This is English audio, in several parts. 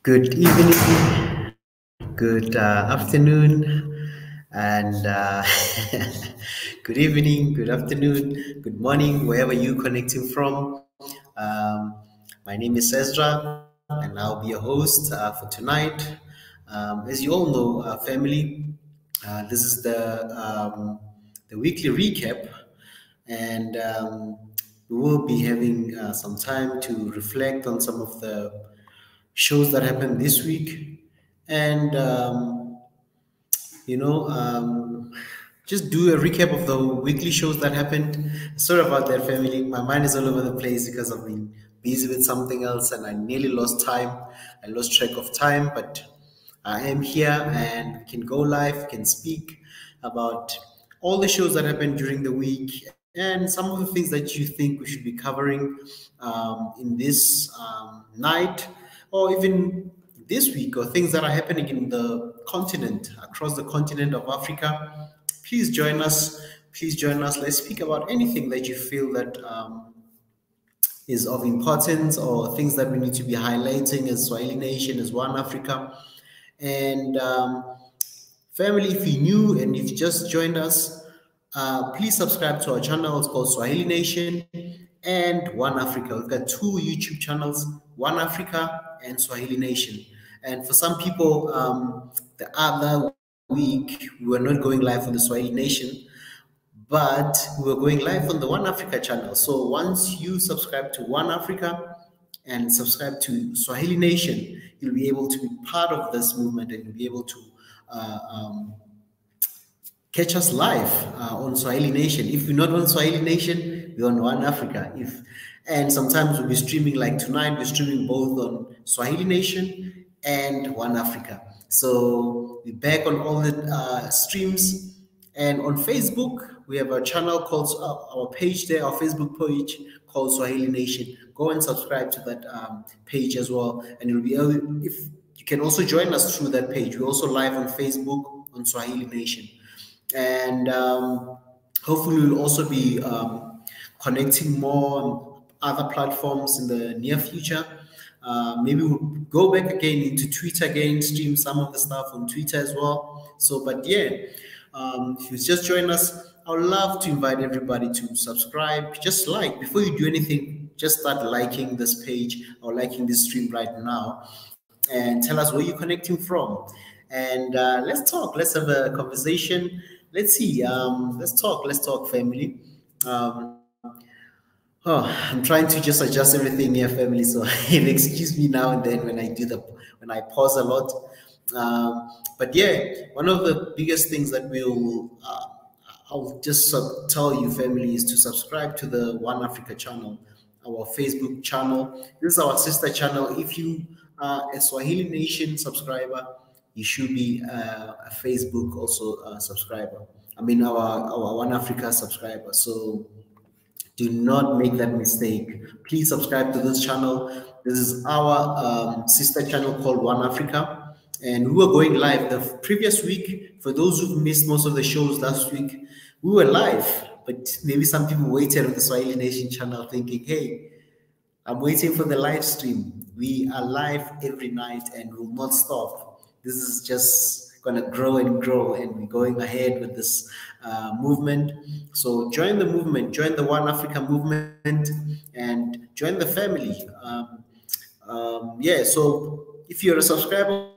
Good evening, good afternoon, and good evening, good afternoon, good morning, wherever you're connecting from. Um, my name is Ezra, and I'll be your host for tonight. As you all know, family, this is the weekly recap, and we will be having some time to reflect on some of the shows that happened this week, and you know, just do a recap of the weekly shows that happened. Sorry about that, family. My mind is all over the place because I've been busy with something else, and I nearly lost time. I lost track of time, but I am here, and we can go live. We can speak about all the shows that happened during the week and some of the things that you think we should be covering in this night, or even this week, or things that are happening in the continent, across the continent of Africa. Please join us. Please join us. Let's speak about anything that you feel that is of importance, or things that we need to be highlighting as Swahili Nation, as One Africa. And family, if you're new and you've just joined us, please subscribe to our channel. It's called Swahili Nation and One Africa. We've got two YouTube channels, One Africa and Swahili Nation. And for some people, the other week, we were not going live on the Swahili Nation, but we were going live on the One Africa channel. So once you subscribe to One Africa and subscribe to Swahili Nation, you'll be able to be part of this movement, and you'll be able to catch us live on Swahili Nation. If we're not on Swahili Nation, we're on One Africa. And sometimes we'll be streaming, like tonight, we're streaming both on Swahili Nation and One Africa. So we're back on all the streams. And on Facebook, we have a channel called, our page there, our Facebook page called Swahili Nation. Go and subscribe to that page as well. And you'll be able, if you can also join us through that page. We're also live on Facebook on Swahili Nation. And hopefully we'll also be connecting more on other platforms in the near future. Maybe we'll go back again into Twitter again, stream some of the stuff on Twitter as well. So, but yeah, if you just join us, I would love to invite everybody to subscribe. Just like, before you do anything, just start liking this page or liking this stream right now, and tell us where you're connecting from. And let's talk. Let's have a conversation. Let's see. Let's talk, family. I'm trying to just adjust everything here, family. So excuse me now and then when I pause a lot. But yeah, one of the biggest things that I'll just tell you, family, is to subscribe to the One Africa channel, our Facebook channel. This is our sister channel. If you are a Swahili Nation subscriber, you should be a Facebook also subscriber. I mean, our One Africa subscriber. So do not make that mistake. Please subscribe to this channel. This is our sister channel called One Africa. And we were going live the previous week. For those who've missed most of the shows last week, we were live. But maybe some people waited on the Swahili Nation channel thinking, hey, I'm waiting for the live stream. We are live every night and will not stop. This is just going to grow and grow, and we're going ahead with this movement. So join the movement, join the One Africa movement, and join the family. Yeah, so if you're a subscriber,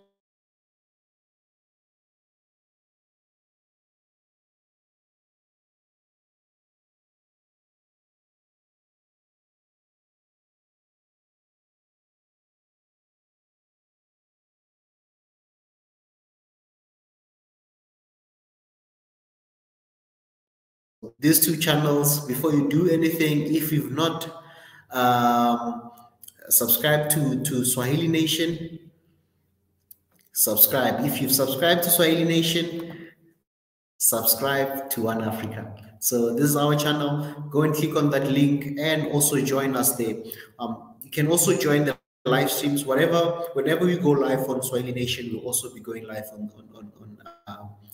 these two channels, before you do anything, if you've not subscribed to Swahili Nation, subscribe. If you've subscribed to Swahili Nation, subscribe to One Africa. So this is our channel. Go and click on that link and also join us there. You can also join the live streams, whenever we go live on Swahili Nation, we'll also be going live on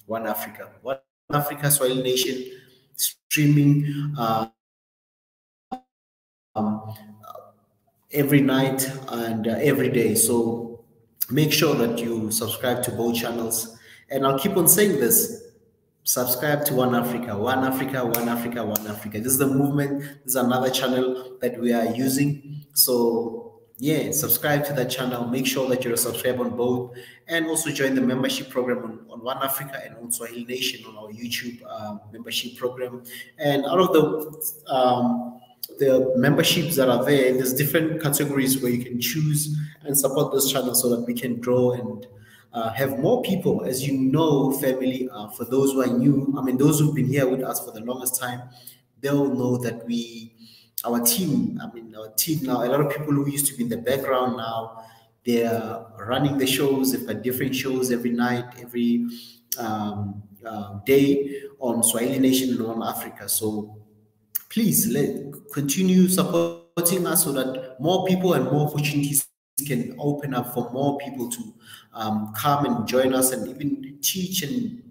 One Africa. One Africa, Swahili Nation, streaming every night and every day. So make sure that you subscribe to both channels. And I'll keep on saying this: subscribe to One Africa, One Africa, One Africa, One Africa. This is the movement. This is another channel that we are using. So yeah, subscribe to that channel. Make sure that you're subscribed on both, and also join the membership program on One Africa and on Swahili Nation on our YouTube membership program. And out of the memberships that are there, there's different categories where you can choose and support this channel so that we can grow and have more people. As you know, family, for those who are new, I mean, those who've been here with us for the longest time, they'll know that our team now, a lot of people who used to be in the background now, they're running the shows. They've got different shows every night, every day on Swahili Nation and on Africa. So please continue supporting us so that more people and more opportunities can open up for more people to come and join us and even teach and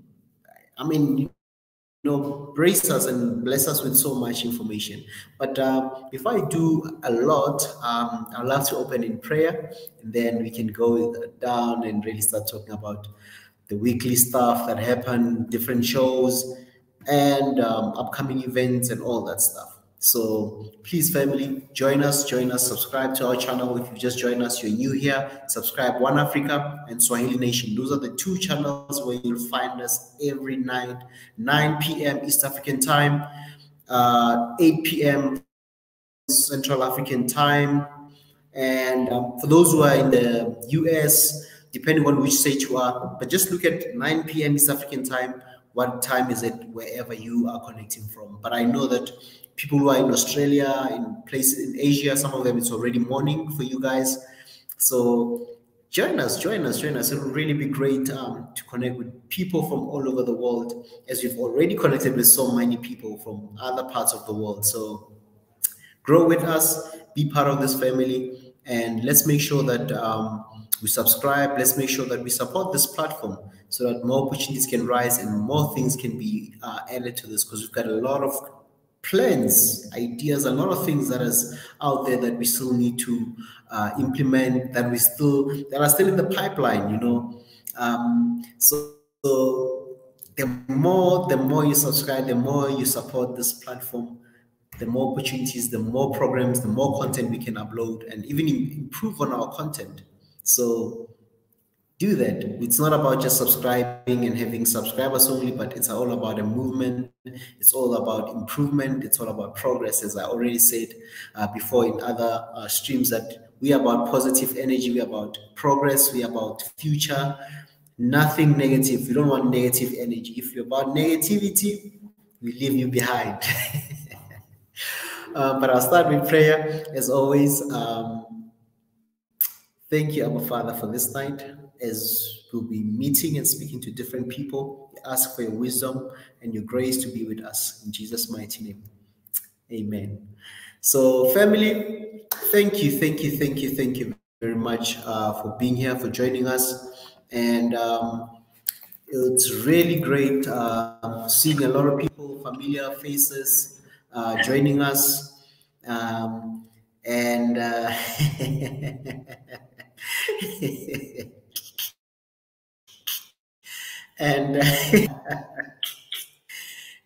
brace us and bless us with so much information. But before I do a lot, I'd love to open in prayer, and then we can go down and really start talking about the weekly stuff that happen, different shows, and upcoming events and all that stuff. So please, family, join us, subscribe to our channel. If you just joined us, you're new here, subscribe. One Africa and Swahili Nation. Those are the two channels where you'll find us every night, 9 p.m. East African time, 8 p.m. Central African time. And for those who are in the US, depending on which state you are, but just look at 9 p.m. East African time. What time is it wherever you are connecting from? But I know that people who are in Australia, in places in Asia, some of them it's already morning for you guys. So join us. It will really be great to connect with people from all over the world, as we've already connected with so many people from other parts of the world. So grow with us, be part of this family, and let's make sure that we subscribe. Let's make sure that we support this platform so that more opportunities can rise and more things can be added to this, because we've got a lot of plans, ideas, a lot of things that is out there that we still need to implement, that are still in the pipeline, So the more you subscribe, the more you support this platform, the more opportunities, the more programs, the more content we can upload and even improve on our content. So do that. It's not about just subscribing and having subscribers only, but it's all about a movement. It's all about improvement. It's all about progress, as I already said before in other streams, that we are about positive energy. We are about progress. We are about future. Nothing negative. We don't want negative energy. If you're about negativity, we leave you behind. But I'll start with prayer, as always. Thank you, Abba Father, for this night. As we'll be meeting and speaking to different people, we ask for your wisdom and your grace to be with us. In Jesus' mighty name, amen. So, family, thank you very much for being here, for joining us. And it's really great seeing a lot of people, familiar faces, joining us. And and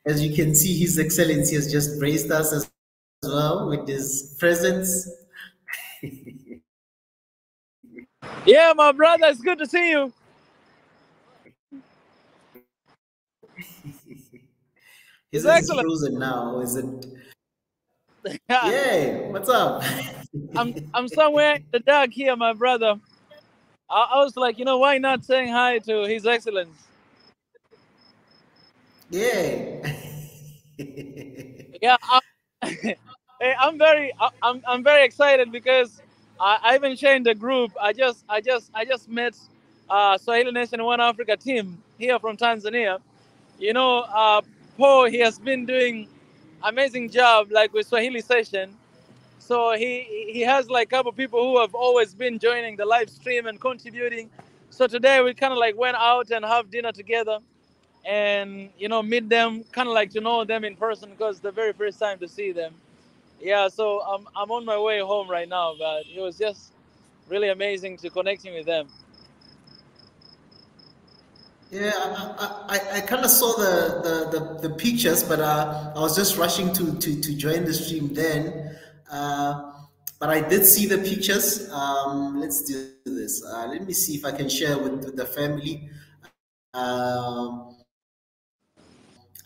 as you can see, His Excellency has just graced us as well with his presence. Yeah, my brother, it's good to see you. Is It's it excellent. frozen now? Is it? Yeah, Yay! What's up? I'm somewhere in the dark here, my brother. I was like, why not saying hi to His Excellence? Yay! Yeah, hey, I'm very excited because I even shared the group. I just met Swahili Nation One Africa team here from Tanzania. You know, Paul, he has been doing amazing job like with Swahili session. So he has like a couple people who have always been joining the live stream and contributing. So today we kind of like went out and have dinner together, and meet them, kind of like to know them in person because the very first time to see them. Yeah, so I'm on my way home right now, but it was just really amazing to connecting with them. Yeah, I kind of saw the pictures, but I was just rushing to join the stream then. Uh, but I did see the pictures. Let's do this. Let me see if I can share with the family.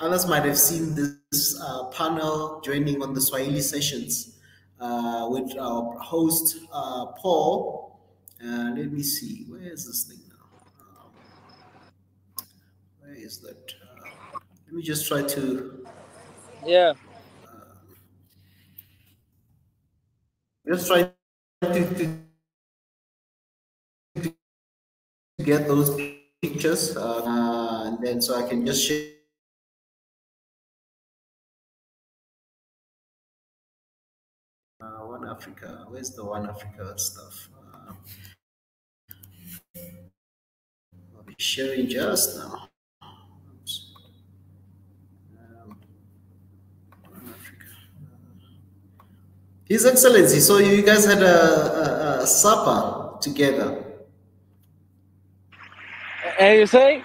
Others might have seen this panel joining on the Swahili sessions with our host Paul. Let me see. Where is this thing now? Where is that? Let me just try to Yeah. just try to get those pictures, and then so I can just share. One Africa. Where's the One Africa stuff? I'll be sharing just now. Oops. One Africa. His Excellency. So you guys had a supper together. And you say?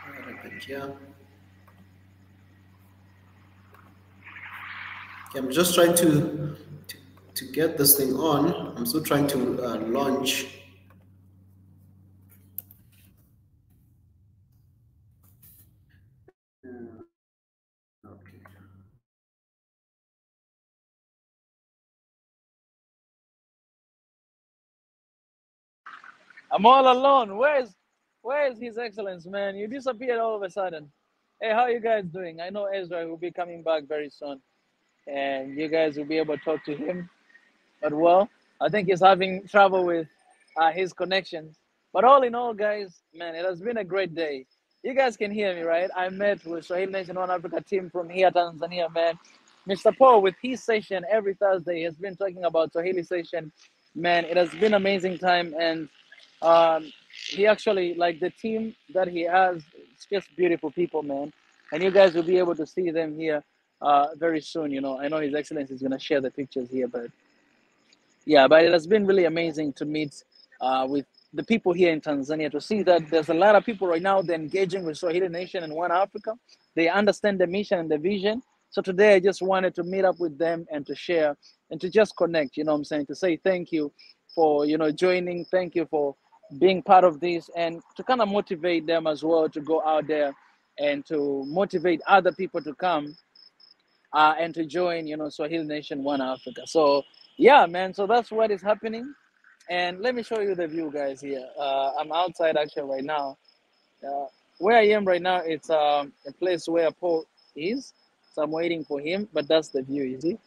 What happened here? Okay, I'm just trying to get this thing on. I'm still trying to launch. Okay. I'm all alone. Where's His Excellence, man? You disappeared all of a sudden. Hey, how you guys doing? I know Ezra will be coming back very soon, and you guys will be able to talk to him. But well, I think he's having trouble with his connections. But all in all, guys, man, it has been a great day. You guys can hear me, right? I met with Swahili Nation One Africa team from here, Tanzania, man. Mr. Paul, with his session every Thursday, has been talking about Swahili session. Man, it has been amazing time, and he actually like the team that he has. It's just beautiful people, man. And you guys will be able to see them here very soon. You know, I know His Excellency is gonna share the pictures here, but yeah, but it has been really amazing to meet with the people here in Tanzania to see that there's a lot of people right now they're engaging with Swahili Nation and One Africa. They understand the mission and the vision. So today I just wanted to meet up with them and to share and to just connect, you know what I'm saying, to say thank you for, you know, joining, thank you for being part of this and to kind of motivate them as well to go out there and to motivate other people to come and to join, you know, Swahili Nation One Africa. So yeah, man. So that's what is happening. And let me show you the view, guys. Here, I'm outside actually right now. Uh, where I am right now, it's a place where Paul is. So I'm waiting for him. But that's the view. You see,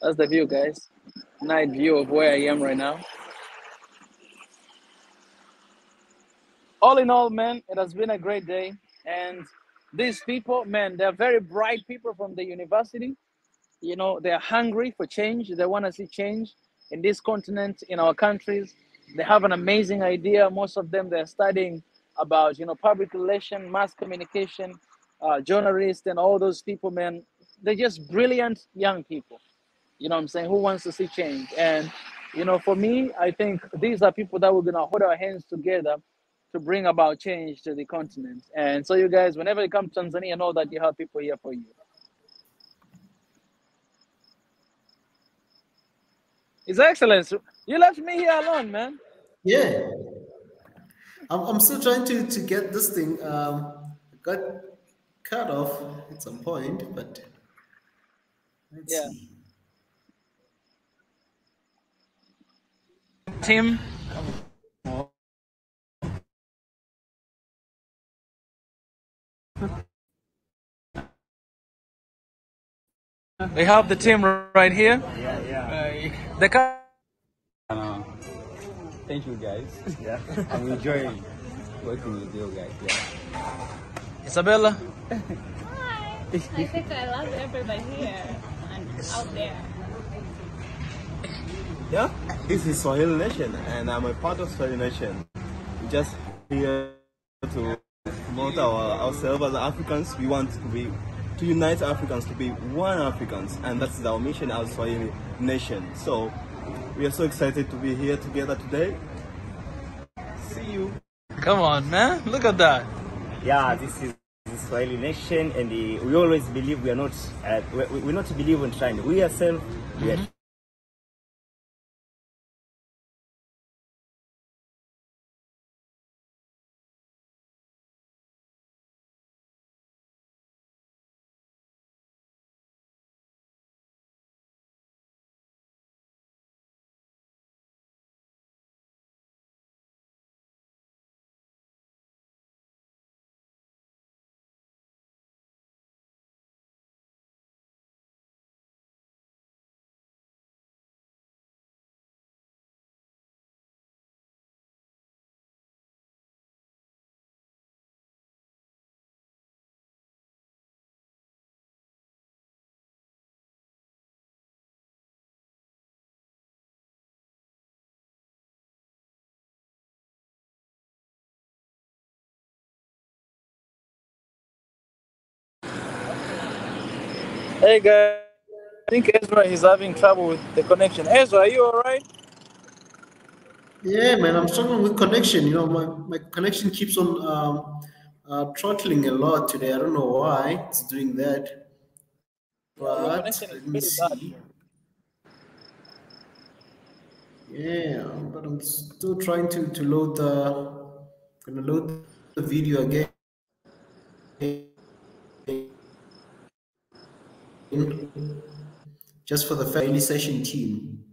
that's the view, guys. Night view of where I am right now. All in all, man, it has been a great day. And these people, man, they're very bright people from the university. You know, they're hungry for change. They want to see change in this continent, in our countries. They have an amazing idea. Most of them, they're studying about, you know, public relation, mass communication, journalists, and all those people, man. They're just brilliant young people, you know what I'm saying, who wants to see change. And, you know, for me, I think these are people that we're going to hold our hands together to bring about change to the continent. And so, you guys, whenever you come to Tanzania, know that you have people here for you. His Excellency, you left me here alone, man. Yeah, I'm still trying to get this thing. Got cut off at some point, but let's Yeah. see. Tim, we have the team right here. Yeah, yeah. The Uh, Thank you, guys. Yeah, I'm enjoying working with you guys. Yeah. Isabella. Hi. I think I love everybody here and out there. Yeah, this is Swahili Nation, and I'm a part of Swahili Nation. We're just here to promote ourselves as Africans. We want to unite Africans to be one Africans, and that's our mission as Swahili Nation. So we are so excited to be here together today. See you. Come on, man. Look at that. Yeah, this is the Swahili nation, and we always believe we are not, we're not believe in trying. We ourselves, we are. Hey guys, I think Ezra is having trouble with the connection. Ezra, are you alright? Yeah, man, I'm struggling with connection. You know, my connection keeps on throttling a lot today. I don't know why it's doing that, Yeah, your but connection is let me pretty bad. see. Yeah, but I'm still trying to load gonna load the video again just for the family session team.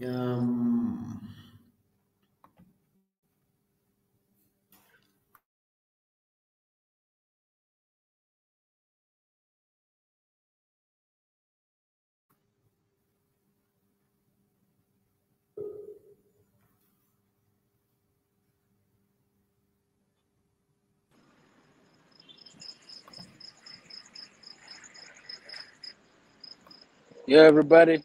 Um, Yeah, everybody.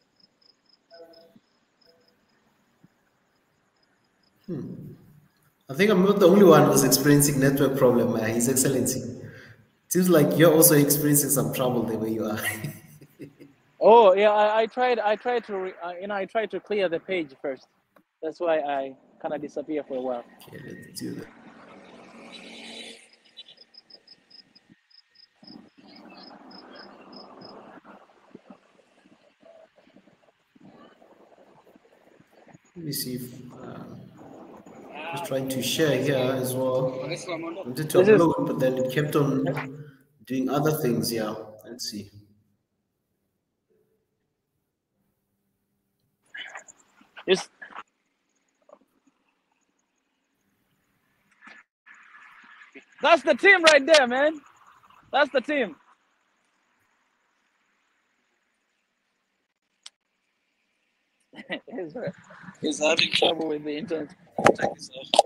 I think I'm not the only one who's experiencing network problem, His Excellency. Seems like you're also experiencing some trouble the way you are. Oh yeah, I tried to I tried to clear the page first. That's why I kind of disappear for a while. Okay, let's do that. Let me see if just trying to share here as well. Wanted to This is upload, but then it kept on doing other things. Yeah, let's see. this that's the team right there, man. That's the team. Ezra is having trouble with the internet. Check this out.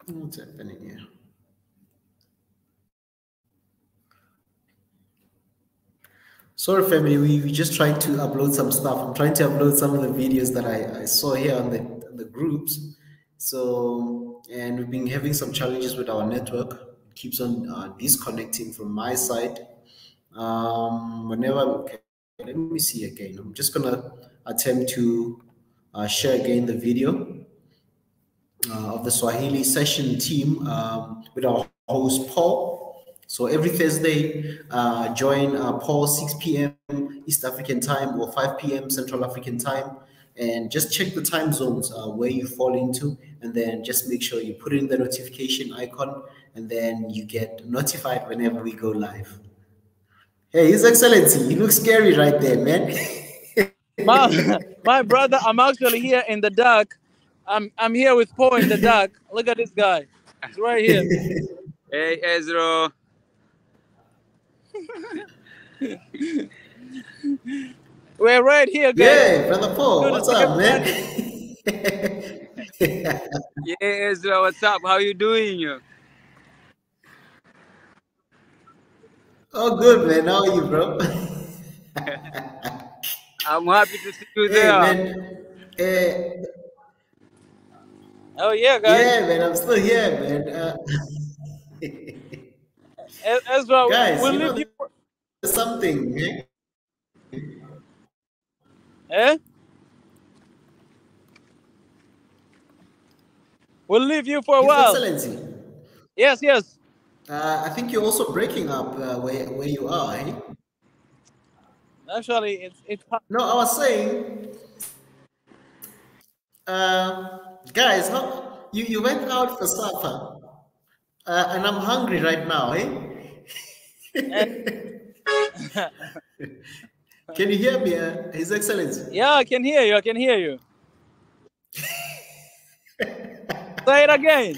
What's happening here? Sorry, family. We just trying to upload some stuff. I'm trying to upload some of the videos that I saw here on the groups. So, and we've been having some challenges with our network. It keeps on disconnecting from my side. Whenever, okay, let me see again. I'm just gonna attempt to share again the video of the Swahili session team with our host Paul. So every Thursday, join Paul 6 p.m. East African time or 5 p.m. Central African time, and just check the time zones where you fall into, and then just make sure you put in the notification icon, and then you get notified whenever we go live. Hey, His Excellency, you look scary right there, man. My brother, I'm actually here in the dark. I'm here with Paul in the dark. Look at this guy. He's right here. Hey, Ezra. We're right here, guys. Yeah, brother Paul, Good to what's see up, man? everybody. Yeah, Ezra, what's up? How you doing? Oh, good, man. How are you, bro? I'm happy to see you Hey, there. man. Eh, Oh yeah, guys. yeah, man. I'm still here, man. Ezra, Guys, we'll you know leave you. there's something, eh? Eh? We'll leave you for a His while. Excellency. Yes, yes. I think you're also breaking up where you are, eh? Actually, it's. No, I was saying, guys, you went out for supper, and I'm hungry right now, eh? Eh, Can you hear me, His Excellency? yeah, I can hear you. I can hear you. Say it again.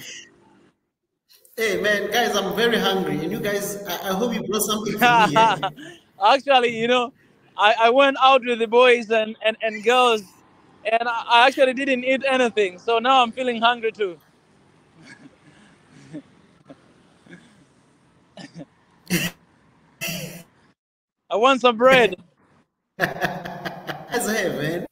Hey, man, guys, I'm very hungry, and you guys, I hope you brought something for me, eh? Actually, I went out with the boys and girls, and I actually didn't eat anything. So now I'm feeling hungry too. I want some bread. As I have, man.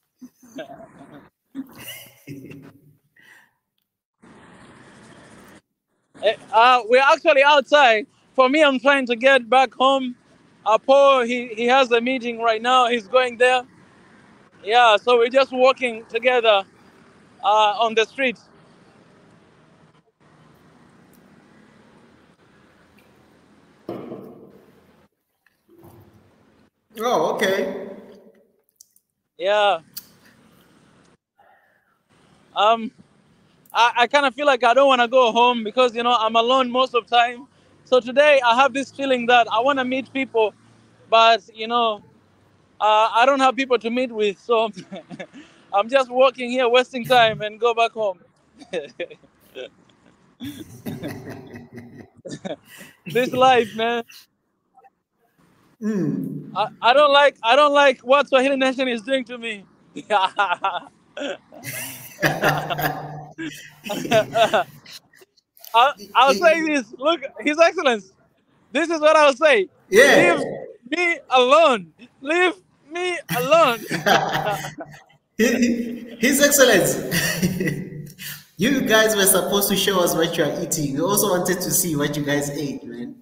We're actually outside. For me, I'm trying to get back home. Paul, he has a meeting right now. He's going there. Yeah, so we're just walking together on the street. Oh, okay. Yeah. Um, I kind of feel like I don't want to go home because I'm alone most of the time. So today I have this feeling that I want to meet people, but I don't have people to meet with. So I'm just walking here, wasting time, and go back home. This life, man. I don't like what Swahili Nation is doing to me. I'll say this. Look, His Excellence. This is what I'll say. Yeah. Leave me alone. Leave me alone. His Excellency. You guys were supposed to show us what you are eating. We also wanted to see what you guys ate, man.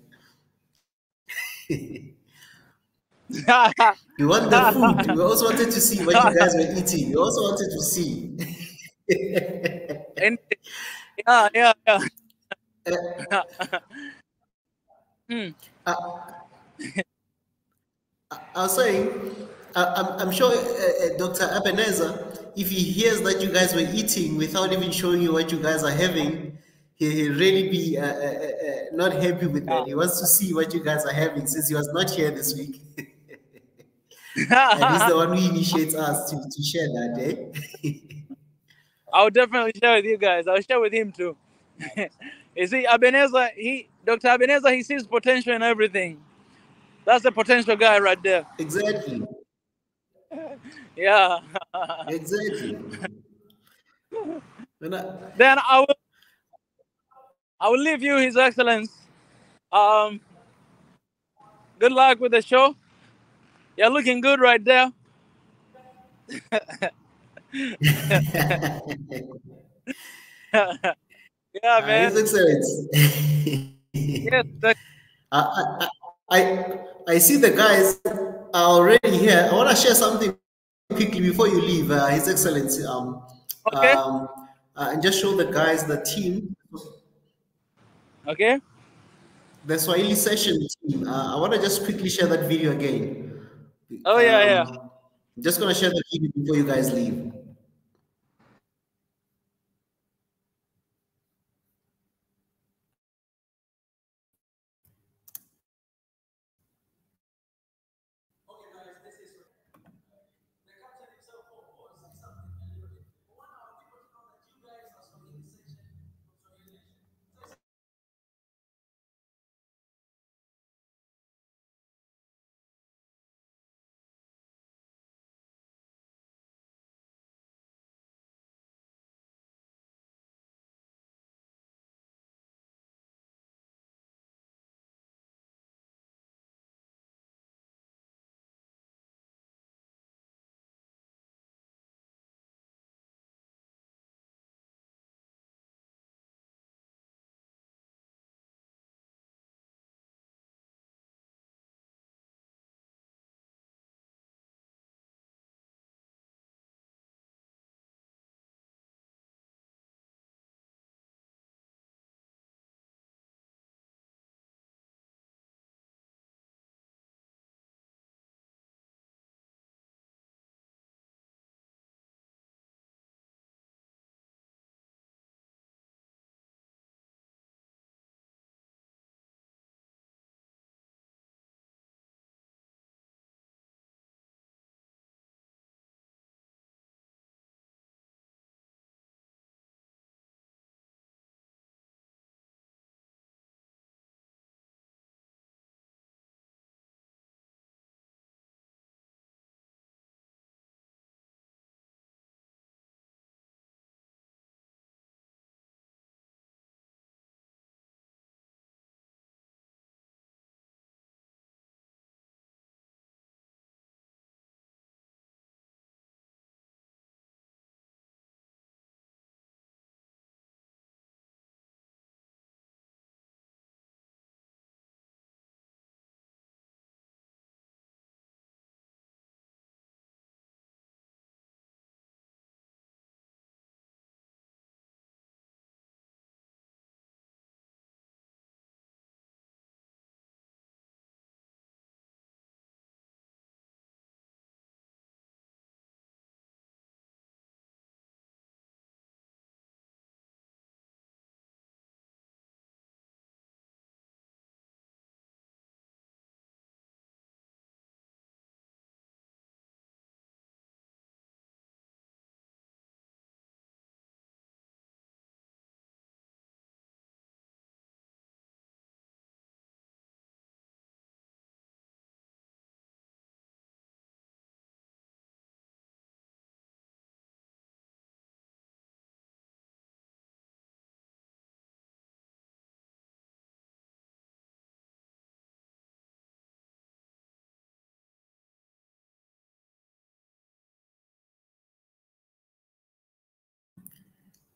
We want the food. We also wanted to see what you guys were eating. We also wanted to see. And yeah, yeah, yeah. I was saying, I'm sure Dr. Ebenezer, if he hears that you guys were eating without even showing you what you guys are having, he'll really be not happy with that. He wants to see what you guys are having since he was not here this week. And he's the one who initiates us to share that, eh? I'll definitely share with you guys. I'll share with him too. You see, Dr. Ebenezer, he sees potential in everything. That's the potential guy right there. Exactly. Yeah. Exactly. And Then I will leave you, His Excellence. Um, Good luck with the show. You're looking good right there. Yeah, His man. Excellency. Yes. I, I see the guys are already here. I want to share something quickly before you leave, His Excellency. Okay. Um, and just show the guys the team, Okay. the Swahili session team. I want to just quickly share that video again. Oh yeah, yeah. Um, just gonna share the video before you guys leave.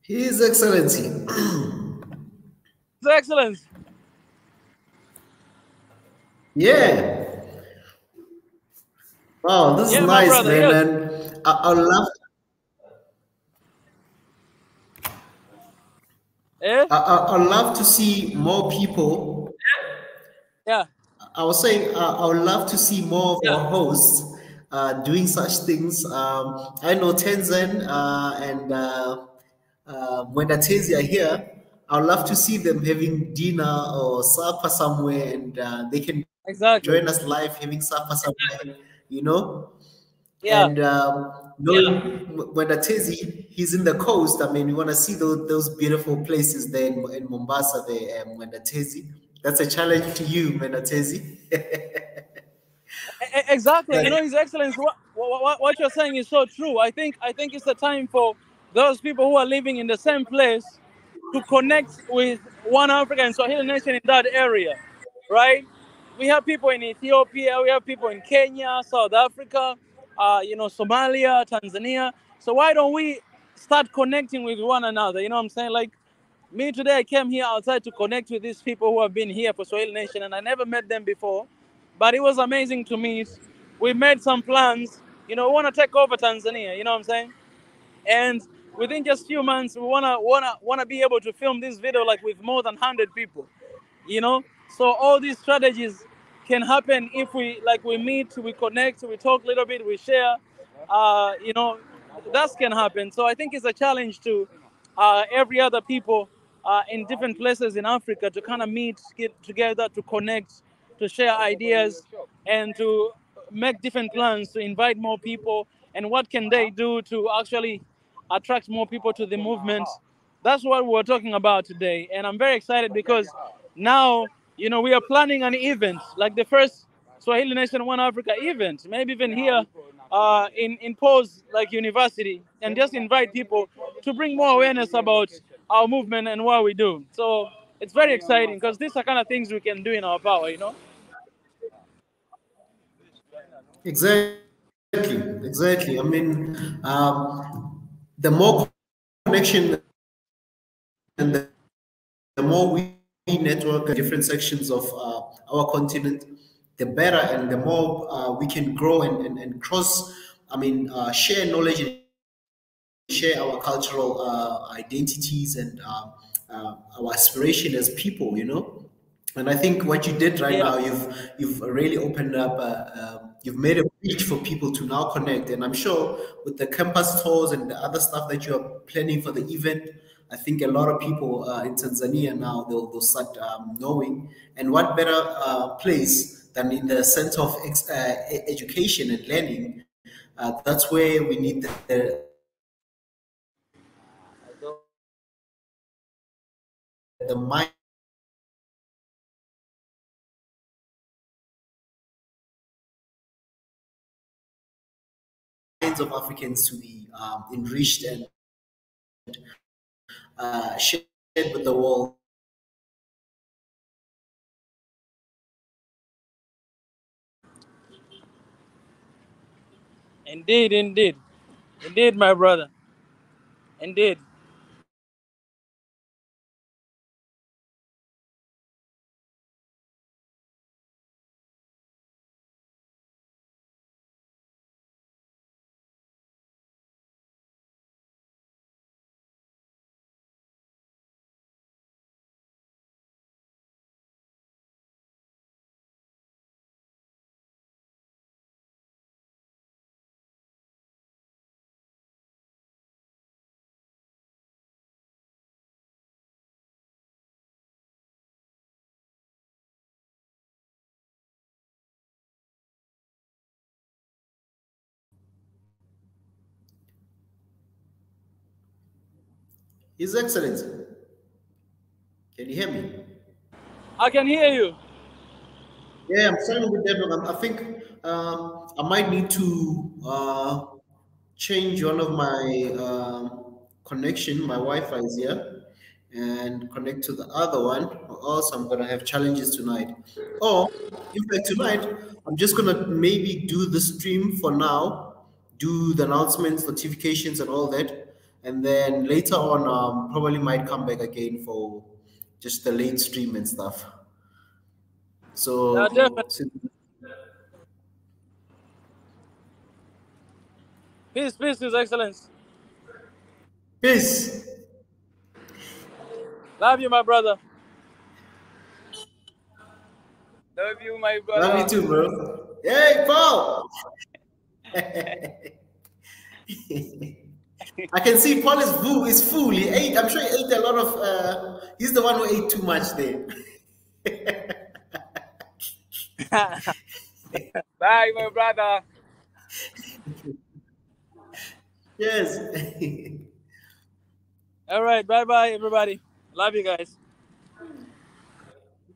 His Excellency. His Excellency. Yeah. Wow, this is Yeah, my nice, brother. man. Yes. And Eh? I love to see more people. Yeah. I was saying I would love to see more of our hosts doing such things. I know Tenzin and when Atezi are here, I would love to see them having dinner or supper somewhere, and they can Exactly. join us live having supper somewhere, you know. Yeah. And knowing when Atezi, he's in the coast. I mean, we want to see those beautiful places there in Mombasa. There, when Atezi, that's a challenge to you, Menatezi. Exactly. You know, His Excellency, what you're saying is so true. I think it's a time for those people who are living in the same place to connect with one Africa and Swahili nation in that area, right? We have people in Ethiopia, we have people in Kenya, South Africa, Somalia, Tanzania. So why don't we start connecting with one another? You know what I'm saying? Like me today, I came here outside to connect with these people who have been here for Swahili Nation, and I never met them before, but it was amazing to meet. We made some plans. We want to take over Tanzania. You know what I'm saying? And within just few months, we wanna be able to film this video like with more than 100 people. you know so all these strategies can happen if we meet, we connect, we talk a little bit, we share. That can happen. So I think it's a challenge to every other people in different places in Africa to kind of meet, get together, to connect, to share ideas, and to make different plans to invite more people, and what can they do to actually attract more people to the movement. That's what we're talking about today. And I'm very excited because now, we are planning an event, like the first Swahili Nation One Africa event, maybe even here in Pose, like university, and just invite people to bring more awareness about our movement and what we do. So it's very exciting because these are kind of things we can do in our power. Exactly. I mean, the more connection and the more we network in different sections of our continent, the better, and the more we can grow and cross. I mean, share knowledge and share our cultural identities and our aspiration as people. And I think what you did right Yeah. now, you've really opened up. You've made a bridge for people to now connect, and I'm sure with the campus tours and the other stuff that you are planning for the event, I think a lot of people in Tanzania now they'll start knowing. And what better place than in the center of education and learning? That's where we need the minds of Africans to be enriched and shared with the world. Indeed, indeed. Indeed, my brother. Indeed. His Excellency, can you hear me? I can hear you. Yeah, I'm starting with that. I think I might need to change one of my connection. My Wi-Fi is here, and connect to the other one, or else I'm gonna have challenges tonight. Or in fact, tonight I'm just gonna maybe do the stream for now, do the announcements, notifications, and all that, and then later on, probably might come back again for just the late stream and stuff. So, Definitely. Peace, His Excellence. peace. Love you, my brother. Love you, my Love you brother. too, bro. Hey, Paul. I can see Paul is full. He ate. I'm sure he ate a lot of. He's the one who ate too much there. Bye, my brother. Yes. All right, bye, everybody. Love you guys.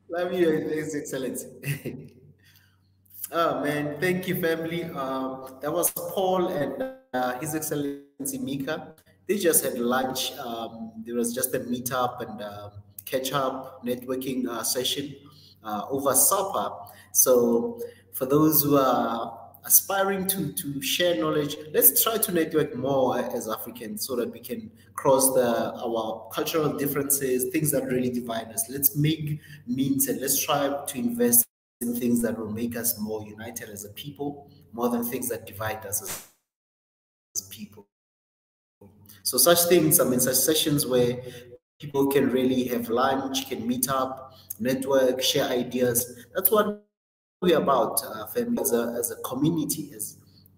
Love you, His Excellency. Oh man, thank you, family. That was Paul and His Excellency Mika. They just had lunch. There was just a meetup and catch up networking session over supper. So, for those who are aspiring to share knowledge, let's try to network more as Africans so that we can cross our cultural differences, things that really divide us. Let's make means and let's try to invest in things that will make us more united as a people, more than things that divide us as people. So such things, I mean, such sessions where people can really have lunch, can meet up, network, share ideas. That's what we're about, family, as a community.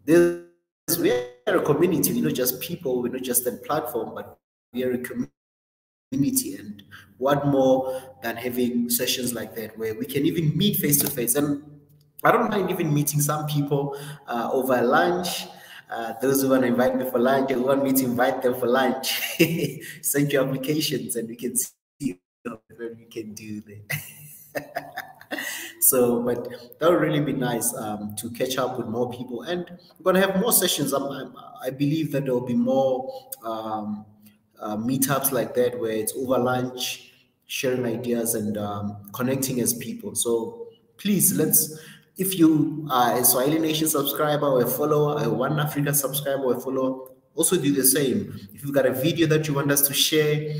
We are a community. We're not just people. We're not just a platform, but we are a community. And what more than having sessions like that where we can even meet face to face? And I don't mind even meeting some people over lunch. Those who want to invite me for lunch, or who want me to invite them for lunch, send your applications and we can see what we can do there. So, but that would really be nice to catch up with more people, and we're gonna have more sessions. I believe that there will be more meetups like that where it's over lunch, sharing ideas and connecting as people. So please, if you are a Swahili Nation subscriber or a follower, a One Africa subscriber or a follower, also do the same. If you've got a video that you want us to share,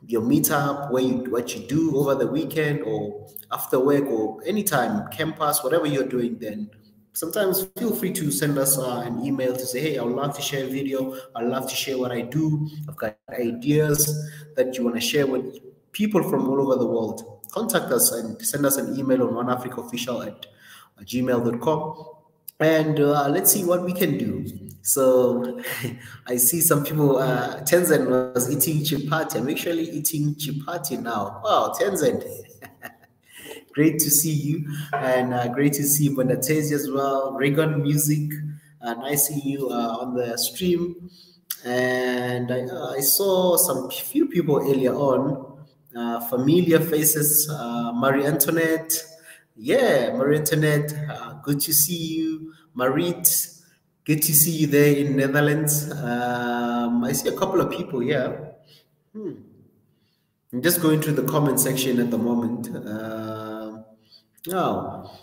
your meetup, what you do over the weekend or after work or anytime, campus, whatever you're doing, then sometimes feel free to send us an email to say, hey, I would love to share a video. I'd love to share what I do. I've got ideas that you want to share with people from all over the world. Contact us and send us an email on oneafricaofficial at gmail.com, and let's see what we can do. So I see some people, Tenzin was eating chapati. I'm actually eating chapati now. Wow, Tenzin. Great to see you, and great to see Bonatezi as well. Regan Music, nice seeing you on the stream. And I saw some few people earlier on, familiar faces. Marie Antoinette, yeah, Marie Antoinette, good to see you. Marit, good to see you there in Netherlands. I see a couple of people here. I'm just going through the comment section at the moment.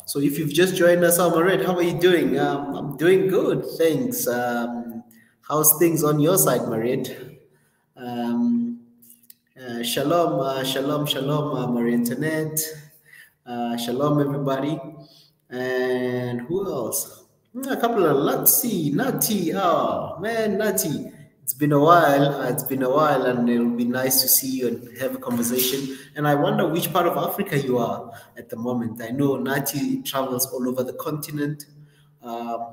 So if you've just joined us, Marit, how are you doing? I'm doing good, thanks. How's things on your side, Marit? Shalom, shalom, Marie Antoinette. Shalom, everybody. And who else? A couple of, let's see, Nati. Oh, man, Nati. It's been a while. And it'll be nice to see you and have a conversation. And I wonder which part of Africa you are at the moment. I know Nati travels all over the continent.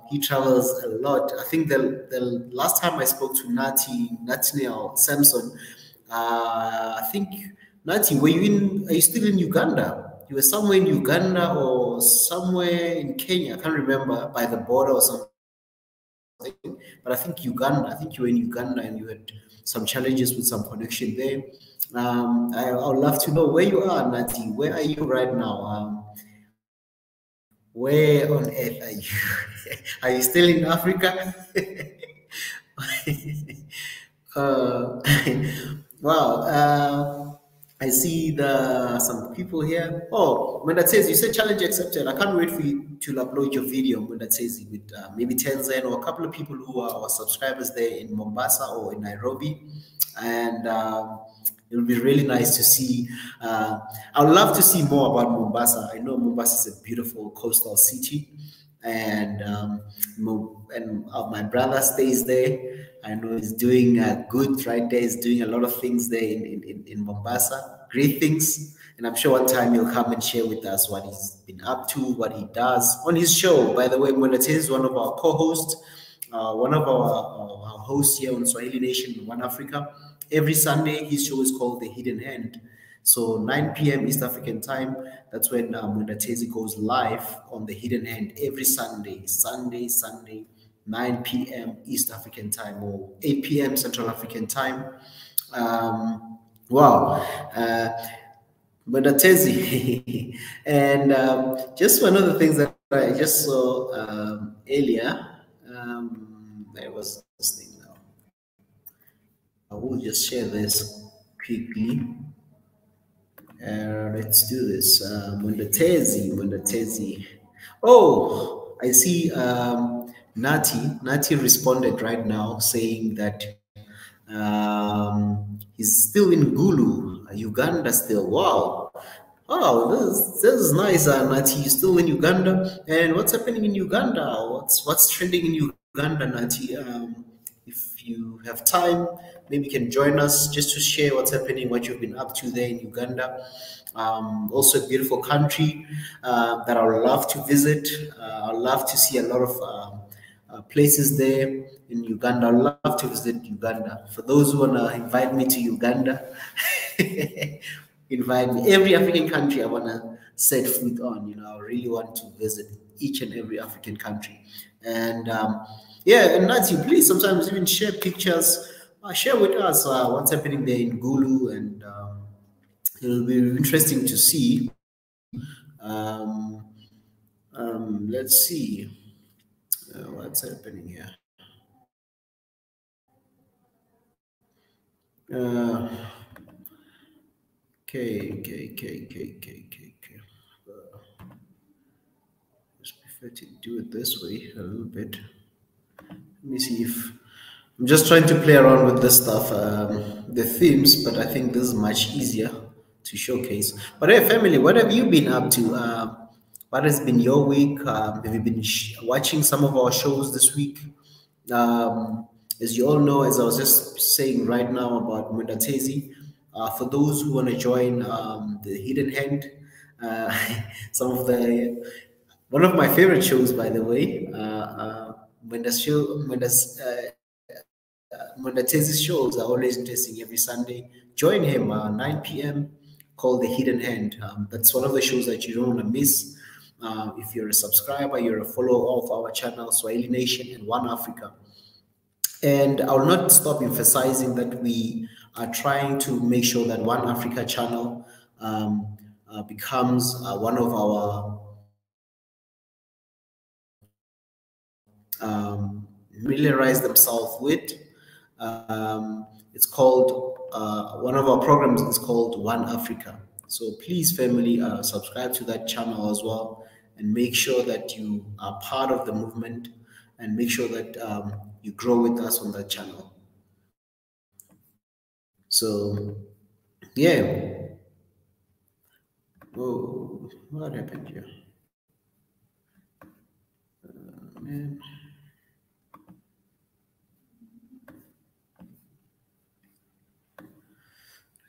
He travels a lot. I think the last time I spoke to Nathaniel Samson, I think Nati, are you still in Uganda? You were somewhere in Uganda or somewhere in Kenya. I can't remember, by the border or something. But I think Uganda. I think you were in Uganda and you had some challenges with some connection there. I would love to know where you are, Nati. Where are you right now? Where on earth are you? Are you still in Africa? uh, wow. I see some people here. Oh, when that says you said challenge accepted. I can't wait for you to upload your video when that says with maybe Tanzania or a couple of people who are our subscribers there in Mombasa or in Nairobi, and it'll be really nice to see. I would love to see more about Mombasa. I know Mombasa is a beautiful coastal city, and my brother stays there. I know he's doing good right there. He's doing a lot of things there in Mombasa, great things. And I'm sure one time he'll come and share with us what he's been up to, what he does on his show. By the way, Mwelete is one of our co-hosts, one of our hosts here on Swahili Nation in One Africa. Every Sunday, his show is called The Hidden Hand. So 9 p.m. East African time, that's when Mundatezi goes live on The Hidden Hand every Sunday, 9 p.m. East African time or 8 p.m. Central African time. Wow. Mundatezi. And just one of the things that I just saw earlier, there was this thing now. I will just share this quickly. Let's do this. Mundatezi. Oh, I see Nati responded right now saying that he's still in Gulu, Uganda still. Wow. Oh, this is nice, Nati. You're still in Uganda. And what's happening in Uganda? What's trending in Uganda, Nati? If you have time, maybe you can join us just to share what's happening, what you've been up to there in Uganda. Also a beautiful country that I would love to visit. I'd love to see a lot of places there in Uganda. I'd love to visit Uganda. For those who want to invite me to Uganda, invite me. Every African country I want to set foot on. You know, I really want to visit each and every African country. And yeah, and Nancy, please sometimes even share pictures. Share with us what's happening there in Gulu, and it'll be interesting to see. Let's see what's happening here. Okay. Just prefer to do it this way a little bit. Let me see if I'm just trying to play around with this stuff, the themes, but I think this is much easier to showcase. But hey, family, what have you been up to? What has been your week? Have you been watching some of our shows this week? As you all know, as I was just saying right now about Mundatezi, for those who want to join the Hidden Hand, some of one of my favorite shows, by the way, Mundatezi's shows are always interesting every Sunday. Join him 9 p.m. called The Hidden Hand. That's one of the shows that you don't want to miss. If you're a subscriber, you're a follower of our channel, Swahili Nation and One Africa. And I will not stop emphasizing that we are trying to make sure that One Africa channel becomes one of our familiarize themselves with. It's called, one of our programs is called One Africa. So please, family, subscribe to that channel as well, and make sure that you are part of the movement, and make sure that you grow with us on that channel. So, yeah. Oh, what happened here? Man.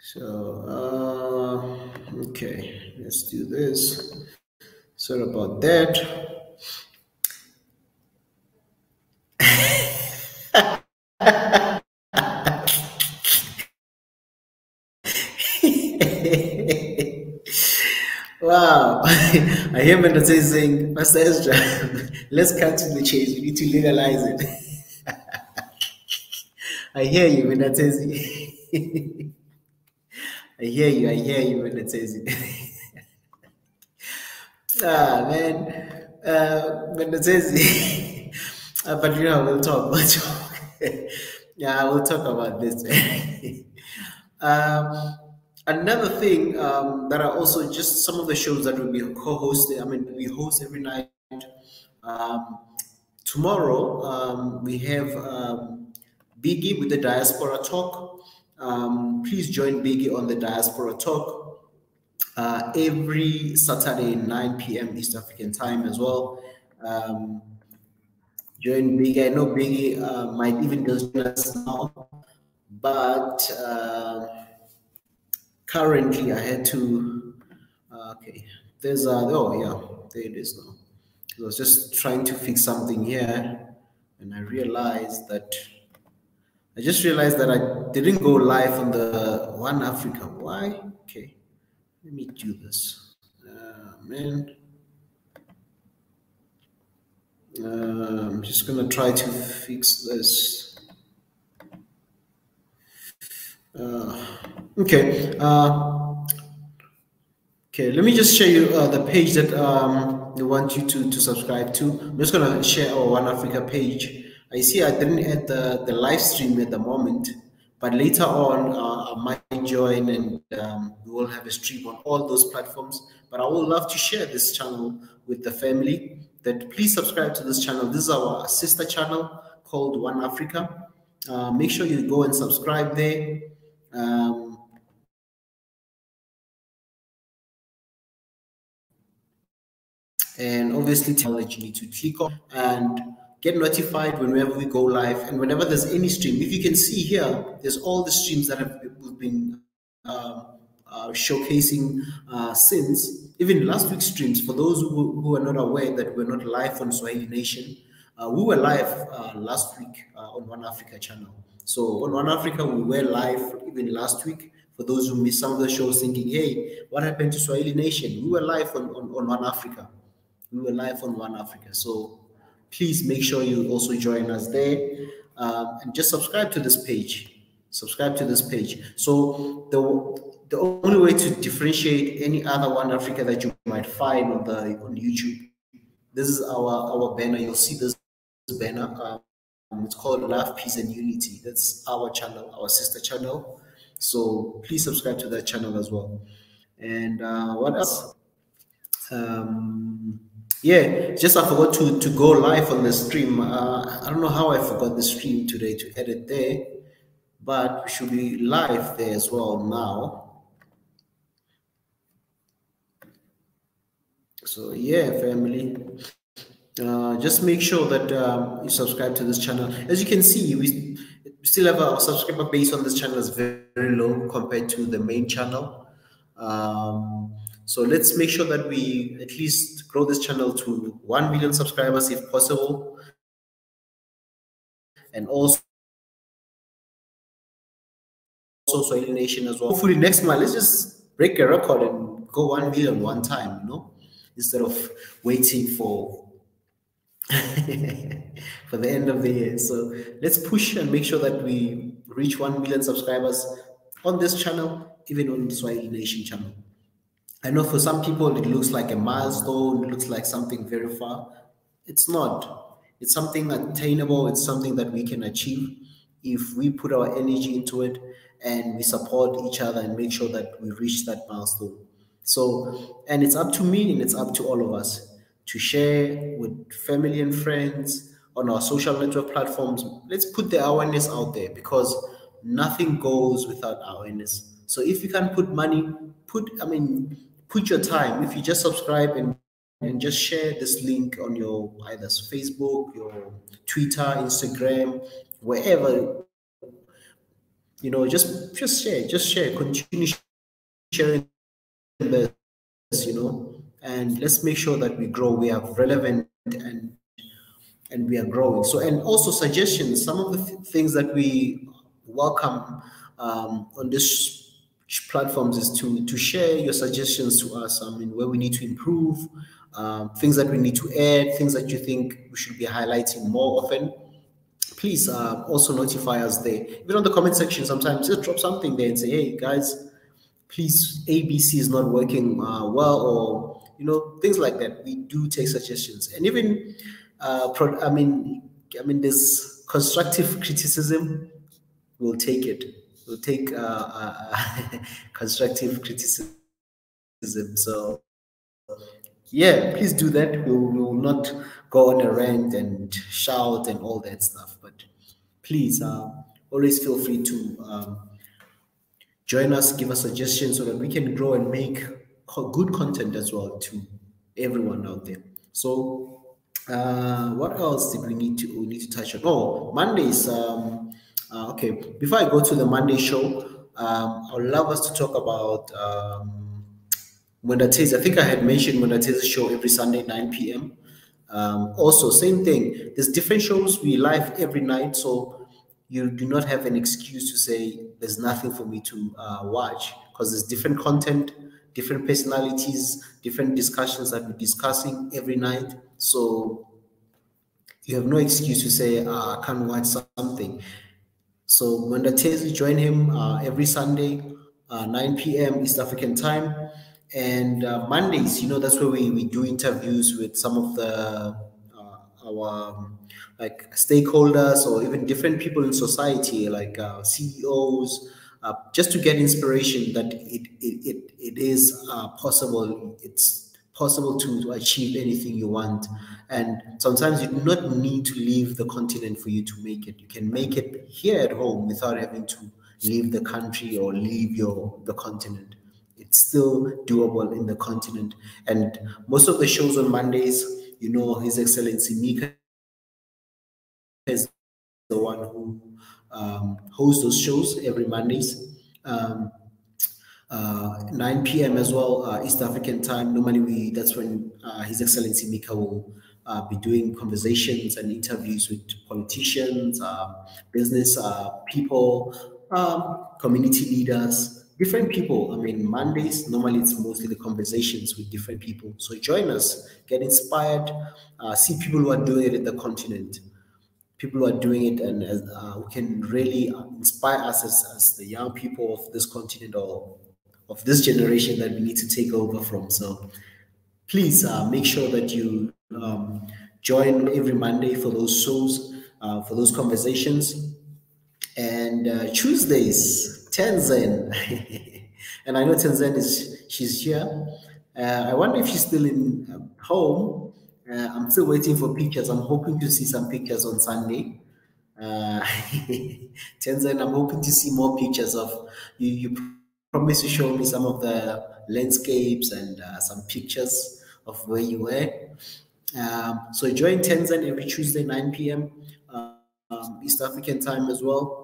So, okay, let's do this. Sorry about that. Wow, I hear Mendoza saying, Pastor Ezra, let's cut to the chase. We need to legalize it. I hear you, Mendoza. I hear you, Mendoza. Man, Mendoza. But you know, we'll talk. Yeah, we'll talk about this. Another thing that are also just some of the shows that will be co-hosted. I mean, we host every night. Um, Tomorrow we have Biggie with the Diaspora Talk. Please join Biggie on the Diaspora Talk every Saturday 9 p.m. East African time as well. Um, Join Biggie. I know Biggie might even just join us now, but currently I had to. Okay, there's oh yeah, there it is now. I was just trying to fix something here, and I just realized that I didn't go live on the One Africa. Why? Okay, let me do this. Man, I'm just gonna try to fix this. Okay. Okay, let me just share you the page that they want you to subscribe to. I'm just gonna share our One Africa page. I see I didn't add the live stream at the moment, but later on I might join and we will have a stream on all those platforms. But I would love to share this channel with the family. That please subscribe to this channel. This is our sister channel called One Africa. Make sure you go and subscribe there. Um, and obviously tell that you need to click on and get notified whenever we go live and whenever there's any stream. If you can see here, there's all the streams that have been showcasing since even last week's streams. For those who are not aware that we're not live on Swahili Nation, we were live last week on One Africa channel. So on One Africa, we were live even last week. For those who missed some of the shows thinking, hey, what happened to Swahili Nation? We were live on One Africa. We were live on One Africa. So please make sure you also join us there and just subscribe to this page. Subscribe to this page. So the only way to differentiate any other One Africa that you might find on YouTube, this is our banner. You'll see this banner. It's called Love, Peace, and Unity. That's our channel, our sister channel. So please subscribe to that channel as well. And what else? Yeah, just I forgot to go live on the stream. I don't know how I forgot the stream today to edit there, but we should be live there as well now. So yeah, family, just make sure that you subscribe to this channel. As you can see, we still have a subscriber base on this channel is very, very low compared to the main channel. So let's make sure that we at least grow this channel to 1 million subscribers if possible. And also Swahili Nation as well. Hopefully next month, let's just break a record and go 1 million one time, instead of waiting for for the end of the year. So let's push and make sure that we reach 1 million subscribers on this channel, even on the Swahili Nation channel. I know for some people it looks like a milestone, it looks like something very far. It's not. It's something attainable. It's something that we can achieve if we put our energy into it and we support each other and make sure that we reach that milestone. So, and it's up to me and it's up to all of us to share with family and friends on our social network platforms. Let's put the awareness out there because nothing goes without awareness. So if you can put money, put your time. If you just subscribe and just share this link on your either Facebook, your Twitter, Instagram, wherever, just share, continue sharing this, and let's make sure that we grow. We are relevant and we are growing. So, and also suggestions, some of the things that we welcome on this platforms is to share your suggestions to us. Where we need to improve, things that we need to add, things that you think we should be highlighting more often. Please also notify us there. Even on the comment section, sometimes just drop something there and say, hey guys, please, ABC is not working well, or things like that. We do take suggestions, and even there's constructive criticism. We'll take it. we'll take constructive criticism. So yeah, please do that. We will not go on a rant and shout and all that stuff. But please, always feel free to join us, give us suggestions so that we can grow and make good content as well to everyone out there. So, what else did we need to touch on? Oh, Mondays. Okay, before I go to the Monday show, I would love us to talk about Mondays. I think I had mentioned Mondays show every Sunday 9 p.m. Also, same thing. There's different shows we live every night, so you do not have an excuse to say there's nothing for me to watch because there's different content, different personalities, different discussions that we're discussing every night. So you have no excuse to say I can't watch something. So Mondatezi, join him every Sunday, 9 p.m. East African time. And Mondays, that's where we do interviews with some of our like stakeholders or even different people in society, like CEOs, just to get inspiration that it is possible. It's possible to achieve anything you want. And sometimes you do not need to leave the continent for you to make it. You can make it here at home without having to leave the country or leave the continent. It's still doable in the continent. And most of the shows on Mondays, His Excellency Mika is the one who hosts those shows every Mondays. 9 p.m. as well, East African time. Normally, that's when His Excellency Mika will be doing conversations and interviews with politicians, business people, community leaders, different people. I mean, Mondays, normally it's mostly the conversations with different people. So join us, get inspired, see people who are doing it in the continent, people who are doing it, and who can really inspire us as the young people of this continent or of this generation that we need to take over from. So please make sure that you join every Monday for those shows, for those conversations. And Tuesdays, Tenzin. And I know Tenzin she's here. I wonder if she's still in home. I'm still waiting for pictures. I'm hoping to see some pictures on Sunday. Uh, Tenzin, I'm hoping to see more pictures of you. You promised to show me some of the landscapes and some pictures of where you were. So join Tenzin every Tuesday, 9 p.m. East African time as well.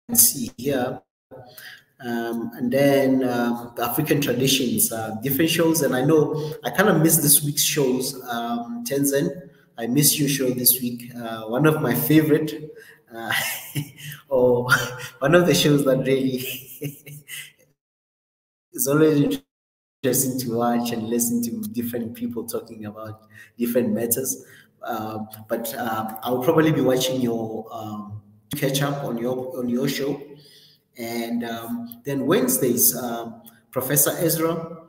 Let's see here. And then the African traditions, different shows. And I know I kind of missed this week's shows. Tenzin, I missed your show this week. One of my favorite, or one of the shows that really is always interesting to watch and listen to different people talking about different matters. But I'll probably be watching your catch up on your show. And then Wednesdays, Professor Ezra,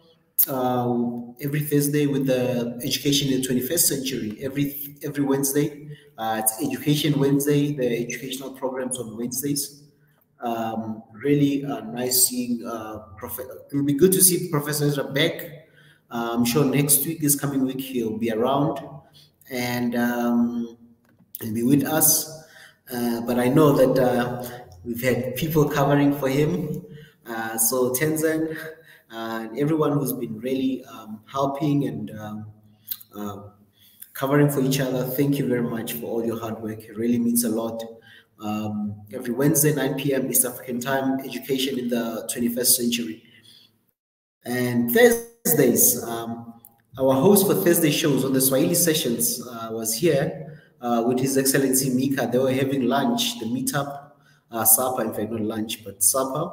every Thursday with the Education in the 21st Century. Every Wednesday, it's Education Wednesday, the educational programs on Wednesdays. Really nice seeing it'll be good to see Professor Ezra back. I'm sure next week, this coming week, he'll be around and be with us. But I know that we've had people covering for him. So Tenzin and everyone who's been really helping and covering for each other, thank you very much for all your hard work. It really means a lot. Every Wednesday, 9 p.m. East African time, education in the 21st century. And Thursdays, our host for Thursday shows on the Swahili sessions was here with His Excellency Mika. They were having lunch, the meetup, supper, in fact, not lunch, but supper.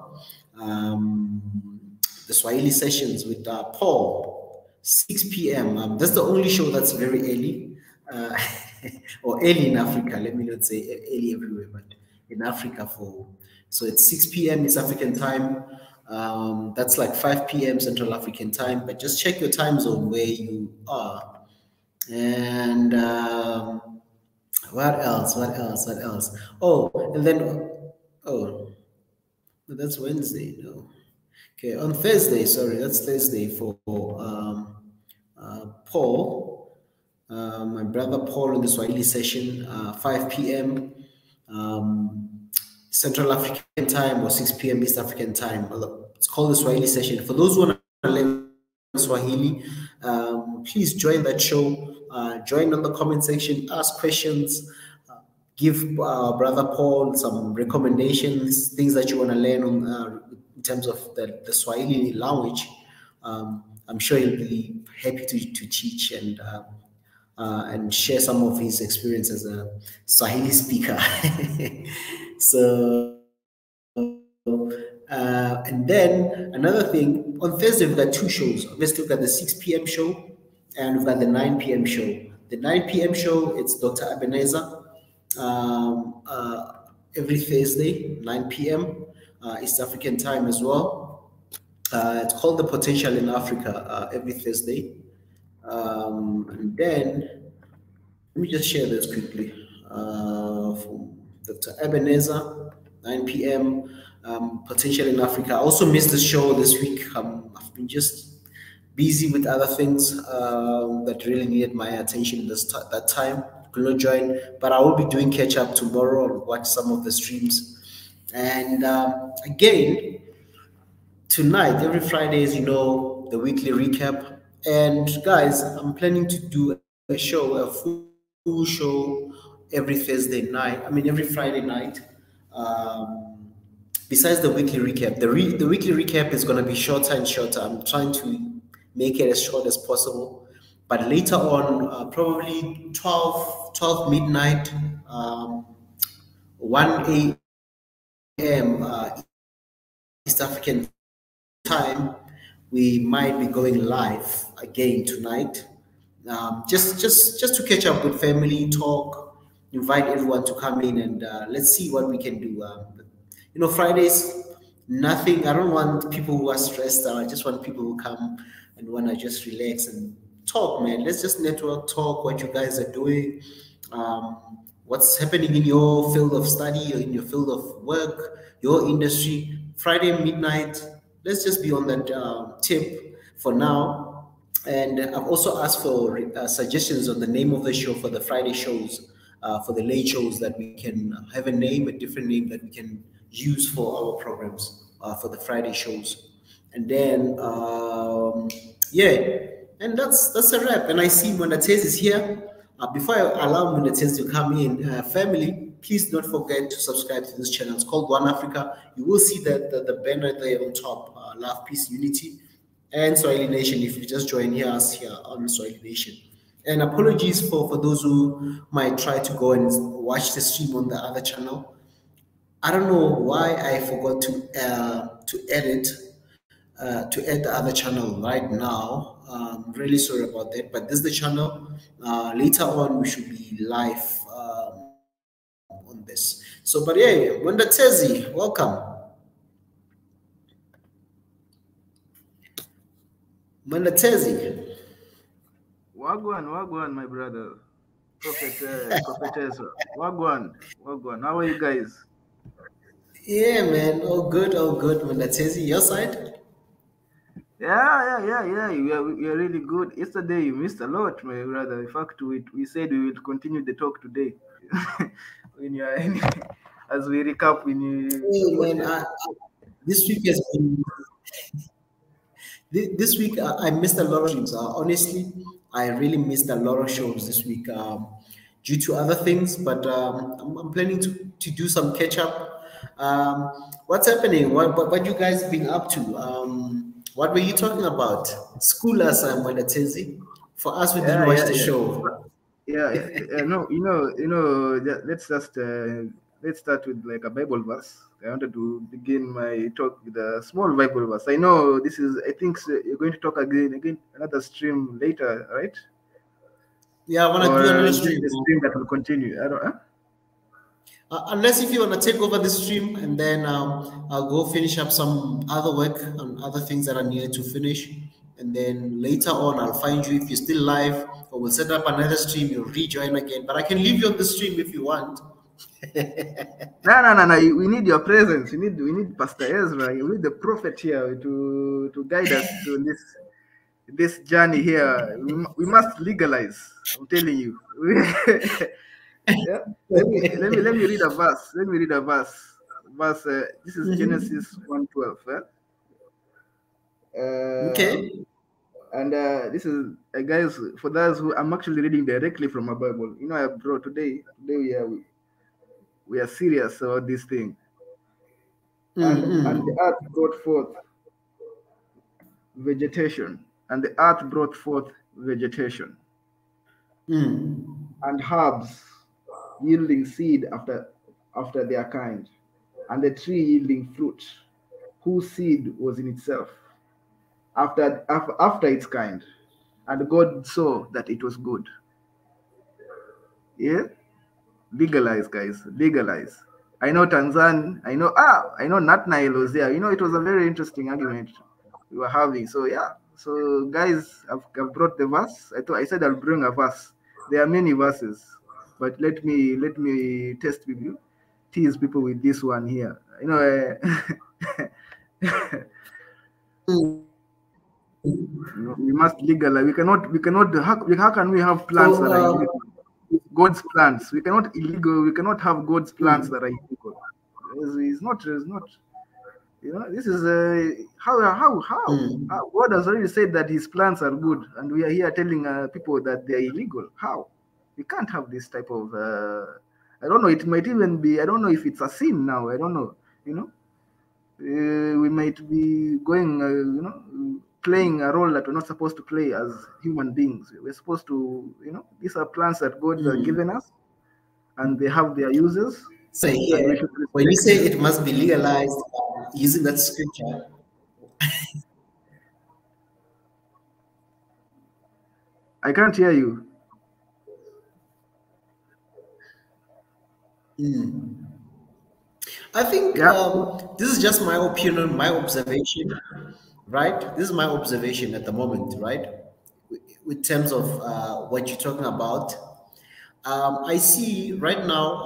The Swahili sessions with Paul, 6 p.m. That's the only show that's very early, or early in Africa. Let me not say early everywhere, but in Africa so it's 6 p.m. East African time. That's like 5 p.m. Central African time, but just check your time zone where you are. And What else? What else? What else? Oh, and then oh, no, that's Wednesday. No. Okay, on Thursday. Sorry, that's Thursday for Paul, my brother Paul in the Swahili session, 5 p.m. Central African time or 6 p.m. East African time. It's called the Swahili session. For those who want to learn Swahili, please join that show. Join on the comment section, ask questions, give brother Paul some recommendations, things that you want to learn on in terms of the Swahili language. I'm sure he'll be happy to teach and share some of his experience as a Swahili speaker. So, and then another thing, on Thursday we've got two shows. Obviously, we've got the 6 p.m. show and we've got the 9 p.m. show. The 9 p.m. show, it's Dr. Ebenezer, every Thursday, 9 p.m. East African time as well. It's called The Potential in Africa every Thursday. And then, let me just share this quickly. From Dr. Ebenezer, 9 p.m. Potential in Africa. I also missed the show this week. I've been just busy with other things that really needed my attention that time. Could not join, but I will be doing catch up tomorrow. I'll watch some of the streams. And again, tonight, every Friday, as you know, the weekly recap. And guys, I'm planning to do a full show every Thursday night. I mean, every Friday night. Besides the weekly recap, the weekly recap is going to be shorter and shorter. I'm trying to make it as short as possible. But later on, probably 12 midnight, 1 a.m. East African time, we might be going live again tonight. Just to catch up with family, talk, invite everyone to come in, and let's see what we can do. Fridays, nothing. I don't want people who are stressed out. I just want people who come and want to just relax and talk, man. Let's just network, talk what you guys are doing, what's happening in your field of study or in your field of work, your industry. Friday midnight, let's just be on that tip for now. And I've also asked for suggestions on the name of the show for the Friday shows, for the late shows, that we can have a name, a different name that we can use for our programs for the Friday shows. And then, yeah, and that's a wrap. And I see Monatez is here. Before I allow Monatez to come in, family, please don't forget to subscribe to this channel. It's called One Africa. You will see the banner there on top, Love, Peace, Unity, and Swahili Nation. If you just join us here on Swahili Nation. And apologies for those who might try to go and watch the stream on the other channel. I don't know why I forgot to edit to add the other channel right now. I'm really sorry about that. But this is the channel. Later on, we should be live on this. So, but yeah, Wanda Tezi, welcome. Wanda Tezi. Wagwan, my brother. Prophetess. Wagwan. How are you guys? Yeah, man. All good, Wanda Tezi. Your side? Yeah. We are really good. Yesterday you missed a lot, my brother. In fact, we said we will continue the talk today. When you are as we recap Hey, man, this week has been. This week I missed a lot of streams. Honestly, I really missed a lot of shows this week due to other things. But I'm planning to do some catch up. What's happening? What you guys been up to? What were you talking about? School us, Mwendatezi. For us, we didn't watch the show. No, let's start with like a Bible verse. I wanted to begin my talk with a small Bible verse. I know this is. I think you're going to talk again another stream later, right? Yeah, I want to do another stream. The stream that will continue. I don't. Unless if you want to take over the stream, and then I'll go finish up some other work and other things that are needed to finish, and then later on I'll find you if you're still live, or we'll set up another stream. You'll rejoin again, but I can leave you on the stream if you want. No. We need your presence. We need Pastor Ezra. We need the prophet here to guide us to this journey here. We must legalize. I'm telling you. Yeah. Let me read a verse. Let me read a verse. This is Genesis 1:12. Okay. And this is guys, for those who I'm actually reading directly from a Bible. You know, I brought today we are serious about this thing. And the earth brought forth vegetation, and the earth brought forth vegetation, and herbs yielding seed after their kind, and the tree yielding fruit, whose seed was in itself after its kind. And God saw that it was good. Yeah, legalize, guys, legalize. I know Tanzan. I know Nat Nile was there. You know, it was a very interesting argument we were having. So yeah. So guys, I've brought the verse. I said I'll bring a verse. There are many verses, but let me test with you, tease people with this one here. You know, we must legalize. We cannot. How can we have plants that are illegal? God's plants. We cannot illegal. We cannot have God's plants that are illegal. It's not. You know, this is how God has already said that His plants are good, and we are here telling people that they are illegal. How? We can't have this type of. I don't know. It might even be. I don't know if it's a sin now. I don't know. You know, we might be going. You know, playing a role that we're not supposed to play as human beings. We're supposed to. You know, these are plants that God has given us, and they have their uses. So yeah, when you say it must be legalized, using that scripture. I can't hear you. I think this is just my opinion, my observation, right? This is my observation at the moment, right? With terms of what you're talking about. I see right now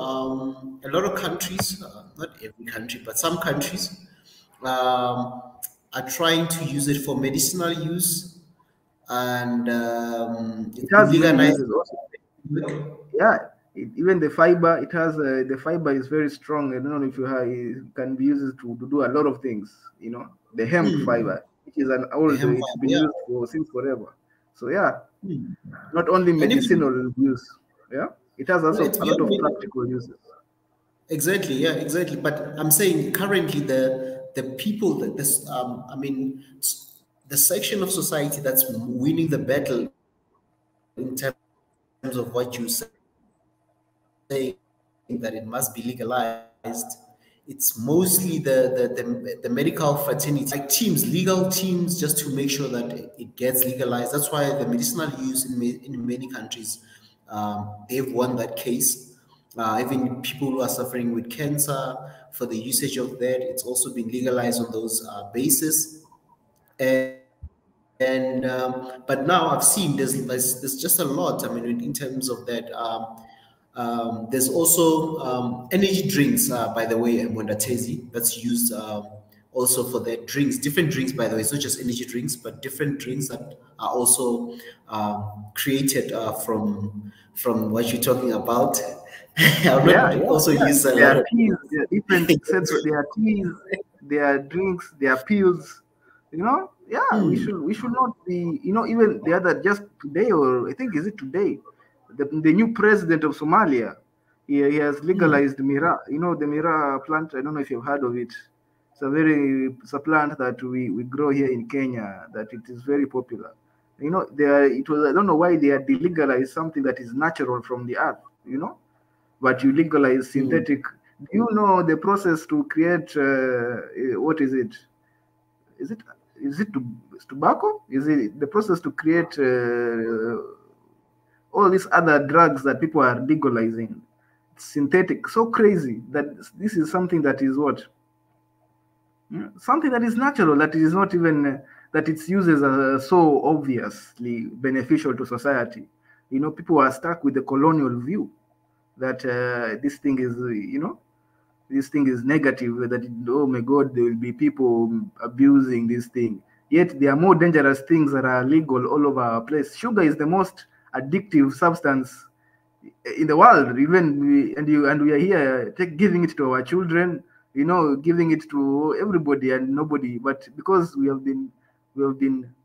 a lot of countries, not every country, but some countries are trying to use it for medicinal use, and It it's been has many legalized. uses also. Yeah, even the fiber, it has the fiber is very strong. I don't know if you have, it can be used to do a lot of things. You know, the hemp fiber, which is an old, hemp it's fiber, been yeah. used for since forever. So yeah, not only And even, medicinal use. Yeah, it has yeah, also it's a lot beyond of practical uses. exactly, yeah, exactly. But I'm saying currently the people that this I mean the section of society that's winning the battle in terms of what you say that it must be legalized. It's mostly the medical fraternity, like teams, legal teams, just to make sure that it gets legalized. That's why the medicinal use in many countries, they've won that case. Even people who are suffering with cancer, for the usage of that, it's also been legalized on those bases. And but now I've seen there's just a lot. I mean, in terms of that, there's also energy drinks. By the way, Mondatezi, that's used also for their drinks. Different drinks, by the way. It's not just energy drinks, but different drinks that are also created from what you're talking about. I'll not also use a There lot are of. teas, there are different sets. There are teas, there are drinks, there are pills. You know, yeah, we should not be. You know, even the other just today, or I think is it today, the new president of Somalia, he has legalized mira. You know the mira plant. I don't know if you've heard of it. It's a plant that we grow here in Kenya. That it is very popular. You know, I don't know why they had delegalized something that is natural from the earth. You know, but you legalize synthetic. Do you know the process to create what is it? Is it tobacco? Is it the process to create all these other drugs that people are legalizing? Synthetic, so crazy that this is something that is what something that is natural, that is not even that its uses are so obviously beneficial to society. People are stuck with the colonial view that this thing is, this thing is negative, that oh my god, there will be people abusing this thing. Yet there are more dangerous things that are legal all over our place. Sugar is the most addictive substance in the world. Even we are here giving it to our children, giving it to everybody and nobody. But because we have been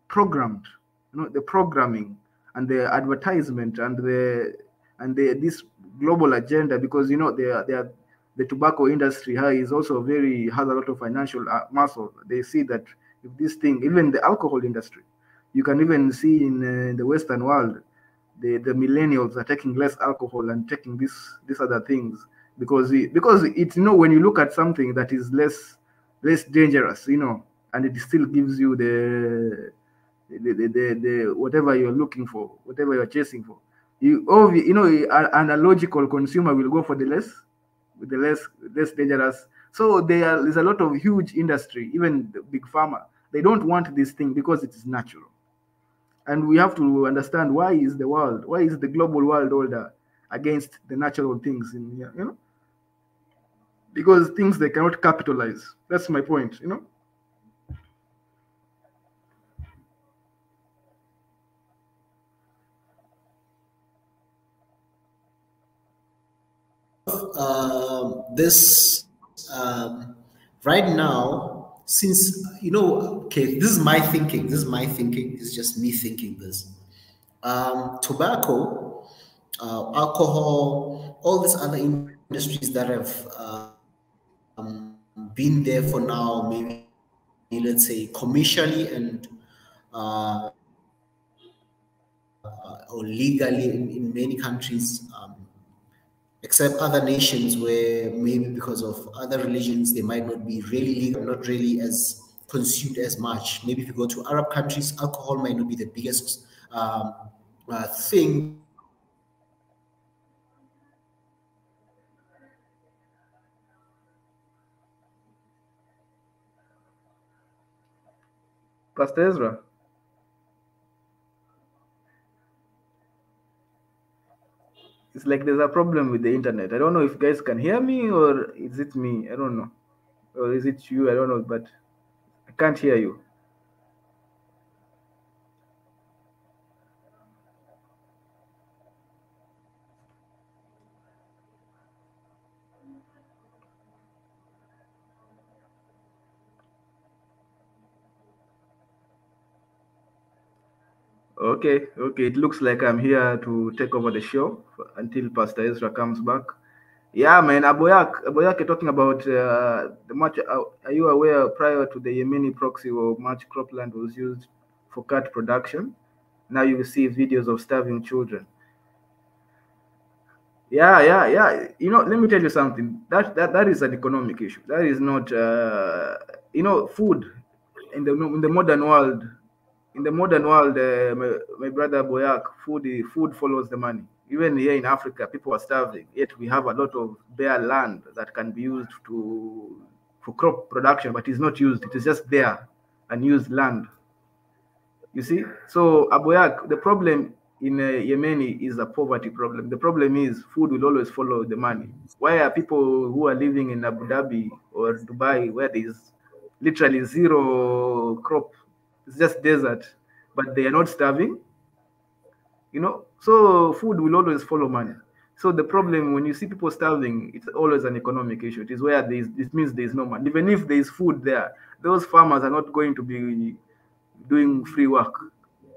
programmed, the programming and the advertisement and the this global agenda, because the tobacco industry is also has a lot of financial muscle. They see that if this thing, even the alcohol industry, you can even see in the Western world, the millennials are taking less alcohol and taking these other things, because it's, when you look at something that is less dangerous, and it still gives you the whatever you're looking for, whatever you're chasing for. An logical consumer will go for the less dangerous. So there's a lot of huge industry, even the big pharma. They don't want this thing because it is natural. And we have to understand, why is the global world order against the natural things in here, because things they cannot capitalize. That's my point. This right now, since okay, this is my thinking. This is my thinking. It's just me thinking this. Tobacco, alcohol, all these other industries that have been there for now, maybe let's say commercially and or legally in many countries, except other nations where maybe because of other religions they might not be really legal, not really as consumed as much. Maybe if you go to Arab countries, alcohol might not be the biggest thing. Pastor Ezra, it's like there's a problem with the internet. I don't know if you guys can hear me, or is it me? I don't know. Or is it you? I don't know, but I can't hear you. Okay, okay. It looks like I'm here to take over the show until Pastor Ezra comes back. Yeah, man. Aboyak, talking about the much. Are you aware, prior to the Yemeni proxy war, much cropland was used for cat production? Now you see videos of starving children. Yeah, yeah, yeah. Let me tell you something. That is an economic issue. That is not, food in the modern world. In the modern world, my brother Boyak, food follows the money. Even here in Africa, people are starving. Yet we have a lot of bare land that can be used for crop production, but it's not used. It is just there, unused land. You see, so Aboyak, the problem in Yemeni is a poverty problem. The problem is food will always follow the money. Why are people who are living in Abu Dhabi or Dubai, where there is literally zero crop, it's just desert, but they are not starving? So food will always follow money. So the problem, when you see people starving, it's always an economic issue. It is where it means there is no money. Even if there is food there, those farmers are not going to be doing free work.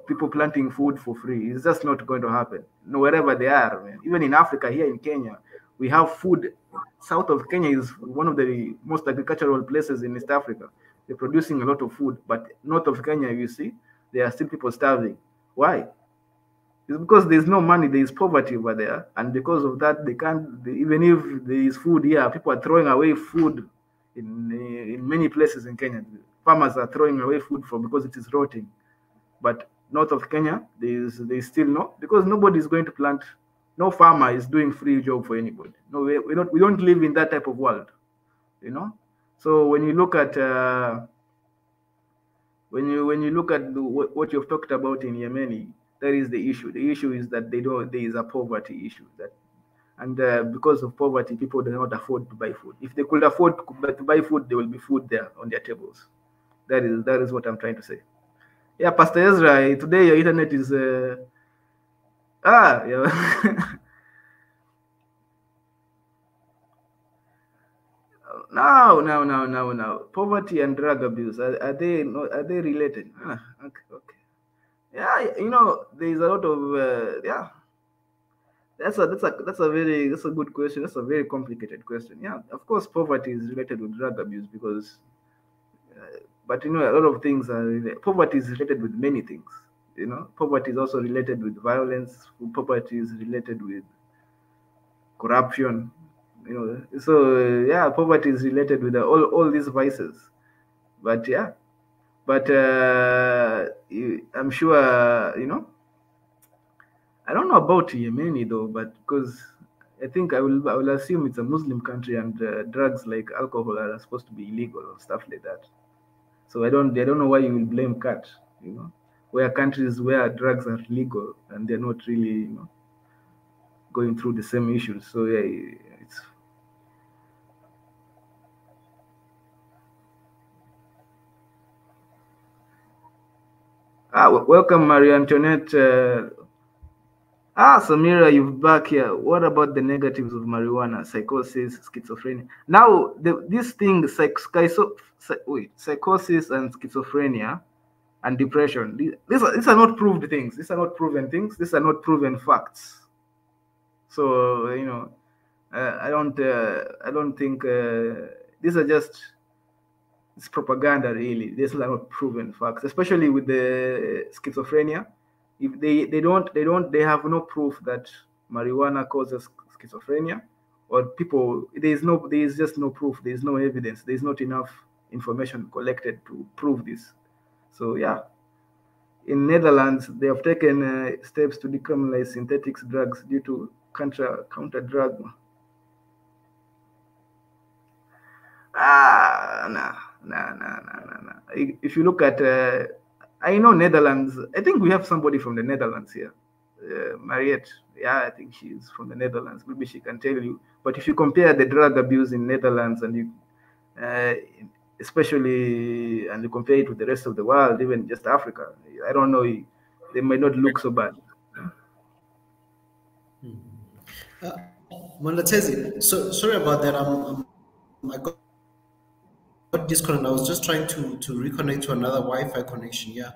People planting food for free. It's just not going to happen. No, wherever they are, man. Even in Africa, here in Kenya, we have food. South of Kenya is one of the most agricultural places in East Africa. They're producing a lot of food, but north of Kenya, you see, there are still people starving. Why? It's because there's no money, there is poverty over there, and because of that, even if there is food here, people are throwing away food in many places in Kenya. Farmers are throwing away food because it is rotting. But north of Kenya, there's still no, because nobody is going to plant. No farmer is doing free job for anybody. No, we don't live in that type of world. So when you look at when you look at what you've talked about in Yemen, that is the issue. The issue is that there is a poverty issue that, and because of poverty, people do not afford to buy food. If they could afford to buy food, there will be food there on their tables. That is what I'm trying to say. Yeah, Pastor Ezra, today your internet is yeah. No. Poverty and drug abuse, are they related? Okay, okay. Yeah, there is a lot of yeah. That's a good question. That's a very complicated question. Yeah, of course, poverty is related with drug abuse because, but a lot of things poverty is related with many things. Poverty is also related with violence. Poverty is related with corruption. So yeah, poverty is related with all these vices. But yeah, but I'm sure I don't know about Yemeni though, but because I will assume it's a Muslim country and drugs like alcohol are supposed to be illegal or stuff like that. So I don't know why you will blame cat, where countries where drugs are legal and they're not really going through the same issues. So yeah, it's welcome Marie Antoinette. Samira, you're back here. What about the negatives of marijuana, psychosis, schizophrenia? Now, this thing, psychosis and schizophrenia and depression, these are not proved things. These are not proven things. These are not proven facts. So, I don't think these are just it's propaganda. Really, these are not proven facts, especially with the schizophrenia. If they have no proof that marijuana causes schizophrenia, or people there is just no proof. There is no evidence. There is not enough information collected to prove this. So yeah, in Netherlands they have taken steps to decriminalize synthetic drugs due to counter drug. Nah. If you look at, I know Netherlands. I think we have somebody from the Netherlands here, Mariette. Yeah, I think she's from the Netherlands. Maybe she can tell you. But if you compare the drug abuse in Netherlands and especially, and you compare it with the rest of the world, even just Africa, I don't know. They might not look so bad. Mondatezi, so sorry about that. I got disconnected. I was just trying to reconnect to another Wi-Fi connection. Yeah,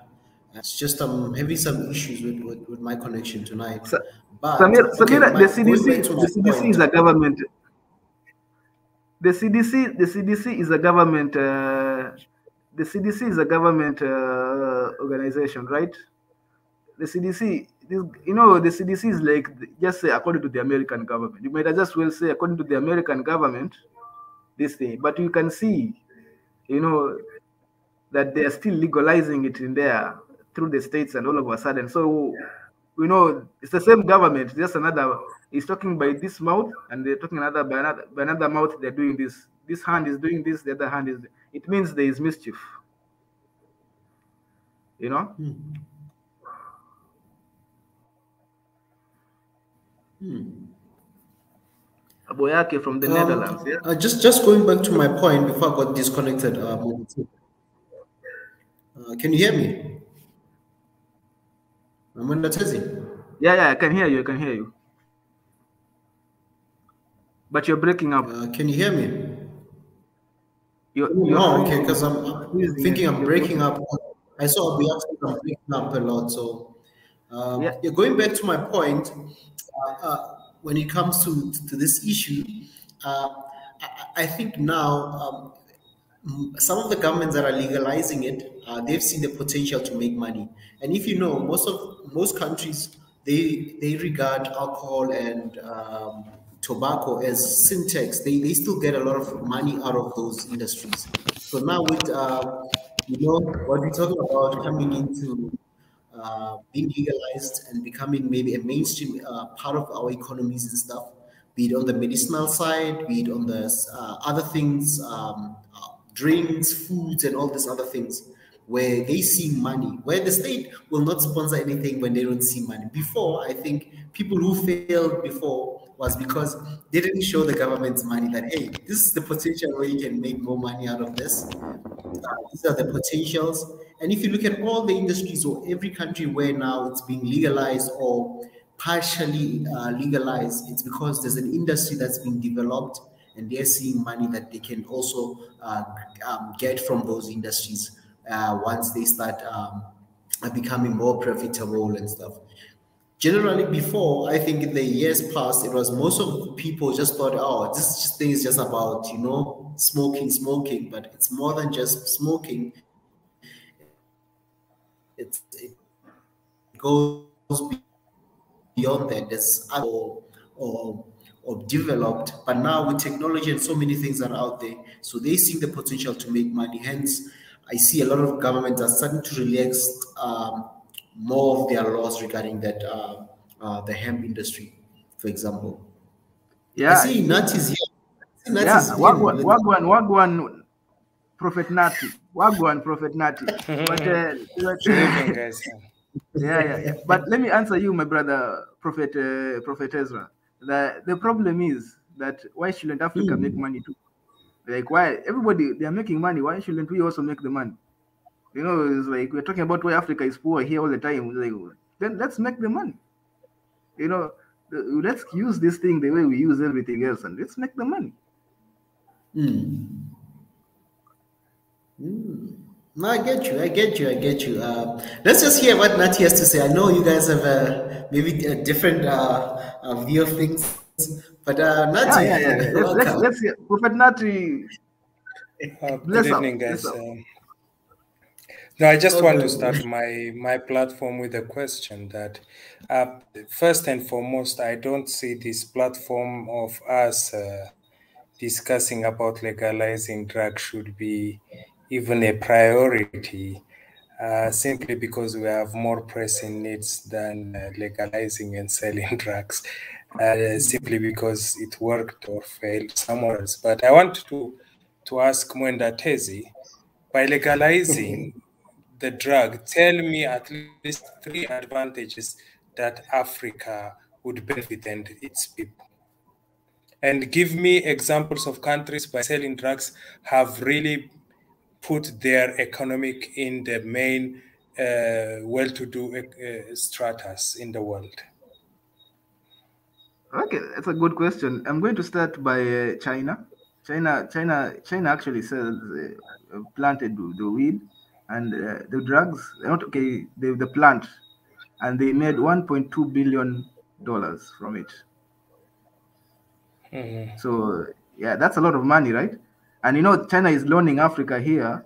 it's just I'm having some issues with my connection tonight. But Samira, the CDC is a government. The CDC is a government. The CDC is a government organization, right? The CDC, the CDC is like, just say according to the American government. You might as well say according to the American government, this thing. But you can see, that they are still legalizing it in there through the states, and all of a sudden, so it's the same government, just another. He's talking by this mouth, and they're talking by another mouth. They're doing this. This hand is doing this. The other hand is. It means there is mischief. Aboyake from the Netherlands. Yeah. Just going back to my point before I got disconnected. Can you hear me? Yeah, I can hear you. But you're breaking up. Can you hear me? You're okay, because I'm thinking I'm breaking up. I saw the accent, I'm breaking up a lot. So, going back to my point, when it comes to this issue, I think now some of the governments that are legalizing it, they've seen the potential to make money. And if you know, most countries, they regard alcohol and tobacco as syntax. They still get a lot of money out of those industries. So now with what we're talking about coming into being legalized and becoming maybe a mainstream part of our economies and stuff, be it on the medicinal side, be it on the other things, drinks, foods, and all these other things. where they see money, where the state will not sponsor anything when they don't see money. Before, I think people who failed before was because they didn't show the government's money that, hey, this is the potential where you can make more money out of this. These are the potentials. And if you look at all the industries or every country where now it's being legalized or partially legalized, it's because there's an industry that's being developed and they're seeing money that they can also get from those industries once they start becoming more profitable and stuff. Generally, before, I think in the years past, it was most of the people just thought, oh, this thing is just about, smoking, but it's more than just smoking. It goes beyond that. There's other or developed, but now with technology and so many things are out there, so they see the potential to make money. Hence, I see a lot of governments are starting to relax more of their laws regarding that the hemp industry, for example. I Yeah, see Nat is here. I see Nat yeah. is in. Wagwan, Prophet Nati. Wagwan, Prophet Nati. But Good evening, guys. yeah. But let me answer you, my brother, Prophet Ezra. The problem is that why shouldn't Africa make money too? Like, why everybody they are making money? Why shouldn't we also make the money? It's like we're talking about why Africa is poor here all the time. Like, then let's make the money. You know, let's use this thing the way we use everything else, and let's make the money. No, I get you. Let's just hear what Nati has to say. I know you guys have maybe a different view of things, but Nati, Yeah. welcome. Let's hear Prophet Nati. Good Bless up, evening, bless guys. up. No, I just Oh, want to good. start my platform with a question that, first and foremost, I don't see this platform of us discussing about legalizing drugs should be even a priority, simply because we have more pressing needs than legalizing and selling drugs, simply because it worked or failed somewhere else. But I want to ask Mwenda Tezi, by legalizing the drug, tell me at least 3 advantages that Africa would benefit and its people. And give me examples of countries by selling drugs have really put their economic in the main well-to-do stratas in the world. Okay, that's a good question. I'm going to start by China. China actually sells planted the weed and the drugs. Not okay, the plant, and they made 1.2 billion dollars from it. So yeah, that's a lot of money, right? And China is loaning Africa here.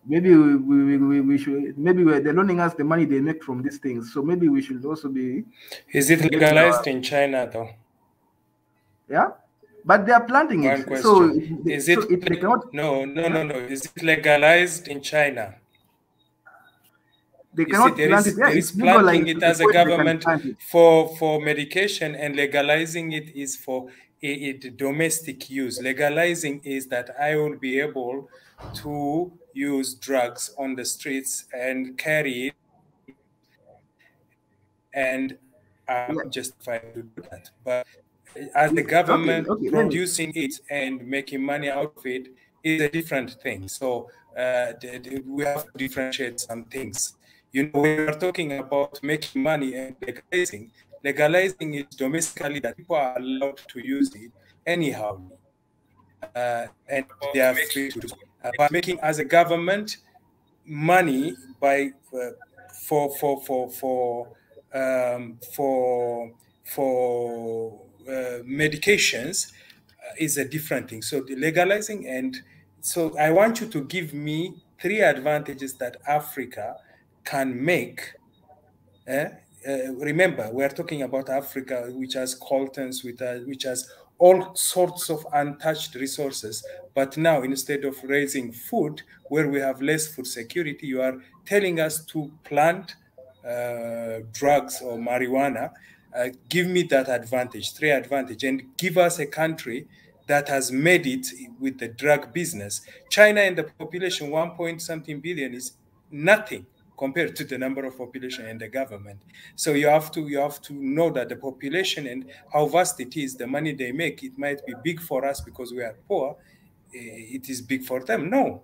Maybe we should they're loaning us the money they make from these things. So maybe we should also be Is it making legalized in China though? yeah, but they are planting it. One question. They cannot. No. Yeah, Is it legalized in China? they You see, cannot plant it. Yeah, there it's is legal like planting to it the as a point they can government plant it. for medication, and legalizing it is for domestic use. Legalizing is that I will be able to use drugs on the streets and carry it, and I'm Yeah. justified to do that. But as the government Okay. Let me. producing it and making money out of it is a different thing. So we have to differentiate some things. When we're talking about making money and legalizing is domestically that people are allowed to use it anyhow, and they are free to do so. But making as a government money by for for for for medications is a different thing. So the legalizing, and so I want you to give me 3 advantages that Africa can make. Remember, we are talking about Africa, which has coltons, which has all sorts of untouched resources. But now, instead of raising food where we have less food security, you are telling us to plant drugs or marijuana. Give me that advantage, 3 advantage, and give us a country that has made it with the drug business. China and the population 1 point something billion is nothing compared to the number of population and the government. So you have to know that the population and how vast it is, the money they make, it might be big for us because we are poor. It is big for them. No.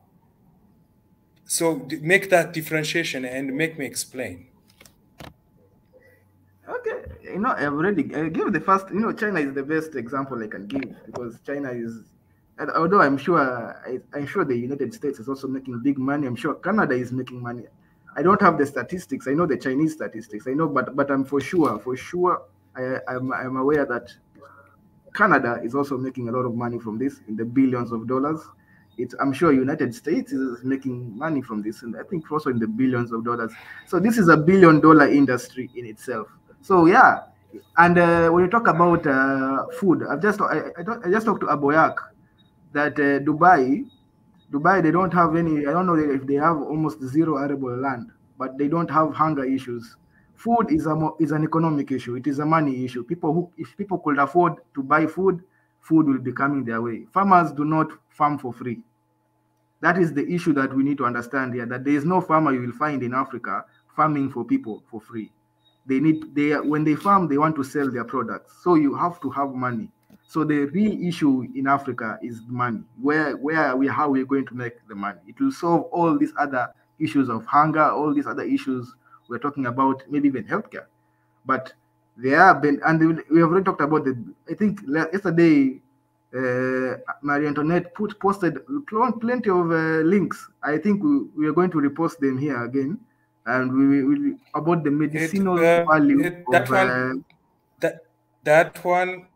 So make that differentiation and make me explain. Okay, I've already give the first. China is the best example I can give because China is, and although I'm sure the United States is also making big money. I'm sure Canada is making money. I don't have the statistics. I know the Chinese statistics. I know, but I'm for sure, I'm aware that Canada is also making a lot of money from this in the billions of dollars. I'm sure United States is making money from this, and I think also in the billions of dollars. So this is a $1 billion industry in itself. So yeah, and when you talk about food, I just talked to Aboyak that Dubai, they don't have any. I don't know if they have almost zero arable land, but they don't have hunger issues. Food is an economic issue. It is a money issue. If people could afford to buy food, food will be coming their way. Farmers do not farm for free. That is the issue that we need to understand here. That there is no farmer you will find in Africa farming for people for free. When they farm, they want to sell their products. So you have to have money. So the real issue in Africa is money. Where are we? How we're going to make the money? It will solve all these other issues of hunger, all these other issues we're talking about, maybe even healthcare. But there have been, and we have already talked about the. I think yesterday, Marie Antoinette posted plenty of links. I think we are going to repost them here again, and we about the medicinal value That of. one,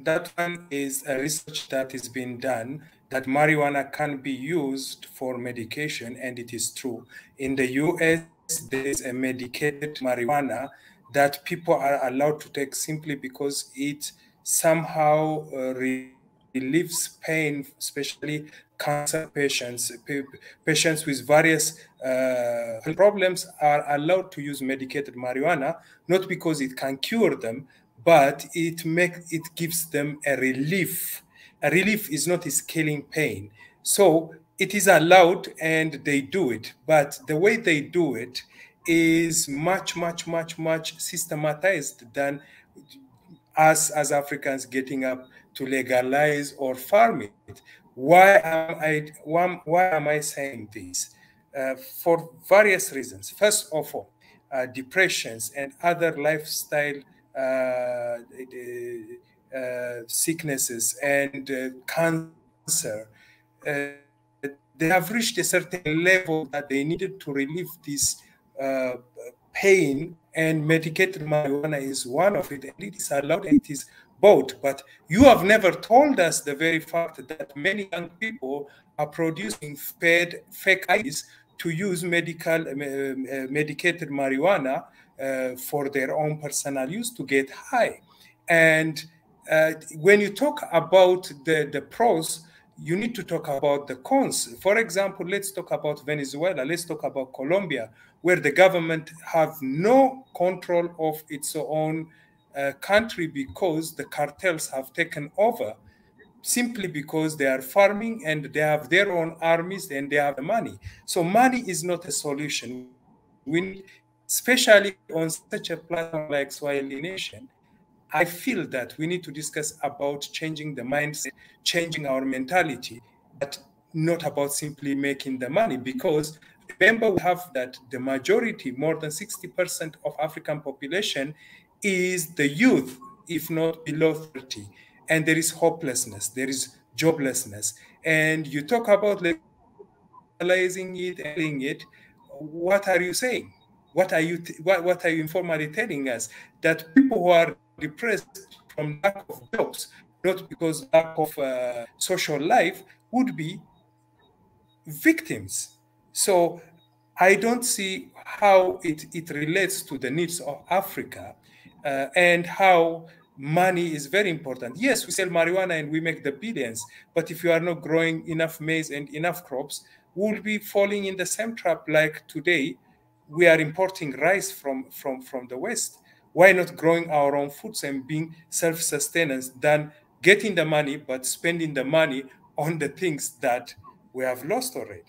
that one is a research that is being done that marijuana can be used for medication, and it is true. In the US, there is a medicated marijuana that people are allowed to take simply because it somehow relieves pain, especially cancer patients. Patients with various problems are allowed to use medicated marijuana, not because it can cure them, but it gives them a relief. A relief is not is killing pain. So it is allowed and they do it, but the way they do it is much systematized than us as Africans getting up to legalize or farm it. Why am I saying this? For various reasons. First of all, depressions and other lifestyle sicknesses and cancer, they have reached a certain level that they needed to relieve this uh, pain, and medicated marijuana is one of it, and it is allowed and it is bought. But you have never told us the very fact that many young people are producing fake IDs to use medicated marijuana for their own personal use to get high. And when you talk about the pros, you need to talk about the cons. For example, let's talk about Venezuela. Let's talk about Colombia, where the government have no control of its own country because the cartels have taken over, simply because they are farming and they have their own armies and they have the money. So money is not a solution. We need, especially on such a platform like Swahili Nation, I feel that we need to discuss about changing the mindset, changing our mentality, but not about simply making the money. Because remember, we have that the majority, more than 60% of African population is the youth, if not below 30. And there is hopelessness, there is joblessness. And you talk about legalizing it and selling it. What are you saying? What are you informally telling us? That people who are depressed from lack of jobs, not because lack of social life, would be victims. So I don't see how it relates to the needs of Africa, and how money is very important. Yes, we sell marijuana and we make the billions, but if you are not growing enough maize and enough crops, we'll be falling in the same trap like today. We are importing rice from the West. Why not growing our own foods and being self-sustenance than getting the money but spending the money on the things that we have lost already?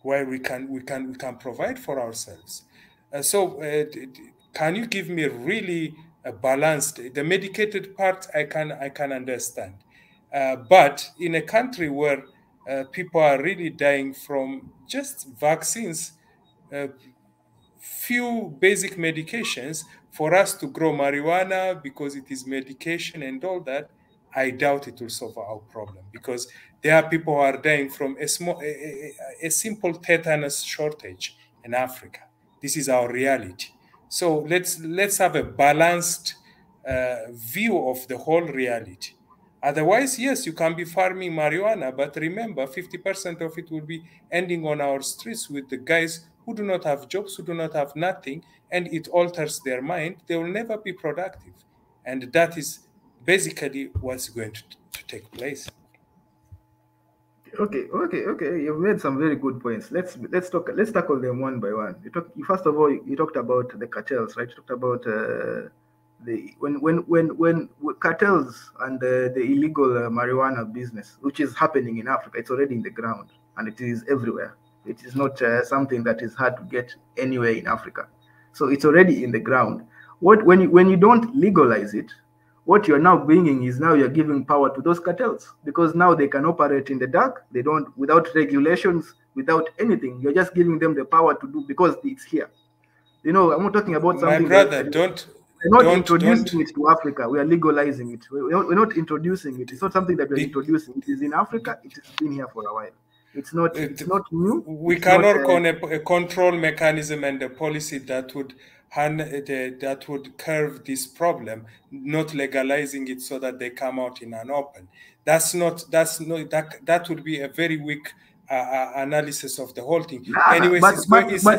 where we can provide for ourselves. Can you give me really a balanced? The medicated part I can understand, but in a country where people are really dying from just vaccines, few basic medications, for us to grow marijuana because it is medication and all that, I doubt it will solve our problem, because there are people who are dying from a simple tetanus shortage in Africa. This is our reality. So let's have a balanced view of the whole reality. Otherwise, yes, you can be farming marijuana, but remember, 50% of it will be ending on our streets with the guys who do not have jobs, who do not have nothing, and it alters their mind. They will never be productive. And that is basically what's going to take place. Okay. You've made some very good points. Let's tackle them one by one. First of all, you talked about the cartels, right? You talked about the when cartels and the illegal marijuana business, which is happening in Africa. It's already in the ground and it is everywhere. It is not something that is hard to get anywhere in Africa. So it's already in the ground. When you don't legalize it, what you're now bringing is now you're giving power to those cartels, because now they can operate in the dark. They don't, without regulations, without anything. You're just giving them the power to do, because it's here. You know, I'm not talking about something. My brother, we're not introducing it to Africa. We are legalizing it. We're not introducing it. It's not something that we're introducing. It is in Africa. It has been here for a while. It's not new. We cannot work on a control mechanism and a policy that would curb this problem, not legalizing it so that they come out in an open. That would be a very weak analysis of the whole thing. Anyways,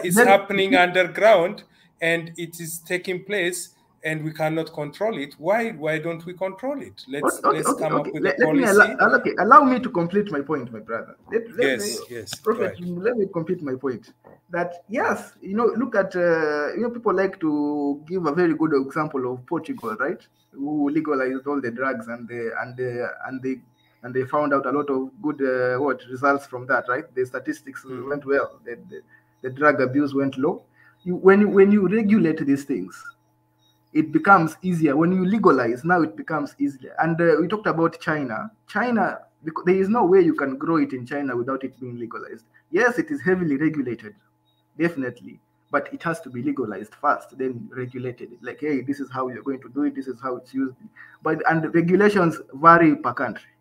it's happening underground, and it is taking place, and we cannot control it. Why don't we control it? Let's come up with a policy. Allow me to complete my point, my brother. Yes. Prophet, let me complete my point. That yes, look at people like to give a very good example of Portugal, right? Who legalized all the drugs and they found out a lot of good results from that, right? The statistics went well. The drug abuse went low. When you regulate these things, it becomes easier. When you legalize, now it becomes easier. And we talked about China. Because there is no way you can grow it in China without it being legalized. Yes, it is heavily regulated, definitely, but it has to be legalized first, then regulated. Like, hey, this is how you're going to do it. This is how it's used. And the regulations vary per country,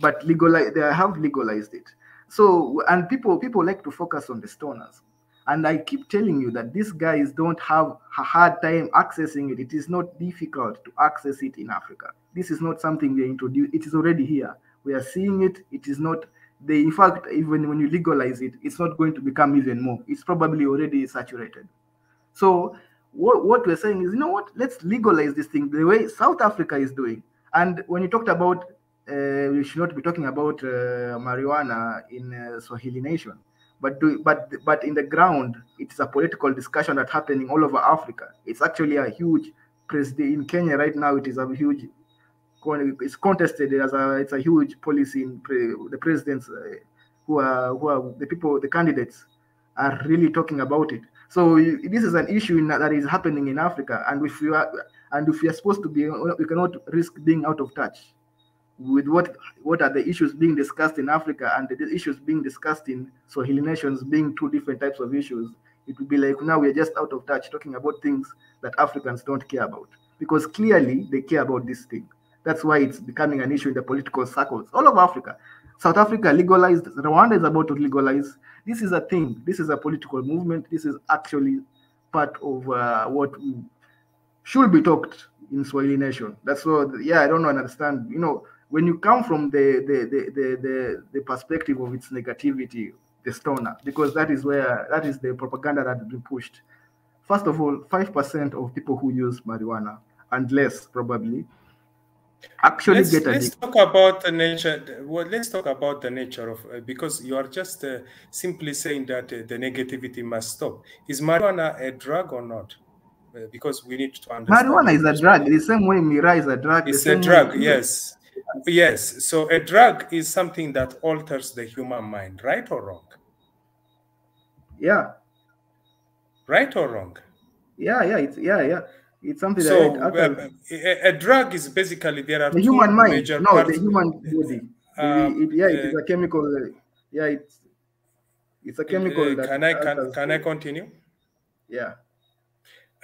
but they have legalized it. So, and people like to focus on the stoners. And I keep telling you that these guys don't have a hard time accessing it. It is not difficult to access it in Africa. This is not something we introduced. It is already here. We are seeing it. It is not. In fact, even when you legalize it, it's not going to become even more. It's probably already saturated. So what we're saying is, let's legalize this thing the way South Africa is doing. And when you talked about, we should not be talking about marijuana in Swahili nation. But in the ground, it's a political discussion that's happening all over Africa. It's actually a huge president in Kenya right now. It is a huge. It's contested it's a huge policy in the presidents who are the candidates are really talking about it. So this is an issue that is happening in Africa, and if we are supposed to be, we cannot risk being out of touch with what are the issues being discussed in Africa and the issues being discussed in Swahili nations being two different types of issues. It would be like now we're just out of touch talking about things that Africans don't care about, because clearly they care about this thing. That's why it's becoming an issue in the political circles all over Africa. South Africa legalized. Rwanda is about to legalize. This is a thing. This is a political movement. This is actually part of what should be talked in Swahili nation. That's what. Yeah, I don't understand. When you come from the perspective of its negativity, the stoner, because that is the propaganda that has been pushed. First of all, 5% of people who use marijuana, and less probably, actually get addicted. Let's talk about the nature. Well, let's talk about the nature of because you are just simply saying that the negativity must stop. Is marijuana a drug or not? Because we need to understand. Marijuana is a drug. The same way Mira is a drug. It's a drug. Yes. Yes. So a drug is something that alters the human mind, right or wrong? Yeah. Right or wrong? Yeah, yeah. It's something that right. So Actually, a drug is basically, there are the two human mind. major No, the parts. human body. Uh, It is a chemical. Yeah, it's a chemical that alters can I the. continue? Yeah.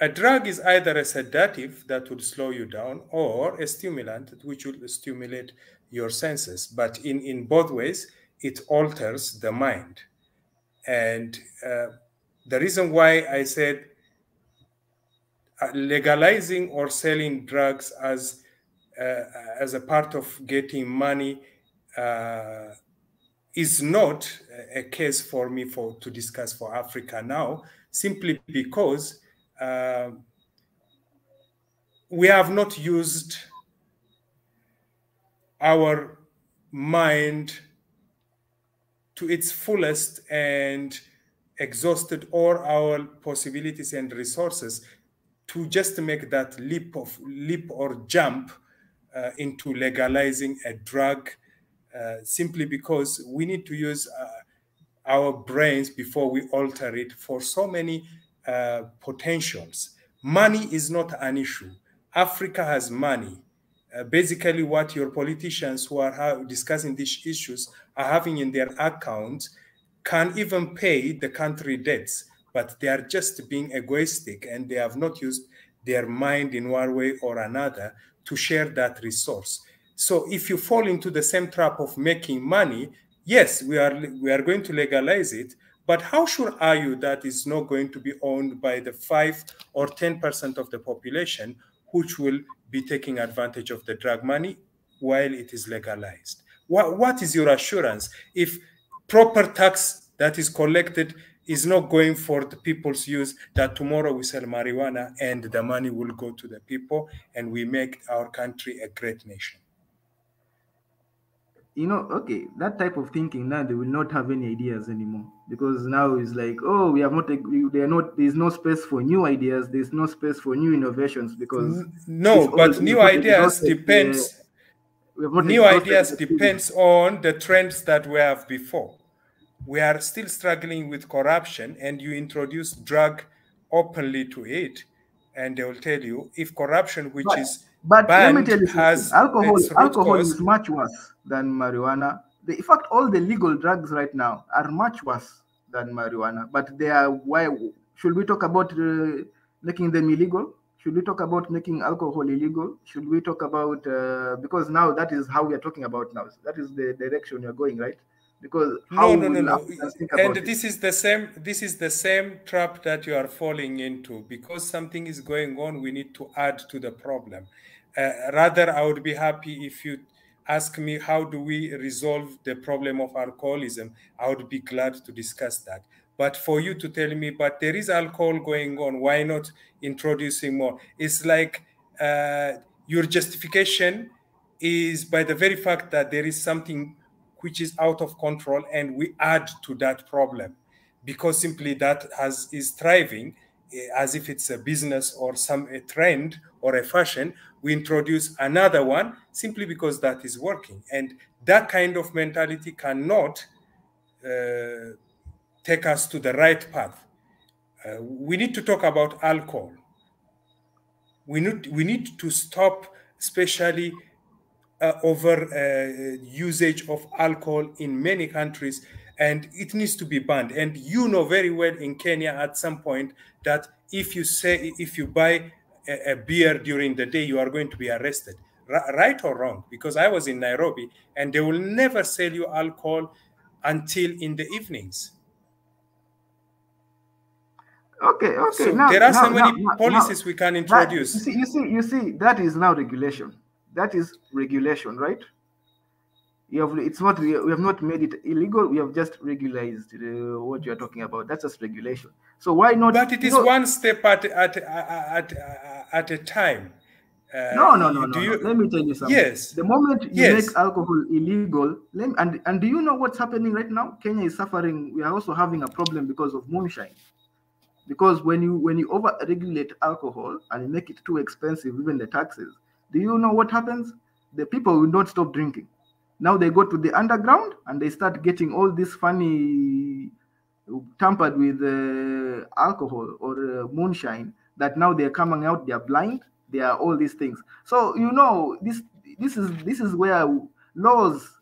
A drug is either a sedative that would slow you down or a stimulant which will stimulate your senses. But in both ways, it alters the mind. And the reason why I said legalizing or selling drugs as a part of getting money is not a case for me to discuss for Africa now, simply because we have not used our mind to its fullest and exhausted all our possibilities and resources to just make that leap or jump into legalizing a drug, simply because we need to use our brains before we alter it for so many potentials. Money is not an issue. Africa has money. Basically, what your politicians who are discussing these issues are having in their accounts can even pay the country debts, but they are just being egoistic and they have not used their mind in one way or another to share that resource. So if you fall into the same trap of making money, yes, we are going to legalize it, but how sure are you that it's not going to be owned by the 5 or 10% of the population which will be taking advantage of the drug money while it is legalized? What is your assurance if proper tax that is collected is not going for the people's use, that tomorrow we sell marijuana and the money will go to the people and we make our country a great nation? Okay, that type of thinking now they will not have any ideas anymore because now it's like, oh, we have not, they are not. There's no space for new ideas. There's no space for new innovations because No, but we have not new exhausted ideas the field. depends on the trends that we have before. We are still struggling with corruption, and you introduce drug openly to it, and they will tell you if corruption, which But is let me banned, tell you something. has its root Alcohol cause. is much worse than marijuana. In fact, all the legal drugs right now are much worse than marijuana. But they are why should we talk about making them illegal? Should we talk about making alcohol illegal? Should we talk about because now that is how we are talking about now. That is the direction you're going, right? Because how No, no, no, will no. Africans think And about it? this is the same trap that you are falling into. Because something is going on, we need to add to the problem. Rather, I would be happy if you ask me how do we resolve the problem of alcoholism. I would be glad to discuss that. But for you to tell me, but there is alcohol going on, why not introducing more? It's like your justification is by the very fact that there is something which is out of control, and we add to that problem because simply that is thriving as if it's a business or a trend or a fashion. We introduce another one simply because that is working, and that kind of mentality cannot take us to the right path. We need to talk about alcohol. We need to stop, especially over usage of alcohol in many countries, and it needs to be banned. And you know very well in Kenya at some point that if you buy a beer during the day, you are going to be arrested, right or wrong? Because I was in Nairobi, and they will never sell you alcohol until in the evenings. Okay. So there are so many Now, policies we can that introduce. you see, that is now regulation. That is regulation, right? It's not. We have not made it illegal. We have just regularized what you are talking about. That's just regulation. So why not? But it is one step at a time. No. Let me tell you something. Yes. The moment you Yes. make alcohol illegal, and do you know what's happening right now? Kenya is suffering. We are also having a problem because of moonshine. Because when you over regulate alcohol and you make it too expensive, even the taxes, do you know what happens? The people will not stop drinking. Now they go to the underground and they start getting all these funny tampered with alcohol or moonshine, that now they're coming out, they're blind, they are all these things. So this is where laws,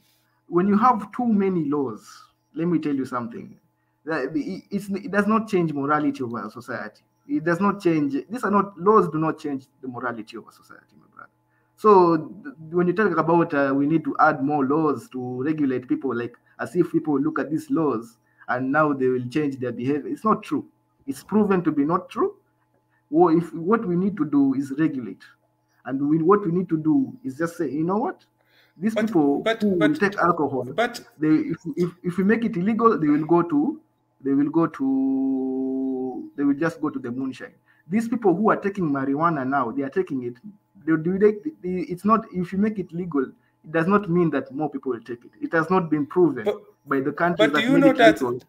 when you have too many laws, let me tell you something. It does not change morality of our society. It does not change. These are not laws. Do not change the morality of a society, my brother. So when you talk about we need to add more laws to regulate people, like as if people look at these laws and now they will change their behavior, it's not true. It's proven to be not true. Well, if what we need to do is regulate, and what we need to do is just say, you know what, these But people but who will but take alcohol, but they if we make it illegal, they will just go to the moonshine. These people who are taking marijuana now, they are taking it. It's not, if you make it legal, it does not mean that more people will take it. It has not been proven but, by the countries but that made it legal.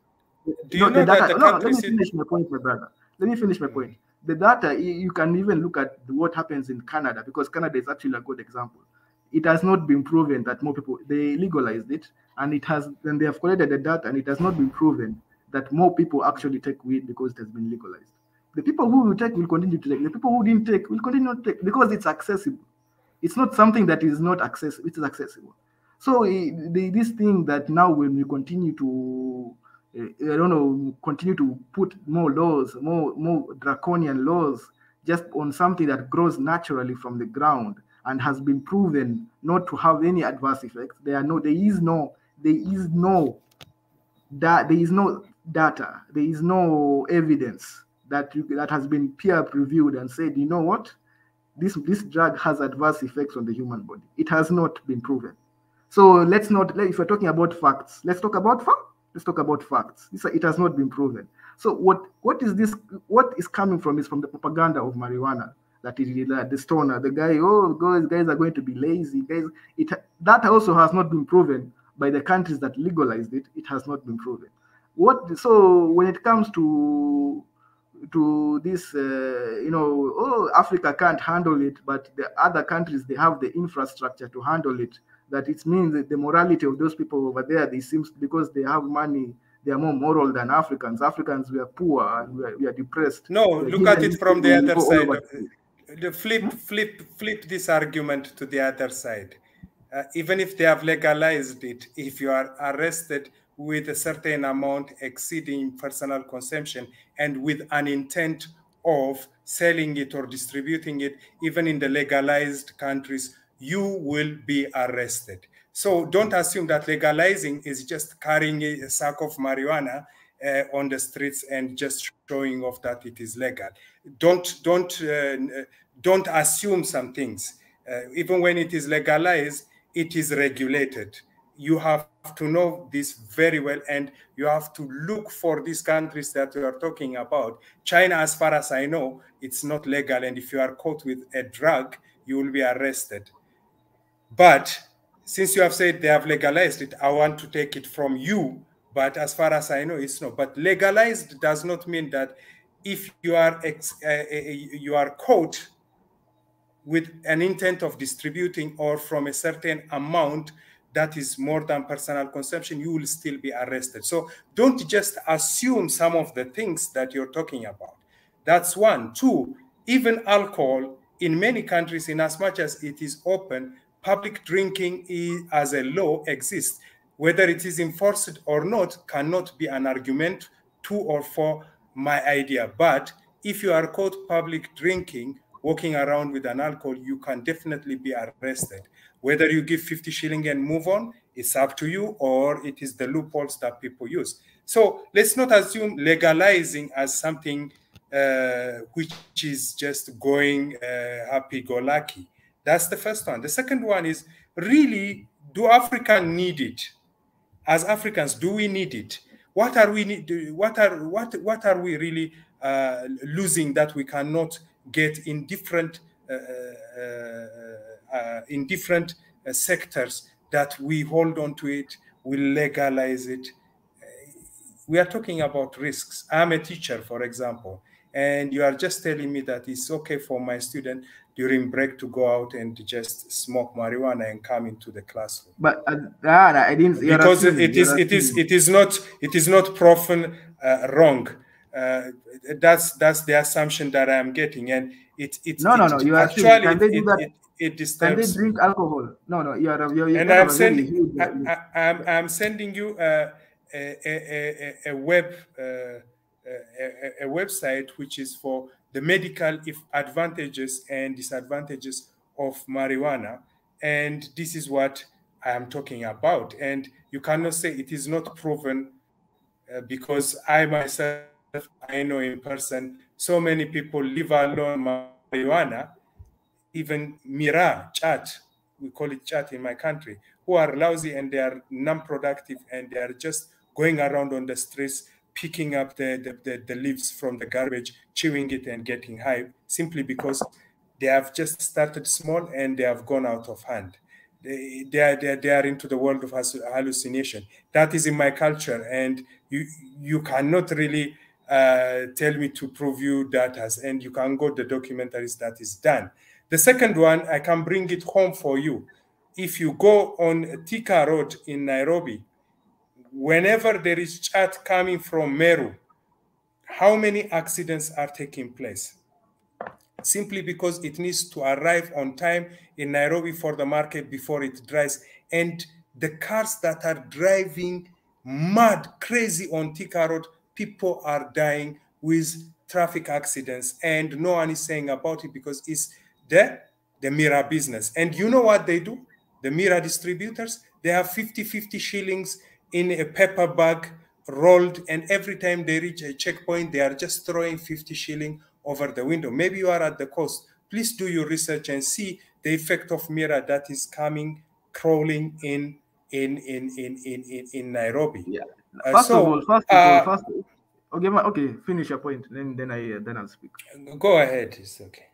No, the that data. the No, let country me finish my point, my brother. Let me finish my point. The data, you can even look at what happens in Canada, because Canada is actually a good example. It has not been proven that more people, they legalized it, and they have collected the data, and it has not been proven that more people actually take weed because it has been legalized. The people who will take will continue to take. The people who didn't take will continue to take because it's accessible. It's not something that is not accessible. It is accessible. So this thing that now when we continue to, I don't know, continue to put more laws, more draconian laws, just on something that grows naturally from the ground and has been proven not to have any adverse effects. There is no data, there is no evidence that has been peer reviewed and said, you know what, this drug has adverse effects on the human body. It has not been proven. So let's not, if we're talking about facts, let's talk about facts. Let's talk about facts. It has not been proven. So what is this? What is coming from is from the propaganda of marijuana. That is the stoner, the guy. Oh, guys are going to be lazy. Guys, that also has not been proven by the countries that legalized it. It has not been proven. So when it comes to this, oh, Africa can't handle it, but the other countries, they have the infrastructure to handle it. That it means that the morality of those people over there, they seems, because they have money, they are more moral than Africans. Africans, we are poor and we are depressed. No, We are look at given it this from thing, the we other go all side. over. The flip this argument to the other side. Even if they have legalized it, if you are arrested with a certain amount exceeding personal consumption and with an intent of selling it or distributing it, even in the legalized countries, you will be arrested. So don't assume that legalizing is just carrying a sack of marijuana on the streets and just showing off that it is legal. Don't assume some things. Even when it is legalized, it is regulated. You have to know this very well, and you have to look for these countries that you are talking about. China, as far as I know, it's not legal, and if you are caught with a drug, you will be arrested. But since you have said they have legalized it, I want to take it from you. But as far as I know, it's not. But legalized does not mean that if you are caught with an intent of distributing or from a certain amount that is more than personal consumption, you will still be arrested. So don't just assume some of the things that you're talking about. That's one. Two, even alcohol in many countries, in as much as it is open, public drinking as a law exists. Whether it is enforced or not cannot be an argument to or for my idea. But if you are caught public drinking, walking around with an alcohol, you can definitely be arrested. Whether you give 50 shilling and move on, it's up to you, or it is the loopholes that people use. So let's not assume legalizing as something which is just going happy-go-lucky. That's the first one. The second one is, really, do Africa need it? As Africans, do we need it? What are we need? What are we really losing that we cannot get in different sectors, that we hold on to it, we legalize it? We are talking about risks. I'm a teacher, for example, and you are just telling me that it's okay for my student during break to go out and just smoke marijuana and come into the classroom. But I didn't. You're Because assuming. it is not proven wrong. That's the assumption that I am getting, and it No. You are assuming. actually Can they do that? it Can they disturbs me. drink alcohol? No. You And have I'm a very sending huge. I'm sending you a web a website which is for the medical advantages and disadvantages of marijuana, and this is what I am talking about. And you cannot say it is not proven, because I myself, I know in person so many people, leave alone marijuana, even mira, chat, we call it chat in my country, who are lousy and they are non-productive and they are just going around on the streets, picking up the leaves from the garbage, chewing it and getting high, simply because they have just started small and they have gone out of hand. They are into the world of hallucination. That is in my culture, and you cannot really tell me to prove you that and you can go the documentaries that is done. The second one, I can bring it home for you. If you go on Thika Road in Nairobi, whenever there is chat coming from Meru, how many accidents are taking place? Simply because it needs to arrive on time in Nairobi for the market before it dries. And the cars that are driving mad, crazy on Thika Road, people are dying with traffic accidents, and no one is saying about it because it's the Mira business. And you know what they do? The Mira distributors, they have 50 shillings in a paper bag rolled, and every time they reach a checkpoint, they are just throwing 50 shilling over the window. Maybe you are at the coast. Please do your research and see the effect of Mira that is coming, crawling in Nairobi. Yeah. First of all, okay, finish your point. Then I'll speak. Go ahead. It's okay.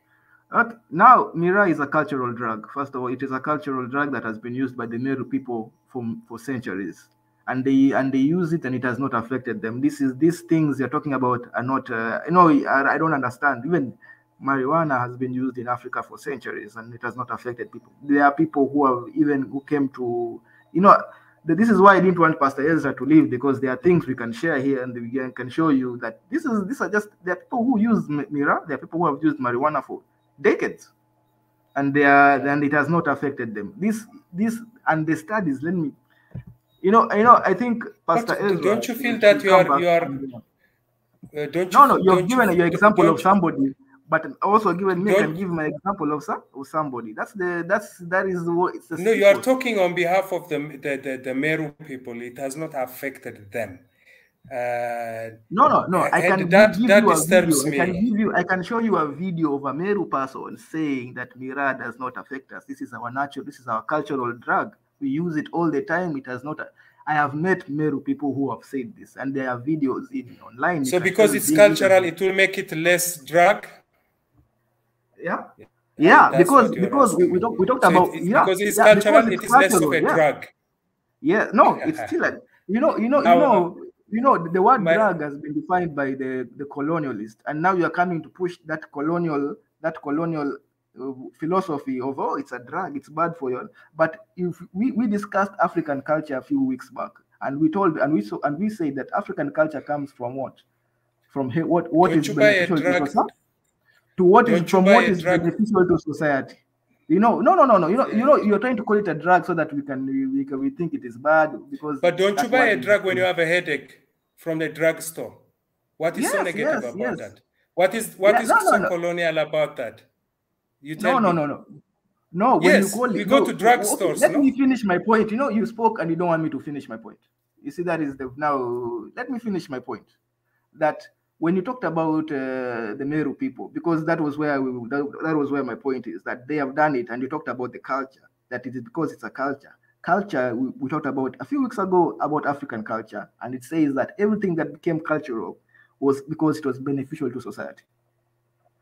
Okay. Now, Mira is a cultural drug. First of all, it is a cultural drug that has been used by the Meru people for centuries, and they use it, and it has not affected them. These things you're talking about are not. I don't understand. Even marijuana has been used in Africa for centuries, and it has not affected people. There are people who came to, this is why I didn't want Pastor Ezra to leave, because there are things we can share here, and we can show you that these are just, there are people who use Mira, there are people who have used marijuana for decades, and it has not affected them. This and the studies. Let me, I think Pastor Ezra. Don't you feel that you are? No, you've given your example of somebody, but also given me can give my example of somebody. That is what it's. No, you are talking on behalf of the Meru people. It has not affected them. No. I can give you a video. I can show you a video of a Meru person saying that Mira does not affect us. This is our cultural drug. We use it all the time. It has not. I have met Meru people who have said this, and there are videos online. So because it's cultural, it will make it less drug. Yeah, because we talked about because it's cultural, it is less of a drug. Yeah, no, it's still like the word drug has been defined by the colonialist, and now you are coming to push that colonial philosophy of, it's a drug, it's bad for you. But if we discussed African culture a few weeks back, and we say that African culture comes from what? From what is beneficial to society? To what is beneficial to society? No. You're trying to call it a drug so that we think it is bad because. But don't you buy a drug when you have a headache from the drugstore? What is so negative about that? What is so colonial about that? You tell me. No. When you call we go to drugstores. Let me finish my point. You spoke and you don't want me to finish my point. You see, that is now. Let me finish my point. That when you talked about the Meru people, because that was where my point is, that they have done it, and you talked about the culture, that it is because it's a culture. Culture, we talked about a few weeks ago about African culture, and it says that everything that became cultural was because it was beneficial to society.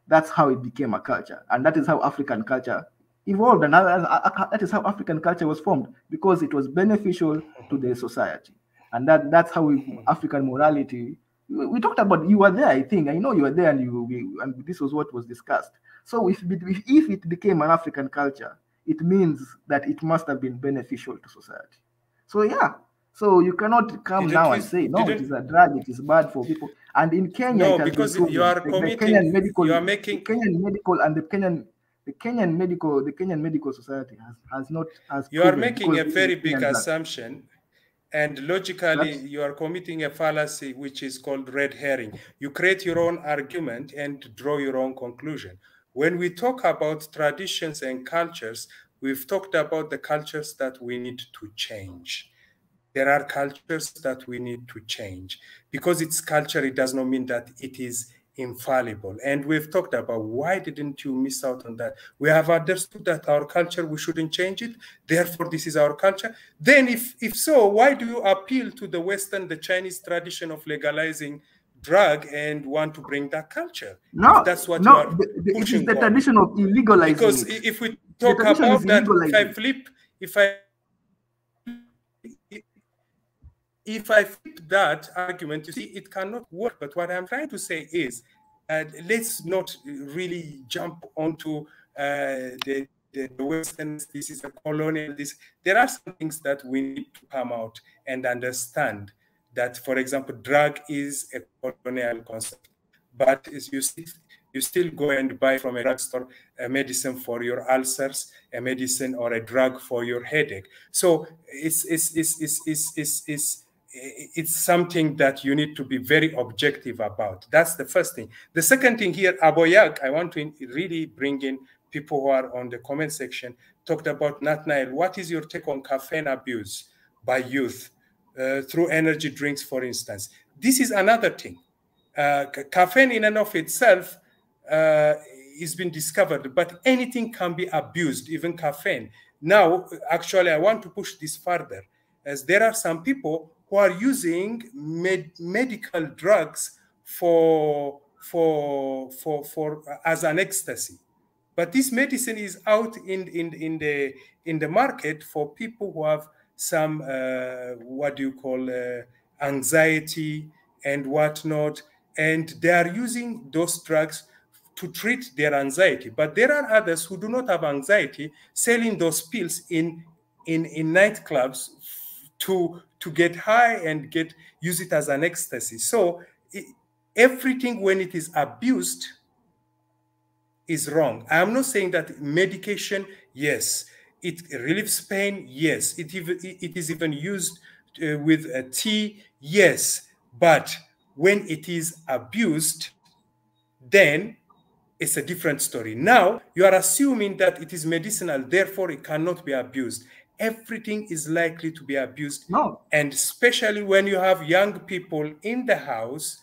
That's how it became a culture, and that is how African culture evolved, and that is how African culture was formed, because it was beneficial to the society, and that's how African morality We talked about, you were there, I think. I know you were there, and this was what was discussed. So if it became an African culture, it means that it must have been beneficial to society. So yeah, so you cannot come Didn't now we? and say no, it is Didn't a drug, it is bad for people. And in Kenya, it no? has been Because you proven. are The committing. Kenyan medical, You are the making. Kenyan medical, and the Kenyan medical society has You are proven, making because a this is very a big Kenyan drug. assumption, and logically, That's you are committing a fallacy which is called red herring. You create your own argument and draw your own conclusion. When we talk about traditions and cultures, we've talked about the cultures that we need to change. There are cultures that we need to change. Because it's culture, it does not mean that it is infallible. And we've talked about, why didn't you miss out on that? We have understood that our culture, we shouldn't change it. Therefore, this is our culture. Then if so, why do you appeal to the Western, the Chinese tradition of legalizing drug and want to bring that culture? If no, that's what you no. are It is pushing the on. tradition of illegalizing Because it. if we The talk tradition is about that, illegalizing. if I flip that argument, you see, it cannot work. But what I'm trying to say is, let's not really jump onto the Western, this is a colonial, this. There are some things that we need to come out and understand that, for example, drug is a colonial concept. But as you still go and buy from a drugstore a medicine for your ulcers, a medicine or a drug for your headache. So it's something that you need to be very objective about. That's the first thing. The second thing here, Aboyak, I want to really bring in people who are on the comment section, talked about Nathaniel. What is your take on caffeine abuse by youth through energy drinks, for instance? This is another thing. Caffeine in and of itself is been discovered, but anything can be abused, even caffeine. Now, actually, I want to push this further, as there are some people who are using medical drugs for as an ecstasy. But this medicine is out in the market for people who have some what do you call anxiety and whatnot, and they are using those drugs to treat their anxiety. But there are others who do not have anxiety, selling those pills in nightclubs to get high and use it as an ecstasy. So everything, when it is abused, is wrong. I am not saying that medication, yes, it relieves pain, yes, it is even used with tea, yes, but when it is abused, then it's a different story. Now, you are assuming that it is medicinal, therefore it cannot be abused. Everything is likely to be abused. No. And especially when you have young people in the house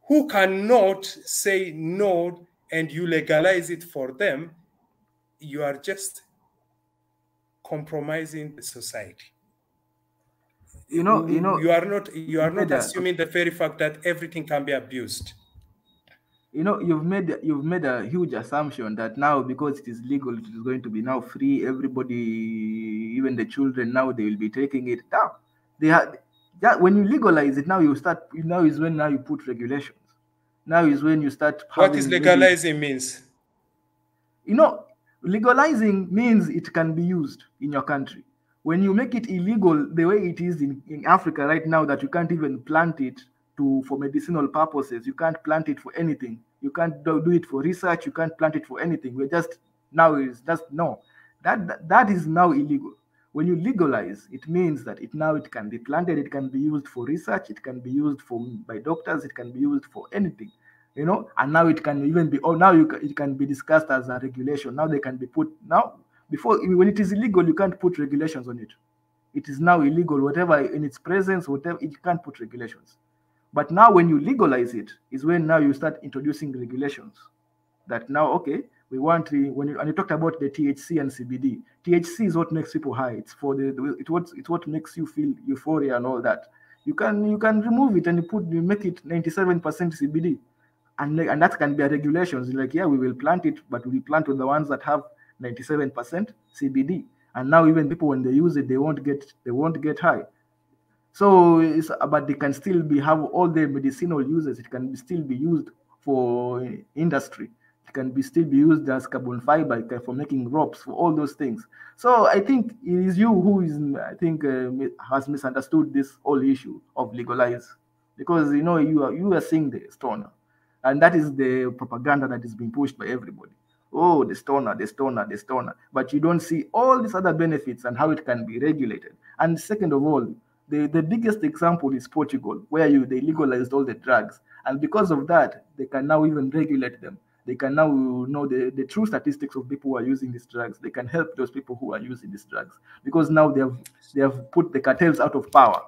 who cannot say no and you legalize it for them, you are just compromising the society. You are not assuming the very fact that everything can be abused. You've made a huge assumption that now, because it is legal, it is going to be now free. Everybody, even the children, now they will be taking it down. When you legalize it, now you put regulations. Now is when you start having. What is legalizing means? Legalizing means it can be used in your country. When you make it illegal, the way it is in Africa right now, that you can't even plant it for medicinal purposes, you can't plant it for anything. You can't do it for research. You can't plant it for anything. That is now illegal. When you legalize, it means that it can be planted, it can be used for research, it can be used by doctors, it can be used for anything. And now it can even be, it can be discussed as a regulation. Now they can be put, before, when it is illegal, you can't put regulations on it. It is now illegal, whatever in its presence, whatever, you can't put regulations. But now when you legalize it, is when now you start introducing regulations. That now, okay, we want to, and you talked about the THC and CBD. THC is what makes people high. It's what makes you feel euphoria and all that. You can remove it and you make it 97% CBD. And that can be a regulations. Like, yeah, we will plant it, but we plant with the ones that have 97% CBD. And now even people, when they use it, they won't get high. So, but they can still have all the medicinal uses. It can still be used for industry. It can still be used as carbon fiber for making ropes, for all those things. So I think it is you who is, I think, has misunderstood this whole issue of legalize, because you are seeing the stoner, and that is the propaganda that is being pushed by everybody. Oh, the stoner, the stoner, the stoner. But you don't see all these other benefits and how it can be regulated. And second of all, the biggest example is Portugal, where they legalized all the drugs. And because of that, they can now even regulate them. They can now know the true statistics of people who are using these drugs. They can help those people who are using these drugs, because now they have put the cartels out of power.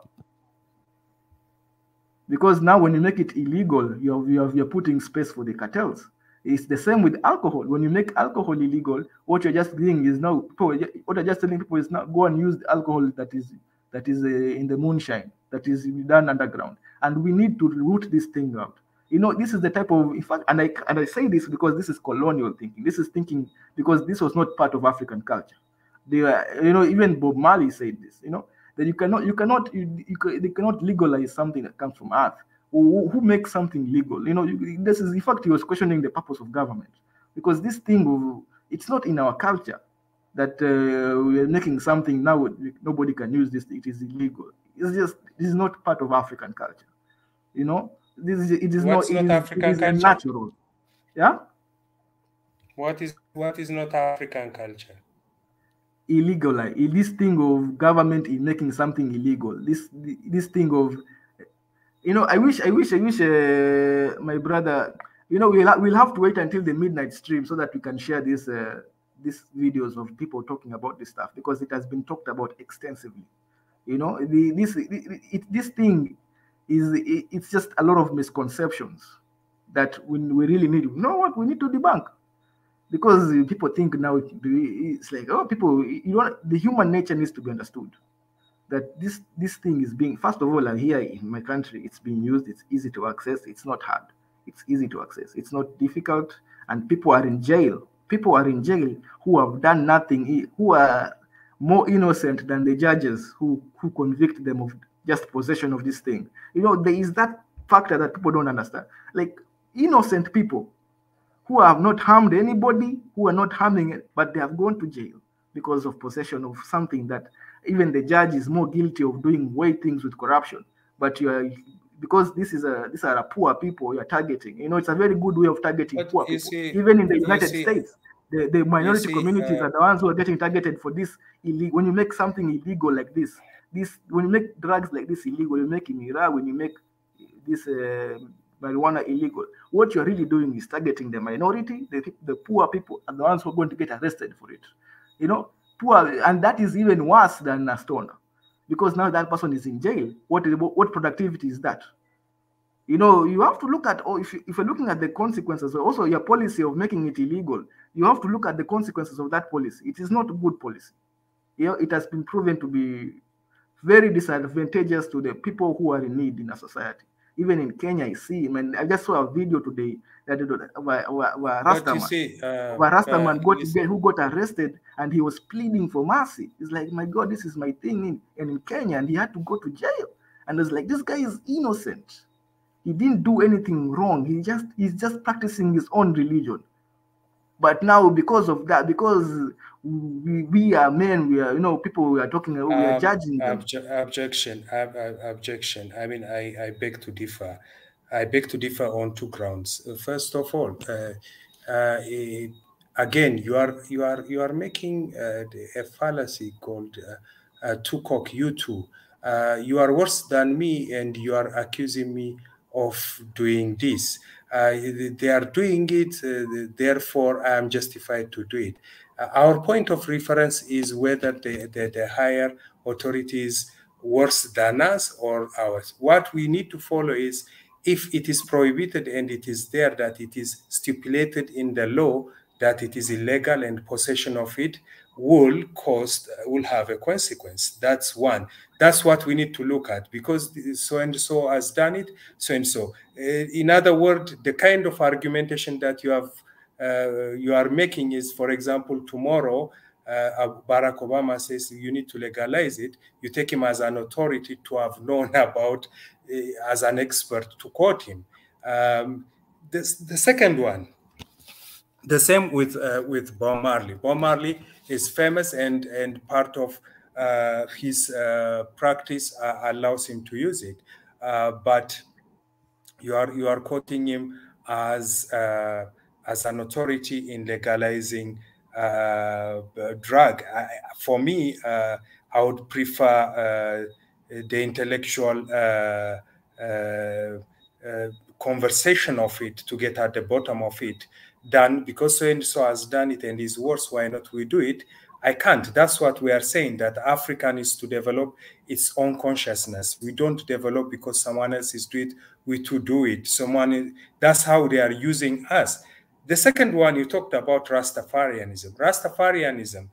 Because now when you make it illegal, you're putting space for the cartels. It's the same with alcohol. When you make alcohol illegal, what you're just doing is now what you're just telling people is now go and use the alcohol that is in the moonshine, that is done underground. And we need to root this thing out. This is the type of, in fact, and I say this because this is colonial thinking. This is thinking because this was not part of African culture. Even Bob Marley said this. That they cannot legalize something that comes from earth. Who makes something legal? This is, in fact, he was questioning the purpose of government, because this thing it's not in our culture that we are making something now nobody can use this. It is illegal. It is not part of African culture. It is What's not. not African It is culture? unnatural. Yeah. What is not African culture? Illegal, like this thing of government is making something illegal. This thing of, I wish my brother, we'll have to wait until the midnight stream so that we can share these videos of people talking about this stuff, because it has been talked about extensively. This thing it's just a lot of misconceptions that we really need. What we need to debunk. Because people think now it's like, oh, people, the human nature needs to be understood. That this thing is being, first of all, here in my country, it's being used, it's easy to access, it's not hard, it's easy to access, it's not difficult, and people are in jail. People are in jail who have done nothing, who are more innocent than the judges who convict them of just possession of this thing. There is that factor that people don't understand. Like, innocent people who have not harmed anybody, who are not harming it, but they have gone to jail because of possession of something that even the judge is more guilty of doing way things with corruption. But because these are poor people you're targeting. It's a very good way of targeting But poor you people. see, Even in the United States, the minority see, communities are the ones who are getting targeted for this illegal. When you make something illegal like this, when you make drugs like this illegal, you make in Iraq, when you make this marijuana illegal, what you're really doing is targeting the minority. The poor people are the ones who are going to get arrested for it. Poor, and that is even worse than a stoner, because now that person is in jail. What productivity is that? You have to look at, if you're looking at the consequences, also your policy of making it illegal, you have to look at the consequences of that policy. It is not a good policy. It has been proven to be very disadvantageous to the people who are in need in a society. Even in Kenya, I just saw a video today that where Rastaman who got arrested, and he was pleading for mercy. He's like, my God, this is my thing, and in Kenya, and he had to go to jail. And it's like, this guy is innocent. He didn't do anything wrong. He's just practicing his own religion. But now, because of that, because we are men, we are, people we are talking, we are judging them. Objection. I mean, I beg to differ. I beg to differ on two grounds. First of all, again, you are making a fallacy called two-cock. You two, you are worse than me, and you are accusing me of doing this. They are doing it, therefore I am justified to do it. Our point of reference is whether the higher authorities worse than us or ours. What we need to follow is, if it is prohibited and it is there that it is stipulated in the law that it is illegal and possession of it will have a consequence. That's one. That's what we need to look at, because so and so has done it, so and so. In other words, the kind of argumentation that you are making is, for example, tomorrow Barack Obama says you need to legalize it, you take him as an authority to have known about, as an expert to quote him. The second one, the same with Bob Marley. Bob Marley is famous, and part of his practice allows him to use it, but you are quoting him as an authority in legalizing drug. For me, I would prefer the intellectual conversation of it to get at the bottom of it, done because so and so has done it and is worse, why not we do it? I can't. That's what we are saying, that Africa needs to develop its own consciousness. We don't develop because someone else is doing it, we to do it. That's how they are using us. The second one, you talked about Rastafarianism. Rastafarianism,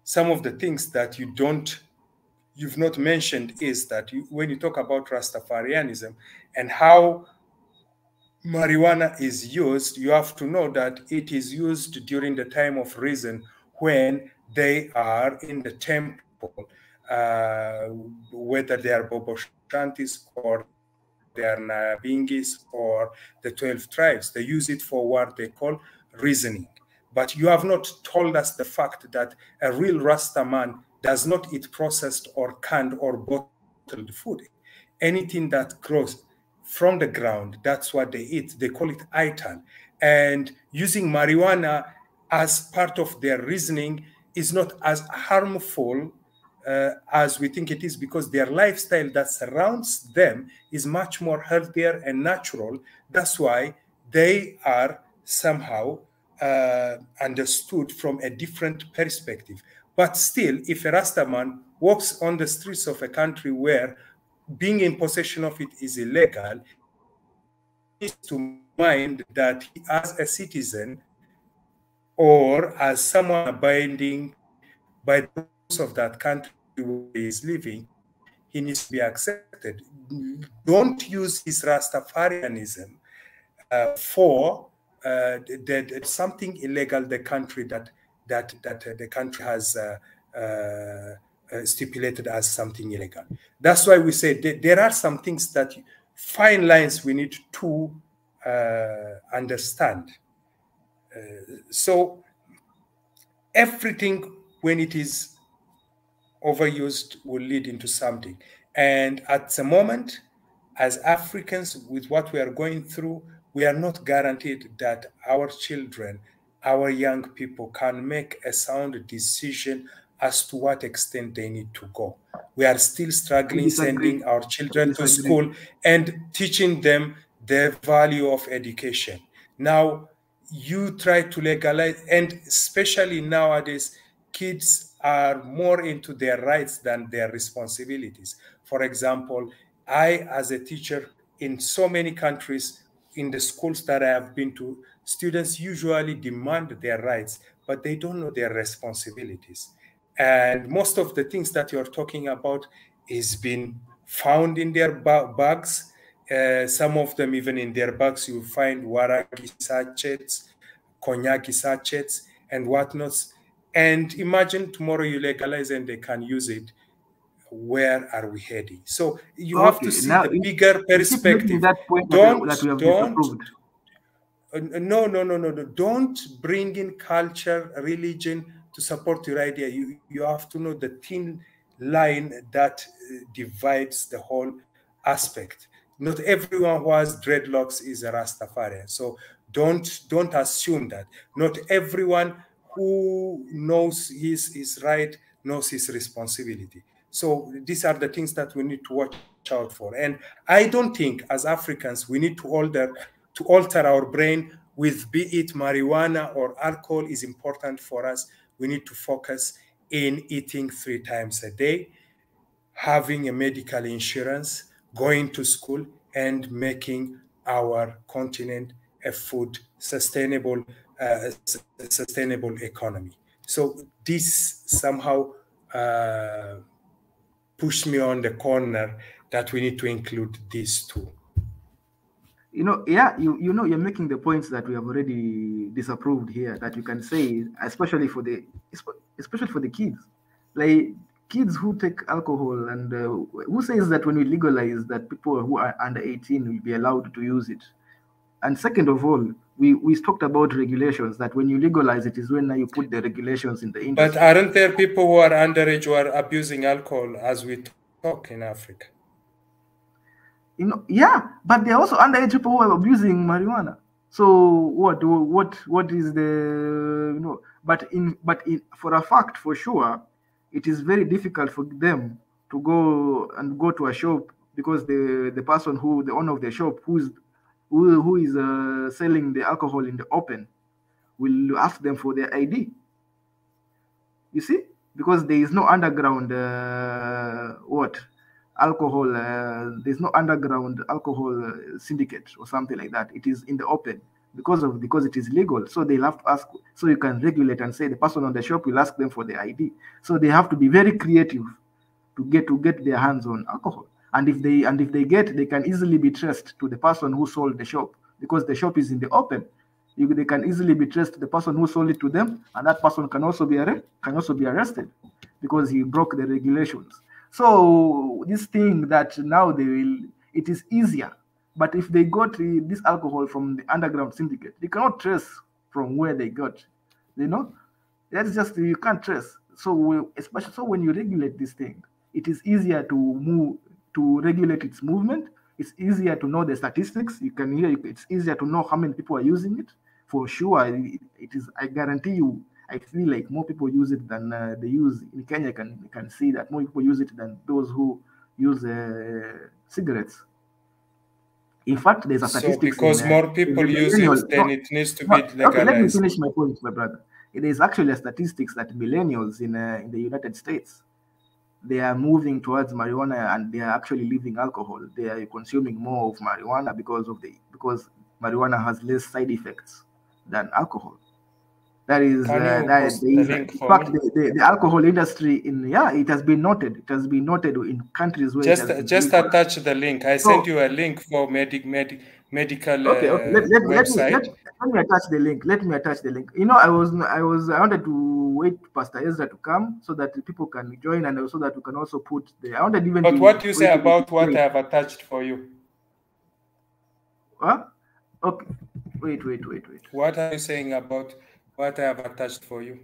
some of the things that you've not mentioned is that when you talk about Rastafarianism and how marijuana is used, you have to know that it is used during the time of reason when they are in the temple, whether they are Bobo Shantis or they are Nabingis or the 12 tribes. They use it for what they call reasoning. But you have not told us the fact that a real Rasta man does not eat processed or canned or bottled food. Anything that grows from the ground, that's what they eat. They call it aitan. And using marijuana as part of their reasoning is not as harmful as we think it is, because their lifestyle that surrounds them is much more healthier and natural. That's why they are somehow understood from a different perspective. But still, if a Rastaman walks on the streets of a country where being in possession of it is illegal, he needs to mind that he, as a citizen or as someone abiding by the rules of that country where he is living, he needs to be accepted. Don't use his Rastafarianism for something illegal the country that the country has stipulated as something illegal. That's why we say there are some things that fine lines we need to understand. So everything, when it is overused, will lead into something. And at the moment, as Africans, with what we are going through, we are not guaranteed that our children, our young people can make a sound decision as to what extent they need to go. We are still struggling sending our children to school and teaching them the value of education. Now, you try to legalize, and especially nowadays, kids are more into their rights than their responsibilities. For example, I, as a teacher in so many countries, in the schools that I have been to, students usually demand their rights, but they don't know their responsibilities. And most of the things that you're talking about is being found in their bags. Some of them, even in their bags, you find waragi sachets, cognac sachets, and whatnots. And imagine tomorrow you legalize and they can use it. Where are we heading? So you have to see the bigger perspective. No. Don't bring in culture, religion to support your idea. You have to know the thin line that divides the whole aspect. Not everyone who has dreadlocks is a Rastafarian. So don't assume that. Not everyone who knows his right knows his responsibility. So these are the things that we need to watch out for. And I don't think as Africans we need to alter our brain with, be it marijuana or alcohol is important for us. We need to focus in eating 3 times a day, having a medical insurance, going to school, and making our continent a food sustainable economy. So this somehow pushed me on the corner that we need to include these two. You're making the points that we have already disapproved here, that you can say, especially for the kids, like kids who take alcohol, and who says that when we legalize that people who are under 18 will be allowed to use it. And second of all, we talked about regulations, that when you legalize it is when now you put the regulations in the industry. But aren't there people who are underage who are abusing alcohol as we talk in Africa? Yeah, but there are also underage people who are abusing marijuana. So what is the but for a fact, for sure, it is very difficult for them to go to a shop, because the person the owner of the shop who is selling the alcohol in the open will ask them for their ID. You see, because there is no underground alcohol. There's no underground alcohol syndicate or something like that. It is in the open because it is legal. So they'll have to ask. So you can regulate and say the person on the shop will ask them for the ID. So they have to be very creative to get their hands on alcohol. And if they can easily be traced to the person who sold the shop, because the shop is in the open. They can easily be traced to the person who sold it to them, and that person can also be arrested because he broke the regulations. So this thing that now it is easier. But if they got this alcohol from the underground syndicate, they cannot trace from where they got. That's just, you can't trace. So especially when you regulate this thing, it is easier to regulate its movement. It's easier to know the statistics. It's easier to know how many people are using it. For sure, it is. I guarantee you. I feel like more people use it than they use in Kenya. Can see that more people use it than those who use cigarettes. In fact, there's a So statistics because more people use it, then it needs to be legalized. Okay, let me finish my point, my brother. It is actually a statistics that millennials in the United States, they are moving towards marijuana, and they are actually leaving alcohol. They are consuming more of marijuana because marijuana has less side effects than alcohol. That is Can you that post there the is, link in for fact, me? the alcohol industry it has been noted. It has been noted in countries where it has been Just legal. attach the link. I sent you a link for medical Okay. website. Let me attach the link. Let me attach the link. I wanted to wait Pastor Ezra to come so that the people can join, and also that we can also put I wanted even But to what do you say wait about what I have attached for you? Huh? Okay. Wait. What are you saying about what I have attached for you?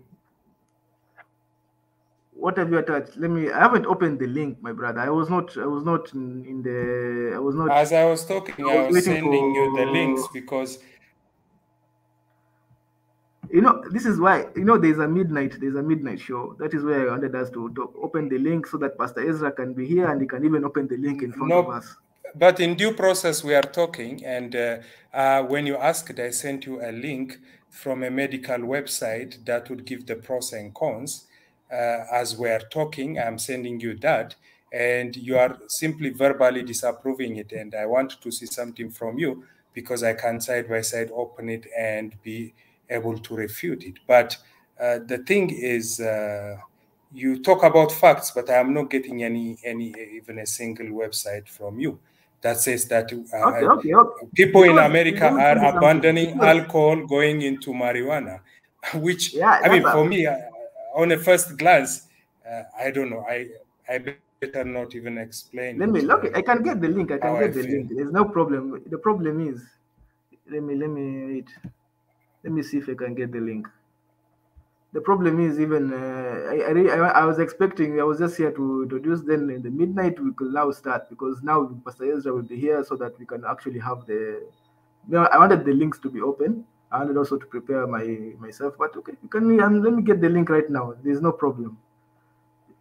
What have you attached? I haven't opened the link, my brother. I was not in the. I was not. As I was talking, I I was was waiting sending you the links for. because This is why, there's a midnight show. That is where I wanted us to open the link so that Pastor Ezra can be here and he can even open the link in front of us. But in due process, we are talking. And when you asked, I sent you a link from a medical website that would give the pros and cons. As we are talking, I'm sending you that. And you are simply verbally disapproving it. And I want to see something from you because I can side by side open it and be able to refute it. But the thing is, you talk about facts, but I am not getting even a single website from you that says that Okay. people in Because America let me are tell you something. abandoning alcohol, going into marijuana, which, Yeah, I mean, for me, on a first glance, I don't know. I better not even explain it. Okay. I can get the link. How I feel. There's no problem. The problem is, let me wait. Let me see if I can get the link. The problem is, even I was expecting. I was just here to introduce. Then in the midnight we could now start, because now Pastor Ezra will be here so that we can actually have the. I wanted the links to be open. I wanted also to prepare myself. But okay, you can. Let me get the link right now. There's no problem.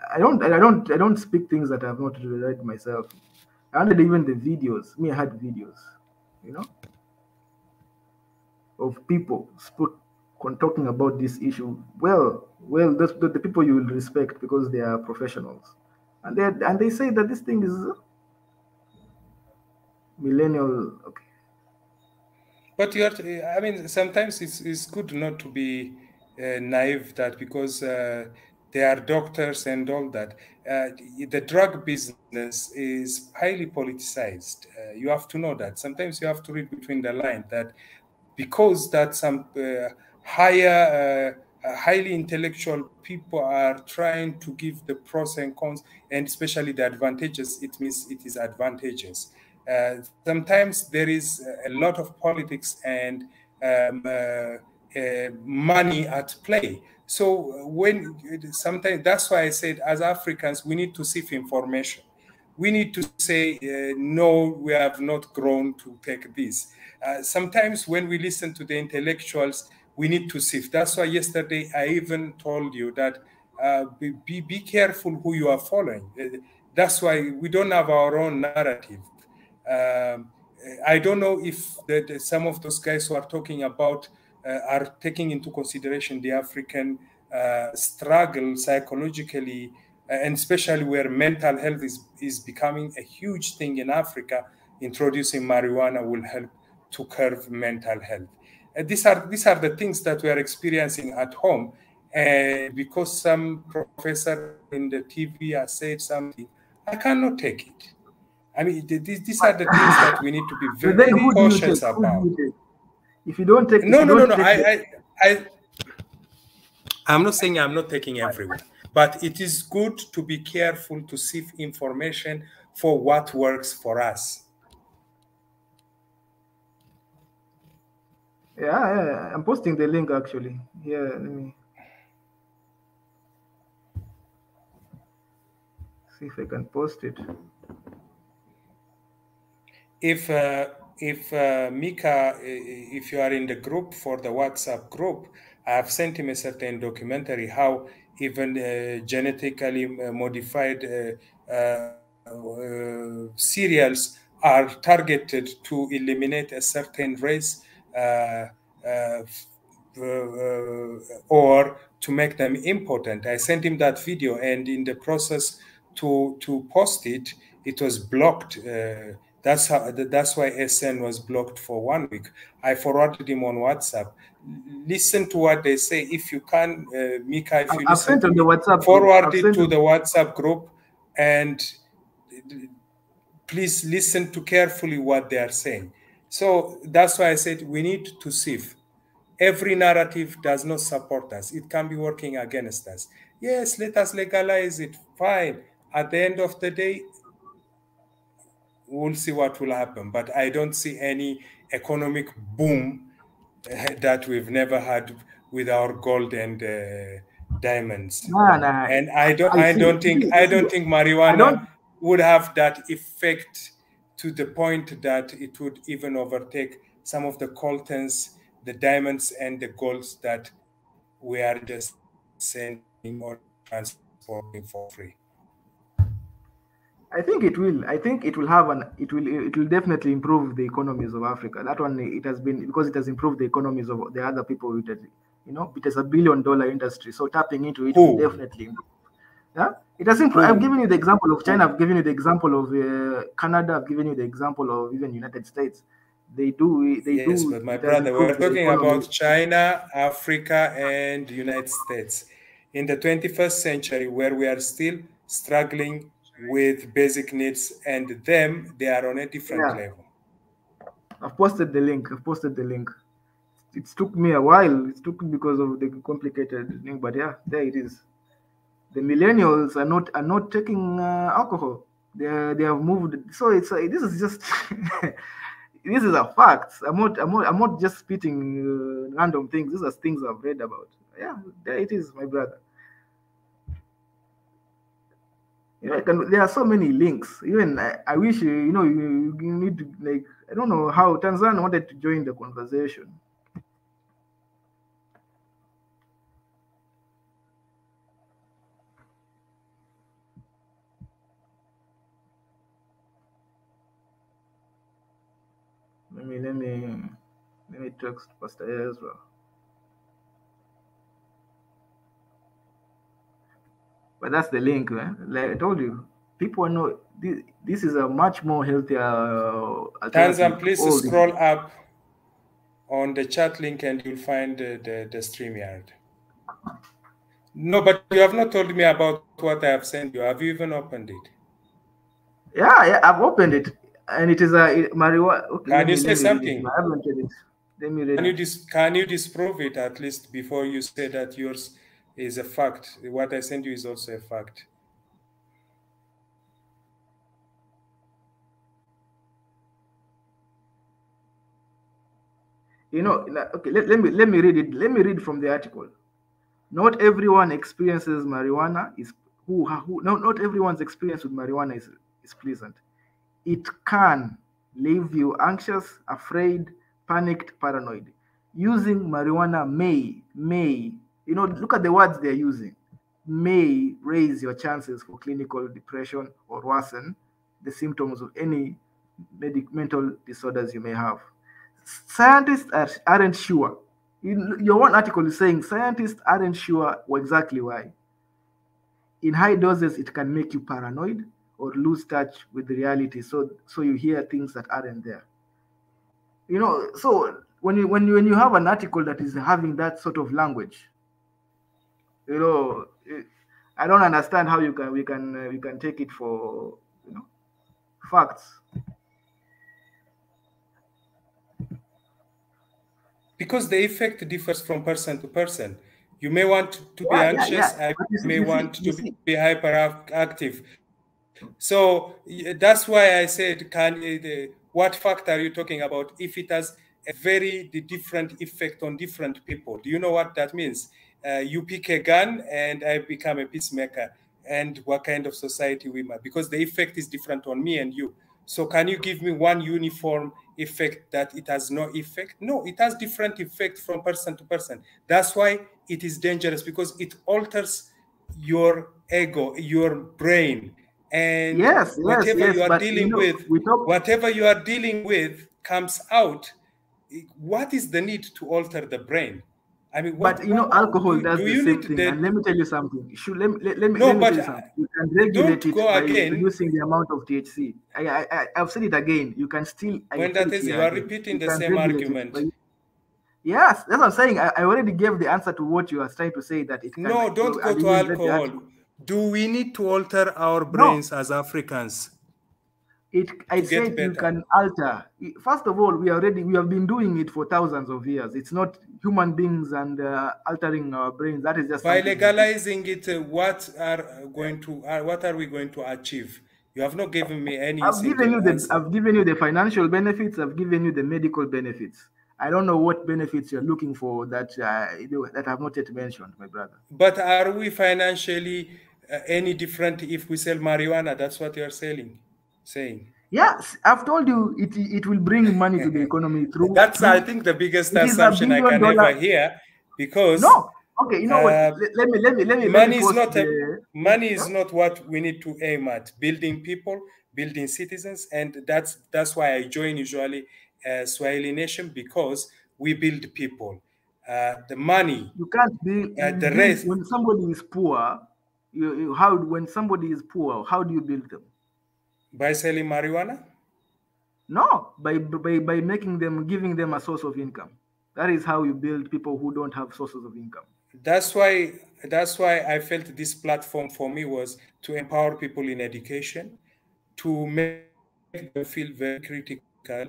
I don't speak things that I have not read myself. I wanted even the videos. I had videos, you know, of people talking about this issue. Well, the people you will respect because they are professionals, and they say that this thing is millennial. Okay. But I mean, sometimes it's good not to be naive, that because They are doctors and all that. The drug business is highly politicized. You have to know that. Sometimes you have to read between the lines that because that some highly intellectual people are trying to give the pros and cons, and especially the advantages, it means it is advantageous. Sometimes there is a lot of politics and money at play. So when sometimes that's why I said, as Africans, we need to sift information. We need to say, no, we have not grown to take this. Sometimes when we listen to the intellectuals, we need to sift. That's why yesterday I even told you that be careful who you are following. That's why we don't have our own narrative. I don't know if some of those guys who are talking about are taking into consideration the African struggle psychologically, and especially where mental health is becoming a huge thing in Africa. Introducing marijuana will help to curb mental health. These are the things that we are experiencing at home. And because some professor in the TV has said something, I cannot take it. I mean, these are the things that we need to be But then very who do you take? cautious Who do about. you take? If you don't take, if No, you no, no, don't no. take the, I'm not saying I'm not taking everyone, but it is good to be careful to sift information for what works for us. yeah, I'm posting the link actually. Yeah, let me see if I can post it. If Mika, if you are in the group for the WhatsApp group, I have sent him a certain documentary how even genetically modified cereals are targeted to eliminate a certain race or to make them important. I sent him that video, and in the process to post it, it was blocked. That's why SN was blocked for 1 week. I forwarded him on WhatsApp. Listen to what they say. If you can, Mika, if you I've listen sent to on the me, WhatsApp group. forward I've it sent to on, the WhatsApp group, and please listen to carefully what they are saying. So that's why I said we need to sift. Every narrative does not support us. It can be working against us. Yes, let us legalize it. Fine. At the end of the day, we'll see what will happen. But I don't see any economic boom that we've never had with our gold and diamonds. nah. And I don't think I marijuana don't. would have that effect to the point that it would even overtake some of the coltons, the diamonds, and the golds that we are just sending or transporting for free. I think it will. I think it will have an. It will. It will definitely improve the economies of Africa. That one, it has been because it has improved the economies of the other people. With it, it is $1 billion industry. So tapping into it will Who? definitely improve. Yeah, it has improved. I've Who? given you the example of China. Who? I've given you the example of Canada. I've given you the example of even United States. They do. They Yes, do. but my It has brother, we're improved the talking economy. about China, Africa, and the United States. In the 21st century, where we are still struggling with basic needs, and them, they are on a different Yeah, level. I've posted the link. I've posted the link. It took me a while. It took me because of the complicated thing, but yeah, there it is. The millennials are not taking alcohol. They have moved. So it's this is just this is a fact. I'm not just spitting random things. These are things I've read about. Yeah, there it is, my brother. There are so many links. Even I wish you need to, like, I don't know how Tanzania wanted to join the conversation. Let me text Pastor Ezra. But that's the link, man. Like I told you, people are not. This is a much more healthier Tanzan, alternative to please all this. scroll up on the chat link and you'll find the StreamYard. No, but you have not told me about what I have sent you. Have you even opened it? Yeah, I've opened it, and it is a marijuana. Okay, Can you say let me read it. something? I haven't read it. Let me read it. Can you disprove it at least before you say that yours is a fact? What I sent you is also a fact. You know, okay, let me read it. Let me read from the article. Not everyone experiences marijuana is who no, not everyone's experience with marijuana is pleasant. It can leave you anxious, afraid, panicked, paranoid. Using marijuana may, look at the words they're using, may raise your chances for clinical depression or worsen the symptoms of any mental disorders you may have. Scientists aren't sure. Your one article is saying scientists aren't sure exactly why. In high doses, it can make you paranoid or lose touch with reality. So you hear things that aren't there. So when you have an article that is having that sort of language, you know, I don't understand how we can take it for facts. Because the effect differs from person to person. You may want to be Yeah. anxious, I But may want you to see, be hyperactive. So that's why I said, what fact are you talking about if it has a very different effect on different people? Do you know what that means? You pick a gun and I become a peacemaker. And what kind of society we might? Because the effect is different on me and you. So can you give me one uniform effect that it has no effect? No, it has different effect from person to person. That's why it is dangerous, because it alters your ego, your brain, and whatever yes. you are But dealing with, we talk. comes out. What is the need to alter the brain? I mean, But what alcohol does do the you same need thing. And let that? me tell you something. No, Let me tell but you something. You can regulate don't it go by again. reducing the amount of THC. I've said it again. You can still. I When say that it is, here you are again. repeating You the can same regulate it argument. by. Yes, that's what I'm saying. I already gave the answer to what you are trying to say, that it can. No, don't I go to didn't read the alcohol. article. Do we need to alter our No, brains as Africans I to get said you better? can alter. First of all, we have been doing it for thousands of years. It's not human beings and altering our brains. That is just By something we did. legalizing it, what are we going to achieve? You have not given me any single answer. I've given you the financial benefits. I've given you the medical benefits. I don't know what benefits you're looking for that that I've not yet mentioned, my brother. But are we financially any different if we sell marijuana? That's what you're saying. Yes, I've told you it will bring money to the economy That's, I through. think, the biggest It is a assumption I billion can ever dollar. hear, because No, okay. You know what? uh, Let me money is post not money yeah? is not what we need to aim at. Building people, building citizens, and that's why I join usually Swahili Nation, because we build people. The money, You can't build. You the build rest, when somebody is poor. How when somebody is poor? How do you build them? by selling marijuana. No, by making them, giving them a source of income. That is how you build people who don't have sources of income. That's why I felt this platform for me was to empower people in education, to make them feel very critical,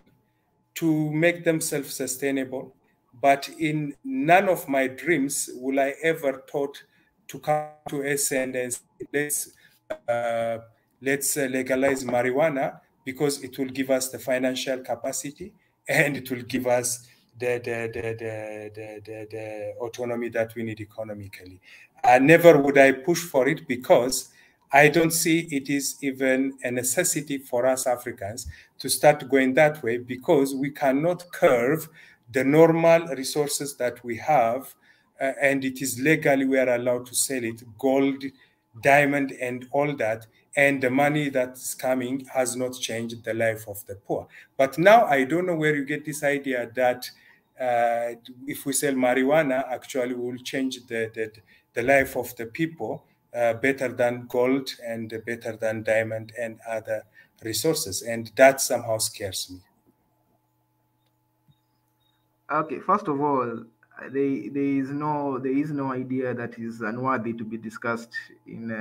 to make them self-sustainable. But in none of my dreams will I ever thought to come to SN and say, let's legalize marijuana, because it will give us the financial capacity, and it will give us the autonomy that we need economically. Never would I push for it, because I don't see it is even a necessity for us Africans to start going that way, because we cannot curve the normal resources that we have, and it is legally we are allowed to sell it, gold, diamond, and all that. And the money that's coming has not changed the life of the poor. But now I don't know where you get this idea that if we sell marijuana, actually will change the life of the people better than gold and better than diamond and other resources. And that somehow scares me. Okay, first of all, there is no idea that is unworthy to be discussed in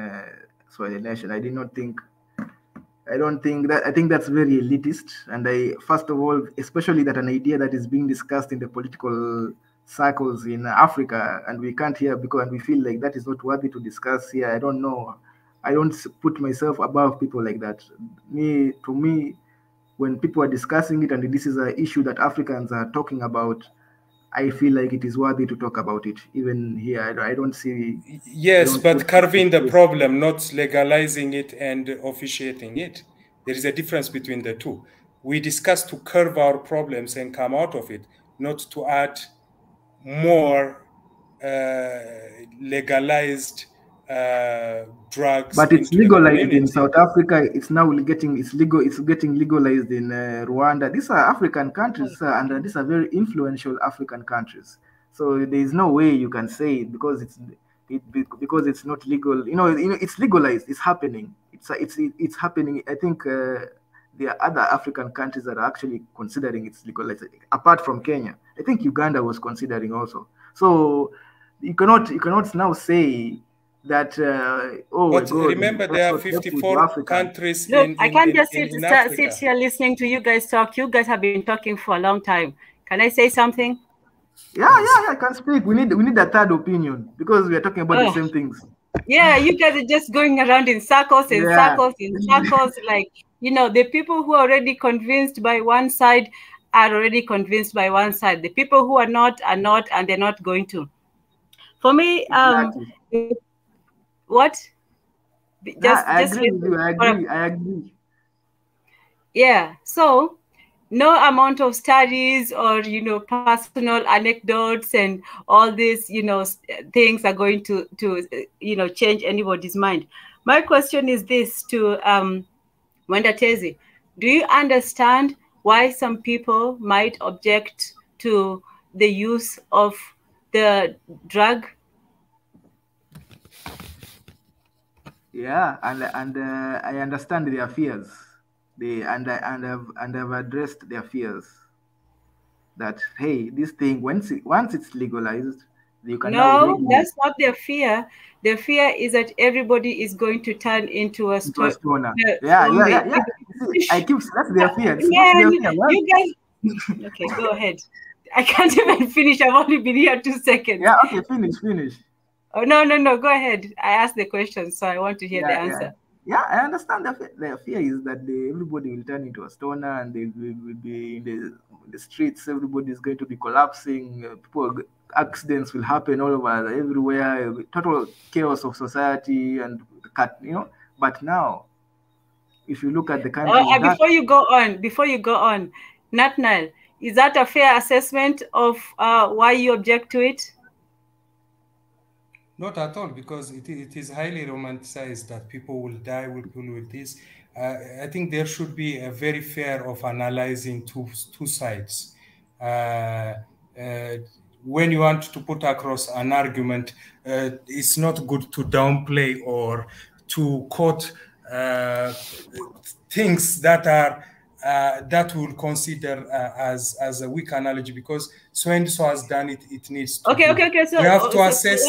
Swahili Nation. I don't think that. I think that's very elitist. And first of all, especially that an idea that is being discussed in the political circles in Africa, and we can't hear because and we feel like that is not worthy to discuss here. I don't know. I don't put myself above people like that. To me, when people are discussing it, and this is an issue that Africans are talking about, I feel like it is worthy to talk about it. Even here, I don't see. Yes, but carving the problem, not legalizing it and officiating it. There is a difference between the two. We discuss to curve our problems and come out of it, not to add more legalized drugs. But it's legalized in South Africa. It's now getting legal. It's getting legalized in Rwanda. These are African countries, and these are very influential African countries. So there is no way you can say it because because it's not legal. It's legalized. It's happening. It's happening. I think there are other African countries that are actually considering it's legalized. Apart from Kenya, I think Uganda was considering also. So you cannot now say that but God, remember there are 54 countries Look, in I can't just Africa. sit here listening to you guys talk. You guys have been talking for a long time. Can I say something? Yeah, I can speak. We need a third opinion because we are talking about the same things. Yeah, you guys are just going around in circles and circles and circles. Like, the people who are already convinced by one side are already convinced by one side. The people who are not, and they're not going to. For me, what? I agree with you. I agree. Yeah. So no amount of studies or personal anecdotes and all these things are going to change anybody's mind. My question is this to Wanda Tezi. Do you understand why some people might object to the use of the drug? Yeah, and I understand their fears. I've addressed their fears. That hey, this thing once it's legalized, you can no, that's not their fear. Their fear is that everybody is going to turn into a stoner. Yeah. I keep that's their fear. You guys, okay, go ahead. I can't even finish. I've only been here 2 seconds. Yeah, okay, finish. Oh no, go ahead. I asked the question, so I want to hear the answer. Yeah, I understand their fear is that everybody will turn into a stoner and they will be in the streets. Everybody is going to be collapsing. Accidents will happen all over everywhere. Total chaos of society and But now, if you look at the country, before you go on, Natnal, is that a fair assessment of why you object to it? Not at all, because it is highly romanticized that people will die, people will this. I think there should be a very fair of analyzing two sides. When you want to put across an argument, it's not good to downplay or to quote things that are that we'll consider as a weak analogy, because so and so has done it. It needs to. Okay. So we have to assess.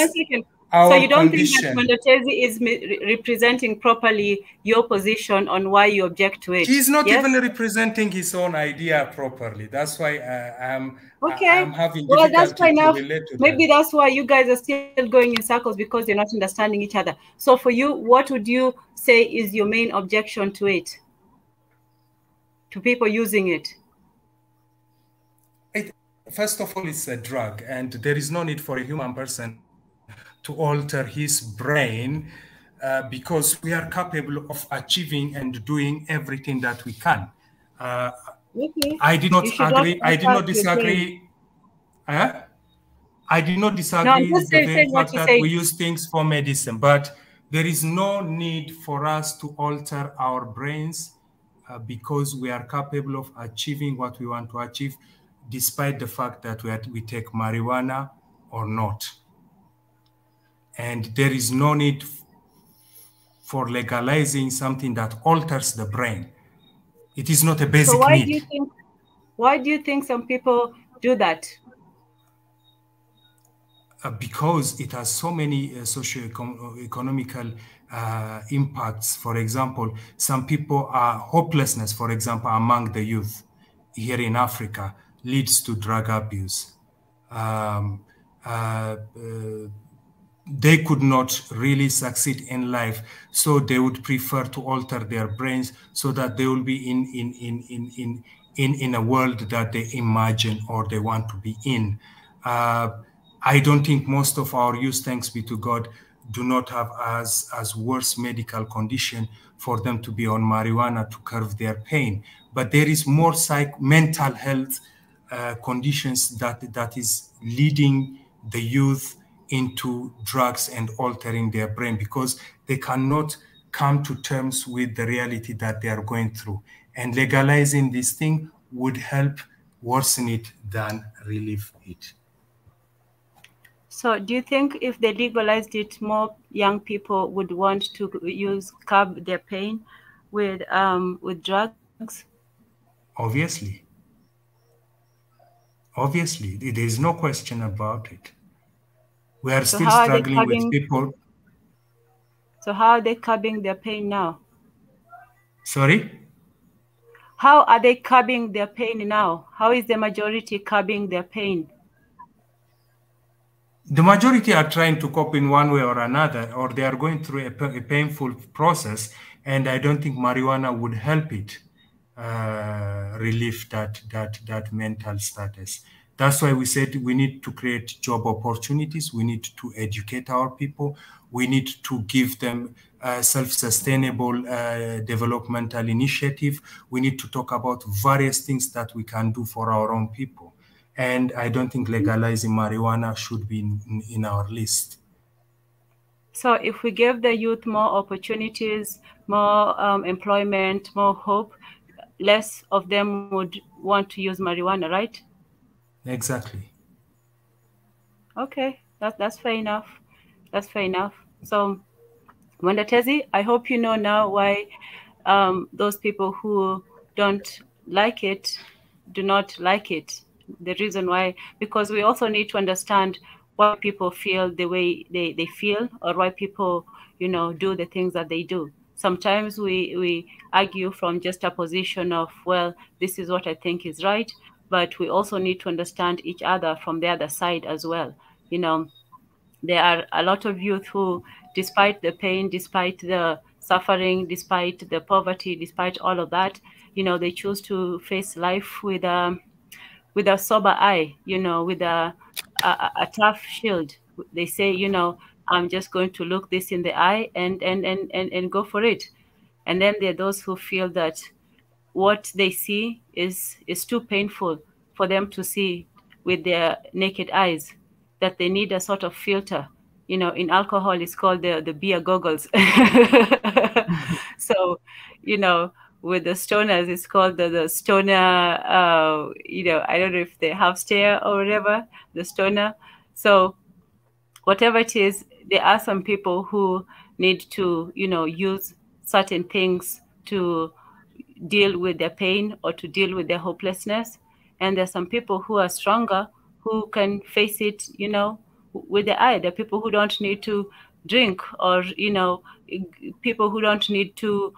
So you don't think that Mondotezi is representing properly your position on why you object to it? He's not even representing his own idea properly. That's why I'm having difficulty to relate to Maybe that's why you guys are still going in circles, because you're not understanding each other. So for you, what would you say is your main objection to it? To people using it? First of all, it's a drug, and there is no need for a human person to alter his brain because we are capable of achieving and doing everything that we can. I did not agree. I did not disagree. I did not disagree with the very fact that we use things for medicine, but there is no need for us to alter our brains because we are capable of achieving what we want to achieve, despite the fact that we take marijuana or not. And there is no need for legalizing something that alters the brain. It is not a basic need. Why do you think some people do that? because it has so many socio-economical impacts. For example, some people are hopelessness, for example, among the youth here in Africa leads to drug abuse. They could not really succeed in life, so they would prefer to alter their brains so that they will be in a world that they imagine or they want to be in. I don't think most of our youth, thanks be to God, do not have as worse medical condition for them to be on marijuana to curb their pain. But there is more mental health conditions that is leading the youth into drugs and altering their brain because they cannot come to terms with the reality that they are going through. And legalizing this thing would help worsen it than relieve it. So do you think if they legalized it, more young people would want to curb their pain with drugs? Obviously. Obviously, there is no question about it. We are still struggling with people. So how are they curbing their pain now? Sorry? How are they curbing their pain now? How is the majority curbing their pain? The majority are trying to cope in one way or another, or they are going through a painful process, and I don't think marijuana would help it relieve that mental status. That's why we said we need to create job opportunities. We need to educate our people. We need to give them self-sustainable developmental initiative. We need to talk about various things that we can do for our own people. And I don't think legalizing marijuana should be in our list. So if we give the youth more opportunities, more employment, more hope, less of them would want to use marijuana, right? Exactly. Okay, that's fair enough. That's fair enough. So, Mwandatezi, I hope you know now why those people who don't like it do not like it. The reason why, because we also need to understand why people feel the way they feel, or why people, do the things that they do. Sometimes we argue from just a position of, well, this is what I think is right, but we also need to understand each other from the other side as well. There are a lot of youth who, despite the pain, despite the suffering, despite the poverty, despite all of that, they choose to face life with a sober eye, with a tough shield. They say, I'm just going to look this in the eye and go for it. And then there are those who feel that what they see is too painful for them to see with their naked eyes, that they need a sort of filter. In alcohol, it's called the beer goggles. So, with the stoners, it's called the stoner, I don't know if they have stare or whatever, the stoner. So whatever it is, there are some people who need to, use certain things to deal with their pain or to deal with their hopelessness. And there's some people who are stronger, who can face it, with the eye. There are people who don't need to drink, or, people who don't need to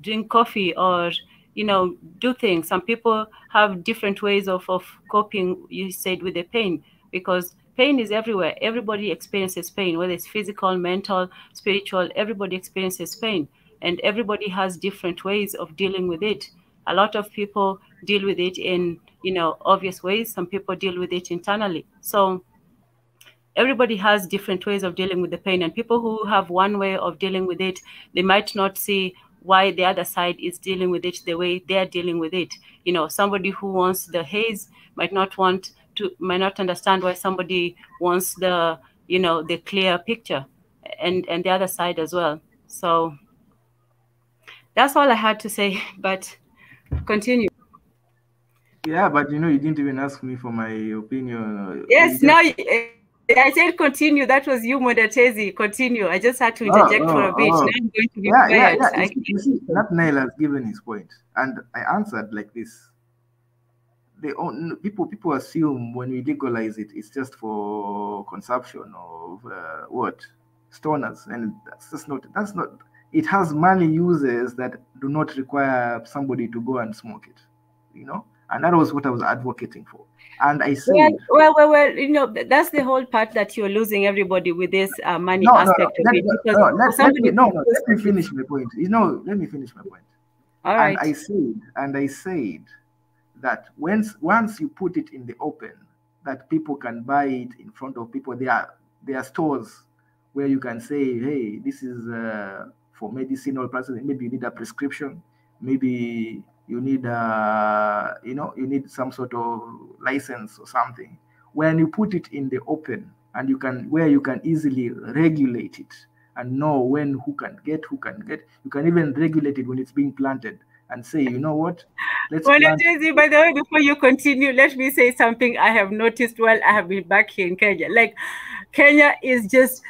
drink coffee or, do things. Some people have different ways of coping, you said, with the pain, because pain is everywhere. Everybody experiences pain, whether it's physical, mental, spiritual. Everybody experiences pain, and everybody has different ways of dealing with it. A lot of people deal with it in, obvious ways. Some people deal with it internally. So everybody has different ways of dealing with the pain, and people who have one way of dealing with it, they might not see why the other side is dealing with it the way they're dealing with it. Somebody who wants the haze might not understand why somebody wants the clear picture, and the other side as well. So that's all I had to say, but continue. Yeah, but you didn't even ask me for my opinion. Yes, now I said continue. That was you, Mwandatezi. Continue. I just had to interject for a bit. Now I'm going to be quiet. You see, Nathaniel has given his point, and I answered like this. people assume when we legalize it, it's just for consumption of stoners, and that's not. It has many uses that do not require somebody to go and smoke it, and that was what I was advocating for. And I said, well, that's the whole part that you're losing everybody with this money aspect of it. Let me finish my point. Let me finish my point. All right. And I said that once you put it in the open, that people can buy it in front of people. There are stores where you can say, hey, this is for medicinal purposes. Maybe you need a prescription. Maybe you need you need some sort of license or something. When you put it in the open, and you can easily regulate it and know who can get. You can even regulate it when it's being planted and say, you know what? Let's plant. By the way, before you continue, let me say something I have noticed while I have been back here in Kenya. Like, Kenya is just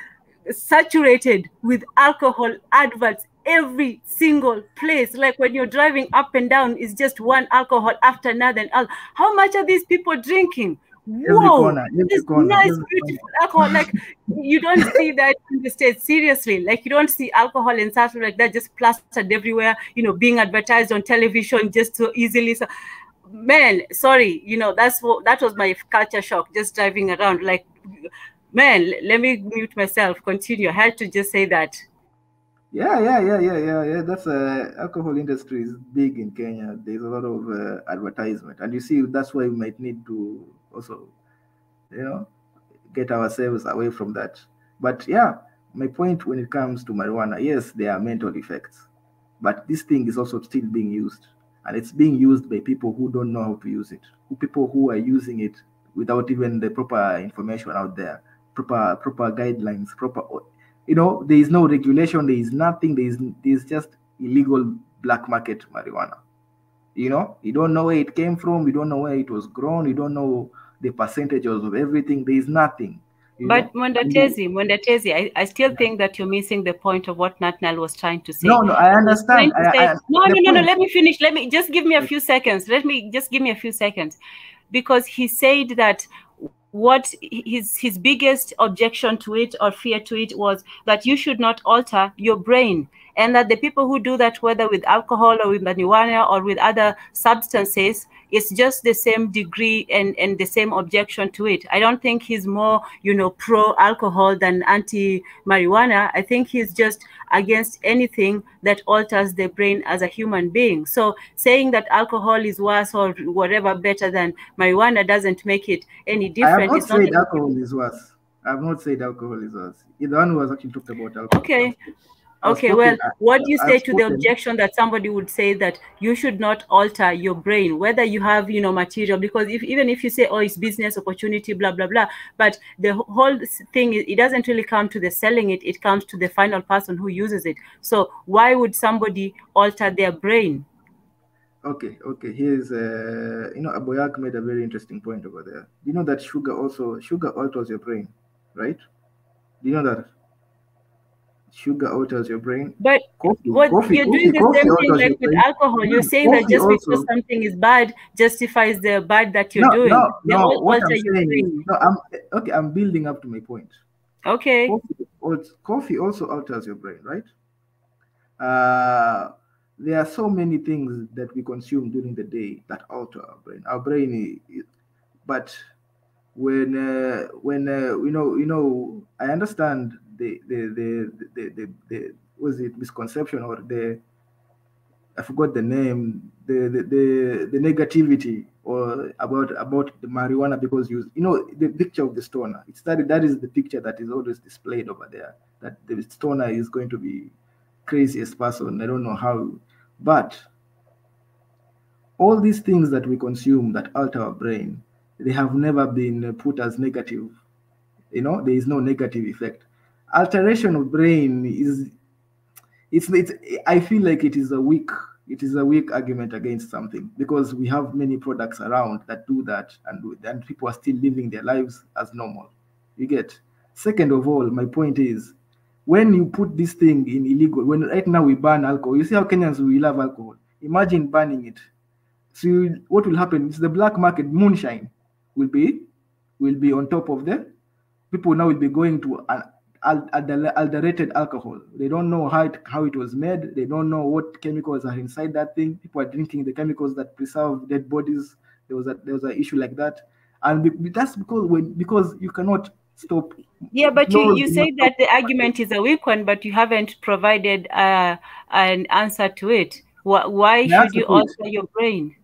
saturated with alcohol adverts every single place. Like, when you're driving up and down, it's just one alcohol after another. How much are these people drinking? Whoa, this nice, beautiful alcohol. Like, you don't see that in the States. Seriously, like, you don't see alcohol and stuff like that just plastered everywhere, being advertised on television just so easily. So, man, sorry, that was my culture shock, just driving around. Like, man, let me mute myself. Continue. I had to just say that. Yeah. That's alcohol industry is big in Kenya. There's a lot of advertisement, and you see that's why we might need to also, get ourselves away from that. But yeah, my point when it comes to marijuana, yes, there are mental effects, but this thing is also still being used, and it's being used by people who don't know how to use it, people who are using it without even the proper information out there, proper guidelines, there is no regulation, there is nothing, there's just illegal black market marijuana. You don't know where it came from, you don't know where it was grown, you don't know the percentages of everything, there is nothing. But Mondatezi, I still think that you're missing the point of what Natnal was trying to say. No, I understand. No, let me finish. Let me just give me a few seconds. Because he said that what his biggest objection to it or fear to it was that you should not alter your brain, and that the people who do that, whether with alcohol or with marijuana or with other substances, it's just the same degree and the same objection to it. I don't think he's more, pro alcohol than anti marijuana. I think he's just against anything that alters the brain as a human being. So saying that alcohol is worse or whatever better than marijuana doesn't make it any different. I have not said alcohol is worse. I have not said alcohol is worse. The one who has actually talked about alcohol. Okay, well, what do you say to the objection that somebody would say that you should not alter your brain, whether you have, material, because even if you say, oh, it's business opportunity, blah, blah, blah, but the whole thing, it doesn't really come to the selling it, it comes to the final person who uses it. So why would somebody alter their brain? Okay. Here's, Aboyak made a very interesting point over there. You know that sugar alters your brain, right? Do you know that? Sugar alters your brain. But you're doing the same thing like with alcohol. You're saying that just because something is bad justifies the bad that you're doing. I'm building up to my point. Okay. Coffee also alters your brain, right? There are so many things that we consume during the day that alter our brain. Our brain is, but when I understand the was it misconception or I forgot the name, the negativity or about the marijuana, because the picture of the stoner, that is the picture that is always displayed over there, that the stoner is going to be craziest person. I don't know how, but all these things that we consume that alter our brain, they have never been put as negative. There is no negative effect. Alteration of brain I feel like it is a weak argument against something, because we have many products around that do that, and people are still living their lives as normal. You get? Second of all, my point is, when you put this thing in illegal, when right now we ban alcohol, you see how Kenyans, we love alcohol. Imagine banning it. So what will happen is the black market moonshine will be on top of the people. Now will be going to an adulterated alcohol. They don't know how it was made. They don't know what chemicals are inside that thing. People are drinking the chemicals that preserve dead bodies. There was an issue like that, and that's because you cannot stop. Yeah, but you cannot say that the argument is a weak one, but you haven't provided an answer to it. Why should you alter your brain?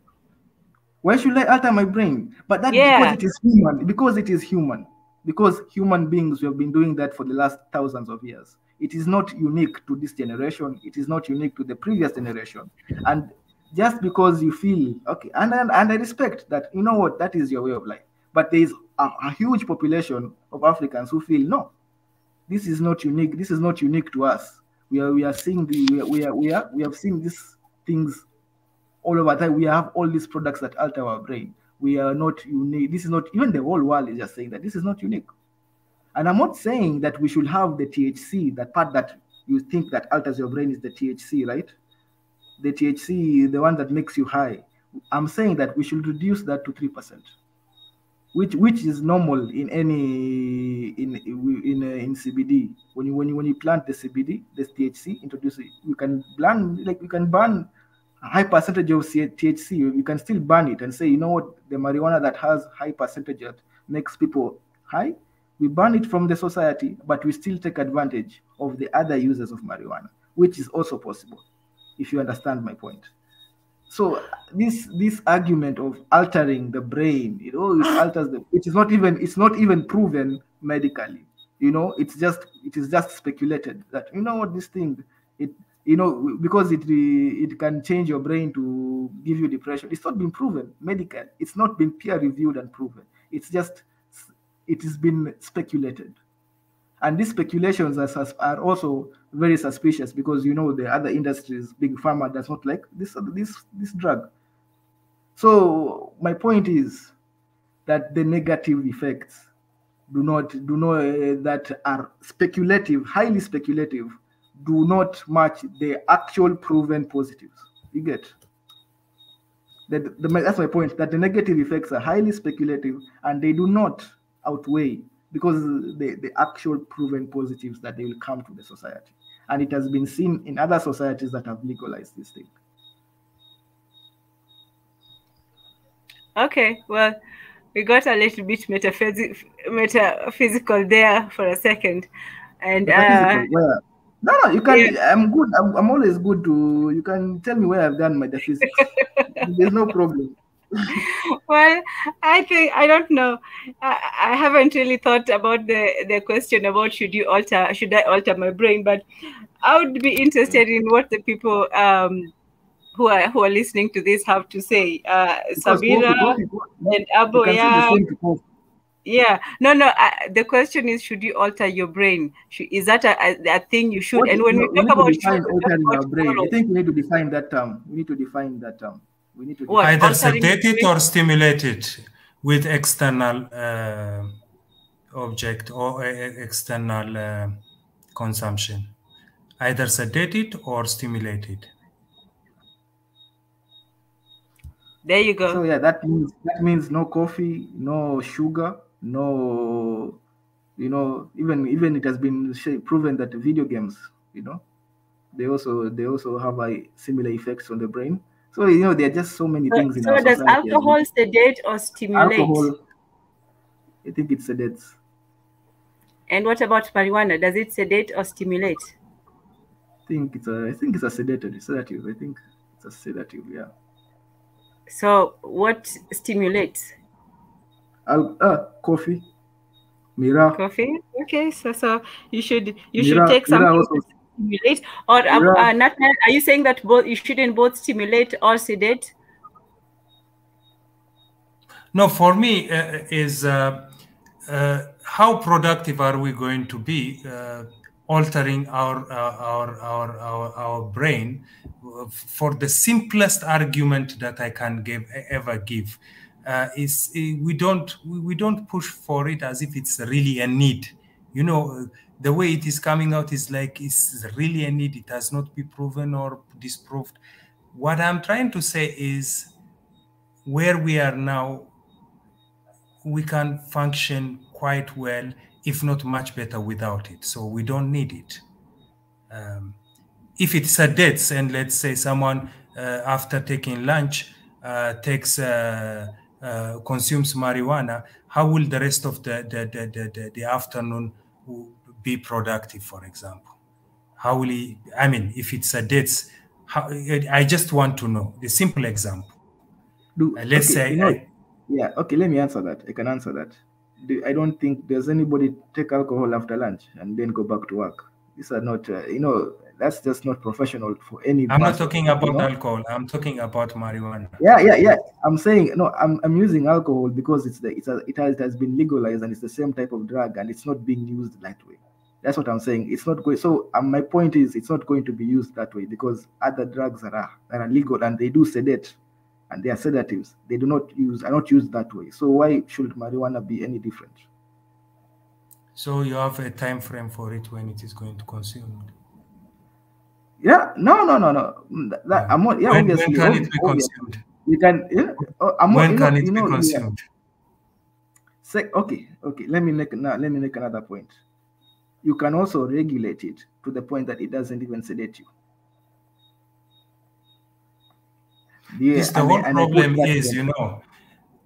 Why should I alter my brain? But that's because Yeah. it is human. Because it is human. Because human beings have been doing that for the last thousands of years. It is not unique to this generation. It is not unique to the previous generation. And just because you feel okay, and I respect that, you know what, that is your way of life. But there is a huge population of Africans who feel no, this is not unique. This is not unique to us. We are seeing we have seen these things all over time. We have all these products that alter our brain. We are not unique. This is not, even the whole world is just saying that this is not unique. And I'm not saying that we should have the THC, that part that you think that alters your brain is the THC, right? The THC, the one that makes you high. I'm saying that we should reduce that to 3%, which is normal in any in CBD. When you plant the CBD, the THC, introduce it. You can burn a high percentage of THC. You can still burn it and say, you know what, the marijuana that has high percentage that makes people high, we burn it from the society, but we still take advantage of the other users of marijuana, which is also possible, if you understand my point. So this argument of altering the brain, it alters it's not even proven medically. It is just speculated that, you know what, this thing, because it can change your brain to give you depression. It's not been proven medical. It's not been peer reviewed and proven. It has been speculated. And these speculations are also very suspicious, because the other industries, big pharma, does not like this drug. So my point is that the negative effects that are speculative, highly speculative, do not match the actual proven positives. You get that? That's my point. That the negative effects are highly speculative and they do not outweigh, because the actual proven positives that they will come to the society, and it has been seen in other societies that have legalized this thing. Okay, well, we got a little bit metaphysical there for a second, and where? No, you can. Yeah. I'm good. I'm always good to. You can tell me where I've done metaphysics. There's no problem. Well, I don't know. I haven't really thought about the question about should I alter my brain, but I would be interested in what the people who are listening to this have to say. Samira and Aboya. Yeah, no. The question is, should you alter your brain? Is that a thing you should? And when we talk about altering our brain, I think we need to define that term. We need to define that term. We need to either sedate it or stimulate it with external object or external consumption. Either sedate it or stimulate it. There you go. So yeah, that means no coffee, no sugar, no, even it has been proven that video games, they also have similar effects on the brain. So there are just so many things in our society. So does alcohol sedate or stimulate? Alcohol, I think it sedates. And what about marijuana? Does it sedate or stimulate? I think it's a sedative. I think it's a sedative. Yeah. So what stimulates? Coffee. Mira. Coffee. Okay, so you should take something to stimulate, or not. Are you saying that you shouldn't both stimulate or sedate? No, for me is how productive are we going to be altering our brain for the simplest argument that I can ever give. Is we don't push for it as if it's really a need. The way it is coming out is like it's really a need. It has not been proven or disproved. What I'm trying to say is where we are now, we can function quite well, if not much better without it. So we don't need it. If it's a death, and let's say someone after taking lunch consumes marijuana, how will the rest of the afternoon be productive, for example? How will he, I mean, if it's a death, I just want to know the simple example. Let's say, yeah, okay, let me answer that. I can answer that. I don't think there's anybody take alcohol after lunch and then go back to work. These are not, that's just not professional for any I'm person. not talking about alcohol. I'm talking about marijuana. Yeah. I'm saying no. I'm using alcohol because it has been legalized and it's the same type of drug and it's not being used that way. That's what I'm saying. It's not going. So my point is, it's not going to be used that way because other drugs that are legal and they do sedate, and they are sedatives. They are not used that way. So why should marijuana be any different? So you have a time frame for it when it is going to consume? Yeah, no. Obviously. When can it be consumed? You can. Yeah, when can it be consumed? Okay. Let me make another point. You can also regulate it to the point that it doesn't even sedate you. Yeah, the whole problem is,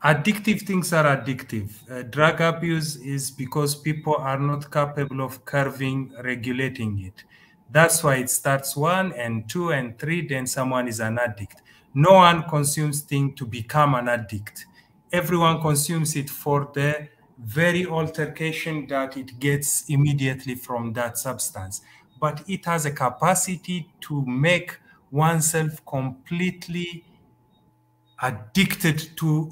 addictive things are addictive. Drug abuse is because people are not capable of curbing, regulating it. That's why it starts 1 and 2 and 3, then someone is an addict. No one consumes things to become an addict. Everyone consumes it for the very altercation that it gets immediately from that substance. But it has a capacity to make oneself completely addicted to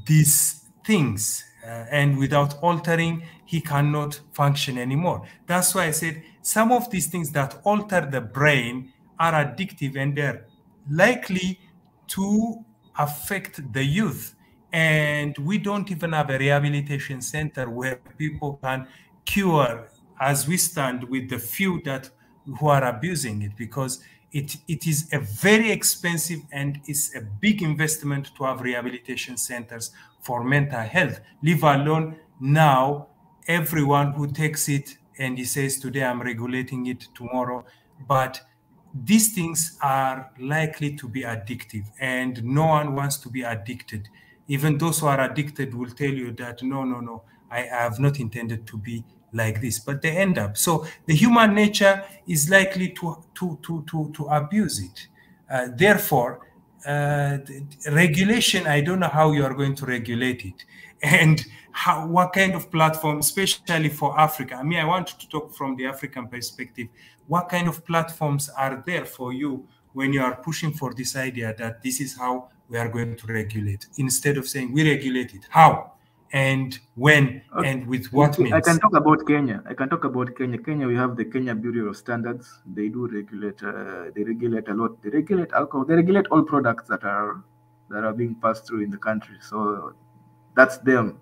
these things, and without altering, he cannot function anymore. That's why I said some of these things that alter the brain are addictive, and they're likely to affect the youth. And we don't even have a rehabilitation center where people can cure, as we stand, with the few who are abusing it, because it is a very expensive and it's a big investment to have rehabilitation centers for mental health, leave alone now everyone who takes it and he says, today I'm regulating it, tomorrow. But these things are likely to be addictive, and no one wants to be addicted. Even those who are addicted will tell you that, no, I have not intended to be like this, but they end up. So the human nature is likely to abuse it. Therefore, regulation, I don't know how you are going to regulate it, and what kind of platform, especially for Africa. I mean, I want to talk from the African perspective. What kind of platforms are there for you when you are pushing for this idea that this is how we are going to regulate, instead of saying we regulate it? How and when and with what means? I can talk about Kenya. Kenya, we have the Kenya Bureau of Standards. They do regulate. They regulate a lot. They regulate alcohol. They regulate all products that are being passed through in the country. So that's them.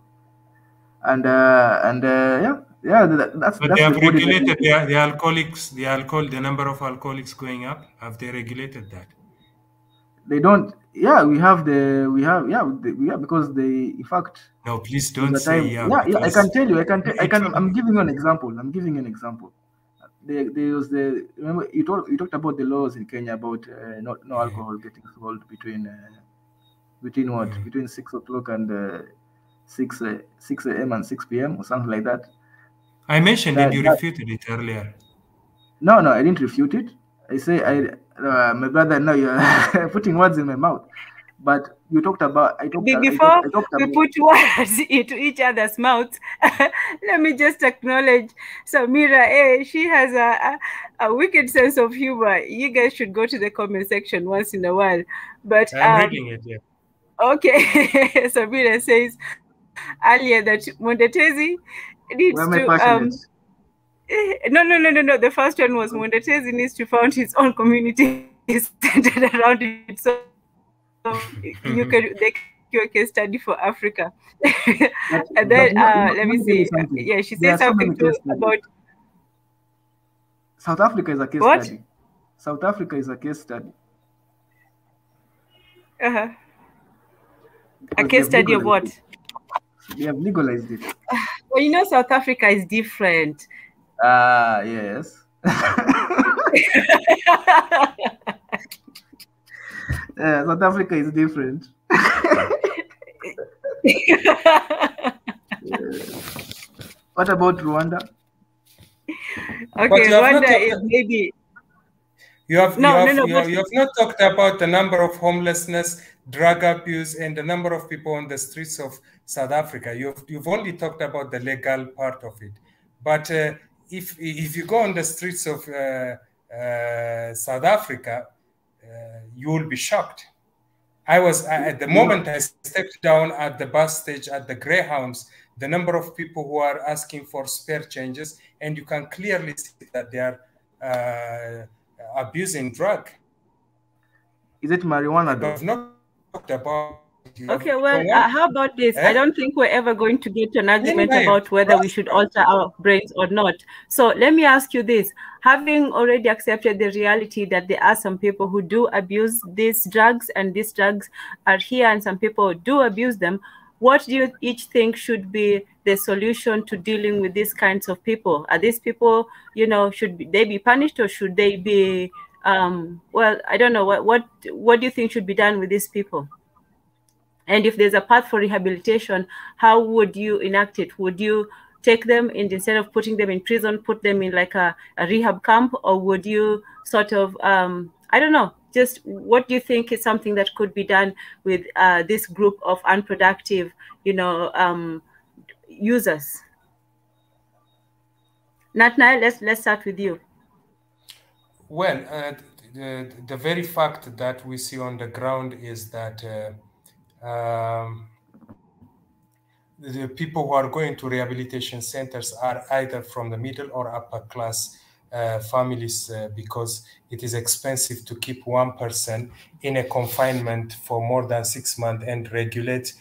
And that's. But they have regulated the alcoholics, the number of alcoholics going up. Have they regulated that? They don't. Yeah, we have because they, in fact. No, please don't say yeah. Yeah, I can tell you. I'm giving you an example. There was remember you talked about the laws in Kenya about no alcohol getting sold between what? Between 6 o'clock and 6 a.m. and 6 p.m. or something like that. I mentioned and you refuted it earlier. No, I didn't refute it. I say my brother, now you're putting words in my mouth. But you talked about. Before we put words into each other's mouths, let me just acknowledge Samira. She has a wicked sense of humor. You guys should go to the comment section once in a while. But I'm reading it. Yeah. Okay, Samira says earlier that Mondetezi needs to. No. The first one was Mondetezi needs to found his own community centered around it. So they can do a case study for Africa. And then let me see. Yeah, she said something too about South Africa is a case study. South Africa is a case study. A case study of what? They have legalized it. Well, you know, South Africa is different. Yes. South Africa is different. What about Rwanda? Okay, Rwanda is maybe. You have not talked about the number of homelessness, drug abuse, and the number of people on the streets of South Africa. You've only talked about the legal part of it. But if you go on the streets of South Africa, you will be shocked. I was at the moment I stepped down at the bus stage at the Greyhounds, the number of people who are asking for spare changes, and you can clearly see that they are abusing drug. Is it marijuana though? I've not talked about. Okay, well, how about this? I don't think we're ever going to get to an argument about whether we should alter our brains or not. So let me ask you this. Having already accepted the reality that there are some people who do abuse these drugs and these drugs are here and some people do abuse them, what do you each think should be the solution to dealing with these kinds of people? Are these people, you know, they be punished or should they be, well, I don't know, what do you think should be done with these people? And if there's a path for rehabilitation, how would you enact it? Would you take them and instead of putting them in prison, put them in like a rehab camp? Or would you sort of, I don't know, just what do you think is something that could be done with this group of unproductive, you know, users? Natna, let's start with you. Well, the very fact that we see on the ground is that the people who are going to rehabilitation centers are either from the middle or upper class families because it is expensive to keep one person in a confinement for more than 6 months and regulate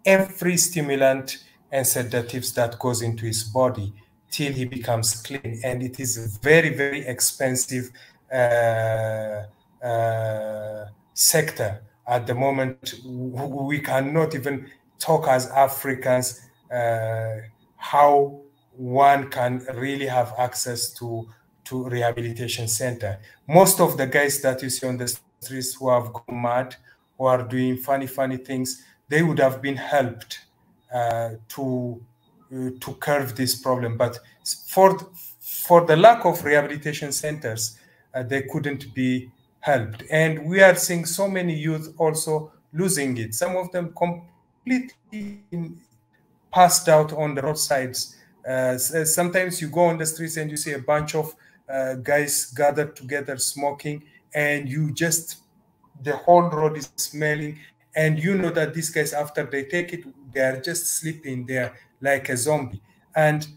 every stimulant and sedatives that goes into his body till he becomes clean. And it is a very, very expensive sector at the moment. We cannot even talk as Africans how one can really have access to rehabilitation center. Most of the guys that you see on the streets who have gone mad, who are doing funny things, they would have been helped to curb this problem. But for the lack of rehabilitation centers, they couldn't be helped. And we are seeing so many youth also losing it. Some of them completely passed out on the roadsides. Sometimes you go on the streets and you see a bunch of guys gathered together smoking, and the whole road is smelling, and you know that these guys, after they take it, they are just sleeping there like a zombie. And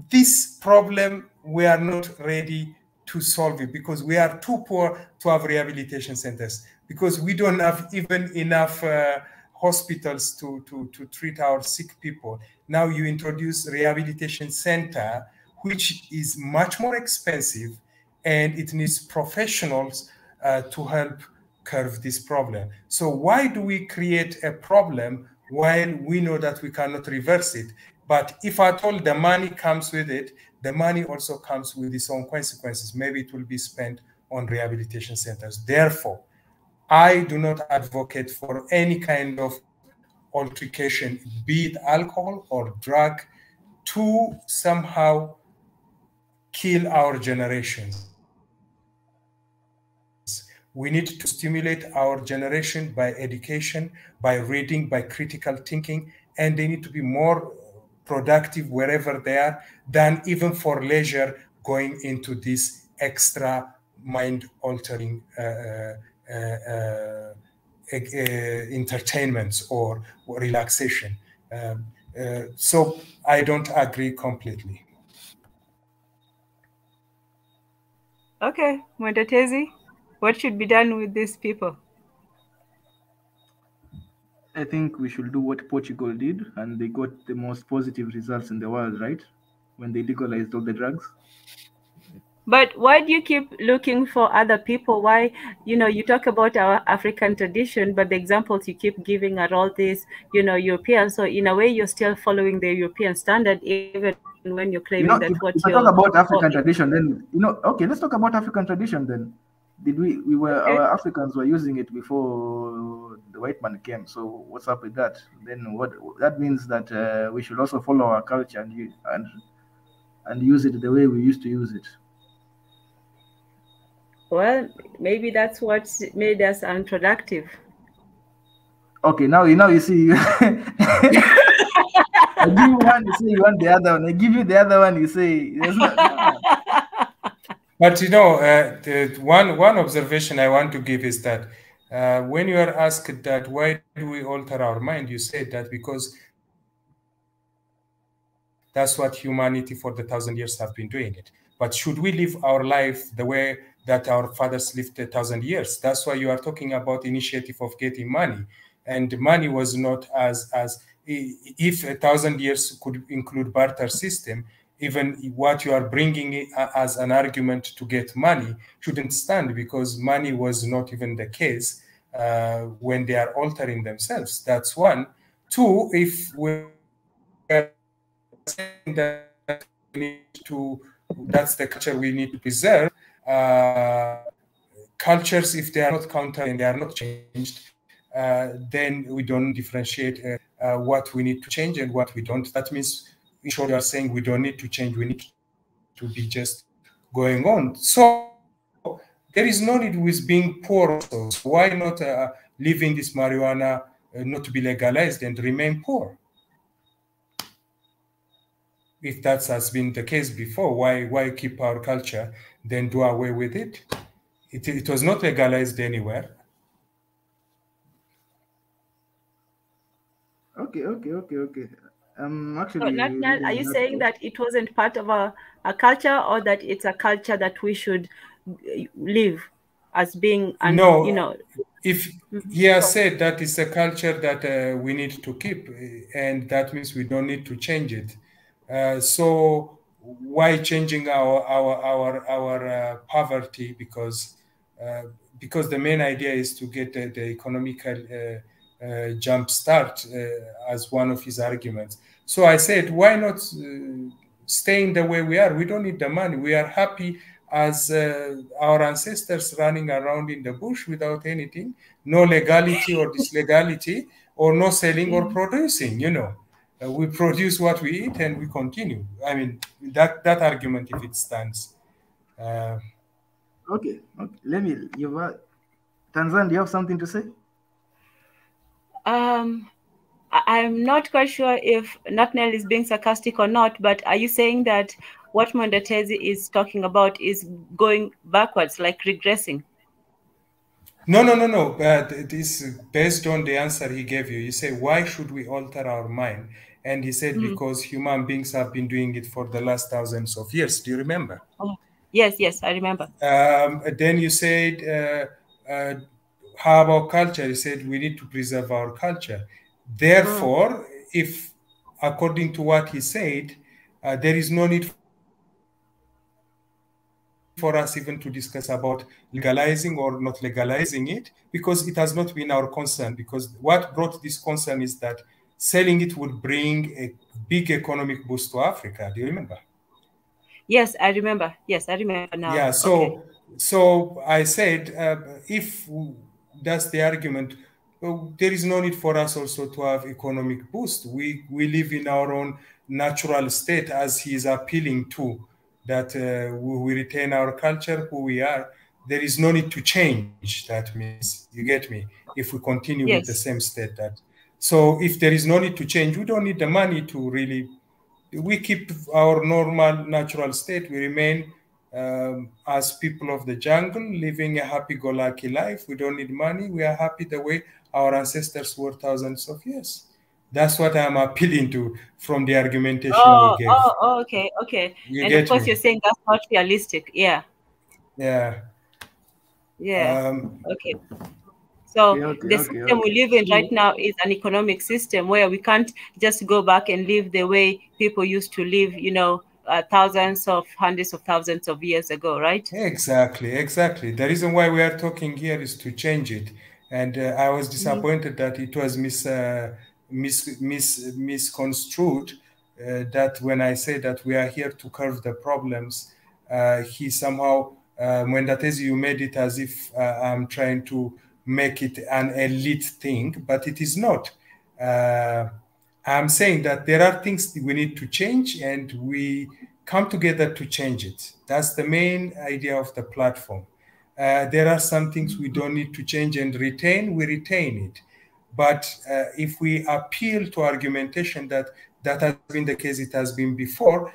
this problem, we are not ready to solve it because we are too poor to have rehabilitation centers, because we don't have even enough hospitals to treat our sick people. Now you introduce rehabilitation center, which is much more expensive, and it needs professionals to help curb this problem. So why do we create a problem while we know that we cannot reverse it? But if at all the money comes with it, the money also comes with its own consequences. Maybe it will be spent on rehabilitation centers. Therefore, I do not advocate for any kind of altercation, be it alcohol or drug, to somehow kill our generations. We need to stimulate our generation by education, by reading, by critical thinking, and they need to be more productive wherever they are than even for leisure going into this extra mind-altering entertainments or relaxation. So I don't agree completely. Okay, Mwendatezi, what should be done with these people? I think we should do what Portugal did, and they got the most positive results in the world, right? When they legalized all the drugs. But why do you keep looking for other people? Why, you talk about our African tradition, but the examples you keep giving are all these, European. So in a way, you're still following the European standard, even when you're claiming that what If I talk about African tradition, then okay, let's talk about African tradition then. Did we were okay. our Africans were using it before the white man came? So what's up with that? Then what that means that we should also follow our culture and use it the way we used to use it. Well, maybe that's what made us unproductive. Okay, now you see. I give you one, you say you want the other one. I give you the other one, you say there's not. No. But the one observation I want to give is that when you are asked that why do we alter our mind, you say that because that's what humanity for the 1,000 years have been doing it. But should we live our life the way that our fathers lived 1,000 years? That's why you are talking about initiative of getting money. And money was not as if 1,000 years could include barter system, even what you are bringing as an argument to get money shouldn't stand, because money was not even the case when they are altering themselves. That's one. Two, if we are saying that we need to, that's the culture we need to preserve. Cultures, if they are not countered and they are not changed, then we don't differentiate what we need to change and what we don't. That means, in short, you are saying we don't need to change, we need to be just going on. So there is no need with being poor also. So why not leaving this marijuana not to be legalized and remain poor? If that has been the case before, why keep our culture, then do away with it? It was not legalized anywhere. Okay. So, Actually Natnal, are reading you an saying article. that it wasn't part of a culture, or that it's a culture that we should live as being, No, if he has said that it's a culture that we need to keep, and that means we don't need to change it. So why changing our poverty? Because the main idea is to get the economical jump start as one of his arguments. So I said, why not staying the way we are? We don't need the money. We are happy as our ancestors running around in the bush without anything, no legality or dislegality, or no selling or producing, we produce what we eat and we continue. I mean, that argument, if it stands. Okay. Let me. Tanzan, do you have something to say? I'm not quite sure if Natnel is being sarcastic or not, but are you saying that what Mondetezi is talking about is going backwards, like regressing? No. This is based on the answer he gave you. You say, why should we alter our mind? And he said, because human beings have been doing it for the last thousands of years. Do you remember? Oh, yes, I remember. Then you said, how about culture? You said, we need to preserve our culture. Therefore, if according to what he said, there is no need for us even to discuss about legalizing or not legalizing it, because it has not been our concern. Because what brought this concern is that selling it would bring a big economic boost to Africa. Do you remember? Yes, I remember now. Yeah, so I said, if that's the argument, there is no need for us also to have economic boost. We live in our own natural state, as he is appealing to, that we retain our culture, who we are. There is no need to change. That means, you get me, if we continue with the same state. So if there is no need to change, we don't need the money to really, we keep our normal natural state. We remain as people of the jungle, living a happy-go-lucky life. We don't need money. We are happy the way our ancestors were thousands of years. That's what I'm appealing to from the argumentation he gave. Okay. You And get of course, me? you're saying that's not realistic. Yeah. Okay. So the system we live in right now is an economic system where we can't just go back and live the way people used to live, thousands of hundreds of thousands of years ago, right? Exactly. The reason why we are talking here is to change it. And I was disappointed that it was misconstrued. That when I say that we are here to curb the problems, he somehow, Mwendatezi, you made it as if I'm trying to make it an elite thing, but it is not. I'm saying that there are things we need to change, and we come together to change it. That's the main idea of the platform. There are some things we don't need to change and retain, we retain it. But if we appeal to argumentation that that has been the case, it has been before,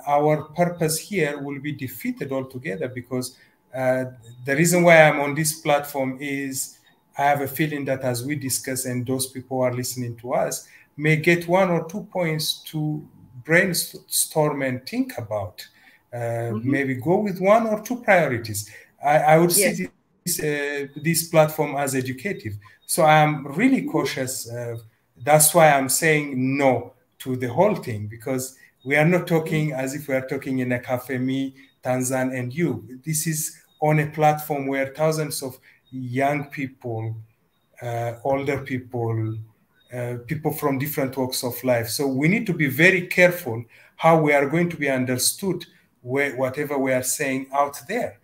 our purpose here will be defeated altogether, because the reason why I'm on this platform is I have a feeling that as we discuss and those people who are listening to us may get 1 or 2 points to brainstorm and think about. Maybe go with 1 or 2 priorities. I would see this platform as educative. So I'm really cautious. That's why I'm saying no to the whole thing, because we are not talking as if we are talking in a cafe, me, Tanzan, and you. This is on a platform where thousands of young people, older people, people from different walks of life. So we need to be very careful how we are going to be understood, whatever we are saying out there.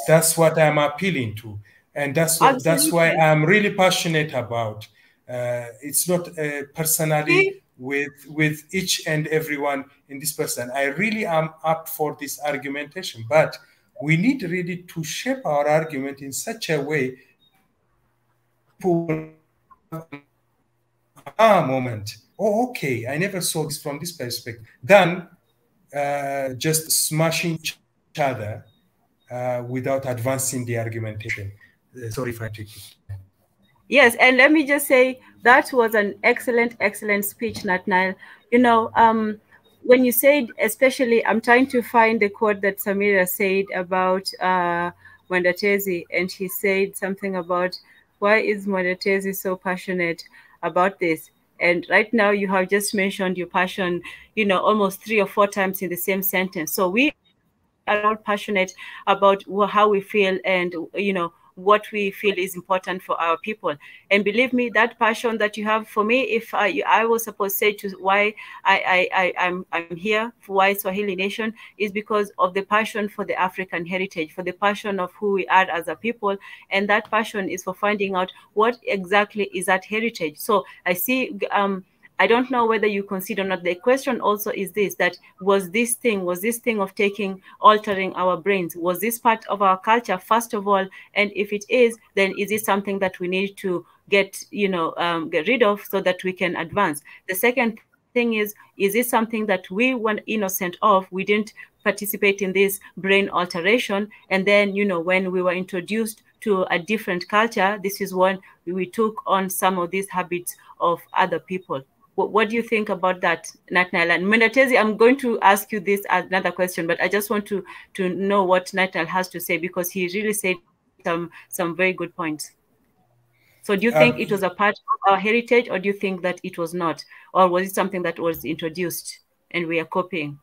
That's what I'm appealing to, and that's why I'm really passionate about. It's not personally with each and everyone in this person. I really am up for this argumentation, but we need really to shape our argument in such a way people will have an aha moment. Oh, okay, I never saw this from this perspective. Than just smashing each other without advancing the argumentation. Sorry if I take it. Yes, and let me just say that was an excellent speech, Nathaniel. You know, when you said, especially, I'm trying to find the quote that Samira said about Mwendatezi, and she said something about why is Mwendatezi so passionate about this? And right now you have just mentioned your passion, you know, almost 3 or 4 times in the same sentence. So we are all passionate about how we feel and, you know, what we feel is important for our people. And believe me, that passion that you have for me, if I was supposed to say to why I'm here, for why Swahili Nation, is because of the passion for the African heritage, for the passion of who we are as a people. And that passion is for finding out what exactly is that heritage. So I see, I don't know whether you consider or not. The question also is this, that was this thing of altering our brains, was this part of our culture, first of all? And if it is, then is it something that we need to get rid of so that we can advance? The second thing is it something that we were innocent of? We didn't participate in this brain alteration. And then, you know, when we were introduced to a different culture, this is when we took on some of these habits of other people. What do you think about that, Nathaniel? And Mwendatezi, I'm going to ask you this as another question, but I just want to know what Nathaniel has to say, because he really said some very good points. So do you think it was a part of our heritage, or do you think that it was not? Or was it something that was introduced and we are copying?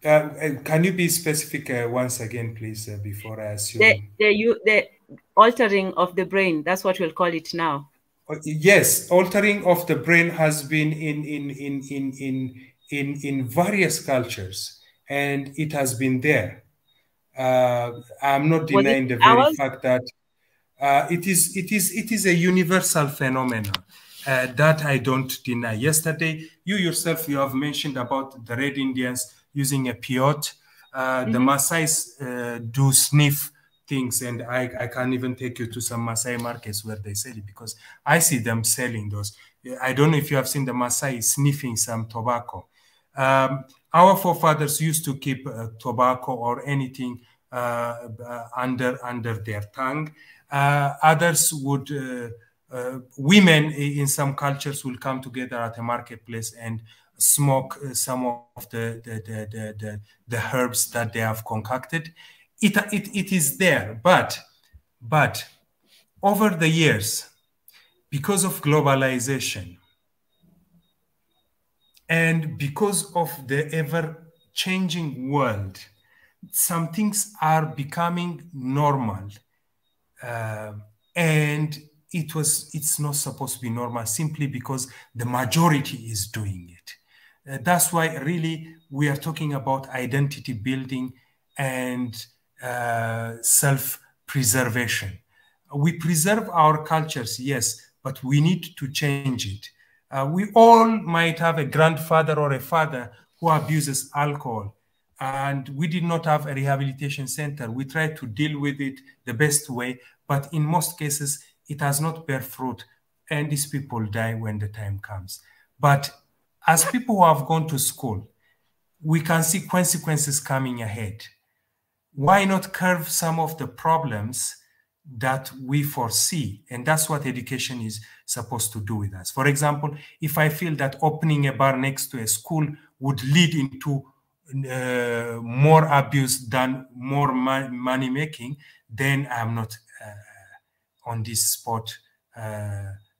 Can you be specific once again, please, before I assume? The altering of the brain, that's what we'll call it now. Yes, altering of the brain has been in various cultures, and it has been there. I'm not denying the very fact that it is a universal phenomenon that I don't deny. Yesterday, you yourself, you have mentioned about the Red Indians using a peyote. The Maasais do sniff things, and I can't even take you to some Maasai markets where they sell it, because I see them selling those. I don't know if you have seen the Maasai sniffing some tobacco. Our forefathers used to keep tobacco or anything under their tongue. Others would, women in some cultures will come together at a marketplace and smoke some of the herbs that they have concocted. It is there, but over the years, because of globalization And because of the ever-changing world, some things are becoming normal. And it's not supposed to be normal simply because the majority is doing it. That's why really we are talking about identity building and self-preservation. We preserve our cultures, yes, but we need to change it. We all might have a grandfather or a father who abuses alcohol, and we did not have a rehabilitation center. We tried to deal with it the best way, but in most cases, it has not bear fruit, and these people die when the time comes. But as people who have gone to school, we can see consequences coming ahead. Why not curve some of the problems that we foresee? And that's what education is supposed to do with us. For example, if I feel that opening a bar next to a school would lead into more abuse than more money making, then I'm not on this spot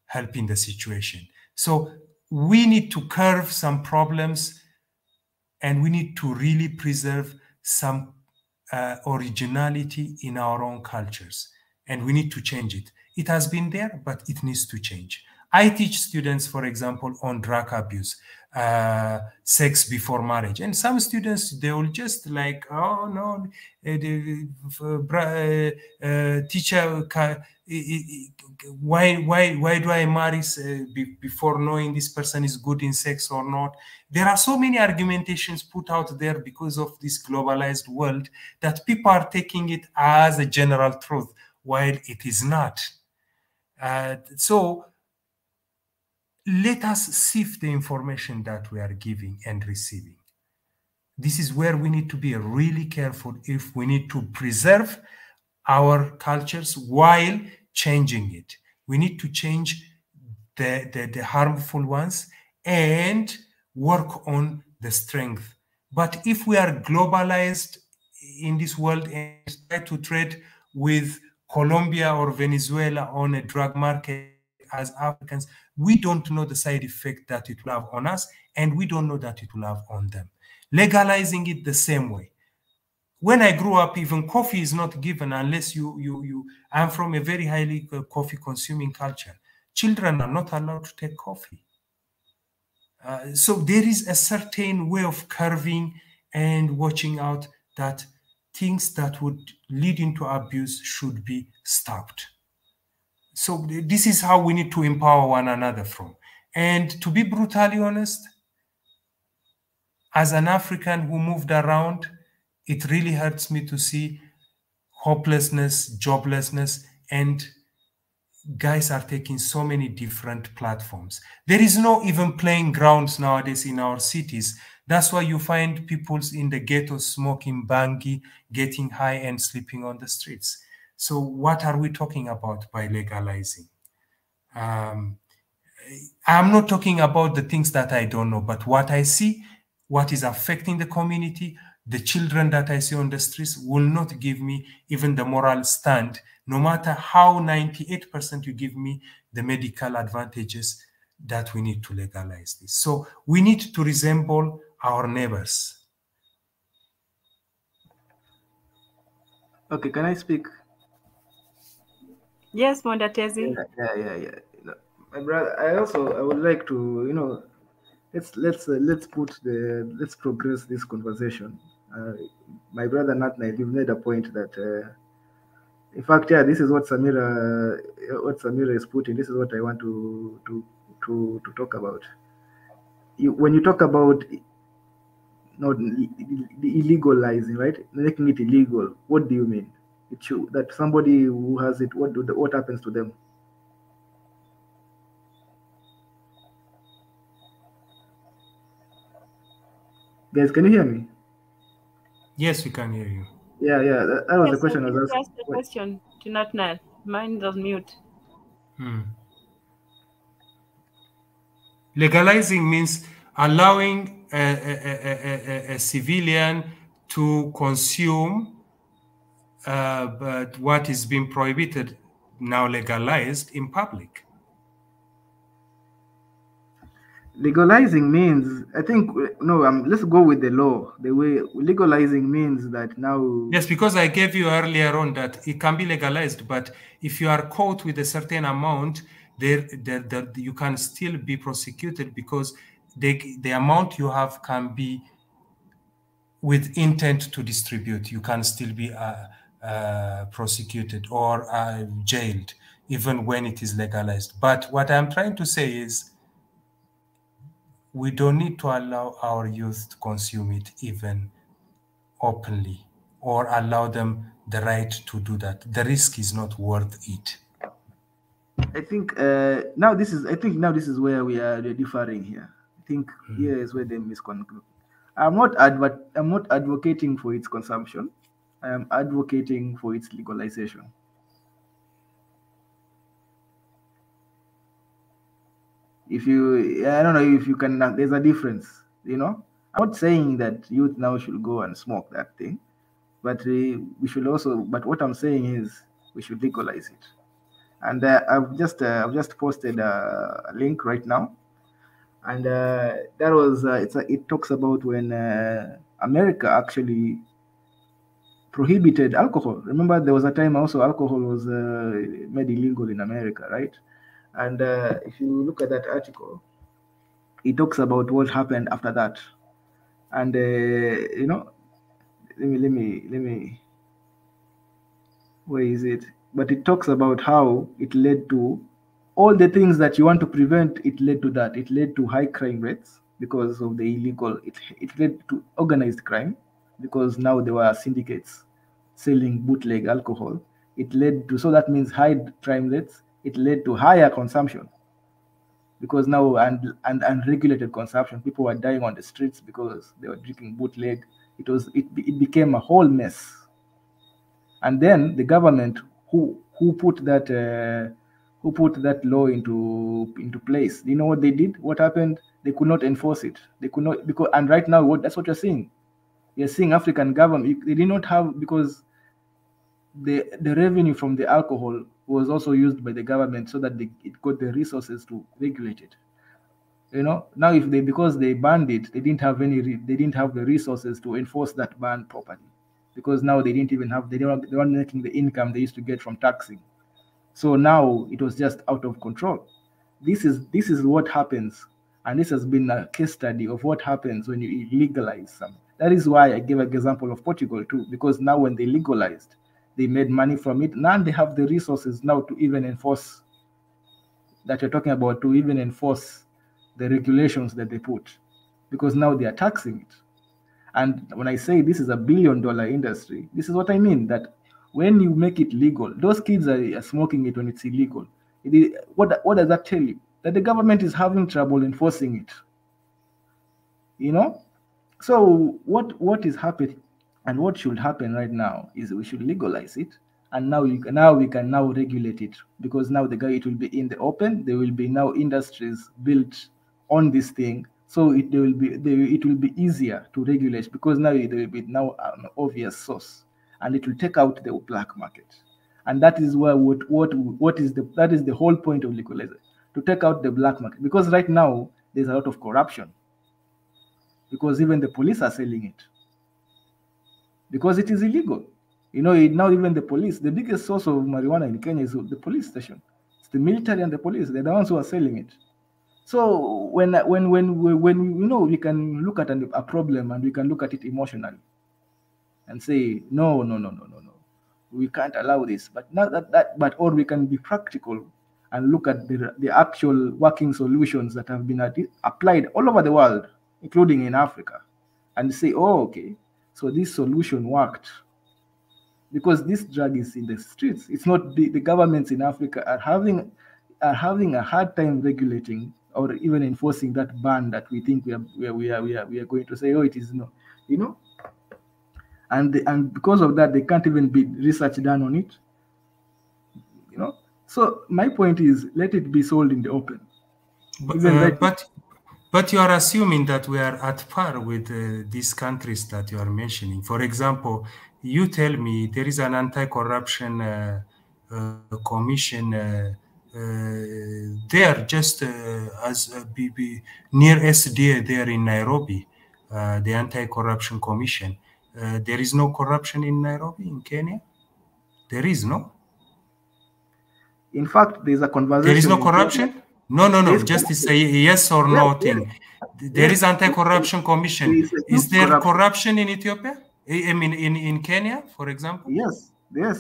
helping the situation. So we need to curve some problems, and we need to really preserve some originality in our own cultures, and we need to change it. It has been there, but it needs to change. I teach students, for example, on drug abuse, sex before marriage, and some students, they will just like, oh no, teacher, why do I marry before knowing this person is good in sex or not? There are so many argumentations put out there because of this globalized world that people are taking it as a general truth, while it is not. So let us sift the information that we are giving and receiving. This is where we need to be really careful if we need to preserve our cultures while changing it. We need to change the harmful ones and work on the strength. But if we are globalized in this world and try to trade with Colombia or Venezuela on a drug market as Africans, we don't know the side effect that it will have on us, and we don't know that it will have on them. Legalizing it the same way. When I grew up, even coffee is not given unless I'm from a very highly coffee consuming culture. Children are not allowed to take coffee. So there is a certain way of curving and watching out that things that would lead into abuse should be stopped. So this is how we need to empower one another from. And to be brutally honest, as an African who moved around, it really hurts me to see hopelessness, joblessness, and guys are taking so many different platforms. There is no even playing grounds nowadays in our cities. That's why you find people in the ghettos smoking bangi, getting high and sleeping on the streets. So what are we talking about by legalizing? I'm not talking about the things that I don't know, but what I see, what is affecting the community, the children that I see on the streets will not give me even the moral stand, no matter how 98% you give me the medical advantages that we need to legalize this. So we need to resemble our neighbors. Okay, can I speak? Yes, Mondatezi. Yeah. My brother, I would like to, let's progress this conversation. My brother Natna, you've made a point that, in fact, yeah, this is what Samira is putting. This is what I want to talk about. When you talk about illegalizing, right, making it illegal, what do you mean? That somebody who has it, what happens to them? Guys, can you hear me? Yes, we can hear you. Yeah. That was the question I was asking. asking. The question to Natnal. Mine is on mute. Legalizing means allowing a civilian to consume but what is being prohibited, now legalized in public. Legalizing means, I think, no, let's go with the law. The way legalizing means that now. Yes, because I gave you earlier on that it can be legalized, but if you are caught with a certain amount, you can still be prosecuted because the amount you have can be with intent to distribute. You can still be prosecuted or jailed, even when it is legalized. But what I'm trying to say is we don't need to allow our youth to consume it even openly or allow them the right to do that. The risk is not worth it. I think now this is. I think now this is where we are differing here. I think here is where they misconclude. I'm not advocating for its consumption. I am advocating for its legalization. If you, I don't know if you can. There's a difference. I'm not saying that youth now should go and smoke that thing, but we should also. But what I'm saying is we should legalize it. And I've just posted a link right now, and that was it talks about when America actually prohibited alcohol. Remember, there was a time also alcohol was made illegal in America, right? And if you look at that article, it talks about what happened after that. And let me where is it? But it talks about how it led to all the things that you want to prevent. It led to that. It led to high crime rates because of the illegal. It led to organized crime because now there were syndicates selling bootleg alcohol. It led to, so that means high crime rates. It led to higher consumption because now and unregulated consumption. People were dying on the streets because they were drinking bootleg. It became a whole mess. And then the government who put that law into place. Do you know what they did? What happened? They could not enforce it. They could not, because, and right now that's what you're seeing. You're seeing African government, they did not have, because the revenue from the alcohol was also used by the government so that it got the resources to regulate it. Now if because they banned it, they didn't have the resources to enforce that ban properly, because now they weren't making the income they used to get from taxing. So now it was just out of control. This is what happens, and this has been a case study of what happens when you legalize something. That is why I gave an example of Portugal too, because now when they legalized, they made money from it. Now they have the resources now to even enforce that you're talking about, to even enforce the regulations that they put, because now they are taxing it. And when I say this is a $1 billion industry, this is what I mean, that when you make it legal, those kids are smoking it when it's illegal. What does that tell you? That the government is having trouble enforcing it. So what is happening, and what should happen right now is we should legalize it, and now we can regulate it, because now it will be in the open. There will be now industries built on this thing, so it will be easier to regulate, because now there will be now an obvious source, and it will take out the black market. And that is where that is the whole point of legalization, to take out the black market, because right now there's a lot of corruption, because even the police are selling it, because it is illegal. Now even the police, the biggest source of marijuana in Kenya is the police station. It's the military and the police. They're the ones who are selling it. So when we can look at a problem, and we can look at it emotionally and say no, we can't allow this. But not but or we can be practical and look at the actual working solutions that have been applied all over the world, including in Africa, and say, oh, okay, so this solution worked. Because this drug is in the streets. It's not the governments in Africa are having a hard time regulating or even enforcing that ban that we think we are going to say, oh, it is no, and because of that, they can't even be research done on it. So my point is, let it be sold in the open. But you are assuming that we are at par with these countries that you are mentioning. For example, you tell me there is an anti-corruption commission there, just as near SDA there in Nairobi, the Anti-Corruption Commission. There is no corruption in Nairobi, in Kenya? There is, no? In fact, there's a conversation. There is no corruption? No. Just it's a yes or no thing. There is Anti-Corruption Commission. Is there corruption in Ethiopia? I mean, in Kenya, for example? Yes,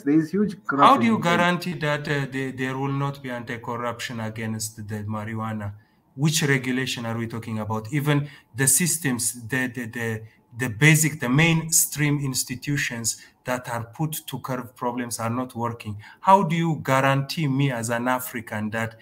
there is huge corruption. How do you guarantee that there will not be anti-corruption against the marijuana? Which regulation are we talking about? Even the systems, the basic, the mainstream institutions that are put to curb problems are not working. How do you guarantee me as an African that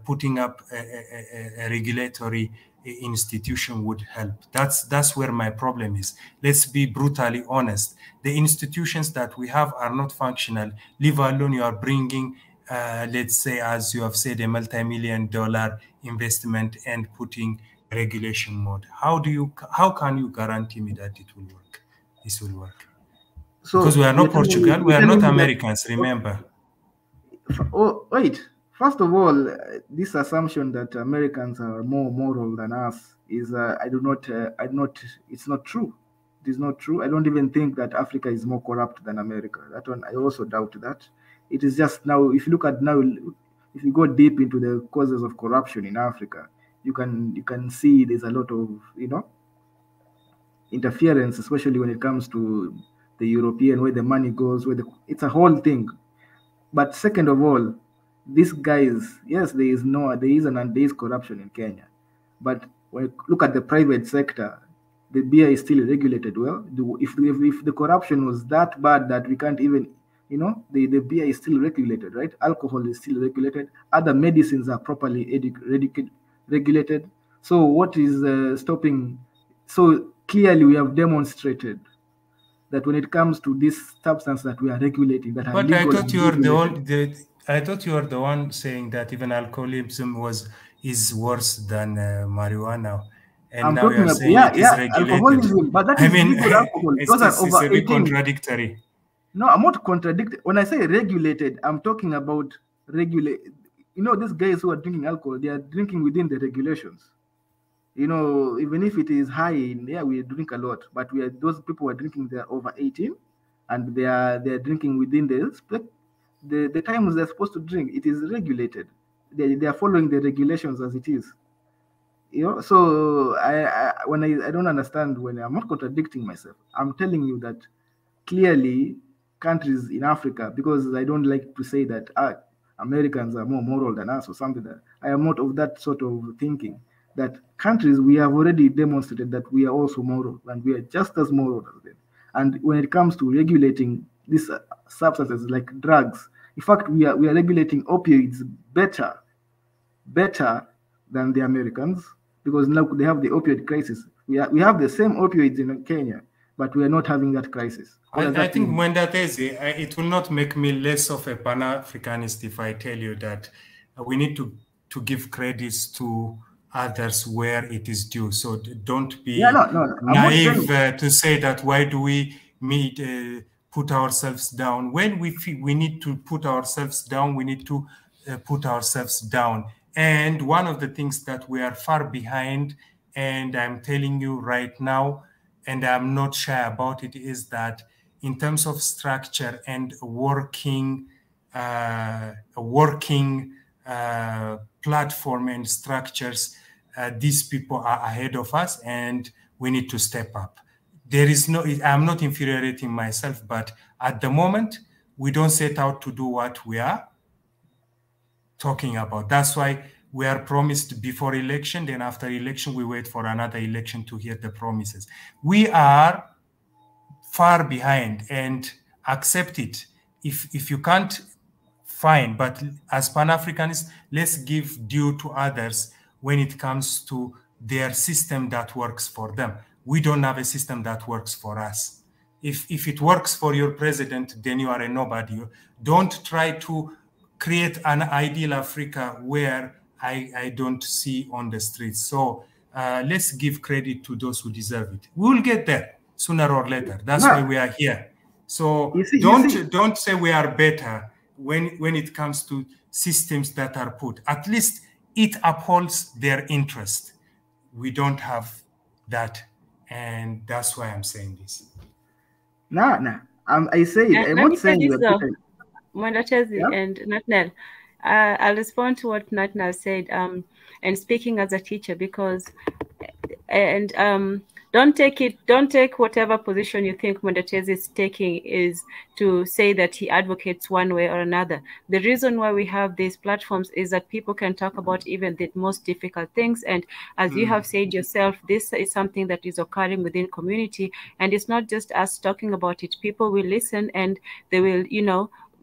putting up a regulatory institution would help? That's where my problem is. Let's be brutally honest. The institutions that we have are not functional. Leave alone you are bringing, let's say, as you have said, a multi-million-dollar investment and putting regulation mode. How can you guarantee me that it will work? This will work. So because we are not Portugal, we are not Americans, remember. Oh, wait. First of all, this assumption that Americans are more moral than us is, it's not true. It is not true. I don't even think that Africa is more corrupt than America. That one, I also doubt that. It is just now, if you look at now, if you go deep into the causes of corruption in Africa, you can see there's a lot of, interference, especially when it comes to the European, where the money goes, it's a whole thing. But second of all, these guys, yes, there is corruption in Kenya, but when you look at the private sector, the beer is still regulated well. If the corruption was that bad that we can't even, the beer is still regulated, right? Alcohol is still regulated. Other medicines are properly regulated. So what is stopping? So clearly we have demonstrated that when it comes to this substance that we are regulating, that but I thought you were I thought you were the one saying that even alcoholism is worse than marijuana, and now you're saying it is regulated. Alcoholism, but that is legal alcohol. Those are over 18. It's a bit contradictory. No, I'm not contradicting. When I say regulated, I'm talking about regulate. These guys who are drinking alcohol, they are drinking within the regulations. Even if it is high in there, we drink a lot, but those people who are drinking, they're over 18, and they're drinking within the times they're supposed to drink. It is regulated. They are following the regulations as it is. So I don't understand when I'm not contradicting myself. I'm telling you that clearly countries in Africa, because I don't like to say that Americans are more moral than us or something. That I am not of that sort of thinking. That countries, we have already demonstrated that we are also moral, and we are just as moral as them. And when it comes to regulating these substances like drugs, in fact, we are regulating opioids better than the Americans, because now they have the opioid crisis. We have the same opioids in Kenya, but we are not having that crisis. I think, Mwendatezi, it will not make me less of a Pan-Africanist if I tell you that we need to give credits to others where it is due. So don't be naive to say that why do we put ourselves down. When we feel we need to put ourselves down, we need to put ourselves down. And one of the things that we are far behind, and I'm telling you right now, and I'm not shy about it, is that in terms of structure and working platform and structures, these people are ahead of us, and we need to step up. There is I'm not infuriating myself, but at the moment, we don't set out to do what we are talking about. That's why we are promised before election, then after election, we wait for another election to hear the promises. We are far behind, and accept it. If you can't, fine, but as Pan-Africanists, let's give due to others when it comes to their system that works for them. We don't have a system that works for us. If it works for your president, then you are a nobody. Don't try to create an ideal Africa where I don't see on the streets. So let's give credit to those who deserve it. We will get there sooner or later. That's why we are here. So don't say we are better. when it comes to systems that are put. At least it upholds their interest. We don't have that, and that's why I'm saying this. Nah. I said, I'm Let not me say saying you this are though, different. Mwendachezi Yeah. and Natnel. I'll respond to what Natnel said. And speaking as a teacher, because don't take whatever position you think Mwendachezi is taking is to say that he advocates one way or another. The reason why we have these platforms is that people can talk about even the most difficult things. And as you have said yourself, this is something that is occurring within community, and it's not just us talking about it. People will listen and they will,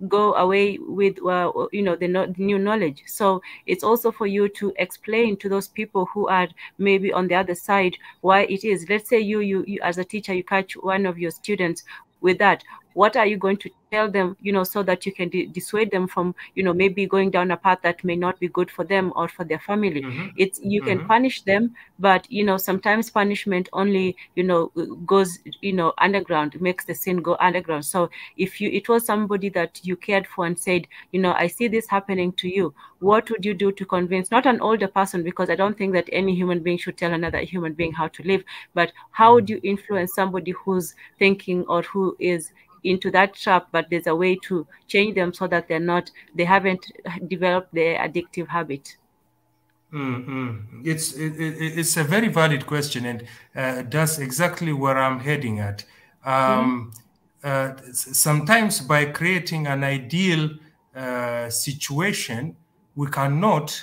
go away with the new knowledge. So it's also for you to explain to those people who are maybe on the other side why it is. Let's say you as a teacher, you catch one of your students with that. What are you going to tell them, so that you can dissuade them from, maybe going down a path that may not be good for them or for their family? You can punish them, but sometimes punishment only goes underground, makes the sin go underground. So if it was somebody that you cared for and said, I see this happening to you, what would you do to convince, not an older person, because I don't think that any human being should tell another human being how to live, but how would you influence somebody who's thinking or who is into that trap, but there's a way to change them so that they haven't developed their addictive habit? It's a very valid question, and that's exactly where I'm heading at. Sometimes by creating an ideal situation, we cannot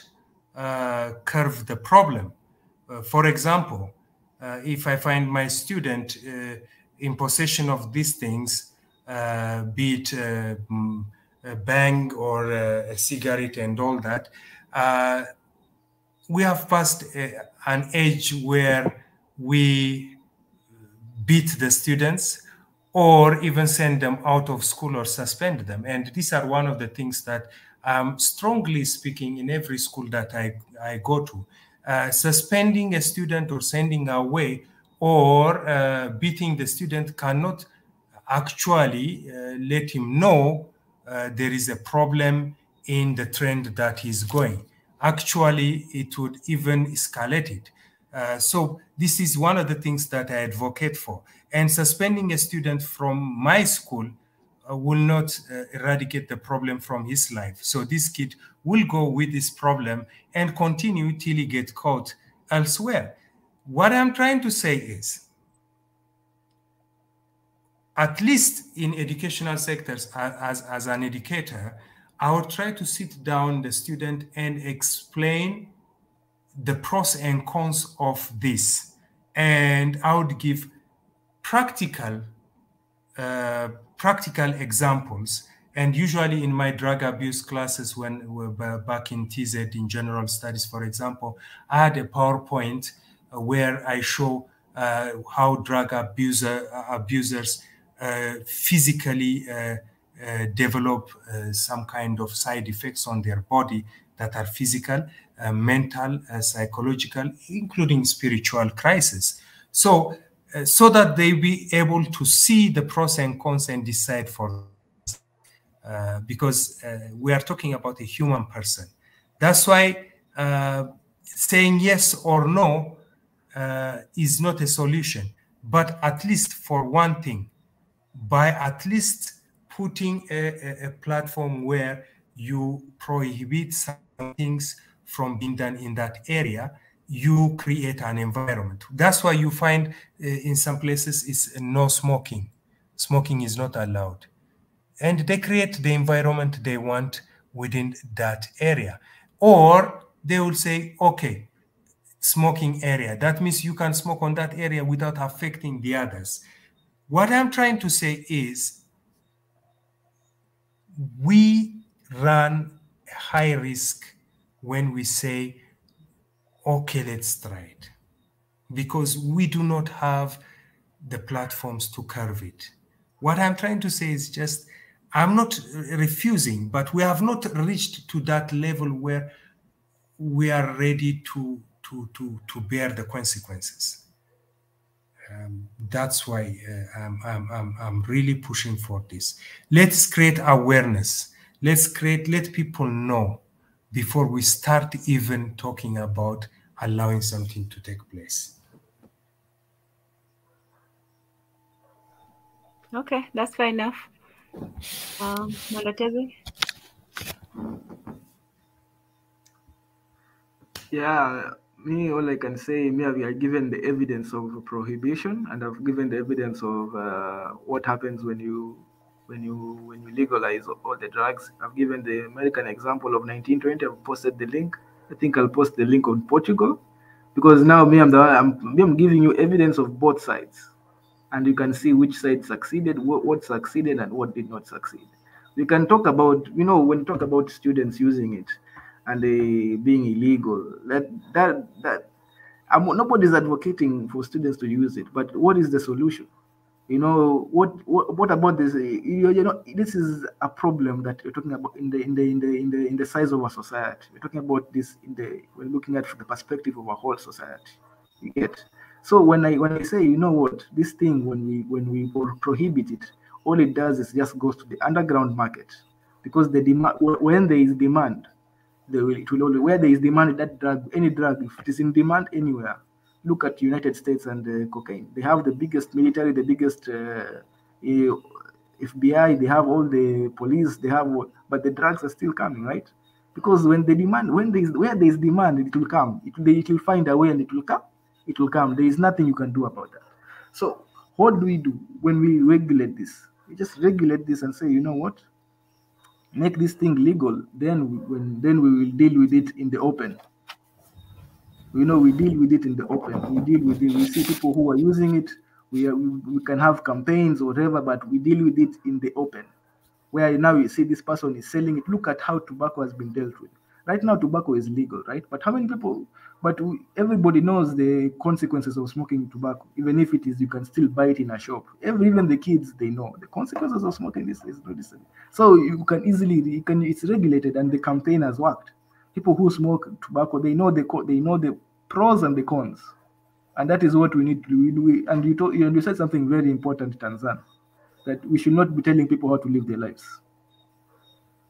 curve the problem. For example, if I find my student in possession of these things, be it a bang or a cigarette and all that, we have passed an age where we beat the students or even send them out of school or suspend them. And these are one of the things that I'm strongly speaking in every school that I go to. Suspending a student or sending away or beating the student cannot actually let him know there is a problem in the trend that he's going. Actually, it would even escalate it. So this is one of the things that I advocate for. And suspending a student from my school will not eradicate the problem from his life. So this kid will go with this problem and continue till he gets caught elsewhere. What I'm trying to say is, at least in educational sectors, as an educator, I would try to sit down the student and explain the pros and cons of this. And I would give practical examples. And usually in my drug abuse classes, when we're back in TZ in general studies, for example, I had a PowerPoint where I show how drug abusers physically develop some kind of side effects on their body that are physical, mental, psychological, including spiritual crisis. So that they be able to see the pros and cons and decide for themselves. Because we are talking about a human person. That's why saying yes or no is not a solution. But at least for one thing, by at least putting a platform where you prohibit some things from being done in that area, you create an environment. That's why you find in some places it's no smoking. Smoking is not allowed. And they create the environment they want within that area. Or they will say, okay, smoking area. That means you can smoke on that area without affecting the others. What I'm trying to say is we run high risk when we say, okay, let's try it, because we do not have the platforms to curve it. What I'm trying to say is just, I'm not refusing, but we have not reached to that level where we are ready to bear the consequences. That's why I'm really pushing for this. Let's create awareness. Let people know before we start even talking about allowing something to take place. Okay, that's fair enough. Malatezi? Yeah, me, all I can say, me, we are given the evidence of prohibition, and I've given the evidence of what happens when you legalize all the drugs. I've given the American example of 1920. I've posted the link. I think I'll post the link on Portugal, because now me, I'm giving you evidence of both sides, and you can see which side succeeded, what succeeded, and what did not succeed. We can talk about, when you talk about students using it and they being illegal, that nobody's advocating for students to use it, but what is the solution? What about this? This is a problem that you're talking about in the size of a society. We're talking about this we're looking at from the perspective of a whole society. You get. So when I say, what, this thing, when we prohibit it, all it does is just goes to the underground market, because the demand, when there is demand, it will only, where there is demand, that drug, any drug, if it is in demand anywhere. Look at United States and cocaine. They have the biggest military, the biggest FBI. They have all the police. They have, but the drugs are still coming, right? Because when where there is demand, it will come. It will find a way, and it will come. It will come. There is nothing you can do about that. So what do we do when we regulate this? We just regulate this and say, you know what? Make this thing legal. Then we will deal with it in the open. We deal with it in the open. We deal with it. We see people who are using it. We can have campaigns or whatever, but we deal with it in the open. Where now you see this person is selling it. Look at how tobacco has been dealt with. Right now, tobacco is legal, right? But how many people? But everybody knows the consequences of smoking tobacco. Even if it is, you can still buy it in a shop. Even the kids, they know the consequences of smoking this is not this. So it's regulated, and the campaign has worked. People who smoke tobacco, they know the pros and the cons, and that is what we need to do. And you said something very important, Tanzan, that we should not be telling people how to live their lives.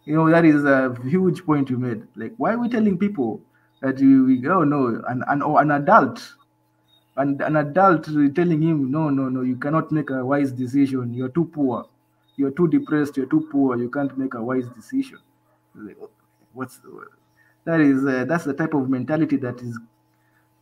That is a huge point you made. Like, why are we telling people that oh no, an adult, and an adult telling him, no, you cannot make a wise decision. You're too poor. You're too depressed. You're too poor. You can't make a wise decision. Like, that's the type of mentality that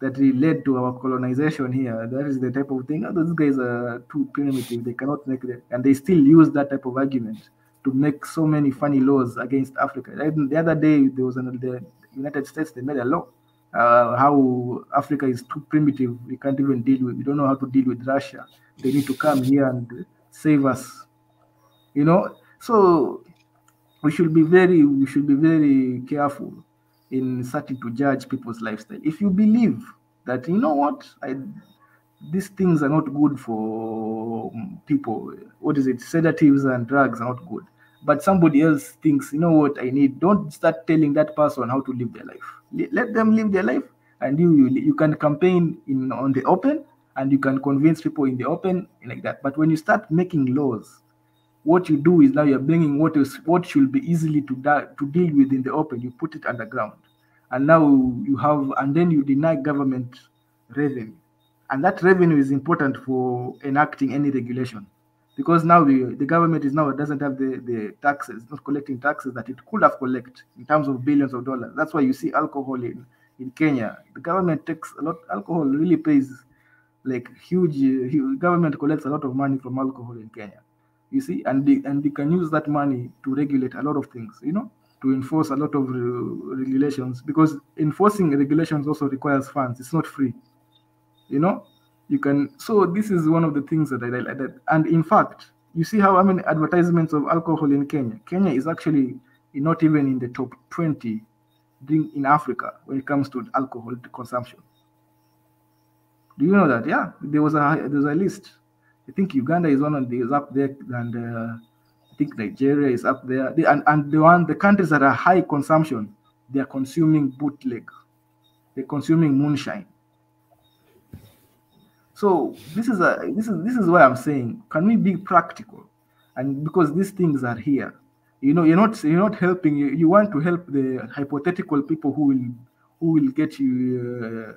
led to our colonization here. That is the type of thing. Oh, those guys are too primitive. They cannot make it, and they still use that type of argument to make so many funny laws against Africa. The other day, there was the United States. They made a law how Africa is too primitive. We can't even deal with. We don't know how to deal with Russia. They need to come here and save us. So we should be very careful in starting to judge people's lifestyle. If you believe that, these things are not good for people, sedatives and drugs are not good, but somebody else thinks, what I need, don't start telling that person how to live their life. Let them live their life, and you can campaign on the open, and you can convince people in the open like that. But when you start making laws, what you do is now you're bringing what should be easily to deal with in the open, you put it underground, and now and then you deny government revenue, and that revenue is important for enacting any regulation, because now the government doesn't have the taxes, not collecting taxes that it could have collected in terms of billions of dollars. That's why you see alcohol in Kenya. The government takes a lot. Alcohol really pays like huge government collects a lot of money from alcohol in Kenya. You see, and they can use that money to regulate a lot of things, to enforce a lot of regulations, because enforcing regulations also requires funds. It's not free, you can. So this is one of the things that I like that. And in fact, you see how many advertisements of alcohol in Kenya. Kenya is actually not even in the top 20 in Africa when it comes to alcohol consumption. Do you know that? Yeah, there's a list. I think Uganda is up there, and I think Nigeria is up there. And the countries that are high consumption, they are consuming bootleg. They're consuming moonshine. So this is why I'm saying, can we be practical? And because these things are here, You're not helping. You want to help the hypothetical people who will get you.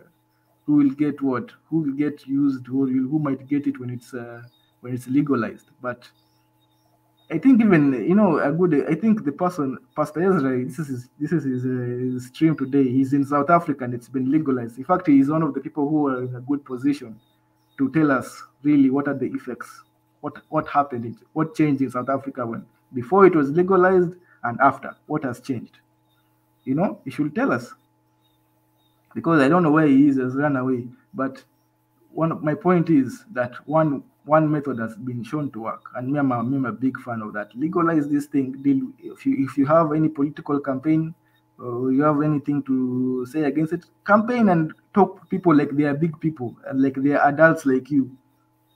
Who will get what? Who will get used? Who might get it when it's legalized? But I think even a good. I think the person, Pastor Ezra, this is his stream today. He's in South Africa and it's been legalized. In fact, he's one of the people who are in a good position to tell us really what are the effects, what happened, what changed in South Africa when before it was legalized and after. What has changed? He should tell us, because I don't know where he is. Has run away. But my point is that one method has been shown to work, and I'm a big fan of that. Legalize this thing. If you have any political campaign, or you have anything to say against it, campaign and talk to people like they are big people and like they are adults like you,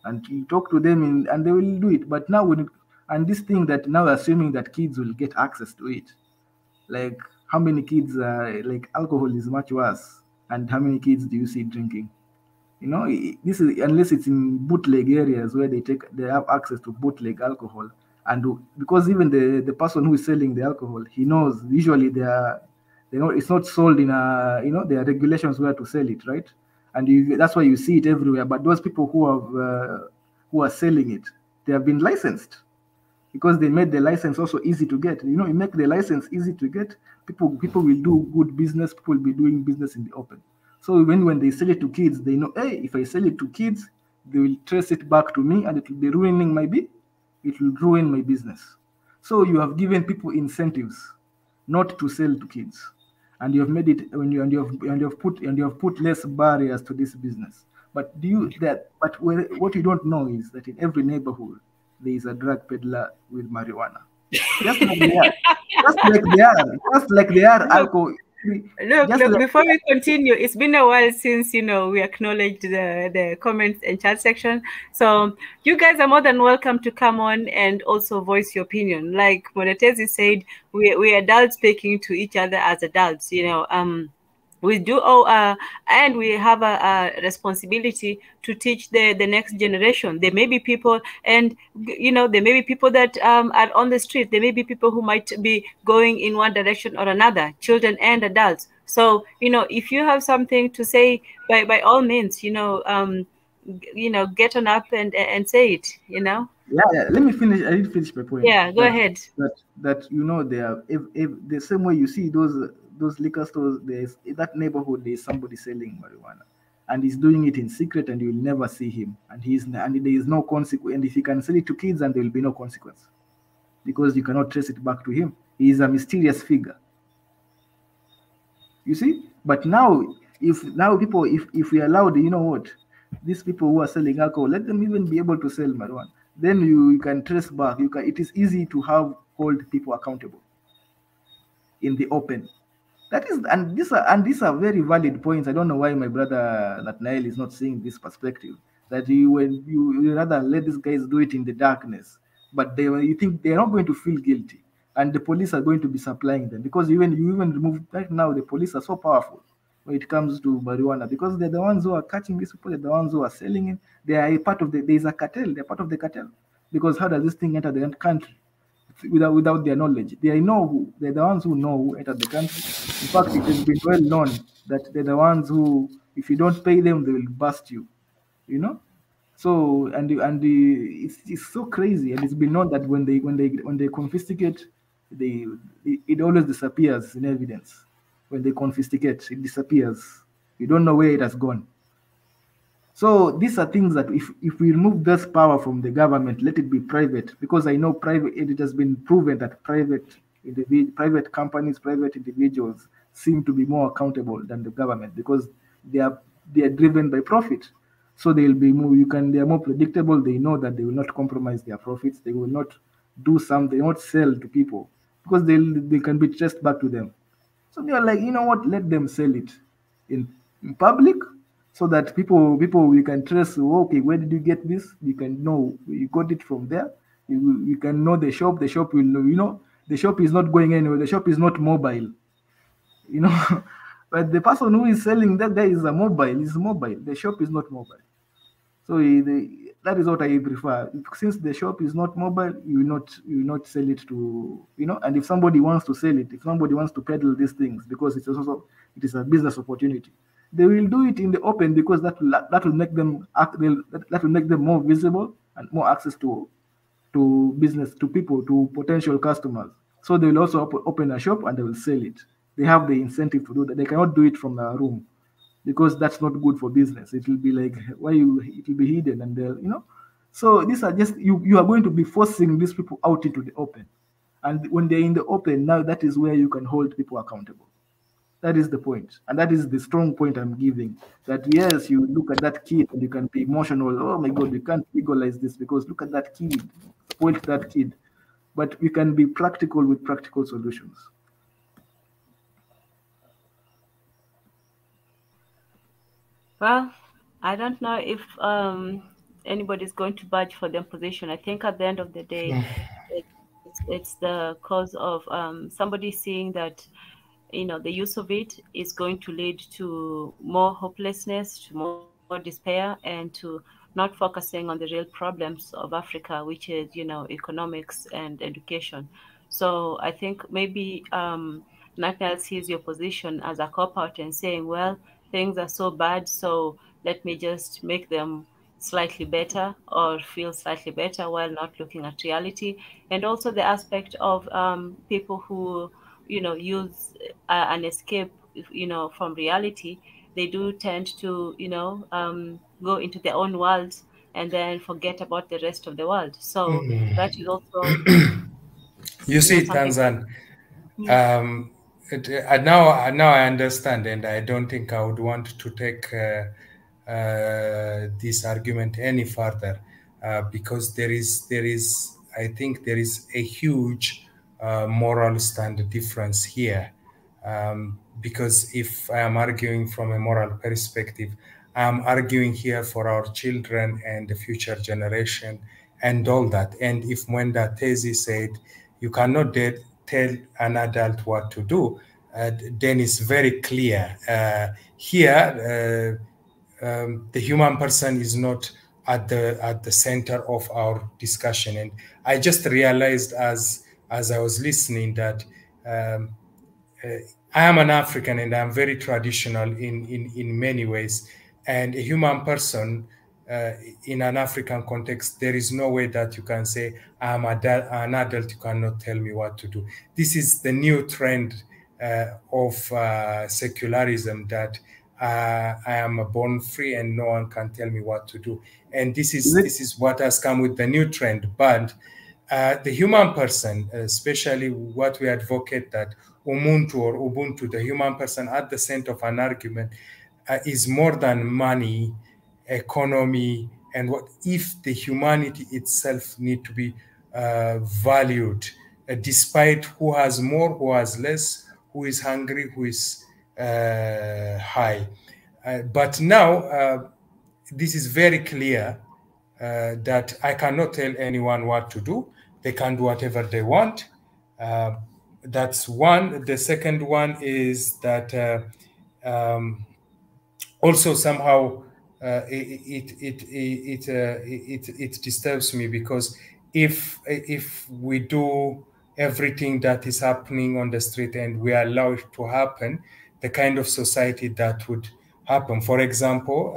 and you talk to them and they will do it. But now and this thing that now assuming that kids will get access to it, like how many kids like alcohol is much worse, and how many kids do you see drinking? This is unless it's in bootleg areas where they have access to bootleg alcohol, and because even the person who is selling the alcohol, he knows usually it's not sold in there are regulations where to sell it, right? And that's why you see it everywhere. But those people who are selling it, they have been licensed, because they made the license also easy to get. You make the license easy to get, people will do good business. People will be doing business in the open. So when they sell it to kids, they know, hey, if I sell it to kids, they will trace it back to me, and it will be it will ruin my business. So you have given people incentives not to sell to kids, and you have made it, and you have put less barriers to this business. But what you don't know is that in every neighborhood there is a drug peddler with marijuana. Just like they are alcohol. Look, before we continue, it's been a while since we acknowledged the comments and chat section. So you guys are more than welcome to come on and also voice your opinion. Like Monetezi said, we're adults speaking to each other as adults. We do and we have a responsibility to teach the next generation. There may be people, and there may be people that are on the street. There may be people who might be going in one direction or another, children and adults. So if you have something to say, by all means, get on up and say it. Yeah. Let me finish. I didn't finish my point. Yeah, go ahead. That they are if the same way you see those liquor stores, there's in that neighborhood there's somebody selling marijuana, and he's doing it in secret, and you'll never see him, and there is no consequence. And if he can sell it to kids, and there will be no consequence, because you cannot trace it back to him. He is a mysterious figure. You see, but now if we allowed, these people who are selling alcohol, let them even be able to sell marijuana. Then you can trace back. It is easy to hold people accountable in the open. That is, and these are very valid points. I don't know why my brother Nathaniel is not seeing this perspective. That you rather let these guys do it in the darkness, but you think they are not going to feel guilty, and the police are going to be supplying them, because you even remove right now. The police are so powerful when it comes to marijuana, because they're the ones who are catching these people. They're the ones who are selling it. They are a part of there is a cartel. They're part of the cartel, because how does this thing enter the country without their knowledge? They're the ones who know who entered the country. In fact, it has been well known that they're the ones who, if you don't pay them, they will bust you. So it's so crazy, and it's been known that when they confiscate, it always disappears in evidence. When they confiscate, it disappears. You don't know where it has gone. So these are things that if we remove this power from the government, let it be private, because I know it has been proven that private companies, private individuals seem to be more accountable than the government, because they are driven by profit. So they are more predictable. They know that they will not compromise their profits. They will not do something, not sell to people, because they can be traced back to them. So they are like, what? Let them sell it in public, so that people we can trace. Okay, where did you get this? We can know you got it from there. You can know the shop. The shop will know. The shop is not going anywhere. The shop is not mobile. But the person who is selling, that guy is mobile. The shop is not mobile. So that is what I prefer. Since the shop is not mobile, you will not sell it to, And if somebody wants to sell it, if somebody wants to peddle these things, because it is a business opportunity, they will do it in the open, because that will make them that will make them more visible and more access to business, to people, to potential customers. So they will also open a shop and they will sell it. They have the incentive to do that. They cannot do it from a room, because that's not good for business. It will be like, it will be hidden, and So these are just, you are going to be forcing these people out into the open. And when they're in the open, now that is where you can hold people accountable. That is the point. And that is the strong point I'm giving. That yes, you look at that kid and you can be emotional. Oh my God, we can't legalize this because look at that kid, spoiled that kid. But we can be practical with practical solutions. Well, I don't know if anybody's going to budge for their position. I think at the end of the day, it's the cause of somebody seeing that, the use of it is going to lead to more hopelessness, to more despair, and to not focusing on the real problems of Africa, which is, economics and education. So I think maybe Nathaniel sees your position as a cop-out and saying, well, things are so bad, so let me just make them slightly better or feel slightly better while not looking at reality. And also the aspect of people who, use an escape, from reality. They do tend to, go into their own world and then forget about the rest of the world. So that is also, You see, something. Tanzan, now I understand, and I don't think I would want to take this argument any further, because there is I think there is a huge moral stand difference here. Because if I am arguing from a moral perspective, I am arguing here for our children and the future generation and all that. And if Mwenda Tezi said, you cannot tell an adult what to do, then it's very clear. Here, the human person is not at the center of our discussion. And I just realized as I was listening that I am an African and I'm very traditional in many ways. And a human person in an African context, there is no way that you can say, I'm an adult, you cannot tell me what to do. This is the new trend of secularism, that I am born free and no one can tell me what to do. And this is what has come with the new trend. But the human person, especially what we advocate, that Umuntu or Ubuntu, the human person at the center of an argument, is more than money, economy, and what if the humanity itself need to be valued, despite who has more, who has less, who is hungry, who is high. But now this is very clear that I cannot tell anyone what to do. They can do whatever they want. That's one. The second one is that also somehow it disturbs me, because if we do everything that is happening on the street and we allow it to happen, the kind of society that would happen. For example,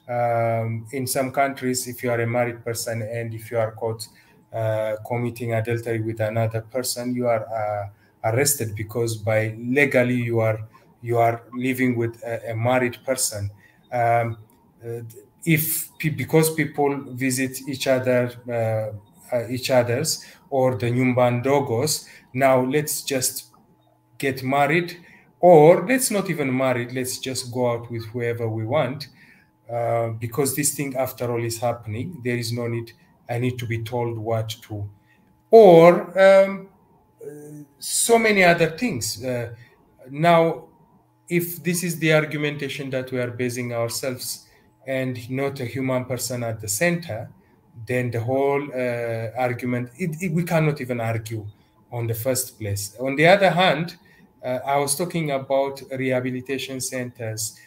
in some countries, if you are a married person and if you are caught committing adultery with another person, you are arrested, because by legally you are living with a married person. Because people visit each other's or the nyumbandogos, now let's just get married, or let's not even married, let's just go out with whoever we want, because this thing after all is happening. There is no need, I need to be told what to, or so many other things. Now, if this is the argumentation that we are basing ourselves and not a human person at the center, then the whole argument, we cannot even argue on the first place. On the other hand, I was talking about rehabilitation centers,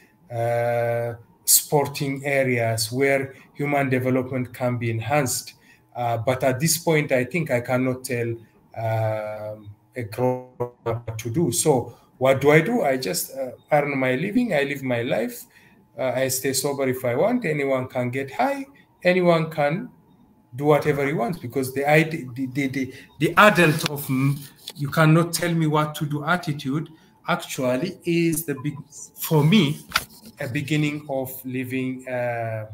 sporting areas where human development can be enhanced. But at this point, I think I cannot tell a grown up what to do. So what do? I just earn my living. I live my life. I stay sober if I want. Anyone can get high. Anyone can do whatever he wants, because the adult of you cannot tell me what to do attitude actually is the big, for me, a beginning of living a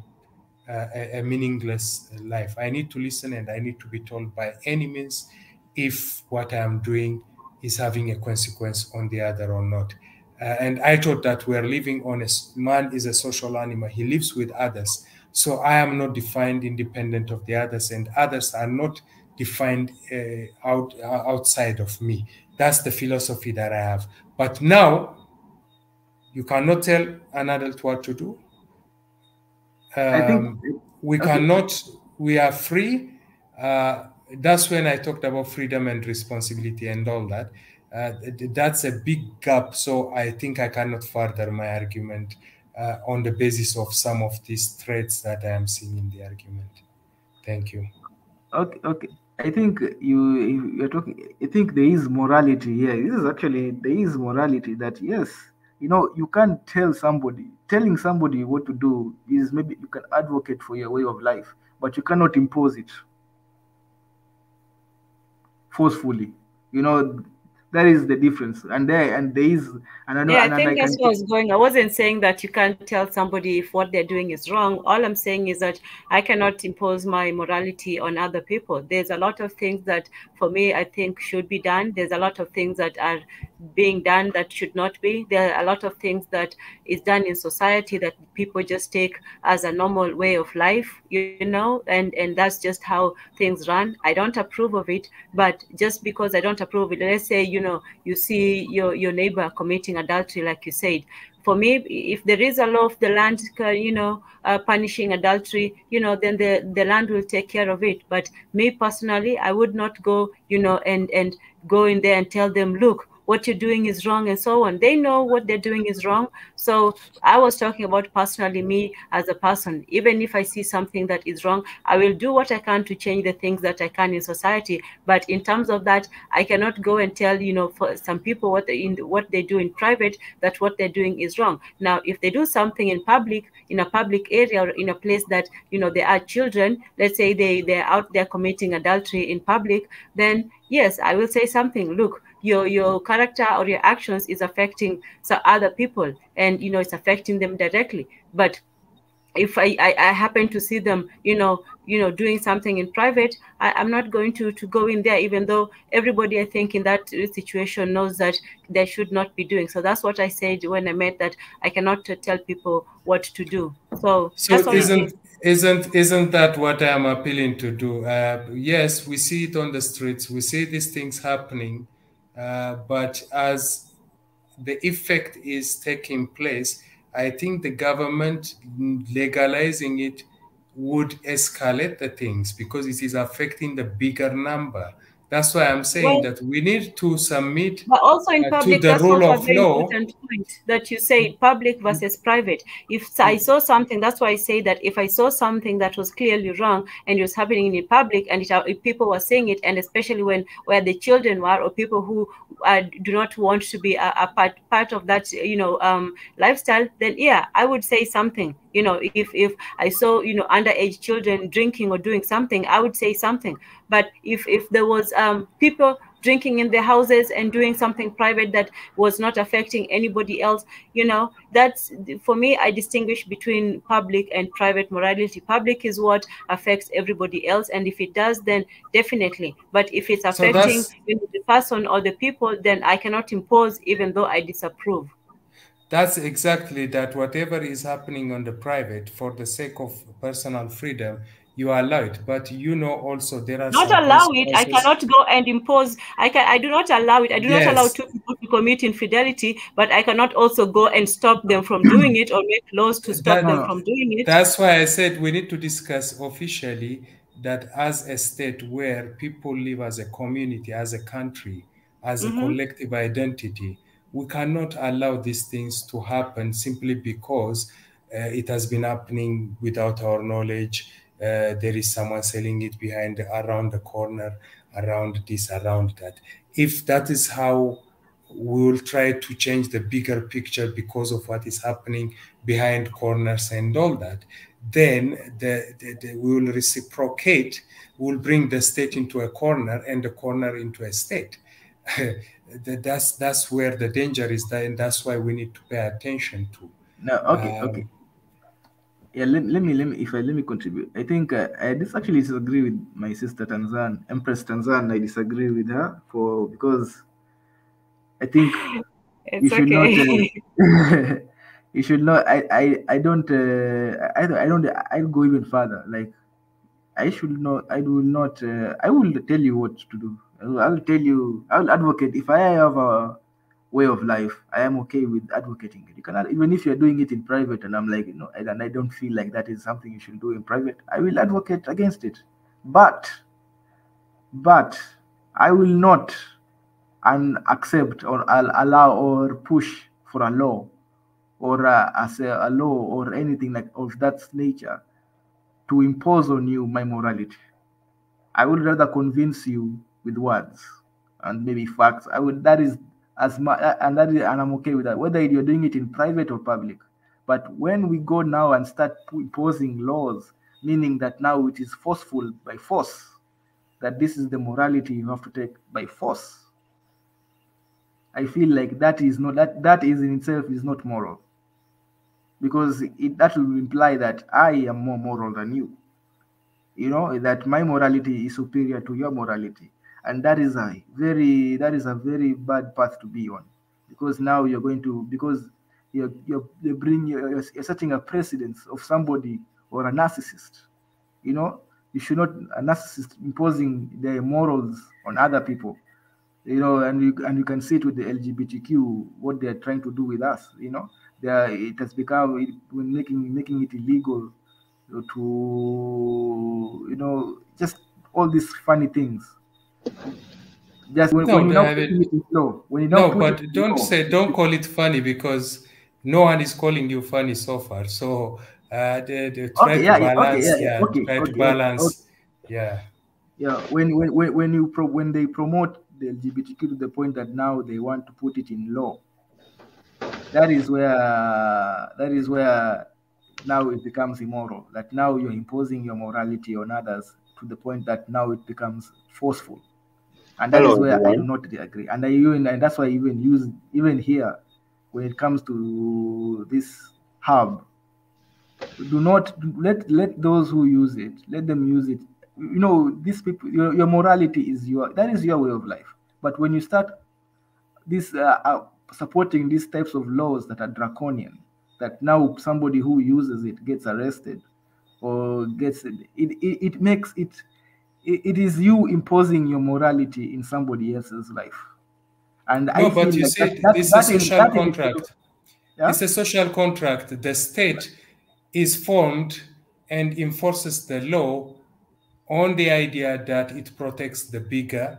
meaningless life. I need to listen, and I need to be told by any means if what I am doing is having a consequence on the other or not. And I thought that we're living on man is a social animal. He lives with others. So I am not defined independent of the others, and others are not defined outside of me. That's the philosophy that I have. But now, you cannot tell an adult what to do. I think We okay. cannot, we are free. That's when I talked about freedom and responsibility and all that. That's a big gap. So I think I cannot further my argument on the basis of some of these threads that I am seeing in the argument. Thank you. Okay. I think you're talking. I think there is morality here. This is actually there is morality that yes, you can't tell somebody. Telling somebody what to do is maybe you can advocate for your way of life, but you cannot impose it forcefully. That is the difference. And there is, and I know, Yeah, I and I think can. that's where I was going. I wasn't saying that you can't tell somebody if what they're doing is wrong. All I'm saying is that I cannot impose my morality on other people. There's a lot of things that, for me, I think should be done. There's a lot of things that are being done that should not be. There are a lot of things that is done in society that people just take as a normal way of life, and that's just how things run. I don't approve of it, but just because I don't approve of it, let's say, you see your neighbor committing adultery, like you said. For me, if there is a law of the land, punishing adultery, then the land will take care of it. But me personally, I would not go, and go in there and tell them, look, what you're doing is wrong, and so on. They know what they're doing is wrong. So I was talking about personally me as a person. Even if I see something that is wrong, I will do what I can to change the things that I can in society. But in terms of that, I cannot go and tell, for some people what they do in private, that what they're doing is wrong. Now, if they do something in public, in a public area, or in a place that, there are children, let's say they're out there committing adultery in public, then yes, I will say something. Look, your character or your actions is affecting some other people, and it's affecting them directly. But if I happen to see them doing something in private, I'm not going to go in there, even though everybody, I think, in that situation knows that they should not be doing. So that's what I said when I meant that I cannot tell people what to do. So that's So all it is. isn't that what I'm appealing to do? Yes, we see it on the streets. We see these things happening, but as the effect is taking place, I think the government legalizing it would escalate the things, because it is affecting the bigger number. That's why I'm saying Well, that we need to submit but also in to public, the that's rule also a of very law. important point that you say, public versus private. If I saw something, that's why I say that if I saw something that was clearly wrong and it was happening in public, and if people were saying it, and especially where the children were, or people who do not want to be a part of that, lifestyle, then yeah, I would say something. If I saw, underage children drinking or doing something, I would say something. But if there was people drinking in their houses and doing something private that was not affecting anybody else, that's, for me, I distinguish between public and private morality. Public is what affects everybody else, and if it does, then definitely. But if it's So affecting the person or the people, then I cannot impose, even though I disapprove. that's exactly that. Whatever is happening on the private, for the sake of personal freedom, you allow it. But also there are Not some allow it. I consequences. cannot go and impose. I do not allow it. I do not allow Yes, two people to commit infidelity, but I cannot also go and stop them from doing it, or make laws to stop No, them that no. from doing it. that's why I said we need to discuss officially that as a state where people live as a community, as a country, as a Mm-hmm. collective identity, we cannot allow these things to happen simply because it has been happening without our knowledge. There is someone selling it around the corner, around this, around that. If that is how we will try to change the bigger picture because of what is happening behind corners and all that, then we will reciprocate, we will bring the state into a corner and the corner into a state. That's where the danger is, and that's why we need to pay attention to. No, okay. Yeah, let me contribute. I think I disagree with my sister Tanzan, Empress Tanzan. I disagree with her because I think It's you should not. okay. You should not. I don't. I don't. I'll go even further. Like I should not. I will not. I will tell you what to do. I'll tell you. I'll advocate if I have a way of life. I am okay with advocating it. You cannot, even if you're doing it in private, and I'm like, and I don't feel like that is something you should do in private. I will advocate against it, but I will not accept or I'll allow or push for a law or as a law or anything like of that nature to impose on you my morality. I would rather convince you with words and maybe facts. I would. That is as much, and I'm okay with that. Whether you're doing it in private or public, but when we go now and start imposing laws, meaning that now it is forceful by force, that this is the morality you have to take by force. I feel like that is not that is in itself is not moral, because that will imply that I am more moral than you. That my morality is superior to your morality, and that is a very bad path to be on, because now you're going to you're setting a precedence of somebody or a narcissist. You should not a narcissist imposing their morals on other people. And you can see it with the LGBTQ what they are trying to do with us. It has become making it illegal to just all these funny things. Just when you now put it in law, don't call it funny, because no one is calling you funny so far. So they try to balance. When they promote the LGBTQ to the point that now they want to put it in law, that is where now it becomes immoral. That now you're imposing your morality on others to the point that now it becomes forceful, and that is where everyone. I do not agree. And that's why even here, when it comes to this hub, do not let those who use it, let them use it. These people, your morality is your way of life. But when you start this supporting these types of laws that are draconian, that now somebody who uses it gets arrested or gets it makes it is you imposing your morality in somebody else's life. And but you see, it's a social contract. It's a social contract. The state is formed and enforces the law on the idea that it protects the bigger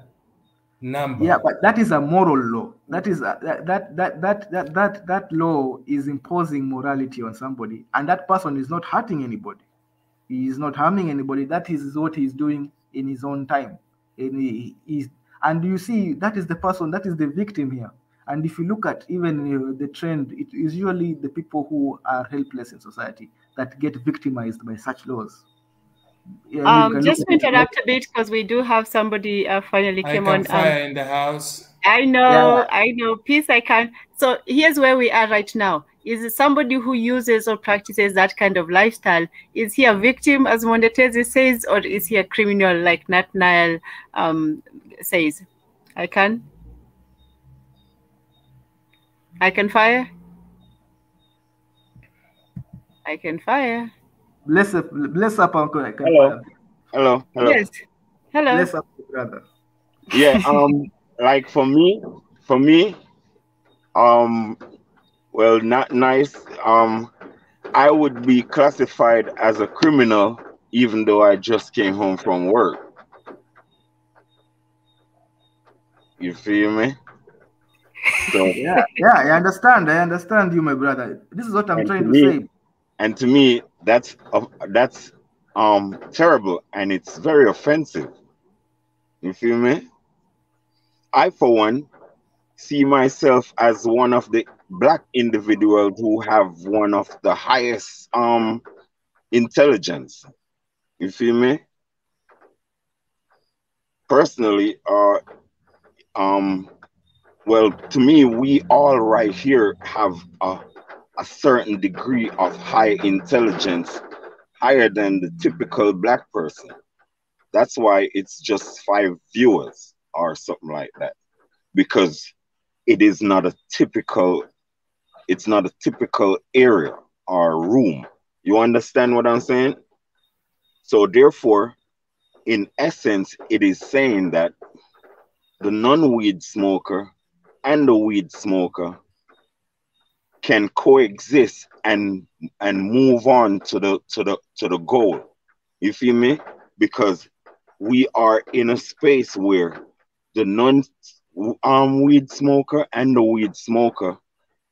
number. Yeah, but that is a moral law. That is that law is imposing morality on somebody, and that person is not hurting anybody. He is not harming anybody. That is what he is doing in his own time. And you see, that is the person, that is the victim here. And if you look at even the trend, it is usually the people who are helpless in society that get victimized by such laws. Just to interrupt a bit, because we do have somebody finally came on. Fire in the house. I know. Peace, I can. So here's where we are right now. Is it somebody who uses or practices that kind of lifestyle? Is he a victim, as Mondetezi says, or is he a criminal, like Nathaniel says? I can fire. I can fire. Bless up, Uncle. I can fire. Hello. Yes. Hello. Bless up, brother. Yeah. Like for me, well, not nice. I would be classified as a criminal even though I just came home from work. You feel me? So yeah, I understand you, my brother. This is what I'm trying to say. And to me, that's terrible, and it's very offensive. You feel me? I, for one, see myself as one of the black individuals who have one of the highest intelligence. You feel me? Personally, well, to me, we all right here have a certain degree of high intelligence, higher than the typical black person. That's why it's just 5 viewers or something like that, because it is not a typical, it's not a typical area or room. You understand what I'm saying? So therefore, in essence, it is saying that the non-weed smoker and the weed smoker can coexist and move on to the goal. You feel me? Because we are in a space where the weed smoker and the weed smoker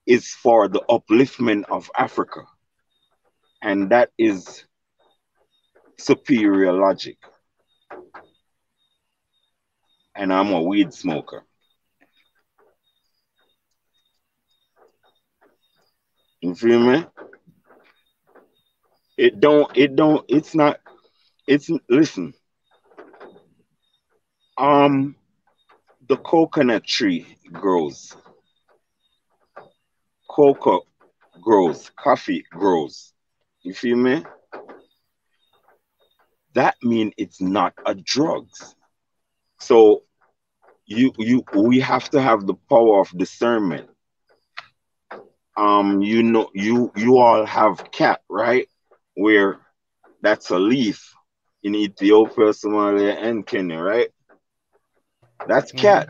is for the upliftment of Africa, and that is superior logic. And I'm a weed smoker. You feel me? It's not, listen, the coconut tree grows, cocoa grows, coffee grows. You feel me? That means it's not a drugs. So we have to have the power of discernment. You know, you all have cat, right? Where that's a leaf in Ethiopia, Somalia, and Kenya, right? That's cat.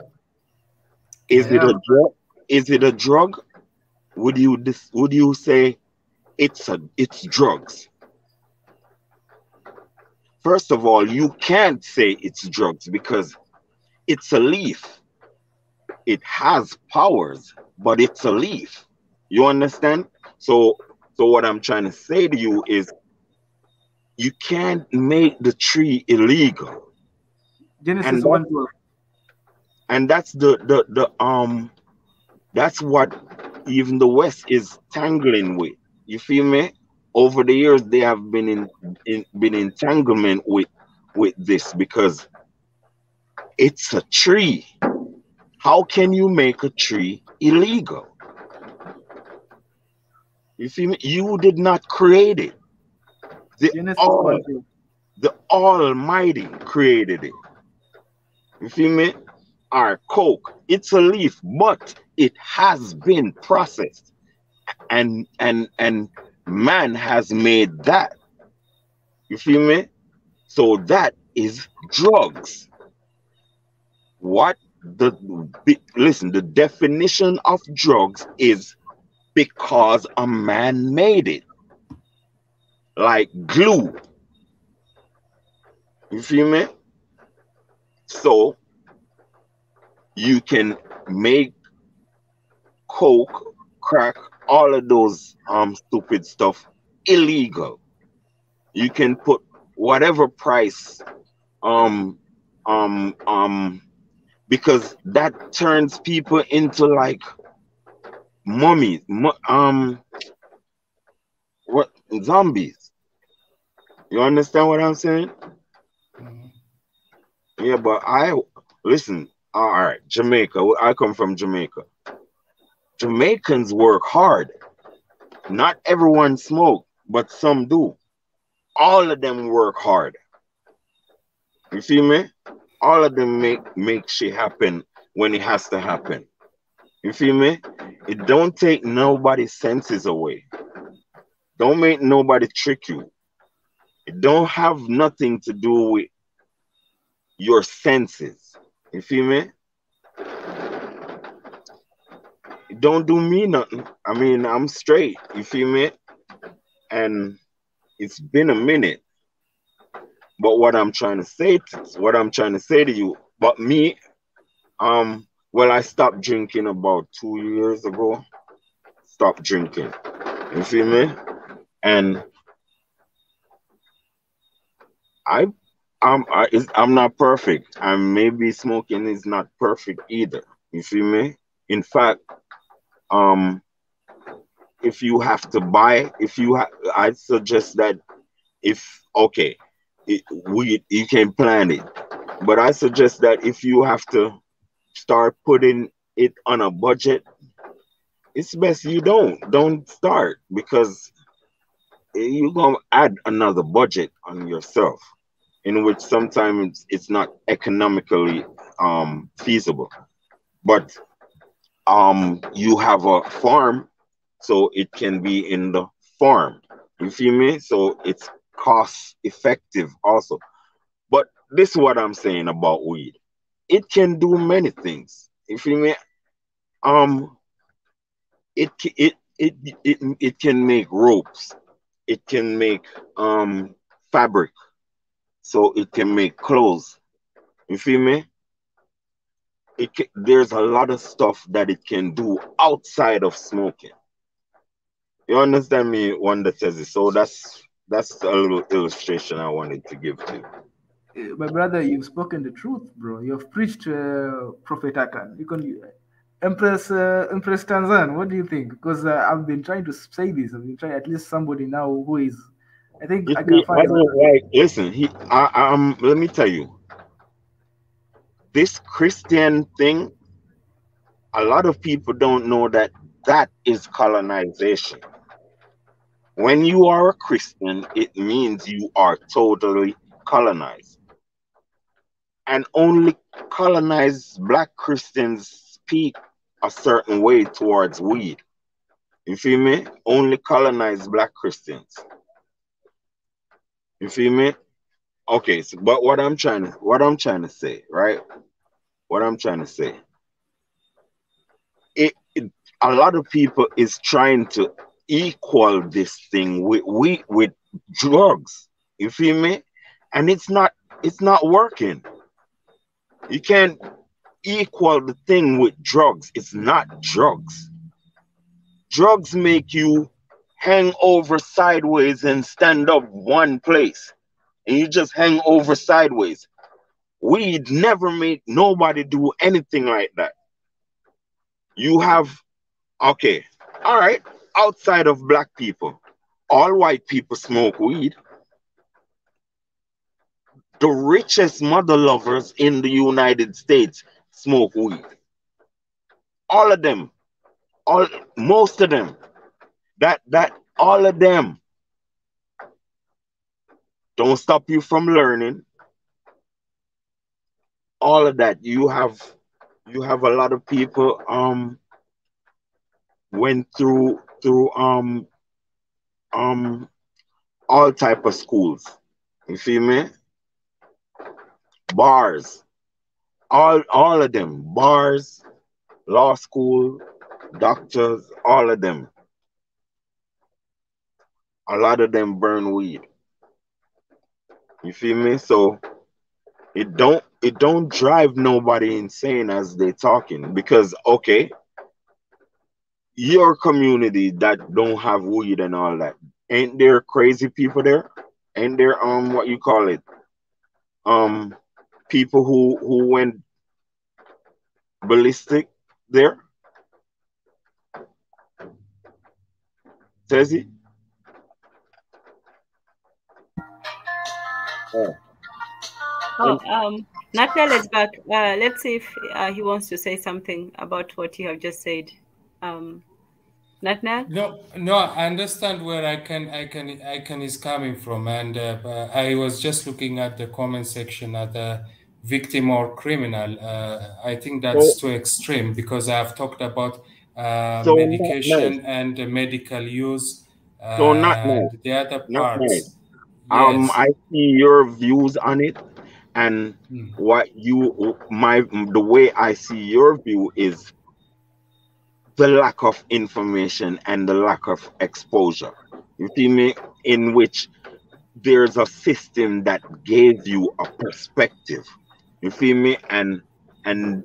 Is it a drug? Is it a drug? Would you say it's drugs? First of all, you can't say it's drugs because it's a leaf. It has powers, but it's a leaf. You understand? So what I'm trying to say to you is you can't make the tree illegal. Genesis 1:12. And that's that's what even the West is tangling with. You feel me? Over the years, they have been been entanglement with this because it's a tree. How can you make a tree illegal? You feel me? You did not create it. The Almighty created it. You feel me? Our Coke, it's a leaf, but it has been processed, and man has made that. You feel me? So that is drugs. What listen, the definition of drugs is because a man made it, like glue. You feel me? So you can make coke, crack, all of those stupid stuff illegal. You can put whatever price because that turns people into like mummies, what, zombies. You understand what I'm saying? Yeah, but listen, all right, Jamaica, I come from Jamaica. Jamaicans work hard. Not everyone smoke, but some do. All of them work hard. You feel me? All of them make shit happen when it has to happen. You feel me? It don't take nobody's senses away. Don't make nobody trick you. It don't have nothing to do with your senses. You feel me? It don't do me nothing. I mean, I'm straight. You feel me? And it's been a minute. But what I'm trying to say to you, but me, well, I stopped drinking about 2 years ago. Stopped drinking. You feel me? And I'm not perfect, and maybe smoking is not perfect either. You feel me? In fact, um, if you have to buy, I suggest that if okay, you can plan it, but I suggest that if you have to start putting it on a budget, it's best you don't start, because you're gonna add another budget on yourself, in which sometimes it's not economically feasible. But you have a farm, so it can be in the farm. You feel me? So it's cost effective also. But this is what I'm saying about weed. It can do many things. You feel me? Um, it can make ropes. It can make fabric. So it can make clothes. You feel me? There's a lot of stuff that it can do outside of smoking. You understand me, Wanda Tezi? So that's a little illustration I wanted to give to you. My brother, you've spoken the truth, bro. You've preached, Prophet Akan. You can, Empress Tanzan. What do you think? Because I've been trying to say this. I've been trying, at least somebody now who is. I think You I see, can I find. don't like. Listen, let me tell you, this Christian thing. A lot of people don't know that that is colonization. When you are a Christian, it means you are totally colonized. And only colonized black Christians speak a certain way towards weed. You feel me? Only colonized black Christians. You feel me? Okay, so but what I'm trying to say, right? What I'm trying to say. It a lot of people is trying to equal this thing with drugs. You feel me? And it's not working. You can't equal the thing with drugs. It's not drugs. Drugs make you hang over sideways and stand up one place. And you just hang over sideways. Weed never make nobody do anything like that. You have, okay, all right, outside of black people, all white people smoke weed. The richest mother lovers in the United States smoke weed. All of them, all most of them, that all of them. Don't stop you from learning. All of that. You have a lot of people went through um all type of schools. You feel me? Bars. All of them. Bars, law school, doctors, all of them. A lot of them burn weed. You feel me? So it don't drive nobody insane as they talking, because okay, your community that don't have weed and all that, ain't there crazy people there? Ain't there what you call it? Um People who went ballistic there? Tezzy? Oh. Oh, And Natal is back. Let's see if he wants to say something about what you have just said. Natal? No, I understand where I can is coming from, and I was just looking at the comment section at the victim or criminal. I think that's so too extreme, because I have talked about so not nice. medication and medical use So not nice. and the other Not nice. parts. Yes. I see your views on it, and Hmm. the way I see your view is the lack of information and the lack of exposure. You see me? In which there's a system that gave you a perspective. You feel me? And then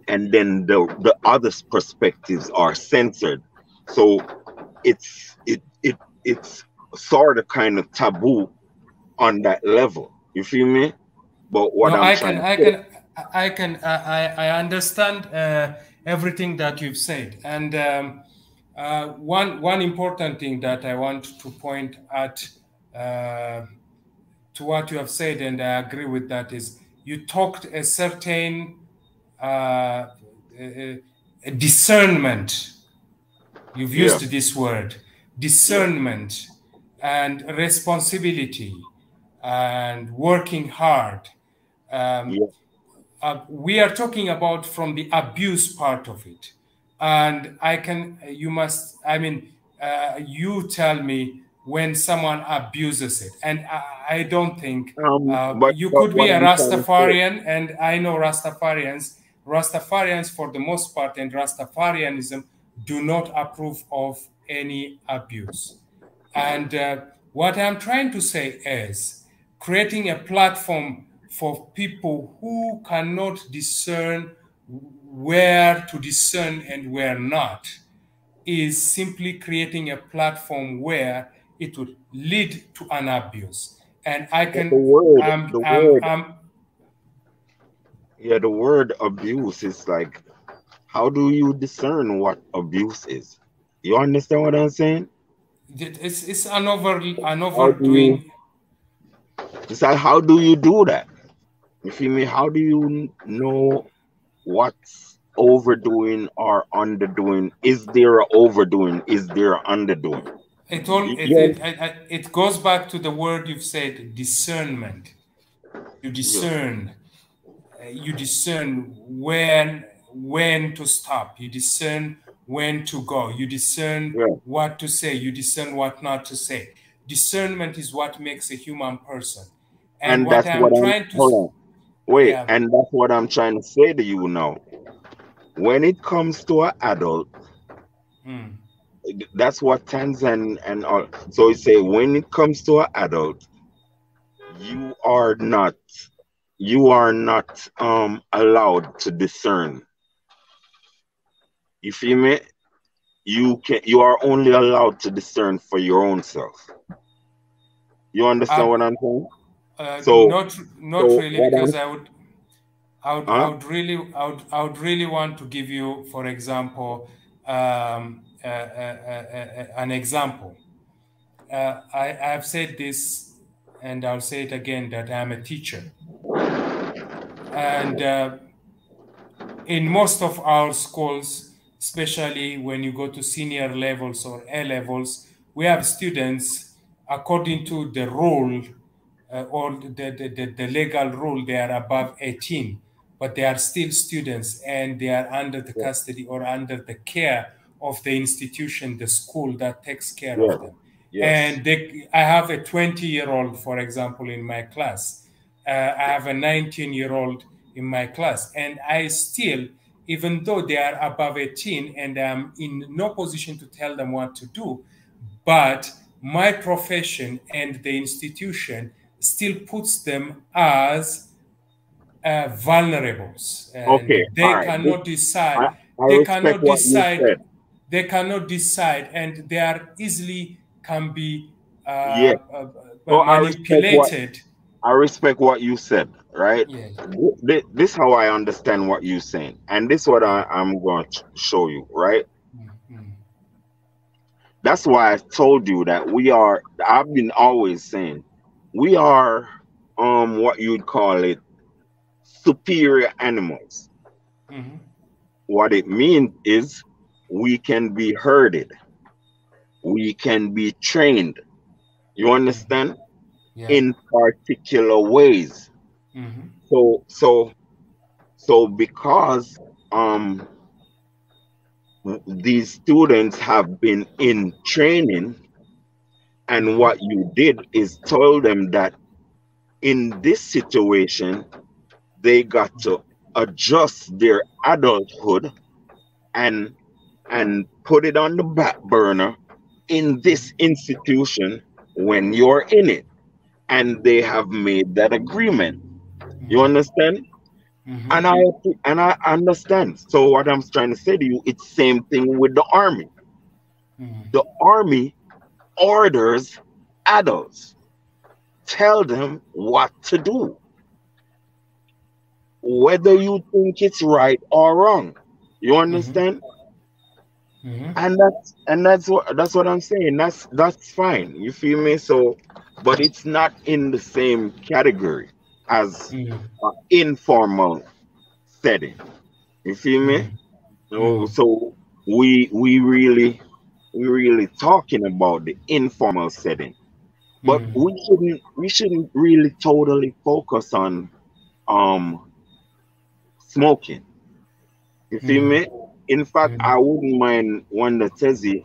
the other perspectives are censored. So it's sort of kind of taboo on that level. You feel me? But what No, I'm trying to say, I understand everything that you've said, and one important thing that I want to point out to what you have said, and I agree with that, is you talked a certain discernment. You've yeah, used this word, yeah, discernment and responsibility and working hard. yeah. We are talking about from the abuse part of it. And you tell me when someone abuses it. And I don't think you But could be what a I'm trying to say, Rastafarian, and I know Rastafarians for the most part, and Rastafarianism do not approve of any abuse. And what I'm trying to say is creating a platform for people who cannot discern where to discern and where not is simply creating a platform where it would lead to an abuse. And I but can, the word abuse is like, how do you discern what abuse is? You understand what I'm saying? it's an How do you, overdoing. it's like, how do you do that? You feel me? How do you know what's overdoing or underdoing? Is there a overdoing? Is there a underdoing? Yeah, It goes back to the word you've said, discernment. You yeah, discern. You discern when to stop. You discern when to go. You discern yeah. what to say. You discern what not to say. Discernment is what makes a human person. And And what that's what I'm I'm, trying to, hold on. Wait, yeah. and that's what I'm trying to say to you now. When it comes to an adult, Mm. that's what Tanzan and all. So you say when it comes to an adult, you are not allowed to discern. You feel me? You are only allowed to discern for your own self. You understand what I'm saying? So Not really, what because I'm I huh? I would really want to give you, for example, an example. I have said this, and I'll say it again, that I'm a teacher, and in most of our schools, especially when you go to senior levels or A levels, we have students according to the rule or the legal rule, they are above 18, but they are still students and they are under the Yeah, custody or under the care of the institution, the school that takes care yeah, of them. yes. And I have a 20-year-old, for example, in my class. I have a 19-year-old in my class. And I still, even though they are above 18 and I'm in no position to tell them what to do, but my profession and the institution still puts them as vulnerables, Okay, and all they right. cannot decide. I They respect cannot what you decide. said. They cannot decide, and they are easily can be Yeah. So manipulated. I respect what you said, right? Yeah, This how I understand what you're saying, and this what yeah. I'm going to show you, right? Mm, That's why I told you that we are. I've been always saying we are what you'd call it superior animals. mm, What it means is we can be herded, we can be trained. You understand? yeah. In particular ways. Mm, So so so because um these students have been in training, and mm, what you did is told them that in this situation they got to adjust their adulthood and put it on the back burner in this institution when you're in it, and they have made that agreement. You understand? mm, And I understand. So what I'm trying to say to you, it's same thing with the army. mm, The army orders adults. Tell them what to do, whether you think it's right or wrong. You understand? And that's what I'm saying. That's fine. You feel me? So, but it's not in the same category as informal setting. You feel me? So we really talking about the informal setting, but we shouldn't really totally focus on smoking. You feel me? In fact, I wouldn't mind Wanda Tezzy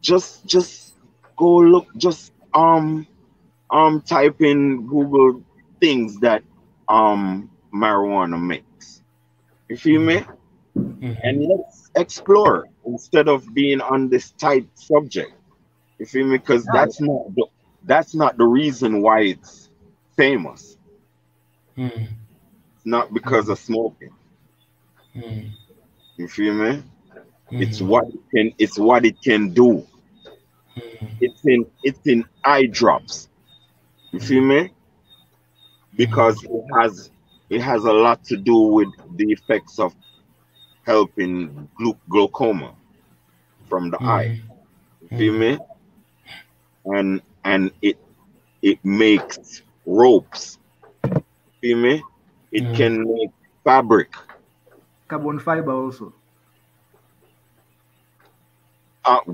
just go look, just type in Google things that marijuana makes. You feel me? And let's explore instead of being on this tight subject. You feel me? Because that's not the reason why it's famous. It's not because of smoking. You feel me? It's what it can do. It's in eye drops. You feel me? Because it has a lot to do with the effects of helping glaucoma from the eye. You feel me? And it makes ropes. Feel me? It can make fabric. Carbon fiber also.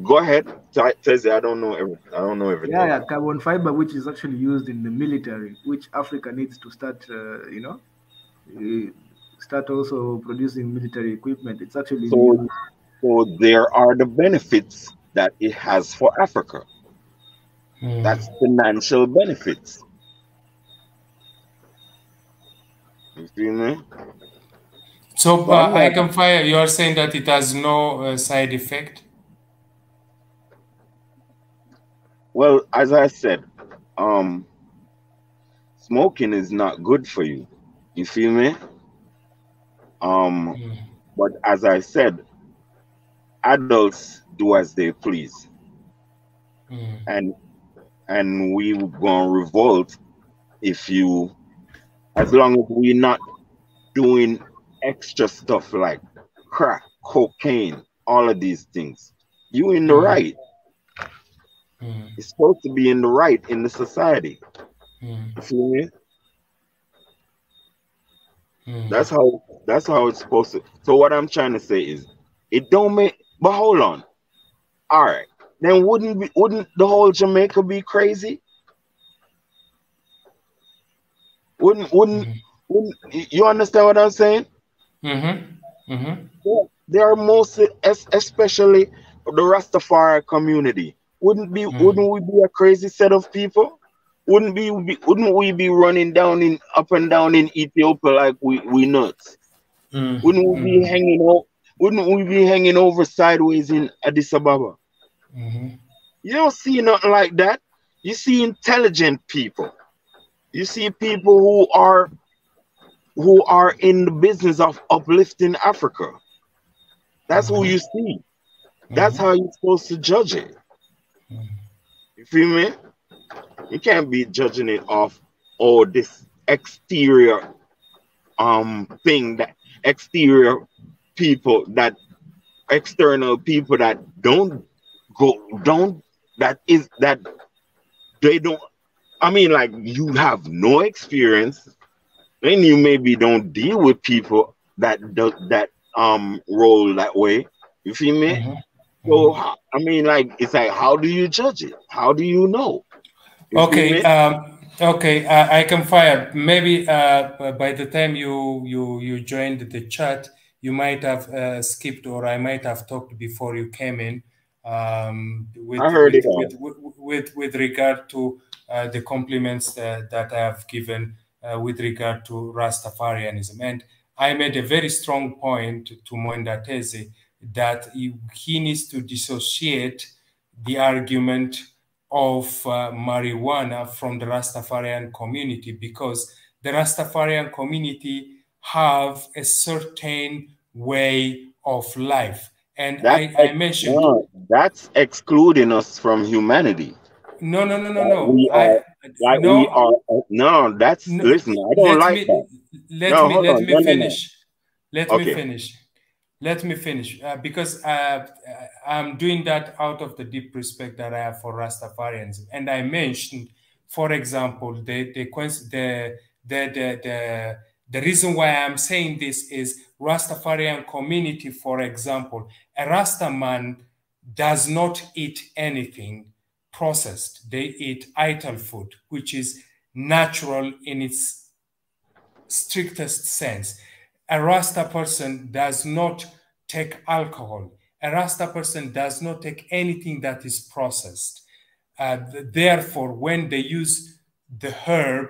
Go ahead, Tezzy. I don't know everything. Yeah, carbon fiber, which is actually used in the military, which Africa needs to start, start also producing military equipment. It's actually so there are the benefits that it has for Africa. That's financial benefits. You feel me? So, I can fire. You are saying that it has no side effect? Well, as I said, smoking is not good for you. You feel me? But as I said, adults do as they please, and we gonna revolt as long as we're not doing extra stuff like crack, cocaine, all of these things. You in the right. You're supposed to be in the right in the society. You feel me? That's how it's supposed to. So what I'm trying to say is, it don't make. But hold on. All right. Then wouldn't the whole Jamaica be crazy? Wouldn't you understand what I'm saying? They are mostly, especially the Rastafari community. Wouldn't we be a crazy set of people? Wouldn't we be running up and down in Ethiopia like we nuts? Wouldn't we be hanging out? Wouldn't we be hanging over sideways in Addis Ababa? You don't see nothing like that. You see intelligent people. You see people who are in the business of uplifting Africa. That's who you see. That's how you're supposed to judge it. You feel me? You can't be judging it off this exterior thing, that external people that they don't. I mean, like, you have no experience, then you maybe don't deal with people that roll that way. You feel me? So I mean, like, it's like, how do you judge it? How do you know? You okay, I can fire. Maybe by the time you joined the chat, you might have skipped, or I might have talked before you came in. With regard to the compliments that I have given with regard to Rastafarianism, and I made a very strong point to Mwenda Teze that he needs to dissociate the argument of marijuana from the Rastafarian community, because the Rastafarian community have a certain way of life. And I mentioned that's excluding us from humanity. No, no, no, no, Like no. we are, like we No, are. No, that's, no. listen. I don't like that. No, hold Let on. me No, no, no. finish. Let me Okay. finish. Let me finish, because I'm doing that out of the deep respect that I have for Rastafarianism. And I mentioned, for example, the reason why I'm saying this is Rastafarian community, for example, a Rasta man does not eat anything processed. They eat ital food, which is natural in its strictest sense. A Rasta person does not take alcohol. A Rasta person does not take anything that is processed. Therefore, when they use the herb,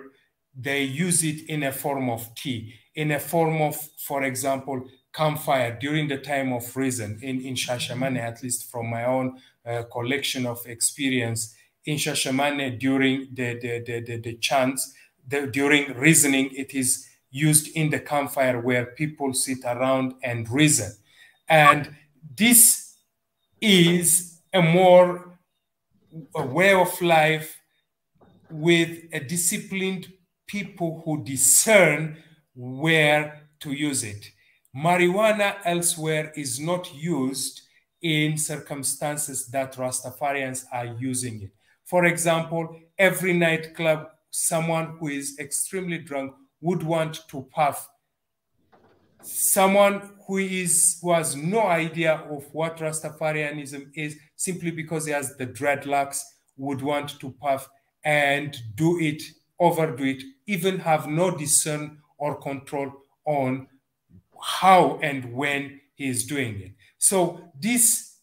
they use it in a form of tea, in a form of, for example, campfire during the time of reason in Shashamane, at least from my own collection of experience. In Shashamane, during the chants, during reasoning, it is used in the campfire where people sit around and reason. And this is a way of life with a disciplined people who discern where to use it. Marijuana elsewhere is not used in circumstances that Rastafarians are using it. For example, every nightclub, someone who is extremely drunk would want to puff. Someone who has no idea of what Rastafarianism is, simply because he has the dreadlocks, would want to puff and do it, overdo it, even have no discern or control on how and when he is doing it. So this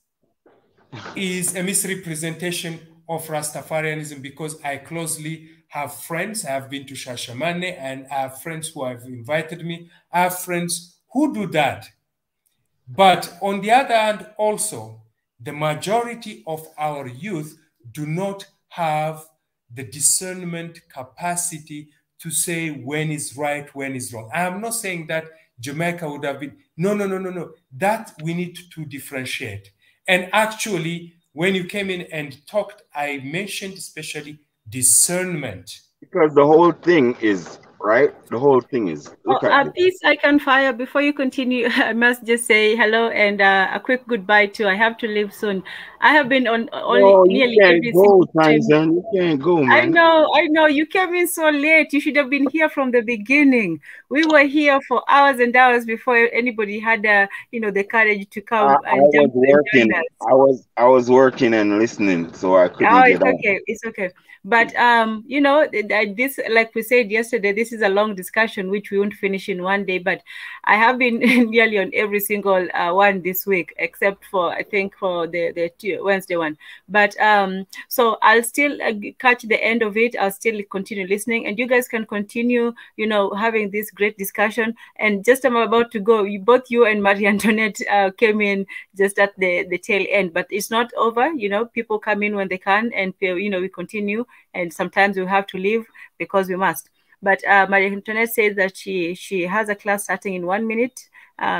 is a misrepresentation of Rastafarianism, because I closely have friends. I have been to Shashamane and I have friends who have invited me. I have friends who do that. But on the other hand, also, the majority of our youth do not have the discernment capacity to say when is right, when is wrong. I am not saying that Jamaica would have been, no, no, no, no, no. That we need to differentiate. And actually, when you came in and talked, I mentioned especially discernment. Because the whole thing is, right? The whole thing is, look at this. Peace, I can fire. Before you continue, I must just say hello and a quick goodbye too. I have to leave soon. I have been on No, you nearly can't every go, single stream. Tanzan. You can't go, I man. know. You came in so late. You should have been here from the beginning. We were here for hours and hours before anybody had, the courage to come I and was jump and join working. us. I was working and listening, so I couldn't Oh, get on. it's okay. But this, like we said yesterday, this is a long discussion which we won't finish in one day. But I have been nearly on every single one this week, except for, I think, for the Wednesday one. But so I'll still catch the end of it. I'll still continue listening, and you guys can continue, having this great discussion. And just I'm about to go. Both you and Marie Antoinette came in just at the tail end, but it's not over. People come in when they can, and we continue, and sometimes we have to leave because we must. But Marie Antoinette says that she has a class starting in 1 minute.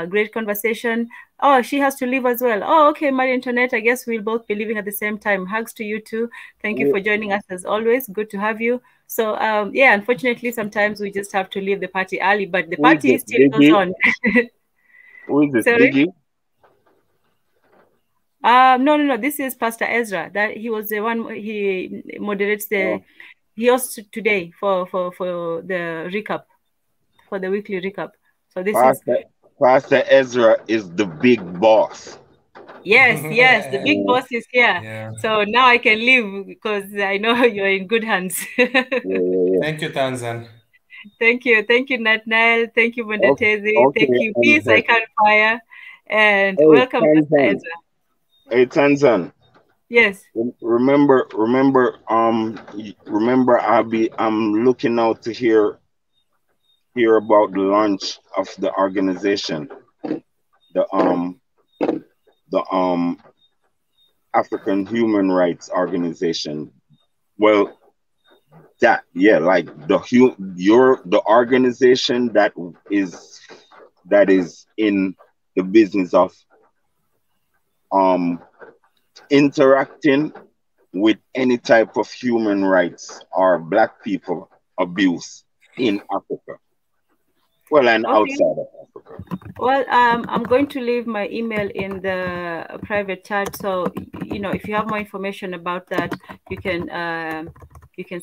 Great conversation. Oh, she has to leave as well. Oh, okay, Marie Antoinette, I guess we'll both be leaving at the same time. Hugs to you too. Thank you for joining us as always. Good to have you. So yeah, unfortunately, sometimes we just have to leave the party early, but the party still goes on. Who is this? Sorry? Diggy? No. This is Pastor Ezra. That he was the one. He moderates the. Oh. He hosts today for the recap, for the weekly recap. So this is Pastor Ezra is the big boss. yes, the big boss is here. Yeah. So now I can leave because I know you're in good hands. Thank you, Tanzan. Thank you, Natnael. Thank you, Mendetezi. Okay. Thank you, Peace. I can fire, and welcome, Pastor Ezra. Hey, Tanzan. Yes. Remember, I'm looking out to hear about the launch of the organization, the African Human Rights Organization. Well, like the organization that is in the business of interacting with any type of human rights or black people abuse in Africa. Well, and Okay. outside of Africa. Well, I'm going to leave my email in the private chat. So, you know, if you have more information about that, you can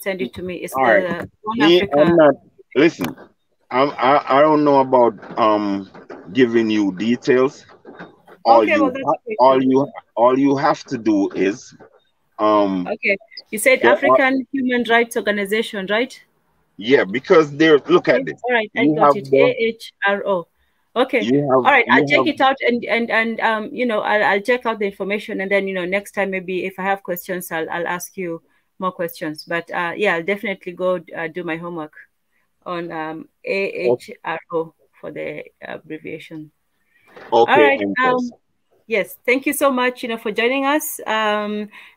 send it to me. It's All right. the One Me, Africa. I'm not. Listen, I don't know about giving you details. Okay, well, that's okay too. All you have to do is Okay, you said there are, African Human Rights Organization, right? yeah, because there, look Okay, at this. all right, I You got have it. the AHRO. Okay, all right, I'll check it out, and you know, I'll check out the information, and then, you know, next time maybe if I have questions, I'll ask you more questions. But yeah, I'll definitely go do my homework on AHRO for the abbreviation. All okay, right. Empress. Yes, thank you so much, you know, for joining us.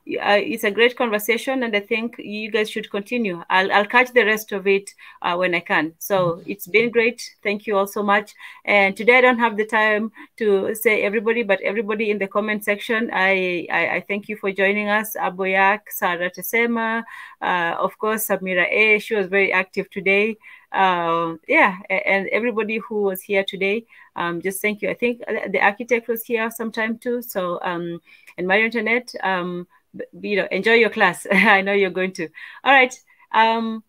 It's a great conversation, and I think you guys should continue. I'll catch the rest of it when I can. So it's been great. Thank you all so much. And today I don't have the time to say everybody, but everybody in the comment section, I thank you for joining us. Aboyak, Sarah Tesema, of course, Samira A. She was very active today. Yeah, and everybody who was here today. Just thank you. I think the architect was here sometime too. So, and Maria Antoinette, you know, enjoy your class. I know you're going to. All right.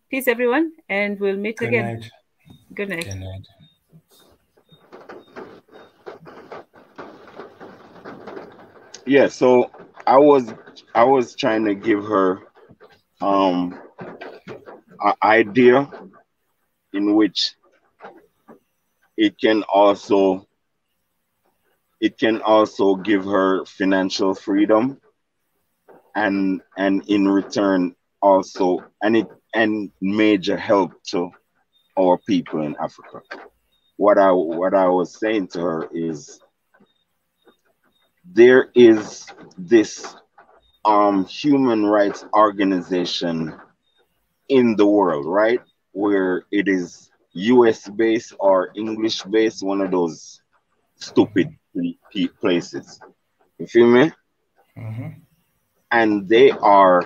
Peace, everyone, and we'll meet Good again. night. Good night. Good night. Yeah, so I was trying to give her an idea in which it can also give her financial freedom, and in return also and major help to our people in Africa. What I was saying to her is there is this human rights organization in the world, right? Where it is US based or English based, one of those stupid places. You feel me? Mm-hmm. And they are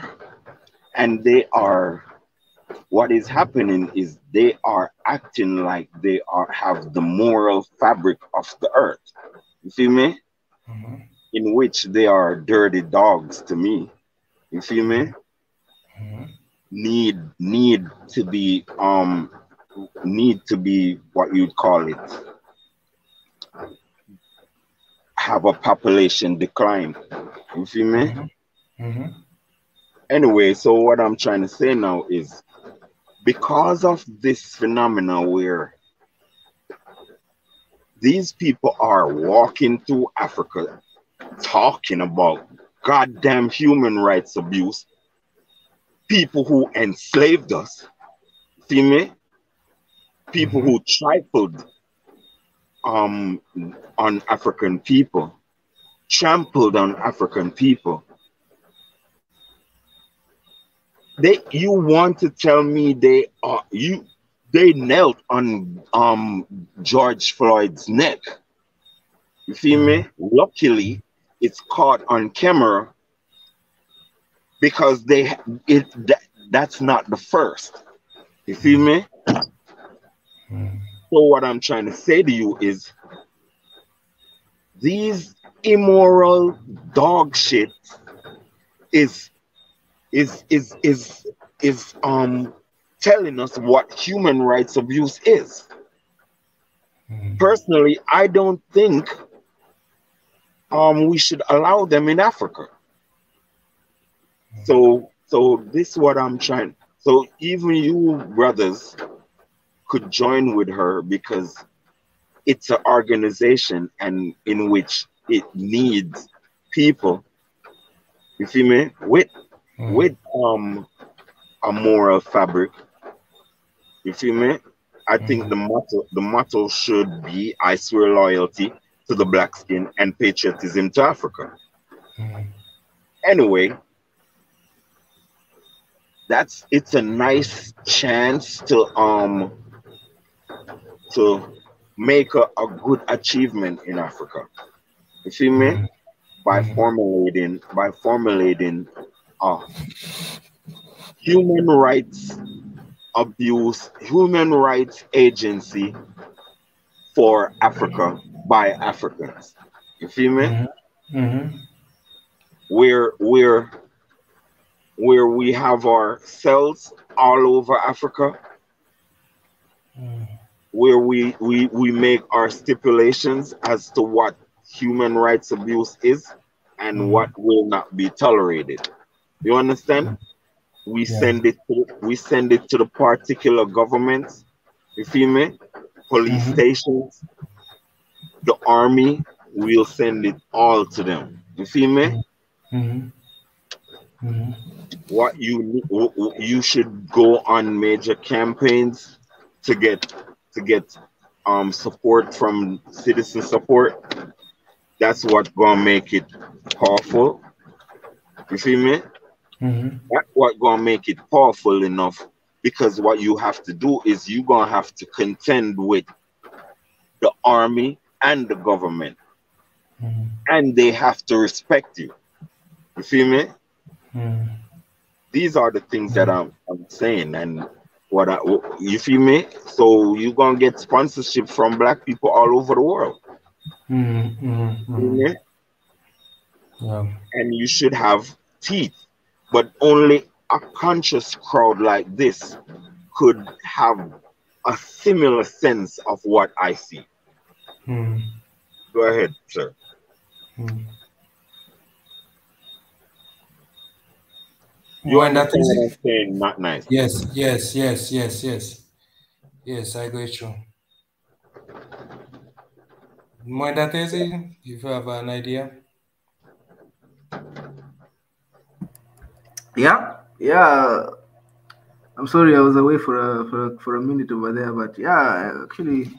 what is happening is they are acting like they have the moral fabric of the earth. You feel me? Mm-hmm. In which they are dirty dogs to me. You feel me? Mm-hmm. Need to be what you'd call it, have a population decline. You feel me? Mm-hmm. Mm-hmm. Anyway, so what I'm trying to say now is because of this phenomena where these people are walking through Africa talking about goddamn human rights abuse, people who enslaved us, see me? People who trifled on African people, trampled on African people. You want to tell me they knelt on George Floyd's neck? You feel me? Luckily, it's caught on camera because that's not the first. You feel me? So what I'm trying to say to you is these immoral dog shit is telling us what human rights abuse is. Personally, I don't think we should allow them in Africa. So this is what I'm trying. So even you brothers could join with her because it's an organization and in which it needs people. You feel me? With a moral fabric. You feel me? I think the motto should be I swear loyalty to the black skin and patriotism to Africa. Anyway, it's a nice chance to make a good achievement in Africa. You feel me? By formulating a human human rights agency for Africa by Africans. You feel me? Mm-hmm. Where we have our cells all over Africa, where we make our stipulations as to what human rights abuse is and what will not be tolerated. You understand? We Yeah. send it to the particular governments. You feel me? Police stations, the army. We'll send it all to them. You feel me? What you should go on major campaigns to get support from citizen support. That's what gonna make it powerful. You feel me? That's what gonna make it powerful enough, because what you have to do is you gonna have to contend with the army and the government, and they have to respect you. You feel me? These are the things that I'm saying, and you feel me? So you gonna get sponsorship from black people all over the world. You feel me? Yeah. And you should have teeth, but only a conscious crowd like this could have a similar sense of what I see. Go ahead, sir. You When that understand is what I'm it? saying? Not nice. Yes, I got you. When that is it, if you have an idea. Yeah. I'm sorry, I was away for a minute over there, but yeah, actually,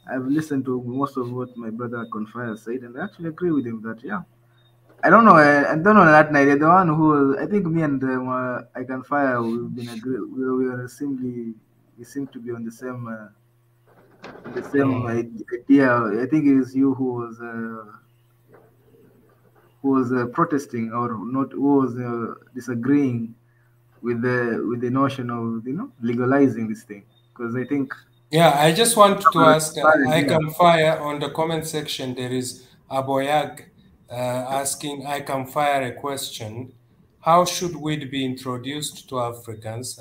I've listened to most of what my brother Confire said, and I actually agree with him that yeah. I don't know. I don't know that night. The one who I think me and I can fire. We've been agree. We are simply we seem to be on the same idea. I think it is you who was protesting or not, who was disagreeing with the notion of legalizing this thing, because I think Yeah, I just want to ask, I yeah. can fire on the comment section. There is Aboyag asking, I can fire a question. How should weed be introduced to Africans?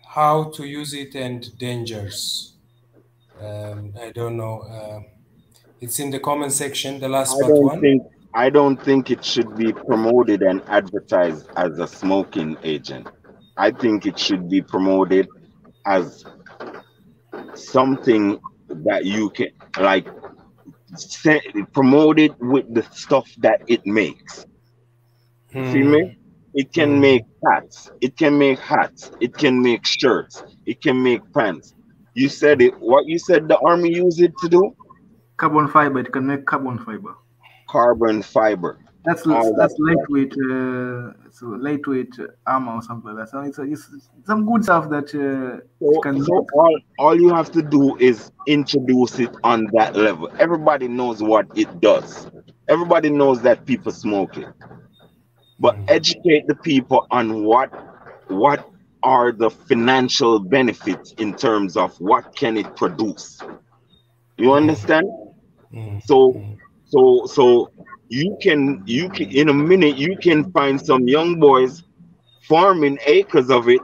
How to use it and dangers? I don't know. It's in the comment section, the last but one. I don't think it should be promoted and advertised as a smoking agent. I think it should be promoted as something that you can like promote it with the stuff that it makes. You feel me? It can make hats. It can make hats. It can make shirts. It can make pants. You said it. What you said the army use it to do? Carbon fiber. It can make carbon fiber. Carbon fiber. That's All that stuff. lightweight. It's a lightweight armor or something like that. So it's some good stuff that it can So make. all you have to do is introduce it on that level. Everybody knows what it does. Everybody knows that people smoke it. But educate the people on what are the financial benefits in terms of what can it produce. You understand? So you can in a minute you can find some young boys farming acres of it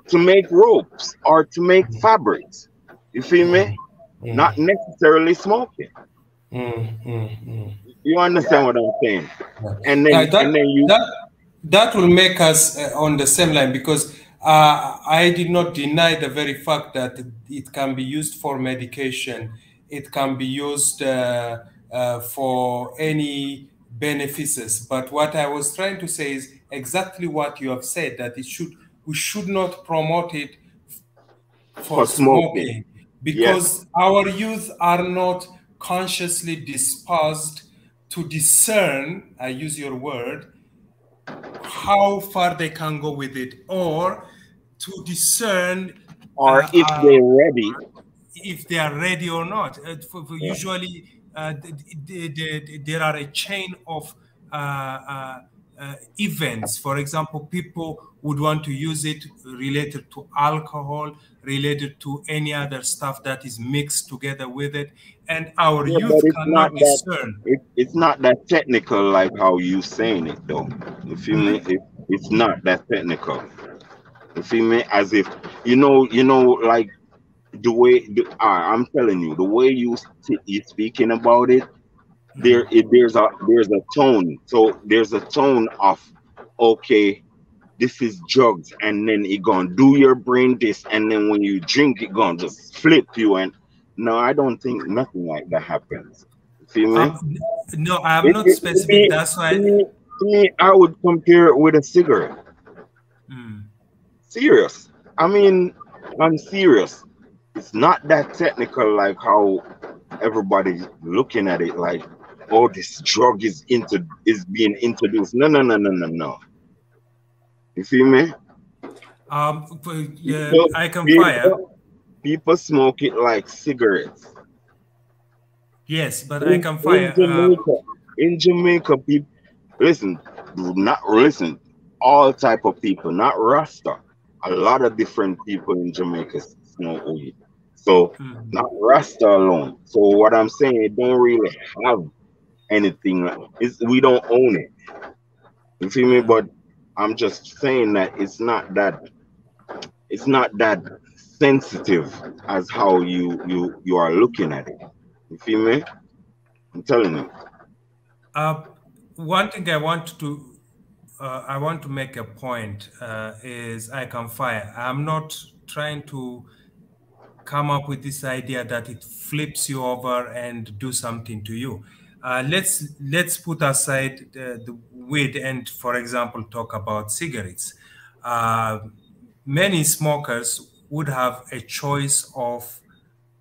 to make ropes or to make fabrics. You feel me? Not necessarily smoking. You understand what I'm saying? And then you That will make us on the same line, because I did not deny the very fact that it can be used for medication. It can be used for any benefices. But what I was trying to say is exactly what you have said, that we should not promote it for for smoking. smoking, Yes. because our youth are not consciously disposed to discern, I use your word, how far they can go with it, or to discern Or if they're ready. if they are ready or not. Yeah. Usually, there are a chain of events. For example, people would want to use it related to alcohol, related to any other stuff that is mixed together with it, and our Yeah, but youth cannot discern. it's not that technical like how you saying it though. You feel me? It's not that technical. You feel me? As if like the way I'm telling you, the way you speaking about it, there's a tone. So there's a tone of okay, this is drugs, and then it gonna do your brain this, and then when you drink it gonna just flip you. And no, I don't think nothing like that happens. You feel me? No, I'm not specific. That's why. To me, I would compare it with a cigarette. Serious. I mean, I'm serious. It's not that technical like how everybody's looking at it. Like, oh, this drug is being introduced. No, no, no, no, no, no. You feel me? I can fire. People smoke it like cigarettes. Yes, but I can fire. In Jamaica, people listen. All type of people, not Rasta. A lot of different people in Jamaica smoke weed. So not Rasta alone. So what I'm saying, it don't really have anything. We don't own it. You feel me? But I'm just saying that it's not that sensitive as how you are looking at it. You feel me? I'm telling you. One thing I want to make a point is I can fire. I'm not trying to come up with this idea that it flips you over and do something to you. Let's put aside the weed and, for example, talk about cigarettes. Many smokers would have a choice of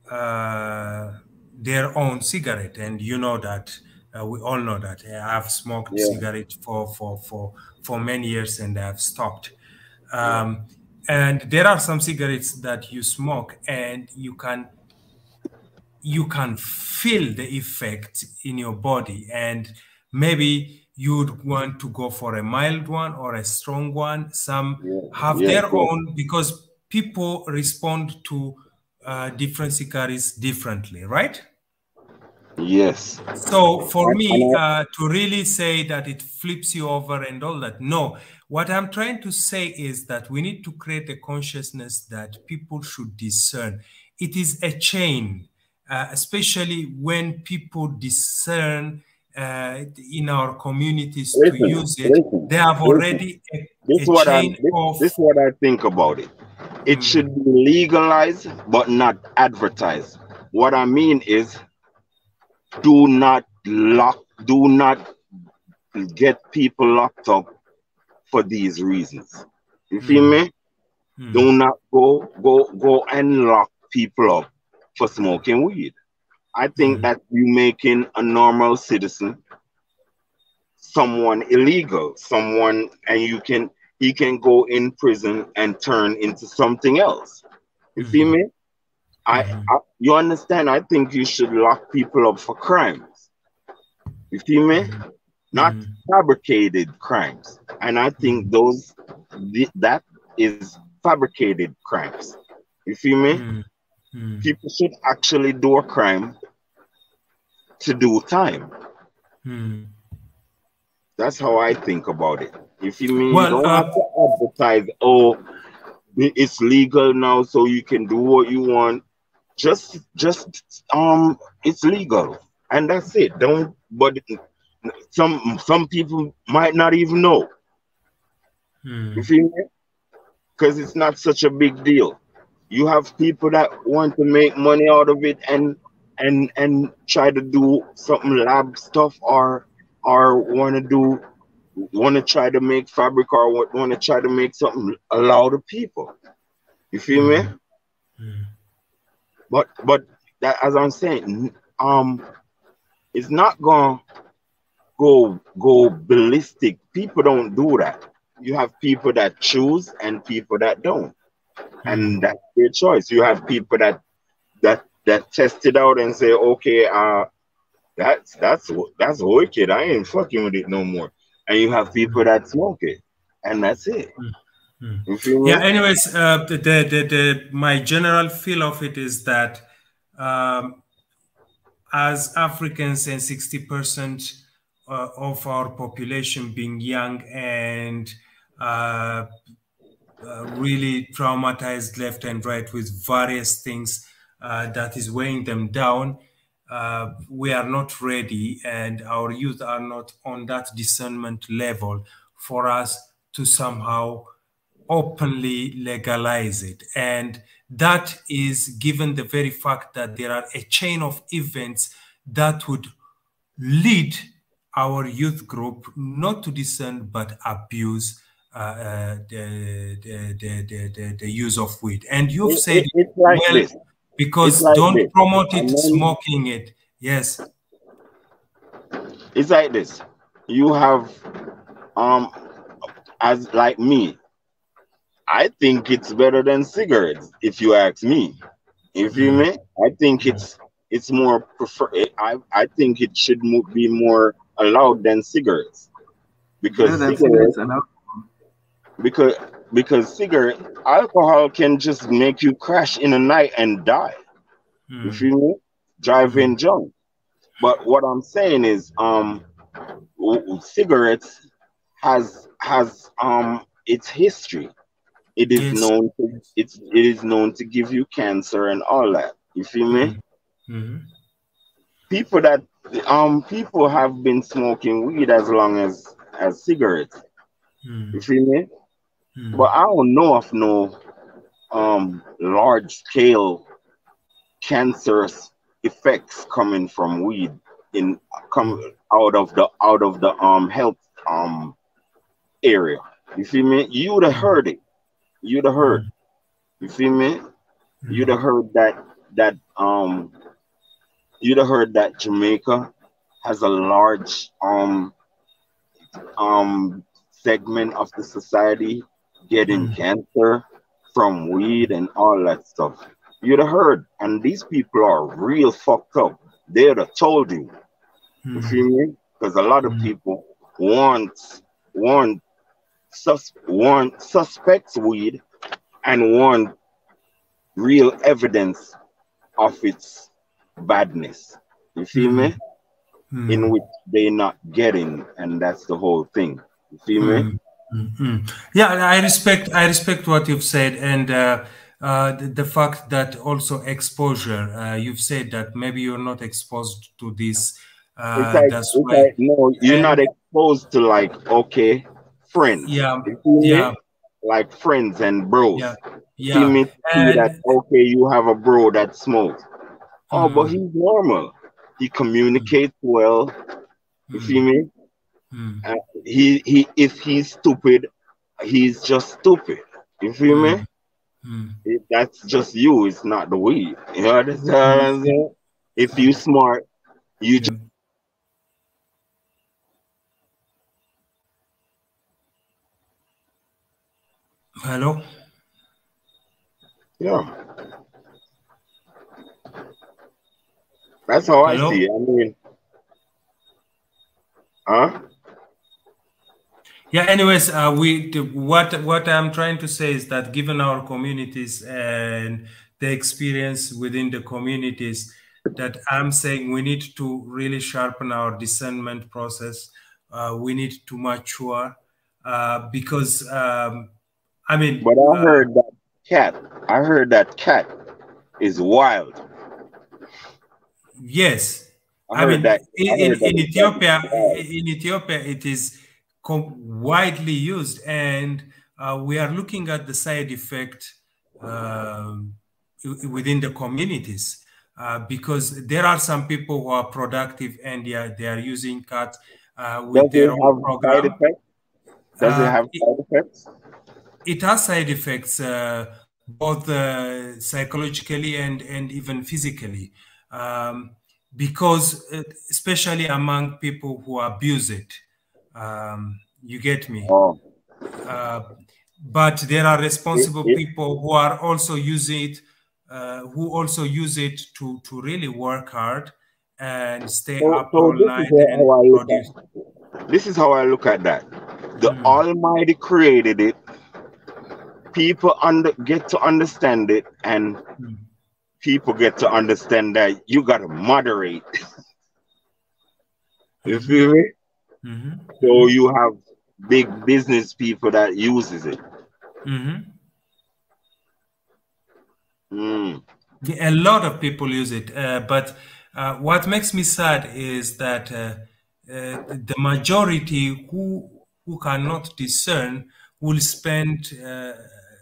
their own cigarette, and you know that. We all know that. I've smoked cigarette for many years and I've stopped. And there are some cigarettes that you smoke and you can feel the effect in your body, and maybe you'd want to go for a mild one or a strong one. Some have their own, because people respond to different cigarettes differently, right? Yes. So for me, to really say that it flips you over and all that, no. What I'm trying to say is that we need to create a consciousness that people should discern. It is a chain, especially when people discern in our communities to use it. They have already This is what I think about it. It should be legalized, but not advertised. What I mean is, do not get people locked up for these reasons. You feel me? Do not go and lock people up for smoking weed. I think that you making a normal citizen someone illegal, and he can go in prison and turn into something else. You feel me? You understand? I think you should lock people up for crimes. You feel me? Not fabricated crimes. And I think that is fabricated crimes. You feel me? People should actually do a crime to do time. That's how I think about it. You feel me? You don't have to advertise, oh, it's legal now, so you can do what you want. Just it's legal, and that's it. But some people might not even know. You feel me? Because it's not such a big deal. You have people that want to make money out of it and try to do something lab stuff, or want to try to make fabric, or want to try to make something allow the people. You feel me? But that, as I'm saying, it's not gonna go ballistic. People don't do that. You have people that choose and people that don't, and that's their choice. You have people that test it out and say, okay, that's wicked. I ain't fucking with it no more. and you have people that smoke it, and that's it. You feel me? Yeah. Anyways, my general feel of it is that as Africans and 60% of our population being young and really traumatized left and right with various things that is weighing them down, we are not ready, and our youth are not on that discernment level for us to somehow openly legalize it. And that is given the very fact that there are a chain of events that would lead our youth group not to discern but abuse the use of weed. And you've said It's like well, this. because It's like don't this. promote it, And then smoking it. Yes. it's like this. You have as like me, I think it's better than cigarettes, if you ask me. You feel me? I think it's more prefer. I think it should be more allowed than cigarettes, Better because than cigarettes cigarettes and alcohol. because because cigarette alcohol can just make you crash in the night and die. You feel me? Driving drunk. But what I'm saying is, cigarettes has its history. It is Yes. known to it is known to give you cancer and all that. You feel me? People that people have been smoking weed as long as cigarettes. You feel me? But I don't know of no large scale cancerous effects coming from weed in come out of the health area. You feel me? You'd have heard it. You'd have heard. You feel me? You'd have heard that you'd have heard that Jamaica has a large segment of the society getting cancer from weed and all that stuff. You'd have heard, and these people are real fucked up. They'd have told you. You feel me? Because a lot of people want suspects weed and want real evidence of its badness. You feel me? In which they're not getting, and that's the whole thing. You feel me? Yeah, I respect what you've said, and the fact that also exposure. You've said that maybe you're not exposed to this. That's why. No, you're not And exposed to, like, okay, friends. yeah, You feel yeah, me? Like friends and bros. yeah, You feel yeah, me? See that, and okay, you have a bro that smokes. Oh, but he's normal. He communicates well. You feel me? He if he's stupid, he's just stupid. You feel me? That's just you. It's not the weed. You understand what I'm saying? If you smart, you just hello. yeah. That's how I Hello. see it. I mean, huh? Yeah. Anyways, what I'm trying to say is that given our communities and the experience within the communities, that I'm saying we need to really sharpen our discernment process. We need to mature because I mean. But I heard that cat. I heard that cat is wild. Yes, I I heard mean that. I heard that in the cat is Ethiopia, wild. it is widely used, and we are looking at the side effect within the communities because there are some people who are productive and they are using cats Does with it their own have side program. effects? Does it have side effects? It has side effects, both psychologically and even physically, because especially among people who abuse it. You get me? Oh. But there are responsible It, people who are also using it, who also use it to really work hard and stay up so all this is night and how I look produce. at it. This is how I look at that. The Almighty created it. People get to understand it, and people get to understand that you got to moderate. You feel me? So you have big business people that uses it. A lot of people use it, but what makes me sad is that the majority who cannot discern will spend a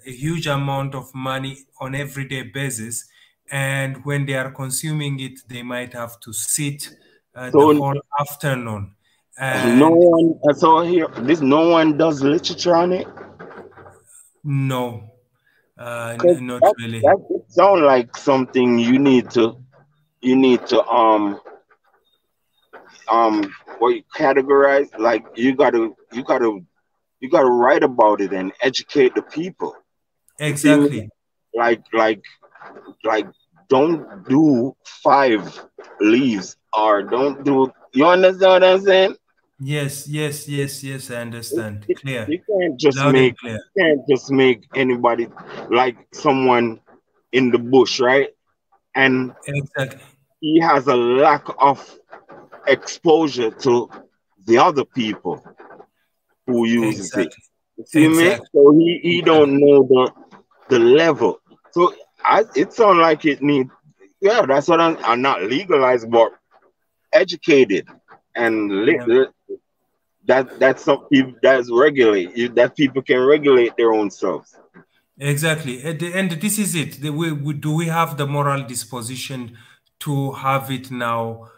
huge amount of money on everyday basis, and when they are consuming it, they might have to sit the whole afternoon. And no one. So here, no one does literature on it. No, not really. That sounds like something you need to what you categorize. Like you gotta write about it and educate the people. Exactly. Like don't do 5 leaves, or don't do, you understand what I'm saying? Yes, I understand. Clear. You can't just Loud and clear. you can't just make anybody like someone in the bush, right? And exactly, he has a lack of exposure to the other people who uses it. You see me? So he don't know the level. So it sounds like it need, yeah, that's what I'm not legalized, but educated and that's something that's regulate, that people can regulate their own selves. Exactly, and this is it. Do we have the moral disposition to have it now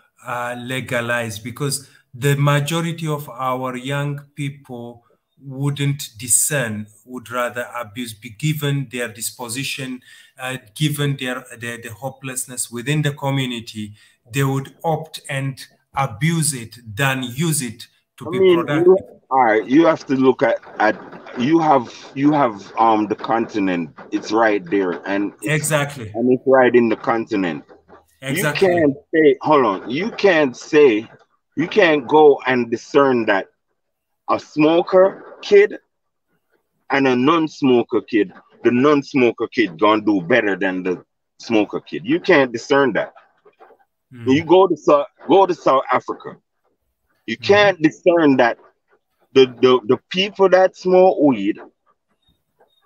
legalized? Because the majority of our young people wouldn't discern, would rather abuse, be given their disposition, given the hopelessness within the community, they would opt and abuse it than use it to be productive. All right, you have to look at you have the continent. It's right there, and it's right in the continent. Exactly. You can't say, hold on, you can't go and discern that a smoker kid and a non-smoker kid, the non-smoker kid gonna do better than the smoker kid. You can't discern that. You go to South Africa, you can't discern that the people that smoke weed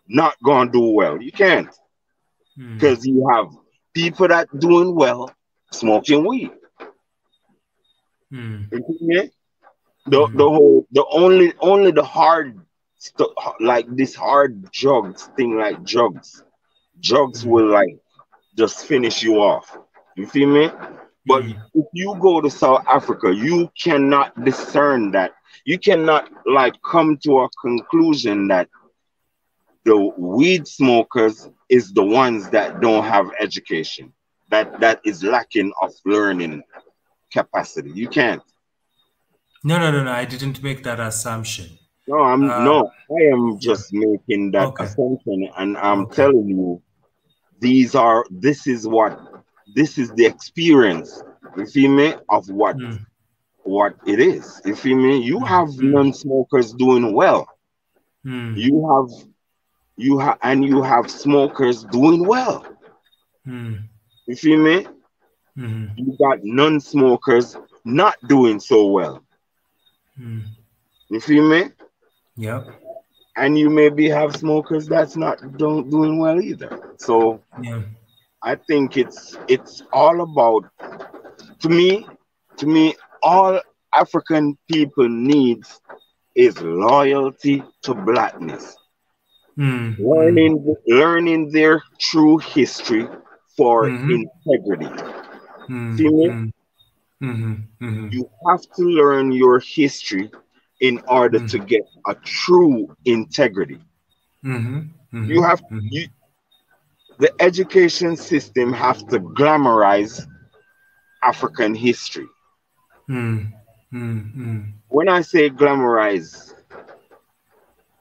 not gonna do well. You can't, because you have people that doing well smoking weed. The only the hard stuff, like this hard drugs thing, like drugs will like just finish you off. You feel me? But if you go to South Africa, you cannot discern that. You cannot like come to a conclusion that the weed smokers is the ones that don't have education, that is lacking of learning capacity. You can't. No. I didn't make that assumption. No, I am just making that assumption, and I'm telling you, this is the experience, you feel me, of what it is. You feel me? You have non-smokers doing well. You have smokers doing well. You feel me? You got non-smokers not doing so well. You feel me? Yeah. And you maybe have smokers that's not doing well either. So yeah. I think it's all about, to me, all African people needs is loyalty to blackness. Learning their true history for integrity. See me? You have to learn your history in order to get a true integrity. You have the education system have to glamorize African history. When I say glamorize,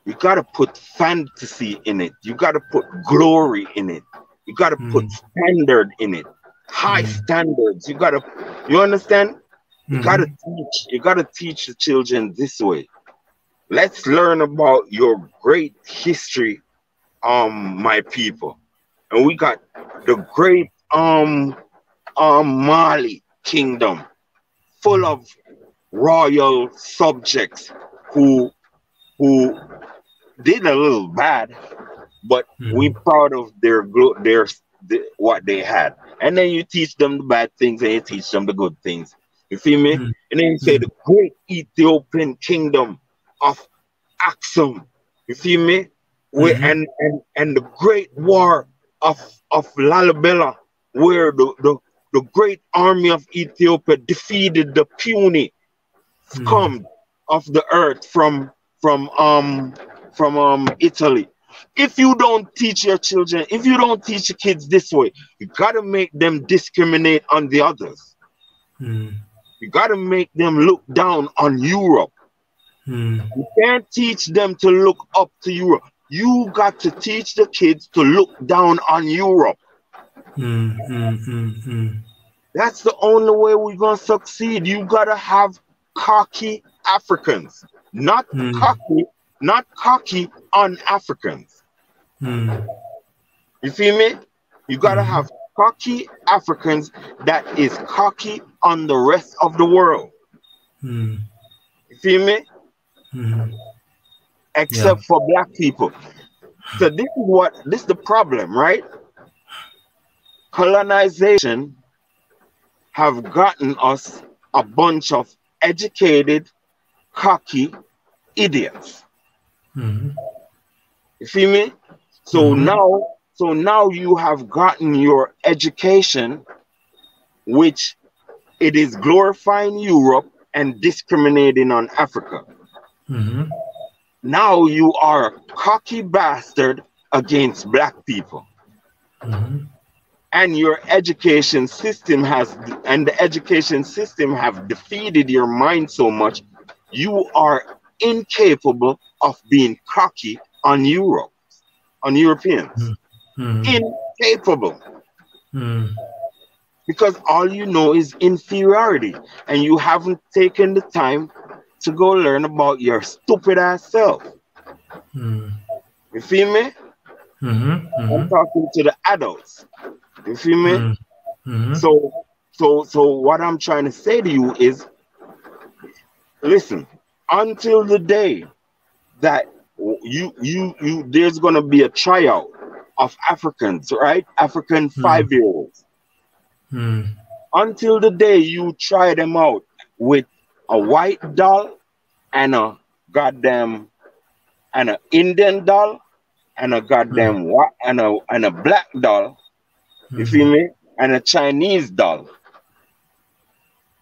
you got to put fantasy in it. You got to put glory in it. You got to put standard in it. High standards. You understand? You gotta teach the children this way. Let's learn about your great history, my people. And we got the great Mali kingdom, full of royal subjects who who did a little bad, but we proud of what they had. And then you teach them the bad things and you teach them the good things. You feel me? And then you say the great Ethiopian kingdom of Aksum. You feel me? And the great war of Lalibela, where the great army of Ethiopia defeated the puny scum of the earth from Italy. If you don't teach your children, if you don't teach your kids this way, you gotta make them discriminate on the others. You gotta make them look down on Europe. You can't teach them to look up to Europe. You got to teach the kids to look down on Europe. That's the only way we're gonna succeed. You gotta have cocky Africans, not cocky on Africans. You feel me? You gotta have cocky Africans that is cocky on the rest of the world. You feel me? Except for black people. So this is the problem, right? Colonization have gotten us a bunch of educated, cocky idiots. You feel me? So now you have gotten your education, which it is glorifying Europe and discriminating on Africa. Now you are a cocky bastard against black people. And your education system have defeated your mind so much, you are incapable of being cocky on Europe, on Europeans. Incapable. Because all you know is inferiority, and you haven't taken the time to go learn about your stupid ass self. You feel me? I'm talking to the adults. You feel me? So what I'm trying to say to you is, listen, until the day that there's gonna be a tryout of Africans, right? African 5-year-olds. Until the day you try them out with a white doll and a goddamn and an Indian doll and a goddamn and a black doll, you feel me? And a Chinese doll.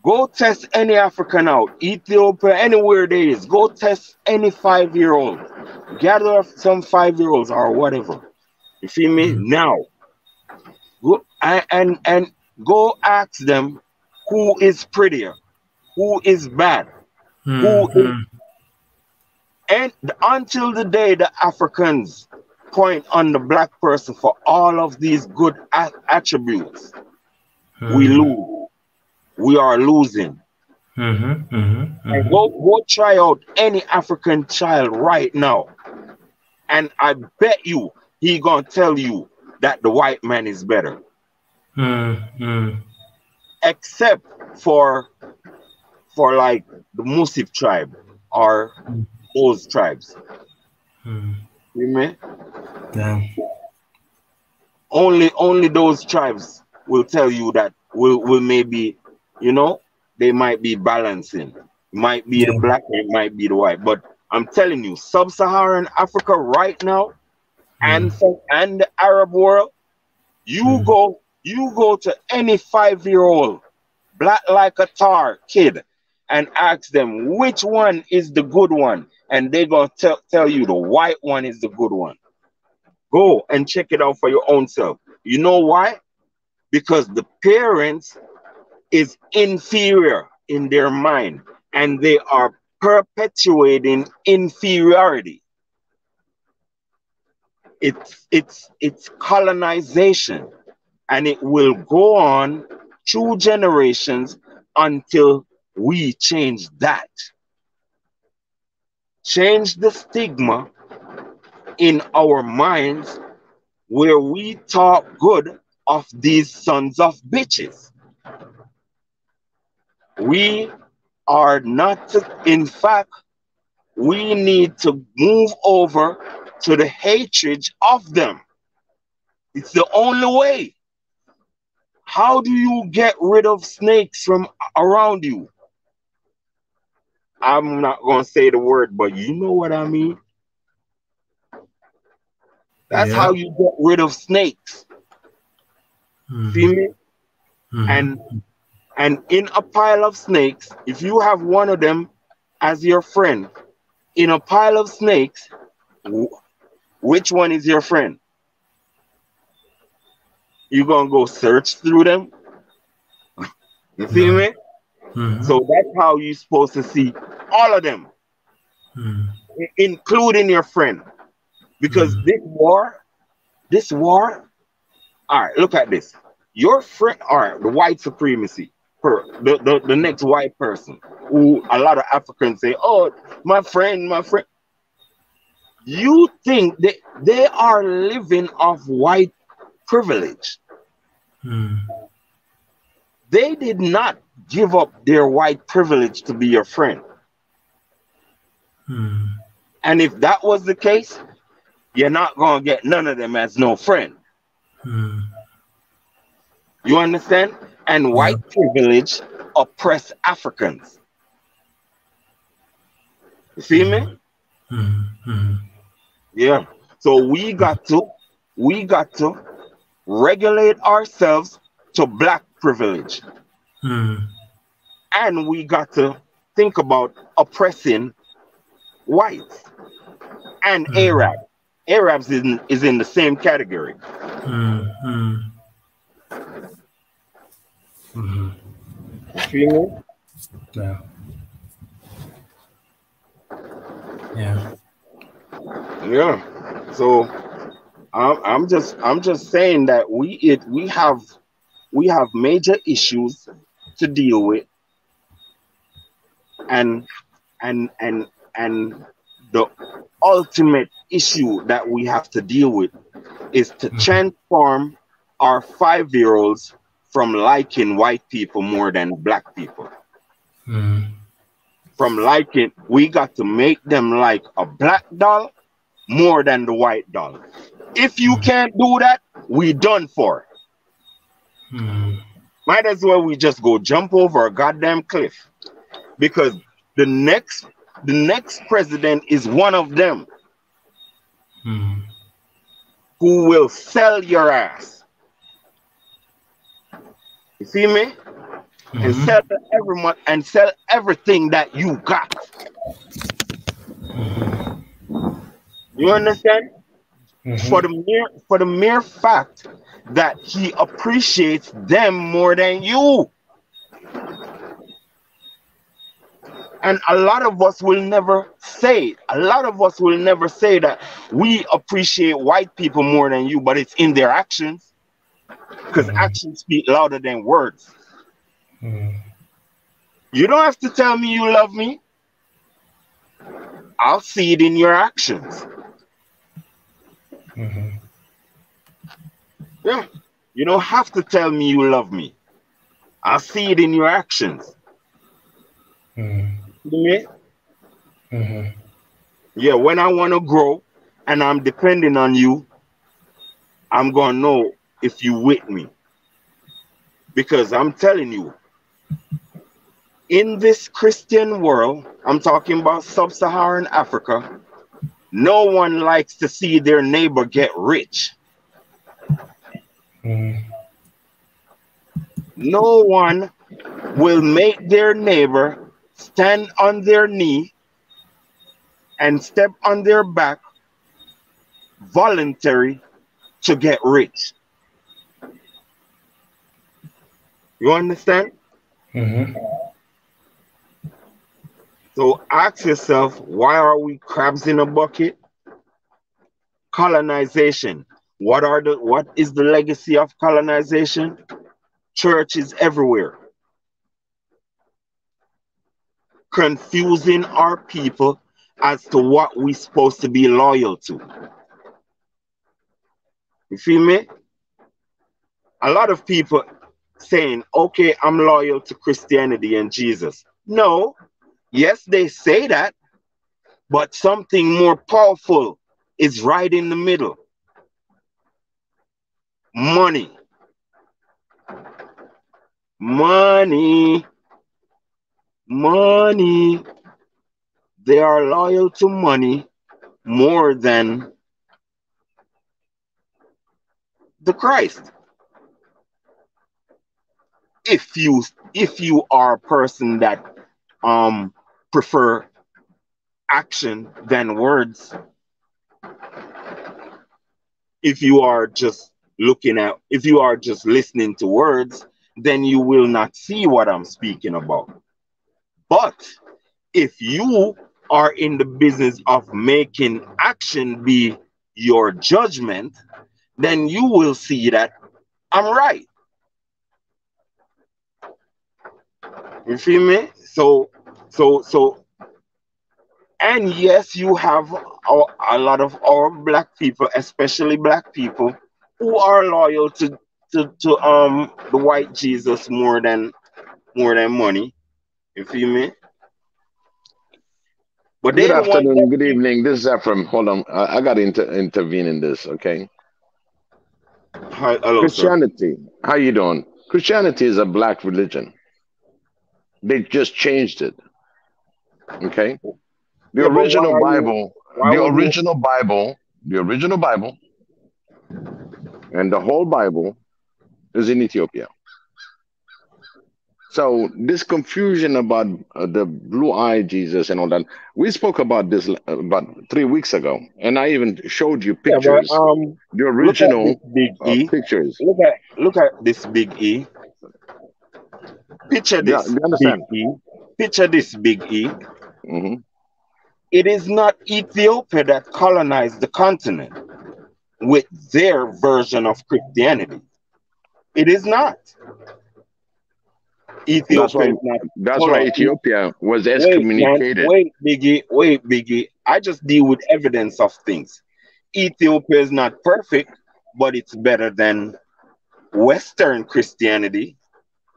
Go test any African out, Ethiopia, anywhere there is. Go test any 5-year-old. Gather up some 5-year-olds or whatever. You feel me? Now, go and go ask them who is prettier, who is bad, who is, and until the day the Africans point on the black person for all of these good attributes, we lose. We are losing. And go try out any African child right now, and I bet you he gonna tell you that the white man is better. Except for like the Musif tribe or those tribes. You know? Yeah. Only those tribes will tell you that will maybe, you know, they might be balancing. It might be the black, it might be the white. But I'm telling you, sub-Saharan Africa right now and the Arab world, you go to any 5-year-old black like a tar kid and ask them which one is the good one, and they're gonna tell you the white one is the good one. Go and check it out for your own self. You know why? Because the parents is inferior in their mind, and they are perpetuating inferiority. It's colonization, and it will go on through generations until we change that. Change the stigma in our minds where we talk good of these sons of bitches. We are not, in fact, we need to move over to the hatred of them. It's the only way. How do you get rid of snakes from around you? I'm not going to say the word, but you know what I mean. That's how you get rid of snakes. See me? And in a pile of snakes, if you have one of them as your friend, in a pile of snakes, which one is your friend? You gonna go search through them? You see me? So that's how you're supposed to see all of them, including your friend. Because this war, all right, look at this. Your friend, all right, the white supremacy, the next white person, who a lot of Africans say, oh, my friend. You think that they are living off white privilege. They did not give up their white privilege to be your friend. And if that was the case, you're not going to get none of them as no friend. You understand? And white privilege oppress Africans. You see me? Yeah. So we got to regulate ourselves to black privilege. And we got to think about oppressing whites and Arab. Arabs is in the same category. You feel me? Yeah. Yeah. Yeah. So I'm just saying that we have major issues to deal with, and the ultimate issue that we have to deal with is to transform our 5-year-olds from liking white people more than black people. From liking, we got to make them like a black doll more than the white doll. If you can't do that, we done for. Might as well we just go jump over a goddamn cliff, because the next president is one of them who will sell your ass. You see me? And sell everything that you got. You understand? For the mere fact that he appreciates them more than you. And a lot of us will never say that we appreciate white people more than you, but it's in their actions. Because actions speak louder than words. You don't have to tell me you love me. I'll see it in your actions. Yeah. You don't have to tell me you love me. I'll see it in your actions. Yeah, when I want to grow and I'm depending on you, I'm going to know if you with me. Because I'm telling you, in this Christian world, I'm talking about sub-Saharan Africa, no one likes to see their neighbor get rich. No one will make their neighbor stand on their knee and step on their back voluntary to get rich. You understand? So ask yourself, why are we crabs in a bucket? Colonization. What is the legacy of colonization? Churches everywhere. confusing our people as to what we're supposed to be loyal to. You feel me? A lot of people saying, okay, I'm loyal to Christianity and Jesus. No, yes, they say that, but something more powerful is right in the middle. Money. Money. Money. They are loyal to money more than the Christ. If you are a person that prefer action than words, if you are just listening to words, then you will not see what I'm speaking about. But if you are in the business of making action be your judgment, then you will see that I'm right. You feel me? So, and yes, you have a lot of our black people, especially black people, who are loyal to the white Jesus more than money. You feel me? But Good they the one afternoon, that good evening. This is Ephraim. Hold on. I got to intervene in this, okay? Hi, hello, sir. Christianity, how you doing? Christianity is a black religion. They just changed it, okay? The Yeah, but original Bible, why would you? the original Bible, and the whole Bible is in Ethiopia. So this confusion about the blue-eyed Jesus and all that, we spoke about this about 3 weeks ago, and I even showed you Yeah, but pictures, the look at this original big E. pictures. Look at this big E. Picture Do this you big understand? E. Picture this big E. Hmm. It is not Ethiopia that colonized the continent with their version of Christianity. It is not. That's Ethiopia why is not. that's Hold why on. Ethiopia was Wait, man. excommunicated. Wait, Biggie. Wait, Biggie. I just deal with evidence of things. Ethiopia is not perfect, but it's better than Western Christianity.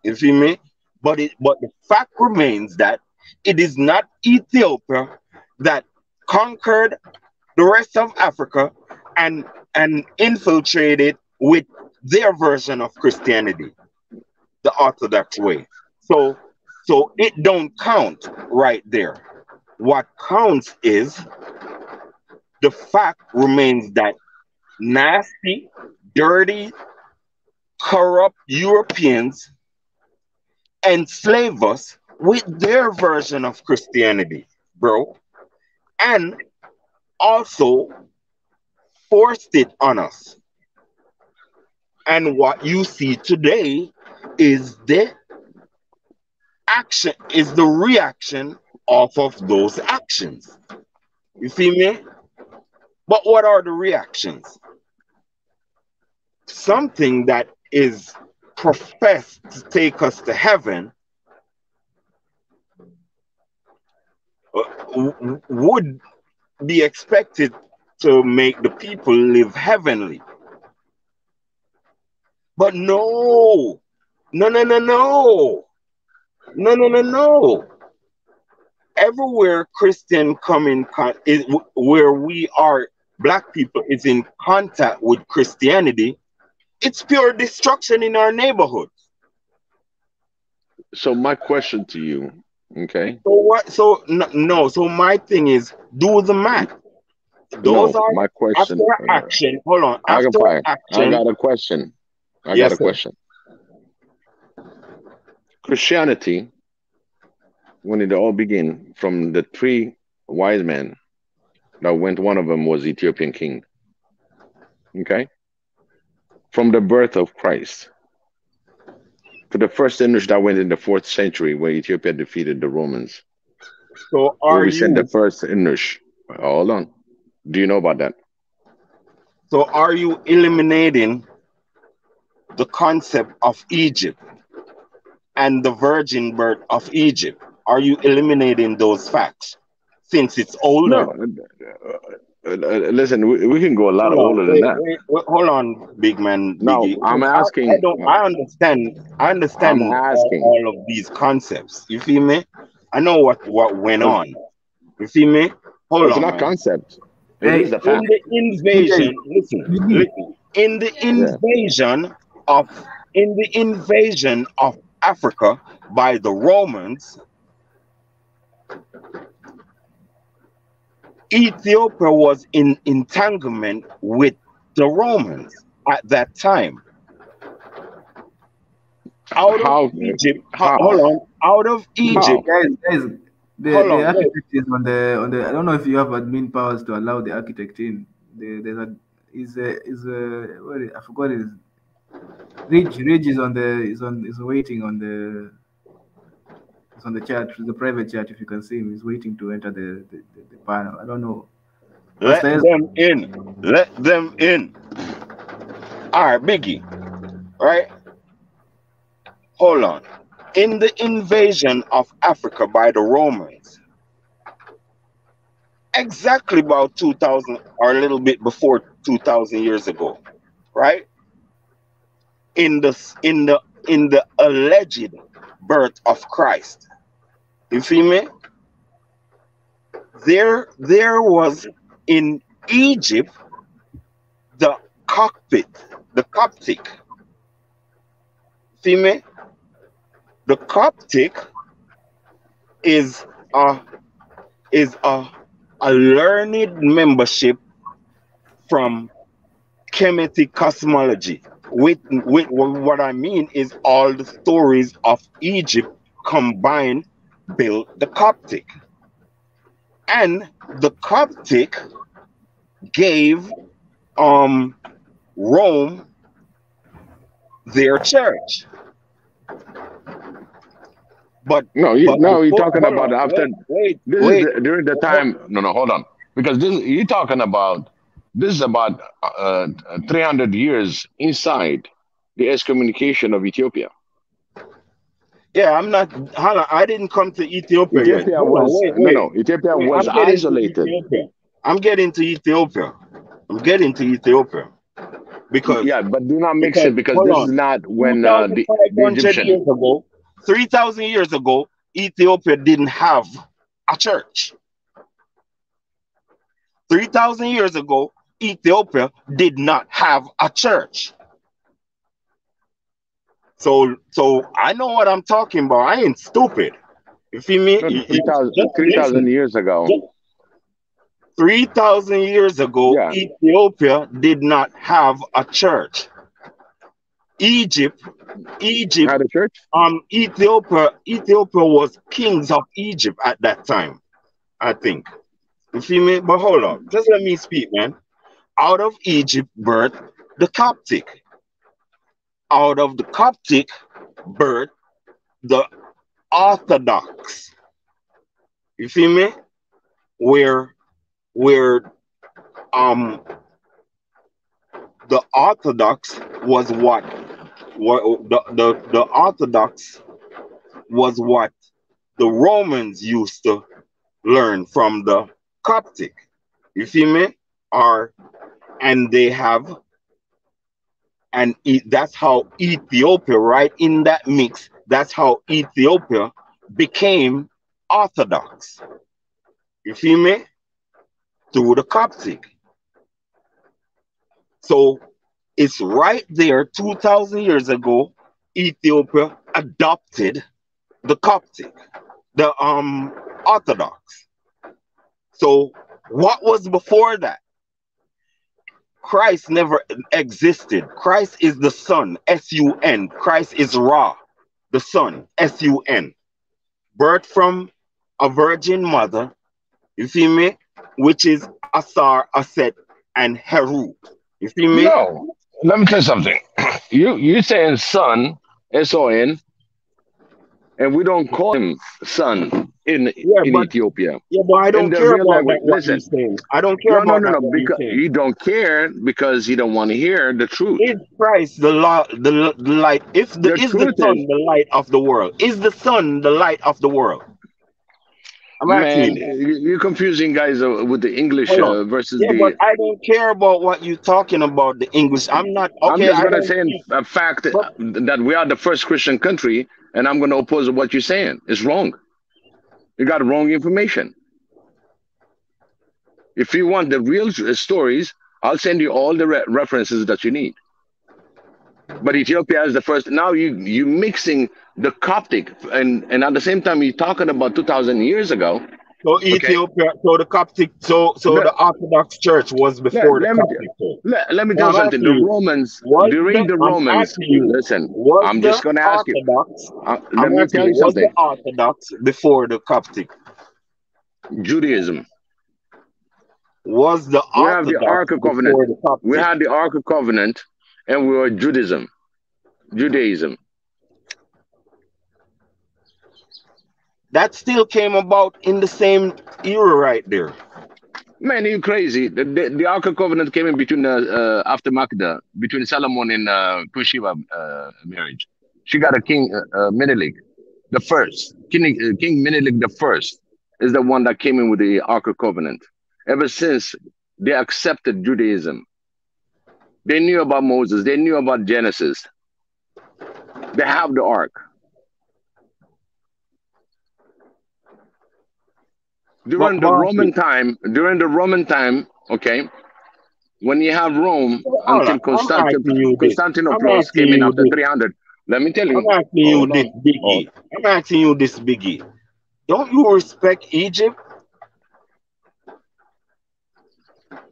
You feel me? But the fact remains that it is not Ethiopia that conquered the rest of Africa and infiltrated with their version of Christianity, the Orthodox way. So it don't count right there. What counts is the fact remains that nasty, dirty, corrupt Europeans enslave us with their version of Christianity, bro, and also forced it on us. And what you see today is the reaction off of those actions. You see me? But what are the reactions? Something that is professed to take us to heaven would be expected to make the people live heavenly. But no, no, no, no, no, no, no, no, no. Everywhere Christian come in where we are, black people is in contact with Christianity, it's pure destruction in our neighborhood. So my question to you, okay? So what? So no. So my thing is, do the math. Those No, are my after question. action. Hold on. I got After fire. I action. got a question. I got Yes, a sir. question. Christianity, when it all began, from the three wise men that went, one of them was Ethiopian king. Okay, from the birth of Christ to the first English that went in the 4th century, where Ethiopia defeated the Romans, So where are we sent the you? first English. Hold on. Do you know about that? So are you eliminating the concept of Egypt and the virgin birth of Egypt? are you eliminating those facts since it's No, older? listen, we can go a lot Hold on, older than that. hold on, big man, Now, Biggie. I'm 'Cause I asking, don't, I I'm understand asking. all of these concepts. You feel me? I know what went Well, on. You feel me? Hold it's on, not man. concept. It is Hey, a In fact. the DJ, invasion, Biggie. listen. In the Yeah. of invasion of Africa by the Romans, Ethiopia was in entanglement with the Romans at that time. Out of How? Egypt, hold How? on, out of How? Egypt, Guys, hold the on, wait. architect is on the. I don't know if you have admin powers to allow the architect in. There's a what I forgot his Ridge is on the is waiting on the is on the chat, the private chat. If you can see him, he's waiting to enter the panel. I don't know. Let Pastor S. them in. Let them in. All right, Biggie, right? Hold on. In the invasion of Africa by the Romans, exactly about 2000 or a little bit before 2000 years ago, right? In the alleged birth of Christ. You feel me? There was in Egypt the cockpit, the Coptic. See me? The Coptic is a is a learned membership from Kemetic cosmology. With what I mean is all the stories of Egypt combined built the Coptic. And the Coptic gave Rome their church. But No, you're before, talking hold about on, after. wait, This is wait. during the time. No, no, hold on. Because you're talking about. This is about 300 years inside the excommunication of Ethiopia. Yeah, I'm not. Hold on, I didn't come to Ethiopia yet. Ethiopia Hold on, was wait, no, wait, no. Ethiopia wait. was I'm getting to isolated. Ethiopia. I'm getting to Ethiopia. I'm getting to Ethiopia because Yeah, but do not mix it because hold this is on, not when the 2,500 Egyptian. years ago, 3,000 years ago, Ethiopia didn't have a church. 3,000 years ago, Ethiopia did not have a church. So I know what I'm talking about. I ain't stupid. You feel me? No, Just 3,000 listen. years ago. Just 3,000 years ago, Yeah, Ethiopia did not have a church. Egypt, had a church. Ethiopia was kings of Egypt at that time, I think. You feel me? But hold on, just let me speak, man. Out of Egypt birth the Coptic. Out of the Coptic birth the Orthodox. You feel me? Where um the Orthodox was what the Orthodox was what the Romans used to learn from the Coptic. You feel me? Or and they have that's how Ethiopia, right in that mix, that's how Ethiopia became Orthodox. You feel me? Through the Coptic. So it's right there 2,000 years ago, Ethiopia adopted the Coptic, the Orthodox. So what was before that? Christ never existed. Christ is the Son, S-U-N. Christ is Ra, the Son, S-U-N. Birth from a virgin mother, you see me? Which is Asar, Aset, and Heru. You see me? No, let me tell you something. You saying son, S-O-N, and we don't call him son Yeah, in but Ethiopia. I In don't the care real about language, that what listen. he's saying. I don't care No, no, about no, that no. what he's Because saying. you don't care because you don't want to hear the truth. Is Christ the law, the light? If the The is the truth sun is, the light of the world? Is the sun the light of the world? I'm asking Man, you. you're confusing guys with the English Hold on. versus Yeah, but the. I don't care about what you're talking about, the English. I'm not, I'm okay, just I gonna don't say in care. a fact But that we are the first Christian country, and I'm gonna oppose what you're saying. It's wrong. You got wrong information. If you want the real stories, I'll send you all the references that you need. But Ethiopia is the first. Now you mixing the Coptic, and at the same time you're talking about 2,000 years ago. so Okay. Ethiopia, so the Coptic, so Let, the Orthodox Church was let, before the let me Coptic Church. let me tell Now you I'm something. asking The you, Romans was during the, the I'm Romans. asking you, Listen, was I'm the just gonna ask you. Orthodox, Let I'm me asking tell you, you was the something. Orthodox before the Coptic? Judaism. Was the We have the Orthodox Ark of Covenant. before the We Coptic? had the Ark of Covenant, and we were Judaism. That still came about in the same era right there. Man, you crazy. The Ark of Covenant came in between after Makda, between Solomon and Kushiba marriage. She got a king, Menelik, the first. King Menelik the first is the one that came in with the Ark of Covenant. Ever since they accepted Judaism, they knew about Moses, they knew about Genesis. They have the Ark. But During the Roman time, okay, when you have Rome hold on, until I'm asking you this. I'm Constantinople asking came in you after this. 300. Let me tell I'm you. asking you Hold this, on. Oh, Biggie. I'm asking you this, Biggie. Don't you respect Egypt?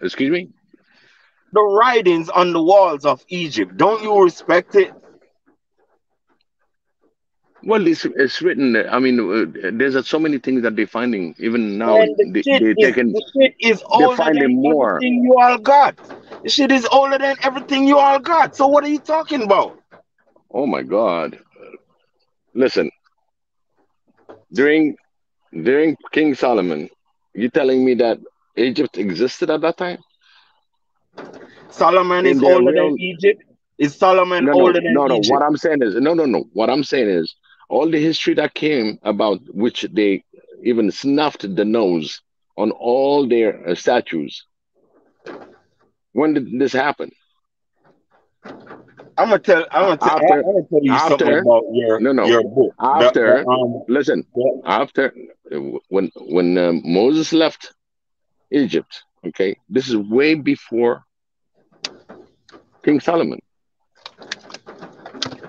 excuse me. The writings on the walls of Egypt, don't you respect it? Well, it's written. I mean, there's so many things that they're finding. Even now, Man, taking, the shit is they're older than finding more. everything you all got. The shit is older than everything you all got. So what are you talking about? Oh my God! Listen, during King Solomon, you telling me that Egypt existed at that time Solomon is in their older than real. Egypt? Is Solomon No, no, older than no, no. What Egypt? I'm saying is, no, no, no. What I'm saying is, all the history that came about, which they even snuffed the nose on all their statues. When did this happen? After, I'm gonna tell you something after, about no, no. your book. After, listen. The After, when Moses left Egypt, okay, this is way before King Solomon,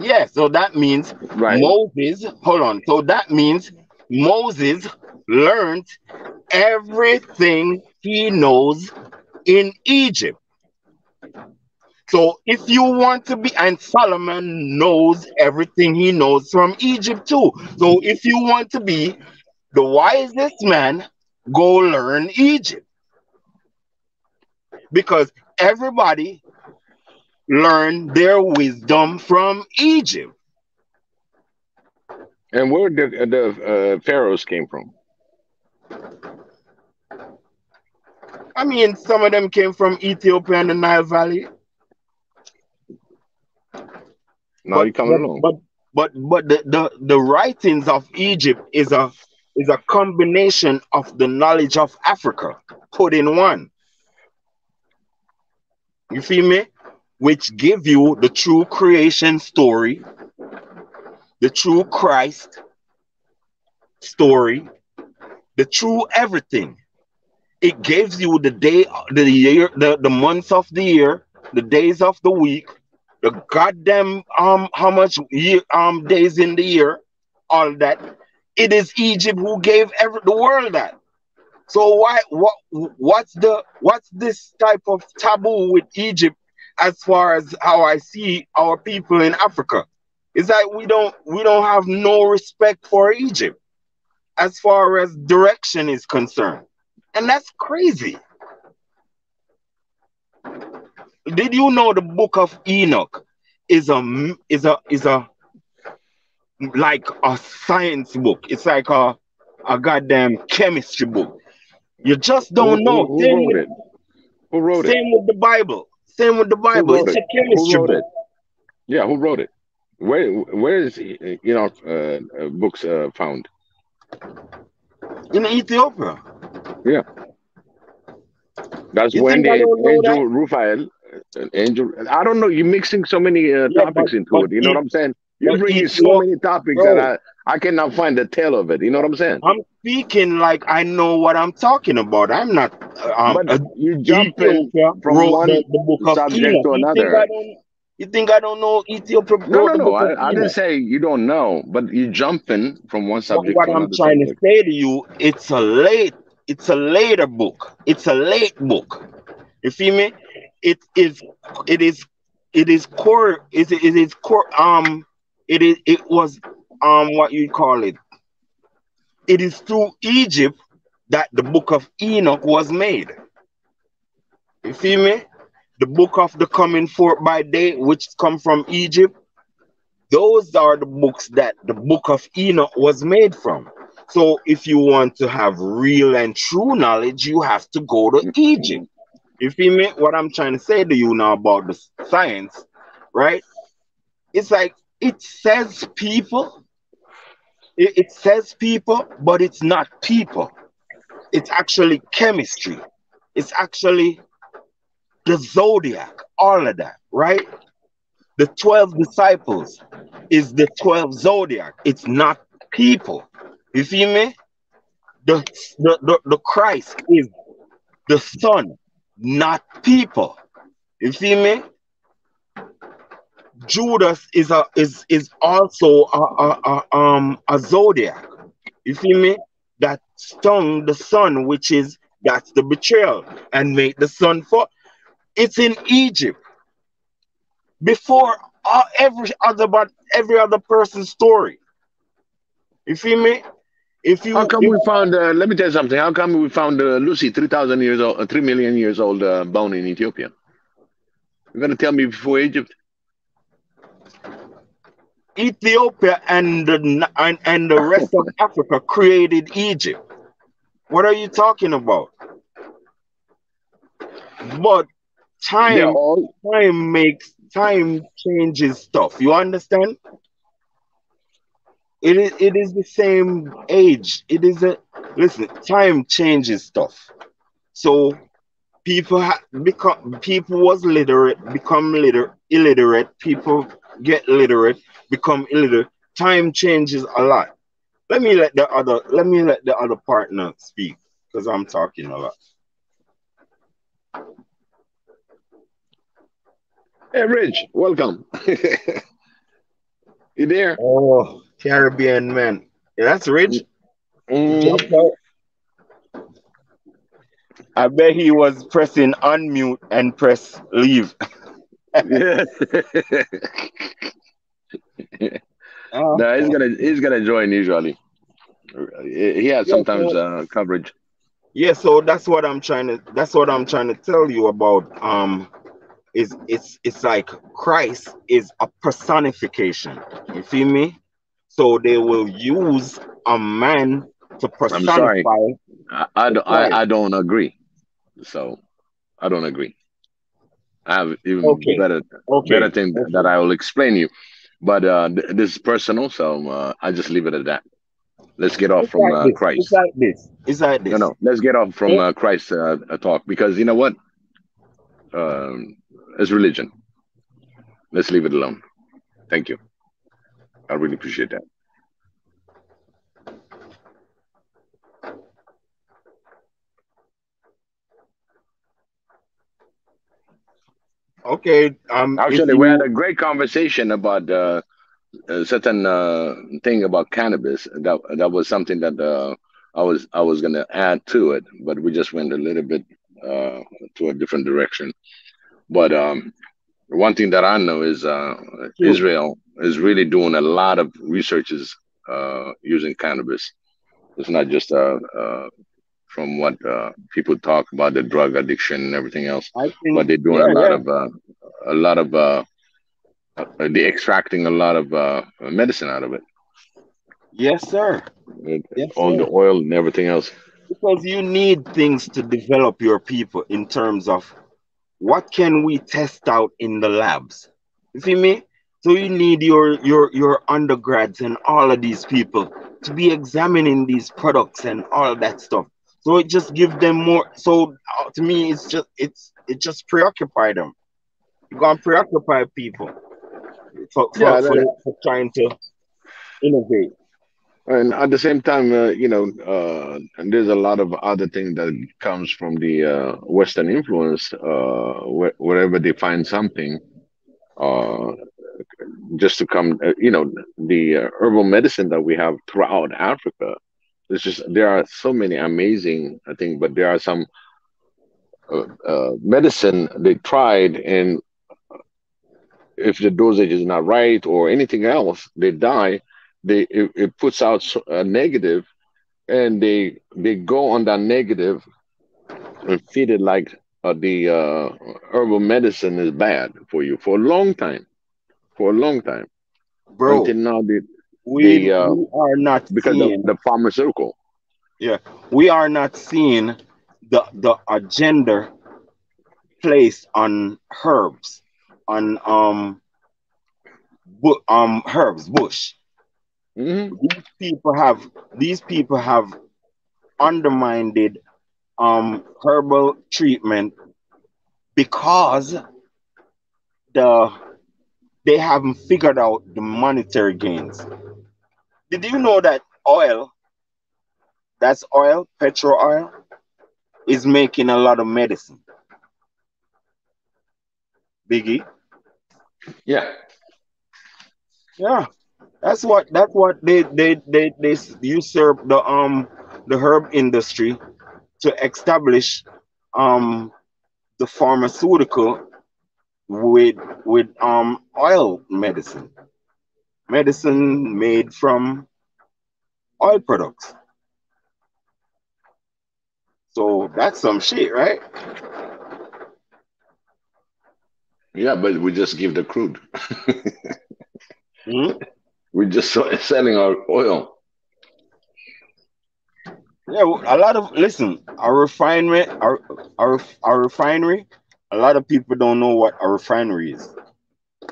Yeah, so that means right? Moses, hold on. So that means Moses learned everything he knows in Egypt. So if you want to be, and Solomon knows everything he knows from Egypt too. So if you want to be the wisest man, go learn Egypt. Because everybody learned their wisdom from Egypt. And where the pharaohs came from? I mean, some of them came from Ethiopia and the Nile Valley. Now But you're coming but along. but but the writings of Egypt is a combination of the knowledge of Africa put in one. You feel me? Which give you the true creation story, the true Christ story, the true everything. It gives you the day, the year, the months of the year, the days of the week, the goddamn how much year days in the year, all that. It is Egypt who gave the world that. So what's this type of taboo with Egypt as far as how I see our people in Africa? Is that we don't have no respect for Egypt as far as direction is concerned. And that's crazy. Did you know the book of Enoch is a like a science book? It's like a goddamn chemistry book. You just don't know. Who wrote it? Who wrote it? Same with the Bible. Same with the Who Bible. wrote It's it? a Who chemistry wrote book. it? Yeah, who wrote it? Where is books found? in Ethiopia. Yeah. That's You when think I the don't know that? angel Raphael, angel. I don't know. You're mixing so many Yeah, topics into it. You know what I'm saying? You're but bringing so Ethiopia, many topics that bro. I cannot find the tail of it. You know what I'm saying? I'm speaking like I know what I'm talking about. I'm not. But you jumping Ethiopia from wrote one the book of subject Enoch. to You think I another. don't? You think I don't know Ethiopia No, wrote no, the no. book of I didn't Enoch? say you don't know, but you jumping from one But subject what to I'm another trying to subject. say to you, it's a later book. It's a late book. You feel me? It is, it is, it is core. It is core. It was what you call it. It is through Egypt that the book of Enoch was made. You feel me? The book of the coming forth by day, which come from Egypt, those are the books that the book of Enoch was made from. So if you want to have real and true knowledge, you have to go to Egypt. You feel me? What I'm trying to say to you now about the science, right? It's like it says people, it says people, but it's not people. It's actually chemistry. It's actually the zodiac, all of that, right? The 12 disciples is the 12 zodiac. It's not people. You feel me? The Christ is the Son, not people. You feel me? Judas is also a zodiac. You feel me? That stung the Son, which is that's the betrayal, and made the Son fall. It's in Egypt before every other person's story. You feel me? How come we found? Let me tell you something. How come we found Lucy 3,000 years old, 3 million years old bone in Ethiopia? You're gonna tell me before Egypt? Ethiopia and the rest of Africa created Egypt. What are you talking about? But They're time all. time changes stuff. You understand? It is the same age. It is a listen. Time changes stuff. So people was literate, become illiterate. People get literate, become illiterate. Time changes a lot. Let me let the other partner speak because I'm talking a lot. Hey, Rich, welcome. You there? Oh, Caribbean man. Yeah, that's rich. Jump Mm. out. I bet he was pressing unmute and press leave. Yeah. Oh, No, he's gonna join usually. He has yeah, sometimes so coverage. so that's what I'm trying to tell you about. Is it's like Christ is a personification. You feel me? So they will use a man to I'm sorry. personify the Christ. I don't agree. So I don't agree. I have even Okay, better okay, thing that okay. I will explain you. But this is personal, so I just leave it at that. Let's get off It's from like this. It's Christ. like this. It's like No, this. no. Let's get off from Eh, Christ talk because you know what? It's religion. Let's leave it alone. Thank you. I really appreciate that. Okay. If Actually, we had you a great conversation about a certain thing about cannabis. That was something that I was gonna add to it, but we just went a little bit uh, to a different direction. But one thing that I know is true. Israel is really doing a lot of researches using cannabis. It's not just from what people talk about the drug addiction and everything else, I think but they're doing yeah, yeah. a lot of they're extracting a lot of medicine out of it, Yes, sir. Yes, all the sir. oil and everything else. Because you need things to develop your people in terms of what can we test out in the labs. You see me? So you need your undergrads and all of these people to be examining these products and all that stuff. So it just gives them more. So to me, it just preoccupy them. You gonna preoccupy people Yeah, for trying to innovate. and at the same time, and there's a lot of other things that comes from the Western influence. Wherever they find something, uh, just to come, the herbal medicine that we have throughout Africa. There are so many amazing, I think, but there are some medicine they tried, and if the dosage is not right or anything else, they die. It puts out a negative, and they go on that negative and feed it like the herbal medicine is bad for you for a long time, for a long time, until Bro, now we the we are not because of seeing. the pharmaceutical. Yeah, we are not seeing the agenda placed on herbs, on herbs bush. Hmm. These people have undermined herbal treatment because the they haven't figured out the monetary gains. Did you know that oil, petrol oil, is making a lot of medicine? Biggie. Yeah. Yeah. That's what they usurp the herb industry to establish um the pharmaceutical with oil medicine made from oil products. So that's some shit, right? Yeah, but we just give the crude. Mhm. We just selling our oil. Yeah, a lot of listen, our refinery. A lot of people don't know what a refinery is.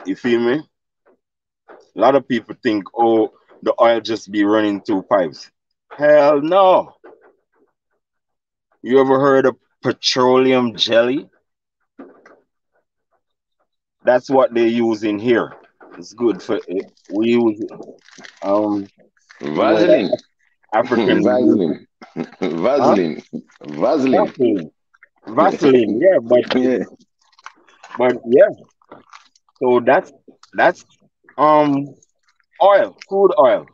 You feel me? A lot of people think, oh, the oil just be running through pipes. Hell no. You ever heard of petroleum jelly? That's what they use in here. It's good for it. We use um, Vaseline. what Africans use it. Vaseline. Huh? Vaseline. Vaseline. Vaseline. Vaseline, yeah, Yeah. but yeah. So that's um crude oil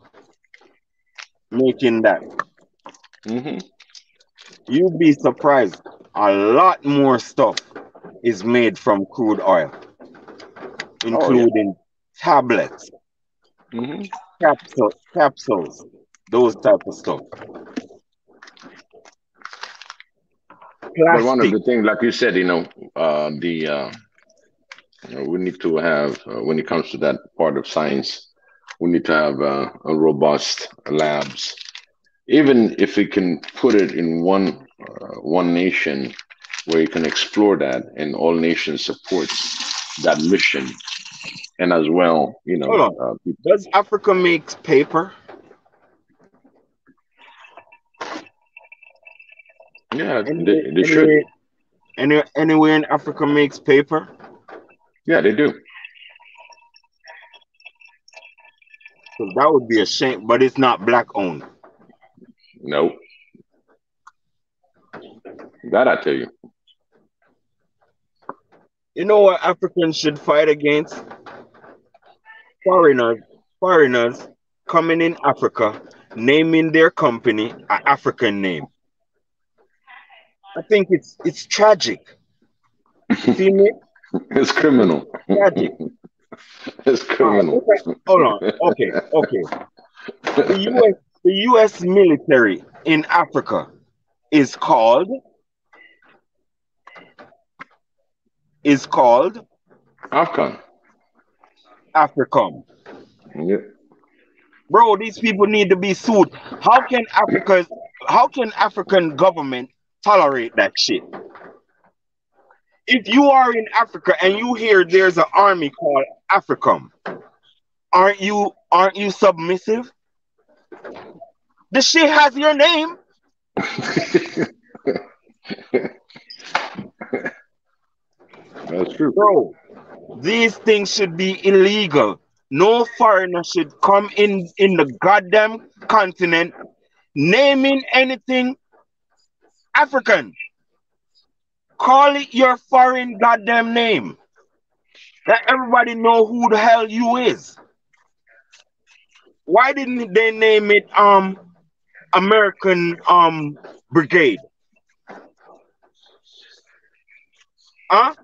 making that. Hmm. You'd be surprised. A lot more stuff is made from crude oil, Oh yeah. including tablets, Hmm. capsules, those type of stuff. But one of Plastic. the things, like you said, the we need to have when it comes to that part of science, we need to have a robust labs. Even if we can put it in one nation where you can explore that, and all nations supports that mission, and as well, Hold on. Does Africa make paper? yeah, Anywhere, they should. anywhere, anywhere in Africa makes paper? Yeah, they do. So that would be a shame, but it's not black owned. No, that I tell you. You know what Africans should fight against? Foreigners, foreigners coming in Africa, naming their company an African name. I think it's tragic. You feel me? It's It's criminal. tragic. It's criminal. Hold on. Okay, okay. The US military in Africa is called is called Afghan. AFRICOM. Yeah. Bro, these people need to be sued. How can African government tolerate that shit? If you are in Africa and you hear there's an army called AFRICOM, aren't you submissive? The shit has your name. That's true. Bro, these things should be illegal. No foreigner should come in the goddamn continent naming anything African. Call it your foreign goddamn name. Let everybody know who the hell you is. Why didn't they name it American Brigade? Huh?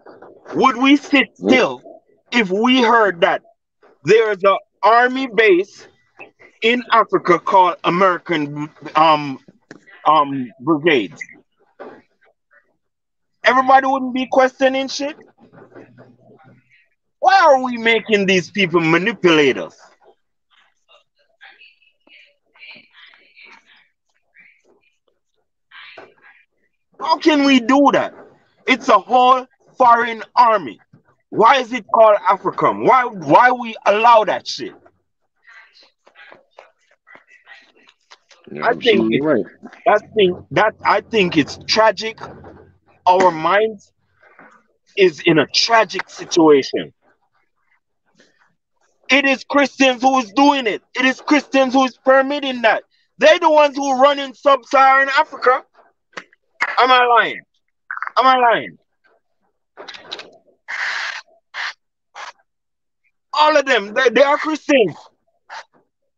Would we sit still if we heard that there's a army base in Africa called American Brigade? Everybody wouldn't be questioning shit. Why are we making these people manipulators? How can we do that? It's a whole foreign army. Why is it called AFRICOM? Why we allow that shit? You're I think absolutely it, right. I think it's tragic. Our minds is in a tragic situation. It is Christians who is doing it. It is Christians who is permitting that. They're the ones who run in sub-Saharan Africa. Am I lying? Am I lying? All of them, they are Christians.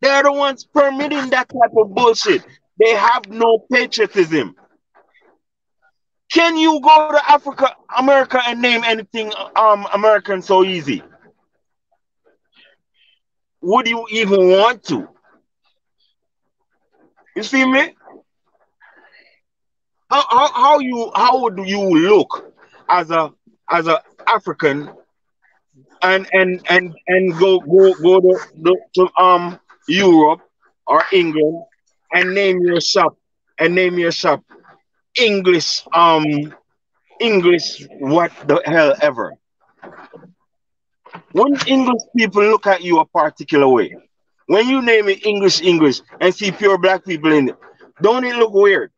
They are the ones permitting that type of bullshit. They have no patriotism. Can you go to Africa, America, and name anything American so easy? Would you even want to? You see me? How would you look as a African and go to Europe or England and name your shop English what the hell ever? When English people look at you a particular way, when you name it English and see pure black people in it, don't it look weird?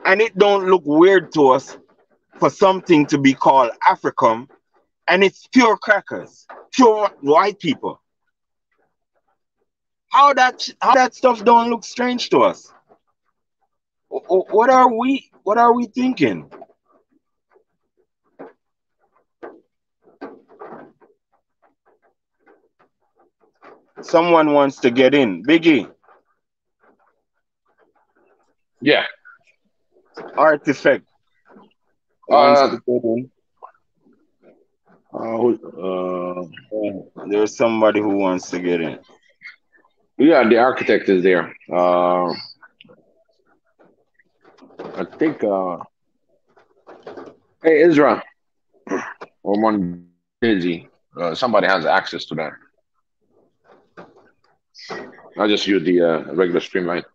And it don't look weird to us for something to be called Africum, and it's pure crackers, pure white people. How that stuff don't look strange to us? What are we thinking? Someone wants to get in. Biggie. Yeah. Artifact wants to get in. There's somebody who wants to get in. Yeah, the architect is there. I think. Hey, Israel. Or one busy. Somebody has access to that. I just use the regular streamline.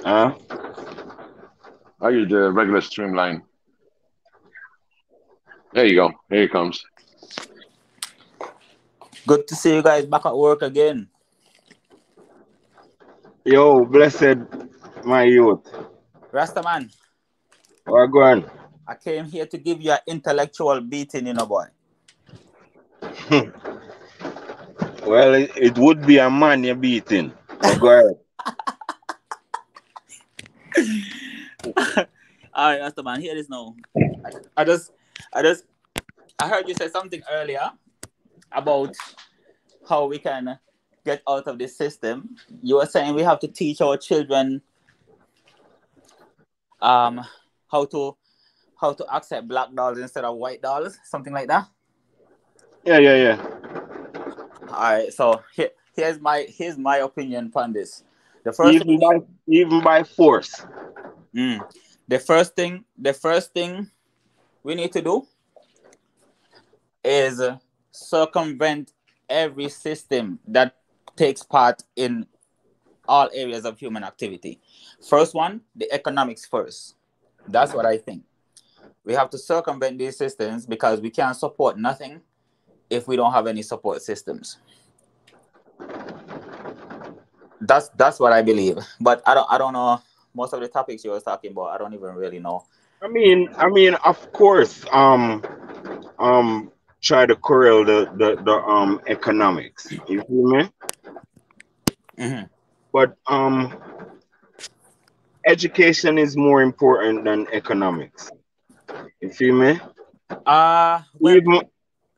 Huh? I use the regular streamline. There you go. Here he comes. Good to see you guys back at work again. Yo, blessed my youth. Rastaman. We're going. I came here to give you an intellectual beating, you know, boy. Well, it would be a man you're beating. But go ahead. All right, Rastaman, hear this now. I heard you say something earlier about how we can get out of this system. You were saying we have to teach our children how to accept black dolls instead of white dolls, something like that. Yeah. All right, so here's my opinion on this. The first even by force. The first thing we need to do is circumvent every system that takes part in all areas of human activity. First one, the economics first. That's what I think. We have to circumvent these systems because we can't support nothing if we don't have any support systems. That's what I believe. But I don't know most of the topics you were talking about. I don't even really know. I mean, of course, try to correl the economics. You feel me? Mm-hmm. But education is more important than economics. You feel me? Well,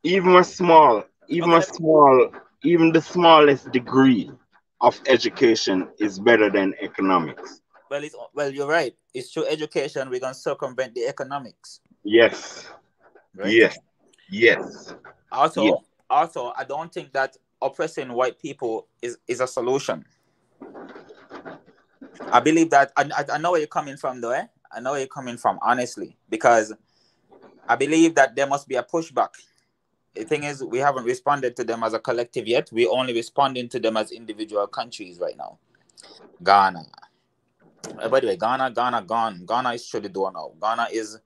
Even a small, okay. even the smallest degree of education is better than economics. Well, you're right. It's through education we're gonna circumvent the economics, Yes, right? yes, yes, yes. Also, I don't think that oppressing white people is a solution. I believe that I know where you're coming from, though. I know where you're coming from, honestly, because I believe that there must be a pushback. The thing is, we haven't responded to them as a collective yet. We're only responding to them as individual countries right now. Ghana. By the way, Ghana gone. Ghana is through the door now. Ghana is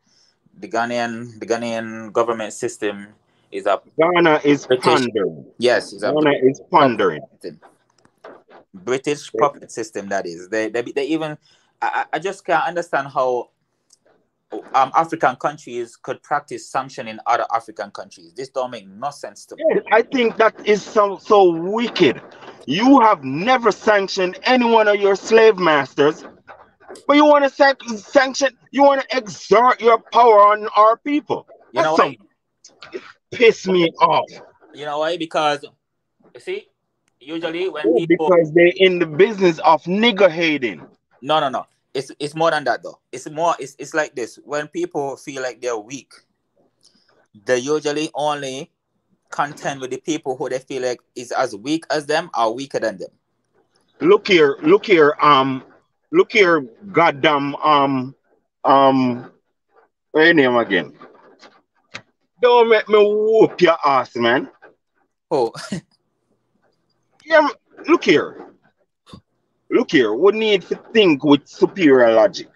the Ghanaian government system is a Ghana is British. pondering. Yes, it's a Ghana is pondering. British puppet system. That is. They even. I just can't understand how African countries could practice sanctioning other African countries. This don't make no sense to me. Yeah, I think that is so wicked. You have never sanctioned any one of your slave masters, but you want to sanction, you want to exert your power on our people. You know why? Piss me off. You know why? Because you see, usually when people, because they're in the business of nigger hating. No. It's more than that though. It's like this. When people feel like they're weak, they usually only contend with the people who they feel like is as weak as them or weaker than them. Look here, goddamn, what's your name again? Don't make me whoop your ass, man. Oh. Yeah, look here. We need to think with superior logic.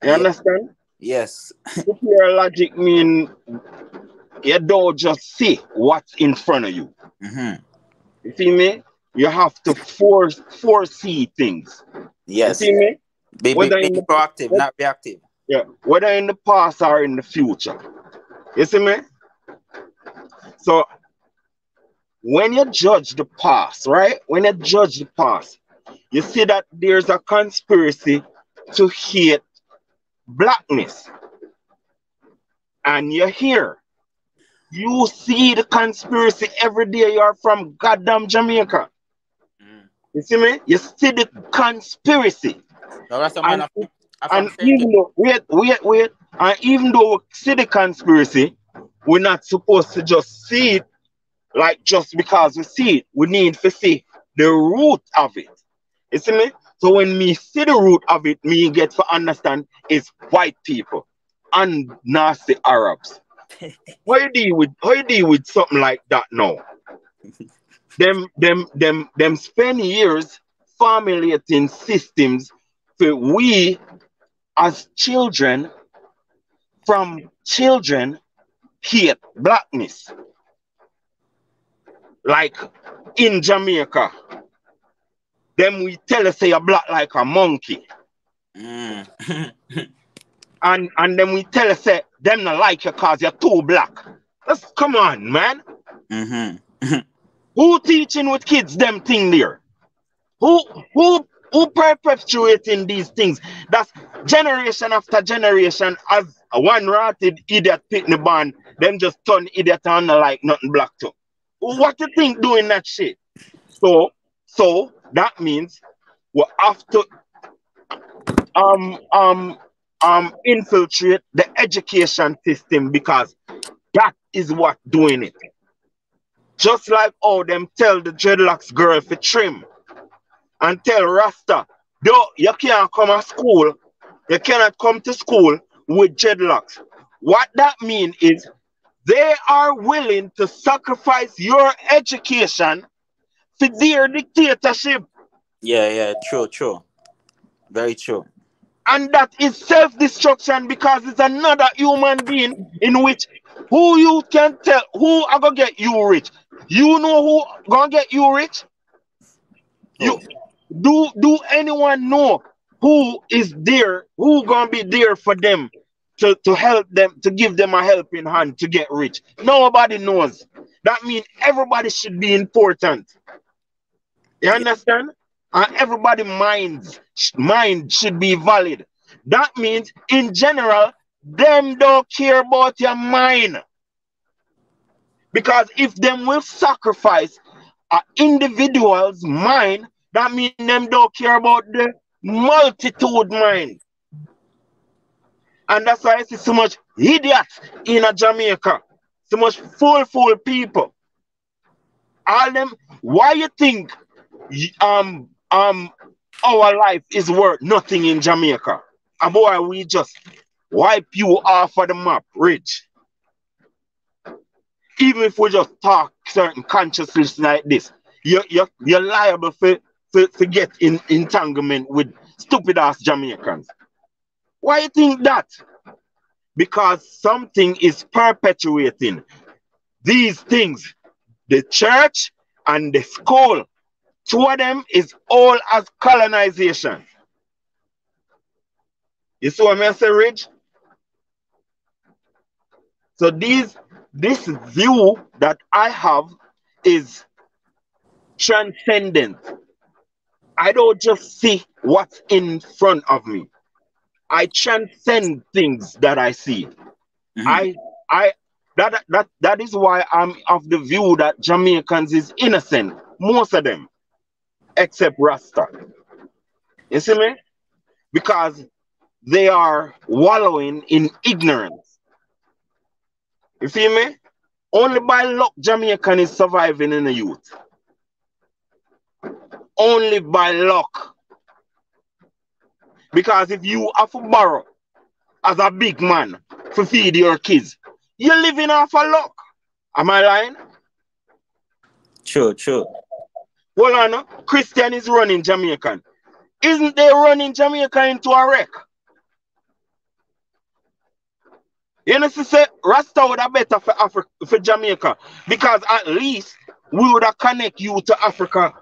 You understand? Yes. Superior logic mean you don't just see what's in front of you. Mm-hmm. You see me? You have to foresee things. Yes. You see me? Be proactive, not reactive. Yeah, whether in the past or in the future. You see me? So when you judge the past, right? When you judge the past, you see that there's a conspiracy to hate blackness. And you're here. You see the conspiracy every day you're from goddamn Jamaica. You see me? You see the conspiracy. No, that's a man and even though, wait. And even though we see the conspiracy, we're not supposed to just see it like just because we see it. We need to see the root of it. You see me? So when me see the root of it, me get to understand it's white people and nasty Arabs. How you deal with something like that now? Them spend years formulating systems for we as children hate blackness. Like in Jamaica, them we tell us say you're black like a monkey. And then we tell us say them not like you cause you're too black. Come on, man. Who teaching with kids them thing there? Who perpetuating these things? That's generation after generation as one rotted idiot pick the band, them just turn idiot and not like nothing black too. What you think doing that shit? So that means we have to infiltrate the education system because that is what doing it. Just like them tell the dreadlocks girl to trim and tell Rasta, you can't come to school, you cannot come to school with dreadlocks. What that means is they are willing to sacrifice your education for their dictatorship. Yeah, true. Very true. And that is self-destruction because it's another human being in which Who you can tell who are gonna get you rich? You know who gonna get you rich? You Oh, do anyone know who is there, who gonna be there for them to help them, to give them a helping hand to get rich? Nobody knows. That means everybody should be important. You yeah. understand? And everybody mind should be valid. That means in general, them don't care about your mind. Because if them will sacrifice an individual's mind, that means them don't care about the multitude mind. And that's why I see so much idiots in a Jamaica. So much fool people. All them, why you think our life is worth nothing in Jamaica? And boy, we just wipe you off of the map, rich. Even if we just talk certain consciousness like this, you're liable for get in entanglement with stupid ass Jamaicans. Why you think that? Because something is perpetuating these things. The church and the school, two of them is all as colonization. You see what I'm saying, Rich? So this view that I have is transcendent. I don't just see what's in front of me. I transcend things that I see. Mhm. I that is why I'm of the view that Jamaicans is innocent, most of them, except Rasta. You see me? Because they are wallowing in ignorance. You feel me? Only by luck Jamaican is surviving in the youth. Only by luck. Because if you have to borrow as a big man to feed your kids, you're living off of luck. Am I lying? True, true. Hold on, no? Christian is running Jamaican. Isn't they running Jamaica into a wreck? You know, say Rasta would have better for Africa, for Jamaica, because at least we would have connect you to Africa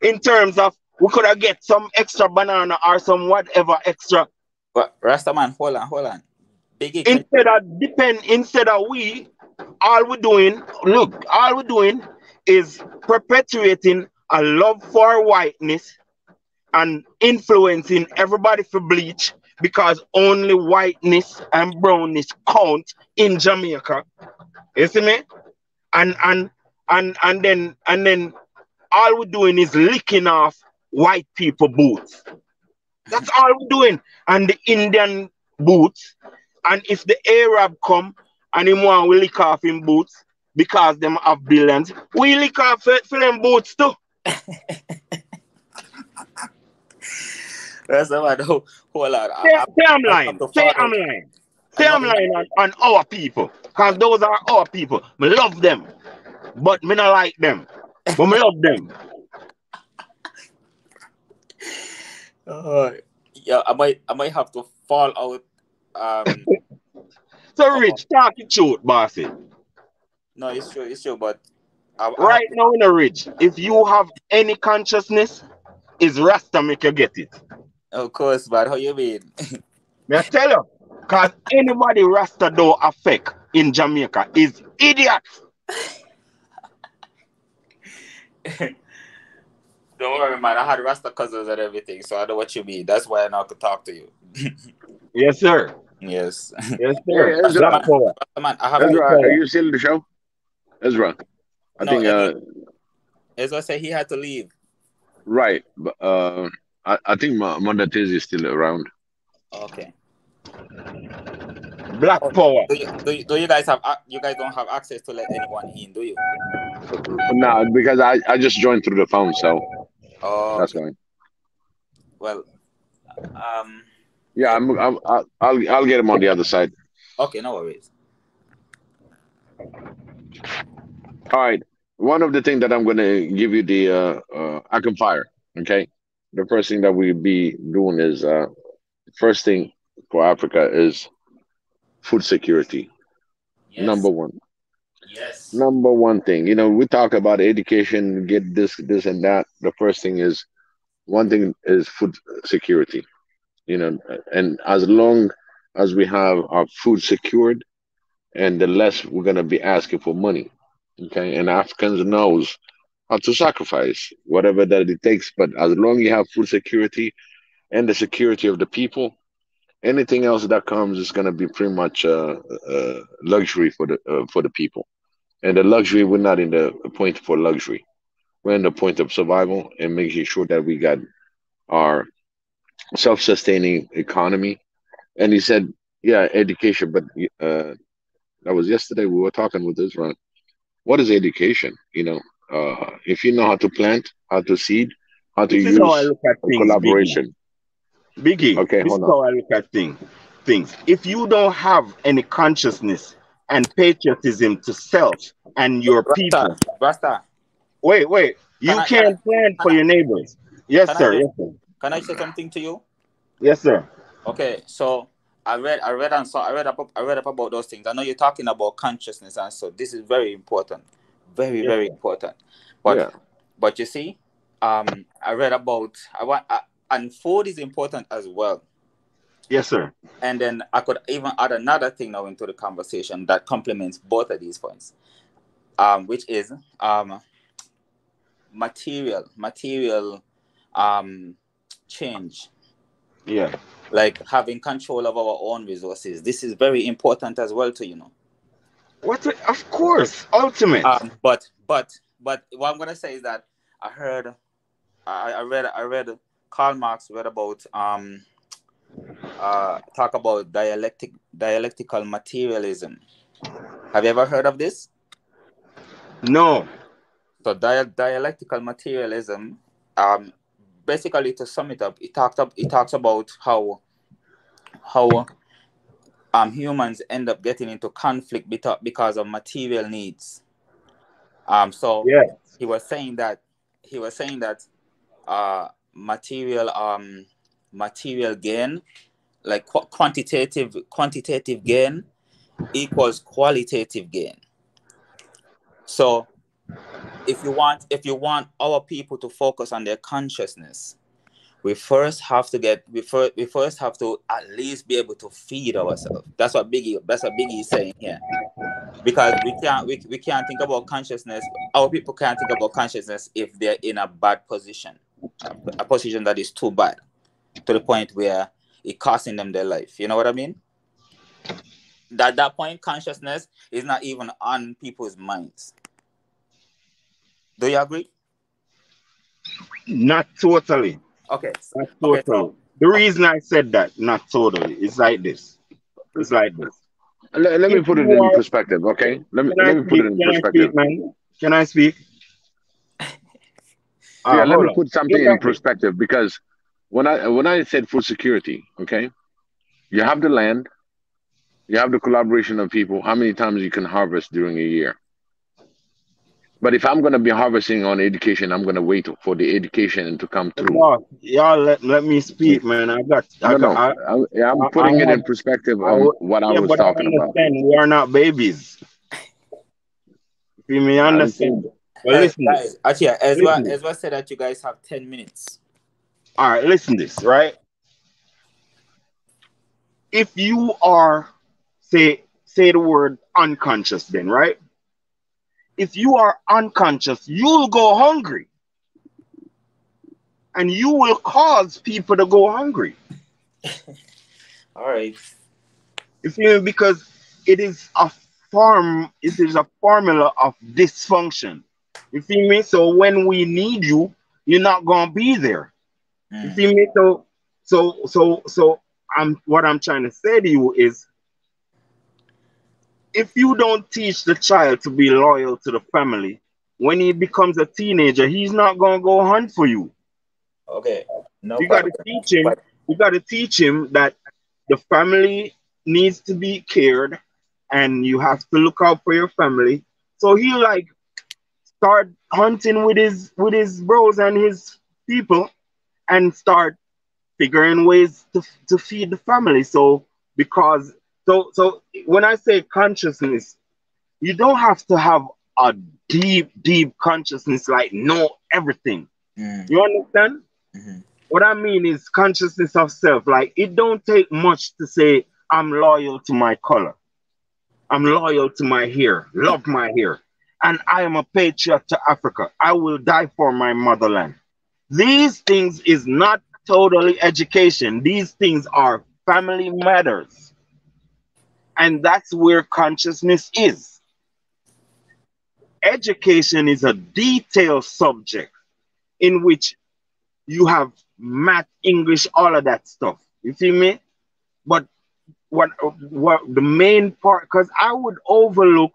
in terms of we could have get some extra banana or some whatever extra. But Rastaman, hold on. Biggie, can Instead of we, all we're doing, look, all we're doing is perpetuating a love for whiteness and influencing everybody for bleach, because only whiteness and brownness count in Jamaica. You see me? And then all we're doing is licking off white people boots. That's all we're doing. And the Indian boots. And if the Arab come and him want we lick off him boots because them have billions, we lick off for them boots too. Rastaman, hold on. Say I'm I lying. have to Say follow. I'm lying. I Say know. I'm lying on our people. Because those are our people. Me love them. But me not like them. But me love them. Yeah, I might have to fall out. Um, So oh, Rich, talk the truth, bossy. no, it's true. But I have Right now in the Rich, if you have any consciousness, is Rasta make you get it. of course, but how you mean? Me I tell you. Because anybody Rasta don't affect in Jamaica is idiots. Don't worry, man. I had Rasta cousins and everything, so I know what you mean. That's why I now could talk to you. Yes, sir. Yes. Yes, Hey, sir. Black Ezra. Rastaman, power. Rastaman, I have Black to. Ezra, are power. you still in the show? Ezra. I No, think, Ezra said he had to leave. right. But I think Mother Tizzy is still around. Okay. Black Oh, power. do you guys have you guys don't have access to let anyone in, do you? No, because I just joined through the phone, so Oh, that's okay. why. Well, Yeah, yeah. I'll get him on the other side. Okay, no worries. All right. One of the things that I'm gonna give you the I can fire. Okay. The first thing that we'll be doing is first thing for Africa is food security. Number one. Yes. Number one thing. We talk about education, get this, and that. The first thing is one thing is food security. And as long as we have our food secured, and the less we're gonna be asking for money. Okay, and Africans knows how to sacrifice whatever that it takes. But as long you have food security and the security of the people, anything else that comes is gonna be pretty much luxury for the people. And the luxury, we're not in the point for luxury. We're in the point of survival and making sure that we got our self-sustaining economy. And he said, yeah, education, but that was yesterday. We were talking with Israel. What is education? If you know how to plant, how to seed, how to This is how I use look at a things, Biggie. collaboration. Biggie, Okay, this is hold on. how I look at things. If you don't have any consciousness and patriotism to self and your people, Rasta. wait, Can you I can I can't plan can for I, your neighbors. Yes, can I sir. just Yes, sir. can I say something to you? Yes, sir. Okay, so I read up about those things. I know you're talking about consciousness, and so this is very important, very Yes, very sir. important. Yeah. But you see, I read about and food is important as well. Yes, sir. And then I could even add another thing now into the conversation that complements both of these points, which is material change. Yeah. Like having control of our own resources. This is very important as well to Of course, ultimate. But what I'm gonna say is that I heard I read Karl Marx read about talk about dialectical materialism. Have you ever heard of this? No. So dialectical materialism, basically to sum it up, it talks about how humans end up getting into conflict because of material needs. So Yeah. he was saying that material gain, like quantitative gain equals qualitative gain. So if you want our people to focus on their consciousness, we first have to at least be able to feed ourselves. That's what Biggie is saying here. Because we can't think about consciousness. Our people can't think about consciousness if they're in a bad position, a position that is too bad, to the point where it costing them their life. You know what I mean? That point, consciousness is not even on people's minds. Do you agree? Not totally. Okay. Not Okay. totally. So The reason I said that, not totally, is like this. It's like this. Let me If put it you in are, perspective, okay? Let me can I let me put it speak? in Can I perspective. speak, man? Can I speak? Yeah, let me Hold on. put something Look in at this. perspective because when I said food security, okay, you have the land, you have the collaboration of people. How many times you can harvest during a year? But if I'm gonna be harvesting on education, I'm gonna wait for the education to come The through. boss, y'all let me speak, man. No, no, I'm I putting it have, in perspective of what I yeah, was but I talking about. understand we are not babies. You me I didn't say understand? But hey listen this. guys, actually Listen this. Ezra said that you guys have 10 minutes. All right, listen this, right? If you are, say the word unconscious, then right? If you are unconscious, you'll go hungry, and you will cause people to go hungry. All right. You feel me? Because it is a formula of dysfunction. You feel me? So when we need you, you're not gonna be there. You feel me? So what I'm trying to say to you is, if you don't teach the child to be loyal to the family, when he becomes a teenager, he's not gonna go hunt for you. Okay. No You gotta problem. teach him, But that the family needs to be cared and you have to look out for your family. So he like start hunting with his bros and his people and start figuring ways to feed the family. So because so when I say consciousness, You don't have to have a deep consciousness, like know everything. You understand? What I mean is consciousness of self. Like, it don't take much to say I'm loyal to my color. I'm loyal to my hair, love my hair. And I am a patriot to Africa. I will die for my motherland. These things is not totally education. These things are family matters. And that's where consciousness is. Education is a detailed subject in which you have math, English, all of that stuff. You see me? But what the main part, because I would overlook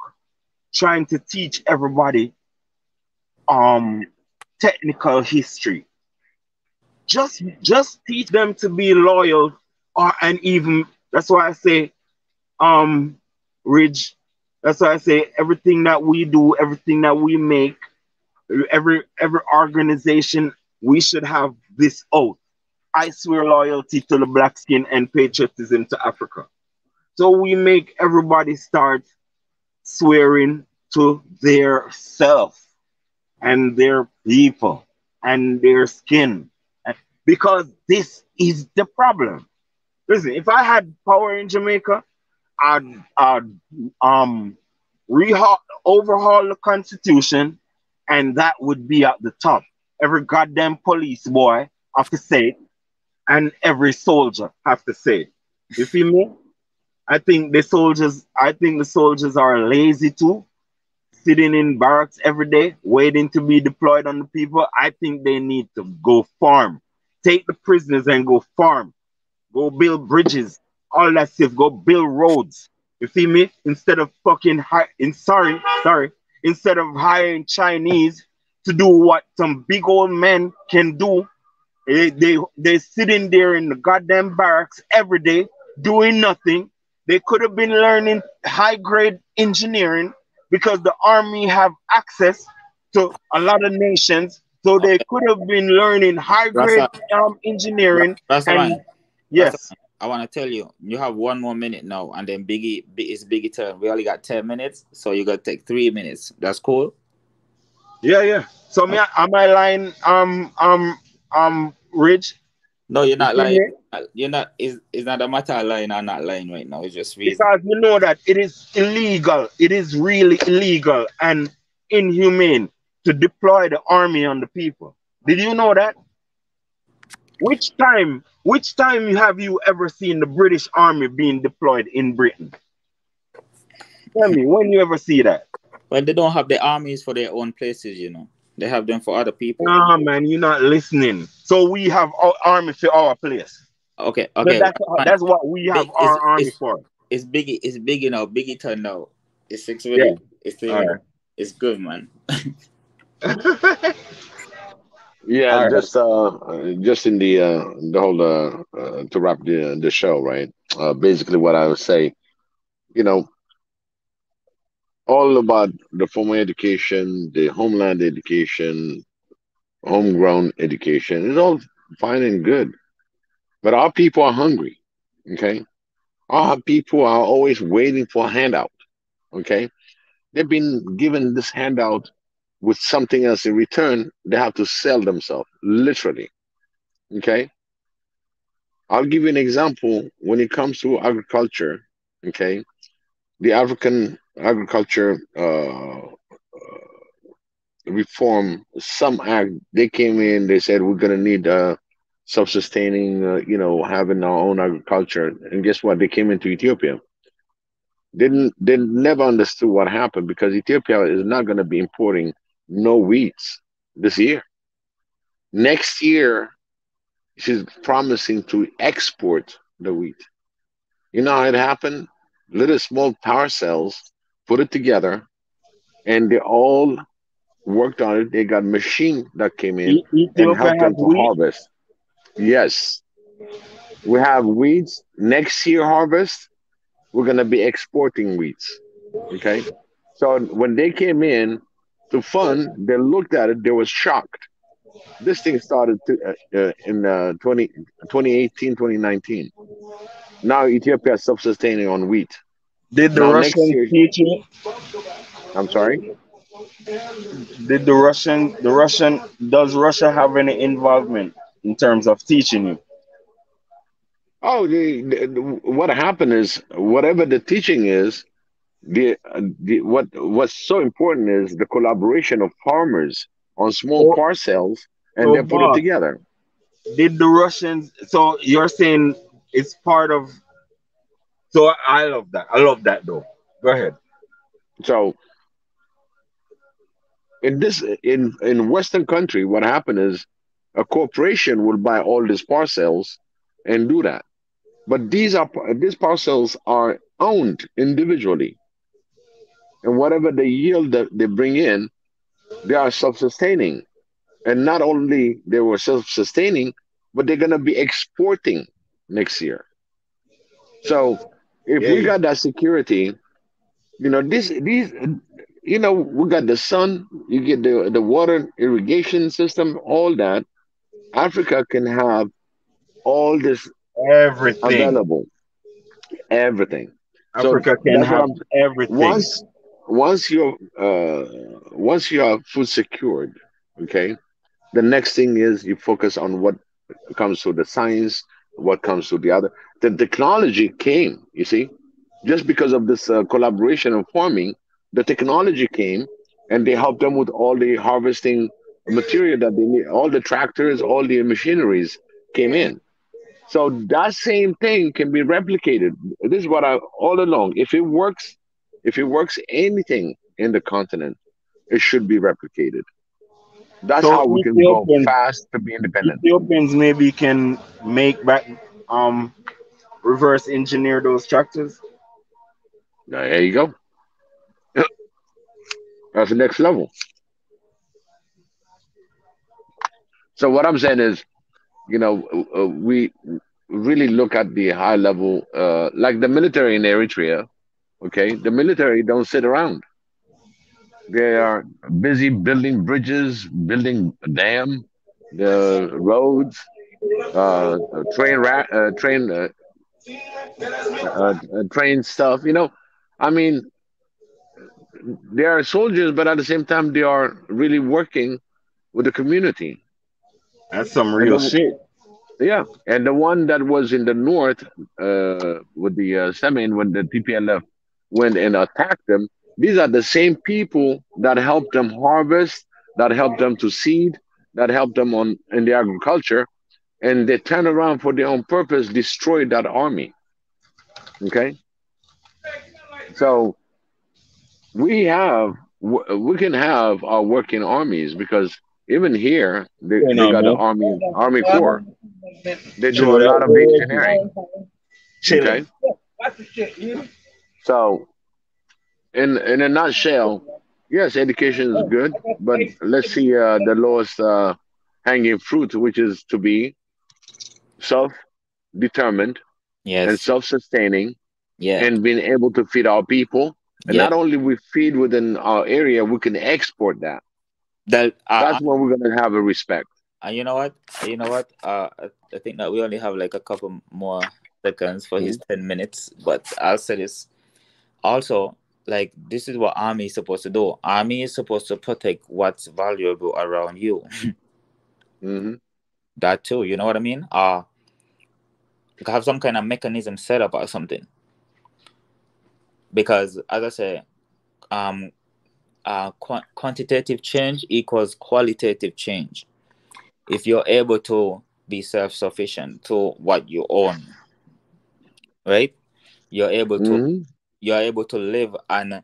trying to teach everybody technical history. Just teach them to be loyal, and even that's why I say Ridge. That's why I say everything that we do, everything that we make, every organization, we should have this oath. I swear loyalty to the black skin and patriotism to Africa. So we make everybody start swearing to their self and their people and their skin. Because this is the problem. Listen, if I had power in Jamaica, I'd overhaul the constitution, and that would be at the top. Every goddamn police boy have to say it, and every soldier have to say it. You feel me? I think the soldiers are lazy too, sitting in barracks every day, waiting to be deployed on the people. I think they need to go farm. Take the prisoners and go farm. Go build bridges, all that stuff. Go build roads. You feel me? Instead of instead of hiring Chinese to do what some big old men can do, they sitting there in the goddamn barracks every day doing nothing. They could have been learning high grade engineering because the army have access to a lot of nations. So they could have been learning high grade engineering. And yes, I want to tell you, you have 1 more minute now, and then it's Biggie turn. We only got 10 minutes, so you got to take 3 minutes. That's cool. Yeah. So am I lying? Ridge? No, you're not lying. You're not. It's not a matter of lying or not lying right now. It's just reason. Because you know that it is illegal. It is really illegal and inhumane to deploy the army on the people. Did you know that? Which time have you ever seen the British Army being deployed in Britain? Tell me, when you ever see that? Well, they don't have the armies for their own places, you know. They have them for other people. Nah, man, you're not listening. So we have our army for our place. Okay. So that's what we have our army for. It's big, you know. Biggie turn now. It's 6 minutes. It's 3 minutes. It's good, man. Yeah, just in the whole to wrap the show, right? Basically, what I would say, you know, all about the formal education, the homeland education, homegrown education is all fine and good, but our people are hungry. Okay, our people are always waiting for a handout. Okay, they've been given this handout with something else in return. They have to sell themselves, literally. Okay, I'll give you an example when it comes to agriculture. Okay, the African agriculture reform, some act, they came in, they said we're going to need self-sustaining, having our own agriculture. And guess what? They came into Ethiopia. They never understood what happened because Ethiopia is not going to be importing no wheats this year. Next year, she's promising to export the wheat. You know how it happened? Little small power cells, put it together, and they all worked on it. They got machine that came in and Ethiopia helped has them to wheat. harvest. Yes, we have weeds. Next year harvest, we're gonna be exporting weeds. Okay, so when they came in to fund, they looked at it. They were shocked. This thing started in 2018, 2019. Now Ethiopia is self-sustaining on wheat. Did the Now next Russians year, teach you? I'm sorry. Did does Russia have any involvement in terms of teaching you? Oh, what happened is whatever the teaching is, what's so important is the collaboration of farmers on small So, parcels, and so they put it boss, together. did the Russians? So you're saying it's part of? So I love that. I love that though. Go ahead. So in Western country, what happened is a corporation will buy all these parcels and do that. But these parcels are owned individually, and whatever the yield that they bring in, they are self-sustaining. And not only they were self-sustaining, but they're gonna be exporting next year. So if we Yeah. got that security, these we got the sun, you get the water irrigation system, all that. Africa can have all this Everything. available, everything. So Africa can that's what have I'm. everything. Once once you once you have food secured, okay, the next thing is you focus on what comes to the science, what comes to the other. The technology came, you see, just because of this collaboration of farming, the technology came, and they helped them with all the harvesting material that they need. All the tractors, all the machineries came in. So that same thing can be replicated. This is what I all along. If it works anything in the continent, it should be replicated. That's So how we can go fast to be independent. Ethiopians maybe can make back reverse engineer those tractors. There you go. That's the next level. So what I'm saying is, we really look at the high level, like the military in Eritrea. Okay, the military don't sit around. They are busy building bridges, building a dam, the roads, train stuff. I mean, they are soldiers, but at the same time, they are really working with the community. That's some And real shit. yeah, and the one that was in the north, with the Semin, when the TPLF went and attacked them, these are the same people that helped them harvest, that helped them to seed, that helped them in the agriculture, and they turn around for their own purpose, destroyed that army. Okay, so we can have our working armies, because even here You they know, got the man. army corps. They do a Joy, lot of engineering. chilling. Okay, so in a nutshell, yes, education is good, but let's see the lowest hanging fruit, which is to be self-determined and Yes. self-sustaining, Yeah. and being able to feed our people. And Yeah. not only we feed within our area, we can export that. That That's when we're gonna have a respect. you know what? You know what? I think that we only have like a couple more seconds for his Mhm. 10 minutes, but I'll say this also. Like, this is what army is supposed to do. Army is supposed to protect what's valuable around you. Mm-hmm. That too. You know what I mean? Have some kind of mechanism set up or something. Because as I say, um, quantitative change equals qualitative change. If you're able to be self-sufficient to what you own, right? You're able to Mm-hmm. live and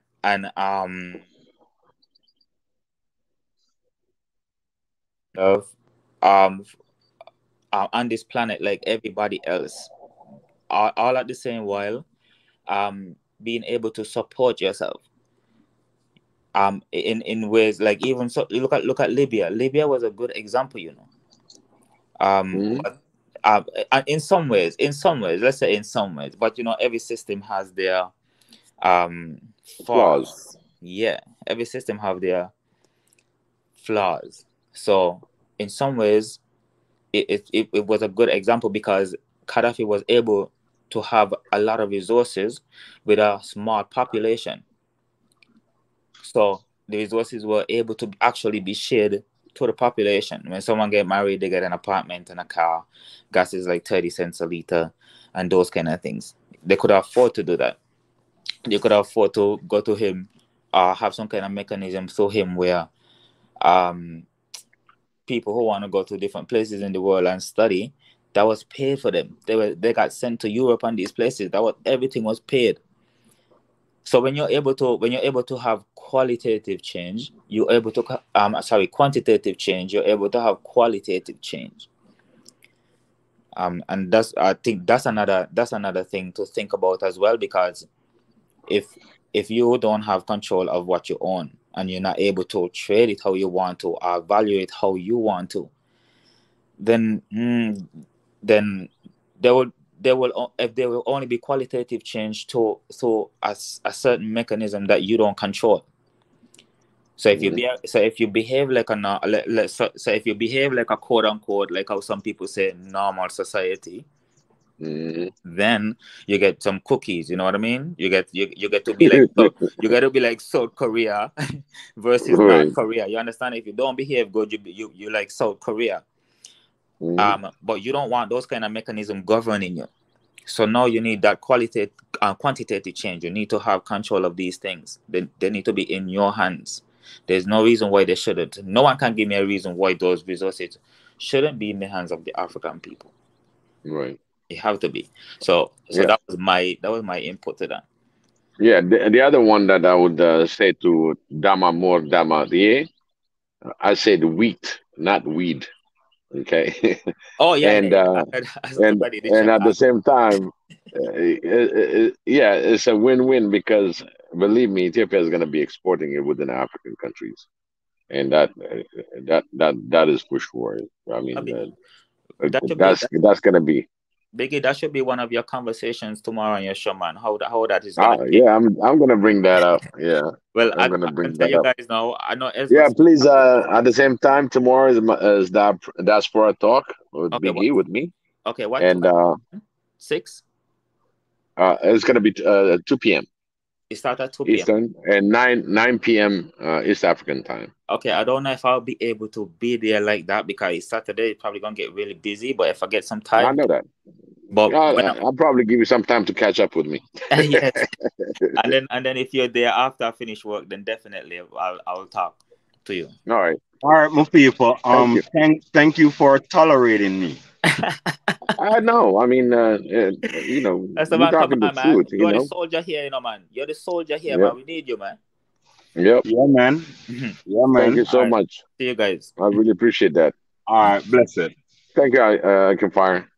of um on this planet like everybody else, all at the same while being able to support yourself in ways like, even so, look at Libya. Libya was a good example, Mm-hmm. but in some ways, let's say in some ways, but every system has their um Flaws. flaws. Yeah, every system have their flaws. So in some ways, it was a good example because Gaddafi was able to have a lot of resources with a small population. So the resources were able to actually be shared to the population. When someone get married, they get an apartment and a car. Gas is like 30 cents a liter and those kind of things. They could afford to do that. They could afford to go to him have some kind of mechanism through him where um, people who want to go to different places in the world and study, that was paid for them. They got sent to Europe and these places. Everything was paid. So when you're able to have qualitative change, you're able to quantitative change, you're able to have qualitative change. And I think that's another thing to think about as well, because if you don't have control of what you own and you're not able to trade it how you want to or value it how you want to, then there will if there will only be qualitative change to a certain mechanism that you don't control. So if you behave like if you behave like a quote unquote, like how some people say, normal society, then you get some cookies. You know what I mean? You get to be like you got to be like South Korea versus North Korea. You understand? If you don't behave good, you like South Korea. But you don't want those kind of mechanisms governing you. So now you need that quantitative change. You need to have control of these things. They need to be in your hands. There's no reason why they shouldn't. No one can give me a reason why those resources shouldn't be in the hands of the African people. Right. It have to be. So Yeah. that was my input to that. Yeah. The other one that I would say to Dama More Dama Rie, I said wheat, not weed. Okay. Oh yeah, and and at the same time, yeah, it's a win-win, because believe me, Ethiopia is going to be exporting it within African countries, and that is for sure. I mean, that's going to be. Biggie, that should be one of your conversations tomorrow on your show, man. How that is gonna be. Yeah, I'm gonna bring that up. Yeah. Well, I'm I gonna can bring tell that you up. guys now. I know Ezra. Yeah, please. At the same time, tomorrow is that Diaspora Talk with Big E with me. Okay, what? And 6? it's gonna be 2 p.m. It starts at 2 p.m. Eastern and 9 p.m. East African time. Okay, I don't know if I'll be able to be there like that, because it's Saturday. It's probably gonna get really busy. But if I get some time, I know that. But I'll probably give you some time to catch up with me. Yes, and then if you're there after I finish work, then definitely I'll talk to you. All right, my people. Thank you for tolerating me. I know. I mean, you know, That's the we're man. Come talking the on, man. truth. You're You the know. soldier here, you know, man. You're the soldier here, Yep. man. We need you, man. Yep. Yeah, man. Yeah, man. Thank you so much. See you guys. I really appreciate that. All right, bless it. Thank you, I can fire.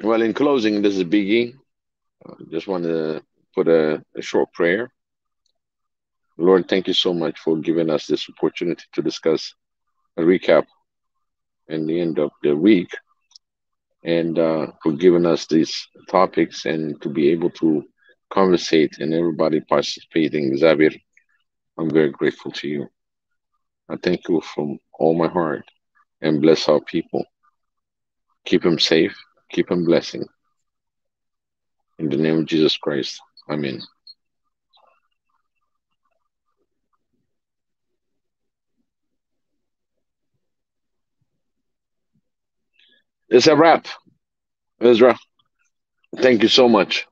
Well, in closing, this is Biggie. Just want to put a short prayer. Lord, thank you so much for giving us this opportunity to discuss a recap in the end of the week, and for giving us these topics and to be able to conversate and everybody participating. Xavier, I'm very grateful to you. I thank you from all my heart, and bless our people. Keep them safe, keep them blessing. In the name of Jesus Christ, Amen. It's a wrap, Ezra. Thank you so much.